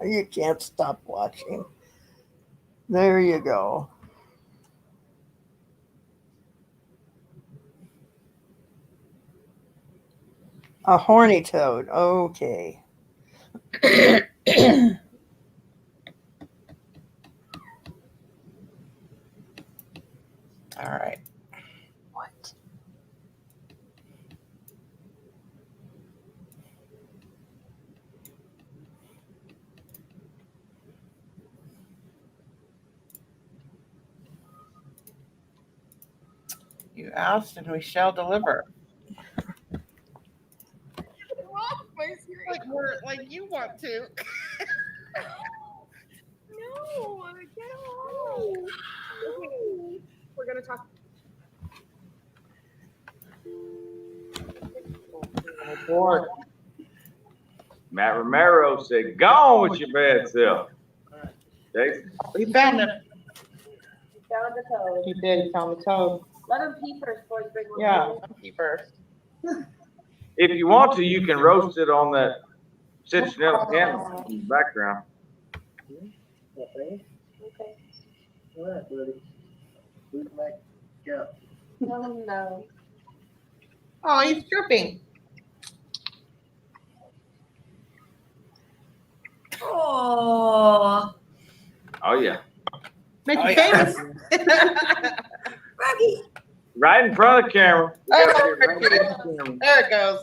You can't stop watching. There you go. A horny toad. Okay. All right. What? You asked and we shall deliver. Like you want to. No, get off. Okay, we're gonna talk. Bored. Matt Romero said, "Go on with your bad self." Jason, We found him. Found the code. He did. He found the toad. Let him pee first before you bring one. Yeah. He first. if you want to, you can roast it on that citronella candle in the background. Okay. All right, buddy. Who's next? Go. No. Oh, he's dripping. Oh. Oh yeah, Make Oh, it yeah. famous. right in front of the camera. We Oh, gotta get right in front of the camera. There it goes.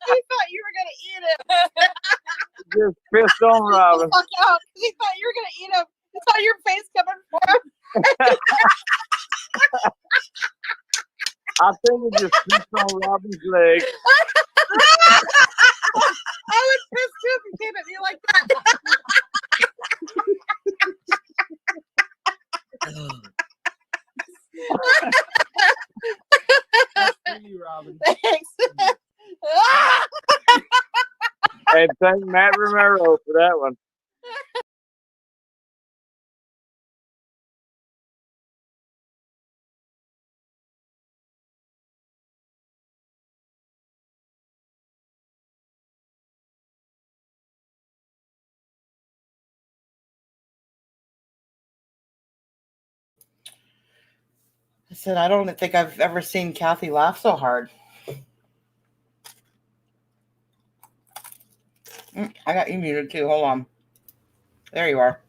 He thought you were gonna eat him. Just pissed on Robin. Fuck out. He thought you were gonna eat him. He saw your face coming for him. I think it just pissed on Robin's leg. I would piss too if he came at me like that. Thank you, Robin. Thanks. And thank Matt Romero for that one. I said, I don't think I've ever seen Kathy laugh so hard. I got you muted too. Hold on. There you are.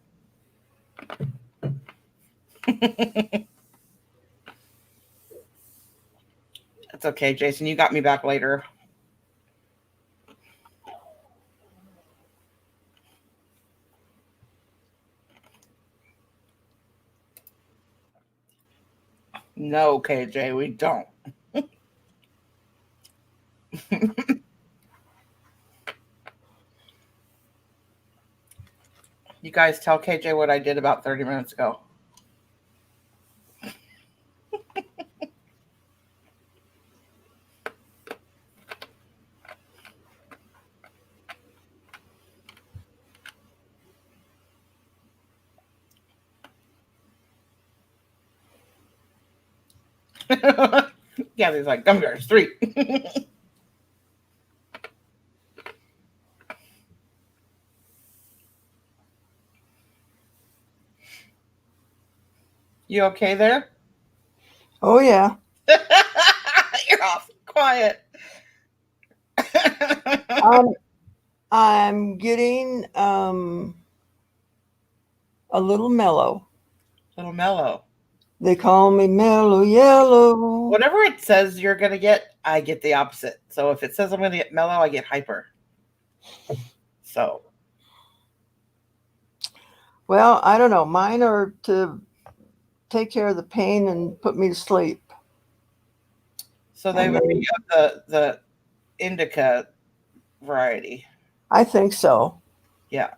That's okay, Jason. You got me back later. No, KJ, we don't. You guys tell KJ what I did about 30 minutes ago. Yeah, there's like gummy bears 3. You okay there? Oh yeah. You're off. Quiet. I'm getting a little mellow. Little mellow. They call me Mellow Yellow. Whatever it says you're going to get, I get the opposite. So if it says I'm going to get mellow, I get hyper. So. Well, I don't know. Mine are to take care of the pain and put me to sleep. So they would be of the indica variety. I think so. Yeah.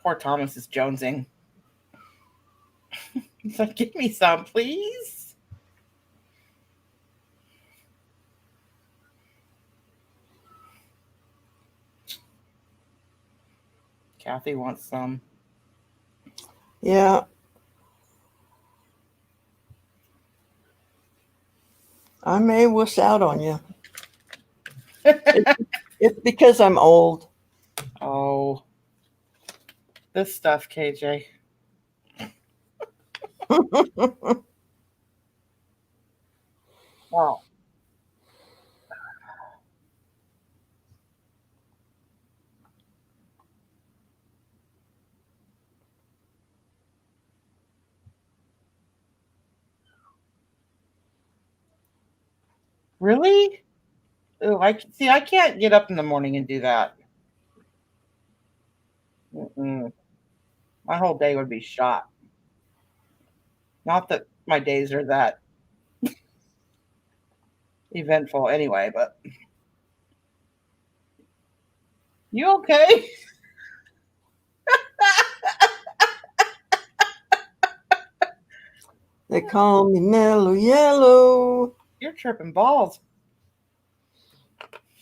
Poor Thomas is jonesing. He's like, give me some, please. Kathy wants some. Yeah. I may wuss out on you. It's because I'm old. Oh. This stuff, KJ. Wow. Really? Oh, I can't get up in the morning and do that. Mm-mm. My whole day would be shot. Not that my days are that eventful anyway, but you okay? They call me Mellow Yellow. You're tripping balls.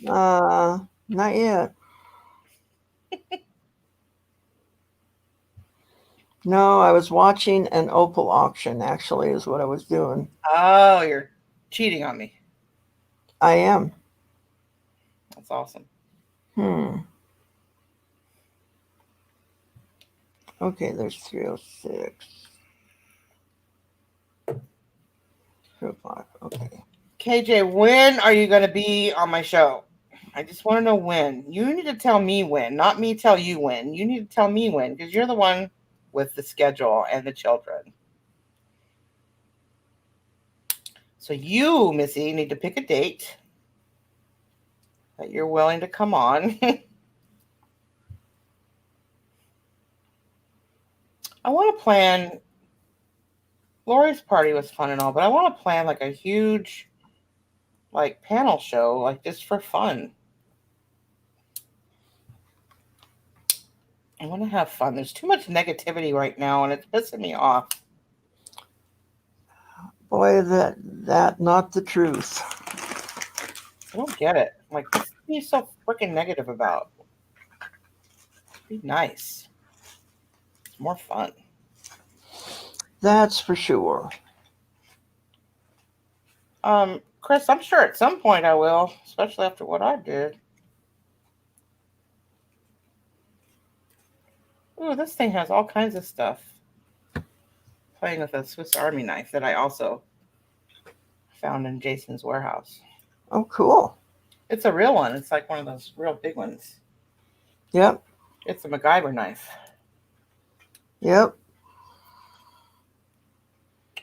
Not yet. No, I was watching an opal auction, actually, is what I was doing. Oh, you're cheating on me. I am. That's awesome. Okay, there's 306. 205. Okay. KJ, when are you going to be on my show? I just want to know when. You need to tell me when, not me tell you when. You need to tell me when, because you're the one with the schedule and the children. So you, Missy, need to pick a date that you're willing to come on. I want to plan. Lori's party was fun and all, but I want to plan like a huge, like, panel show, like, just for fun. I want to have fun. There's too much negativity right now, and it's pissing me off. Boy, that not the truth. I don't get it. Like, what are you so freaking negative about? Be nice. It's more fun. That's for sure. Chris, I'm sure at some point I will, especially after what I did. Ooh, this thing has all kinds of stuff. Playing with a Swiss Army knife that I also found in Jason's warehouse. Oh, cool. It's a real one. It's like one of those real big ones. Yep. It's a MacGyver knife. Yep. I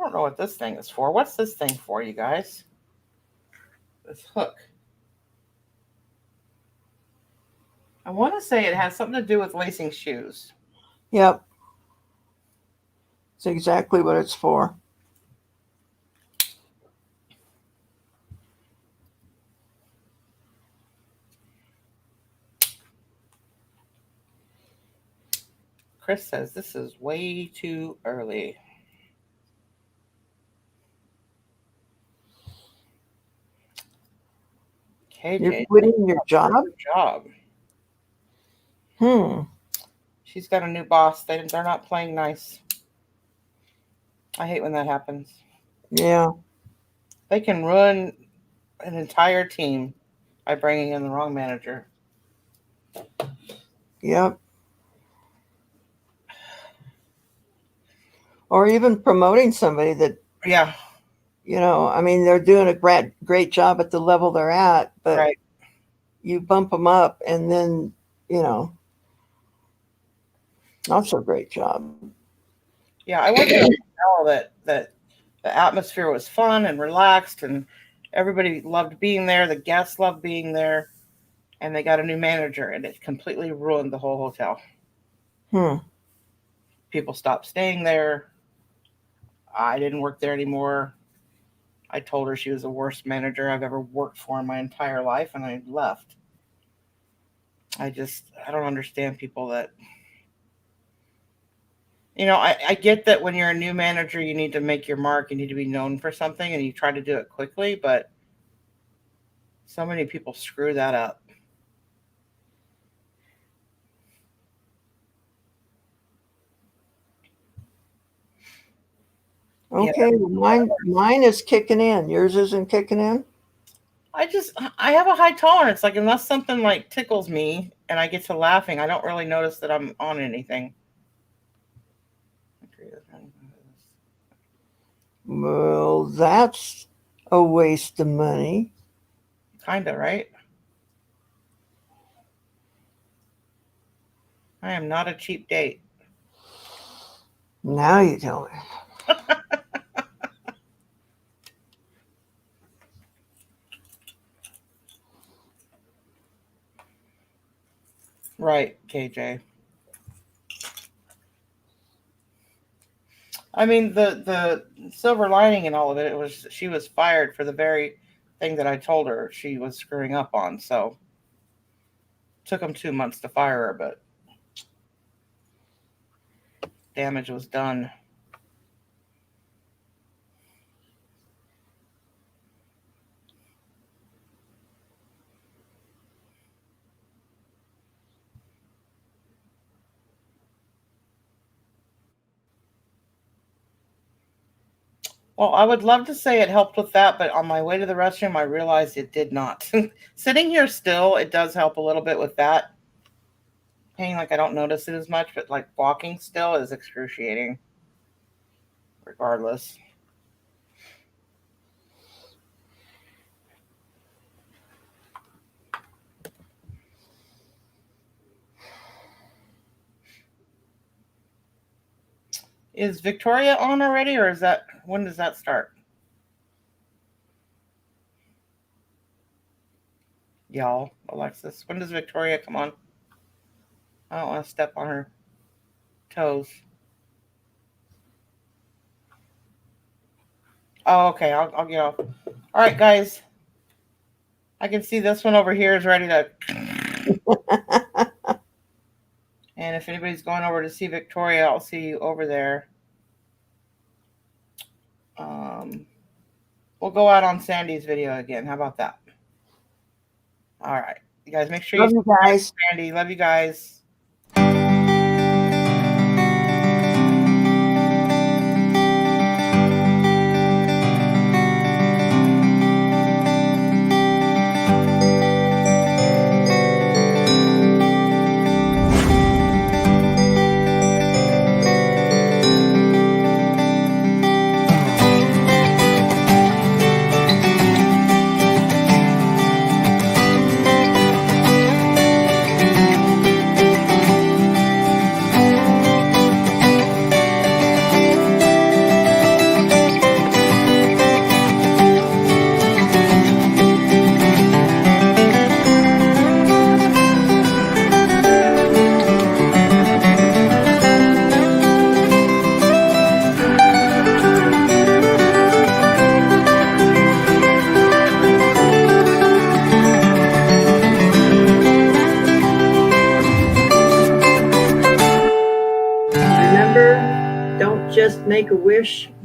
don't know what this thing is for. What's this thing for, you guys? This hook. I want to say it has something to do with lacing shoes. Yep. It's exactly what it's for. Chris says this is way too early. KJ, You're quitting your job? She's got a new boss. They're not playing nice. I hate when that happens. Yeah. They can ruin an entire team by bringing in the wrong manager. Yep. Or even promoting somebody that, Yeah. you know, I mean, they're doing a great job at the level they're at, but Right. you bump them up and then, you know, not so great job. Yeah, I went to a hotel that the atmosphere was fun and relaxed, and everybody loved being there. The guests loved being there, and they got a new manager, and it completely ruined the whole hotel. People stopped staying there. I didn't work there anymore. I told her she was the worst manager I've ever worked for in my entire life, and I left. I don't understand people that, you know, I get that when you're a new manager, you need to make your mark, you need to be known for something, and you try to do it quickly, but so many people screw that up. Okay, yeah. Mine is kicking in. Yours isn't kicking in? I have a high tolerance. Like, unless something like tickles me and I get to laughing, I don't really notice that I'm on anything. Well, that's a waste of money. Kinda, right? I am not a cheap date. Now you tell me. Right, KJ. I mean, the silver lining in all of it was she was fired for the very thing that I told her she was screwing up on. So it took them 2 months to fire her, but damage was done. Well, I would love to say it helped with that, but on my way to the restroom, I realized it did not. Sitting here still, it does help a little bit with that. Pain, like I don't notice it as much, but like walking still is excruciating. Regardless. Is Victoria on already, or is that, when does that start? Y'all, Alexis, when does Victoria come on? I don't want to step on her toes. Oh, okay, I'll get off. All right, guys. I can see this one over here is ready to. And if anybody's going over to see Victoria, I'll see you over there. We'll go out on Sandy's video again. How about that? All right. You guys make sure Love you guys. Sandy. Love you guys. Make-A-Wish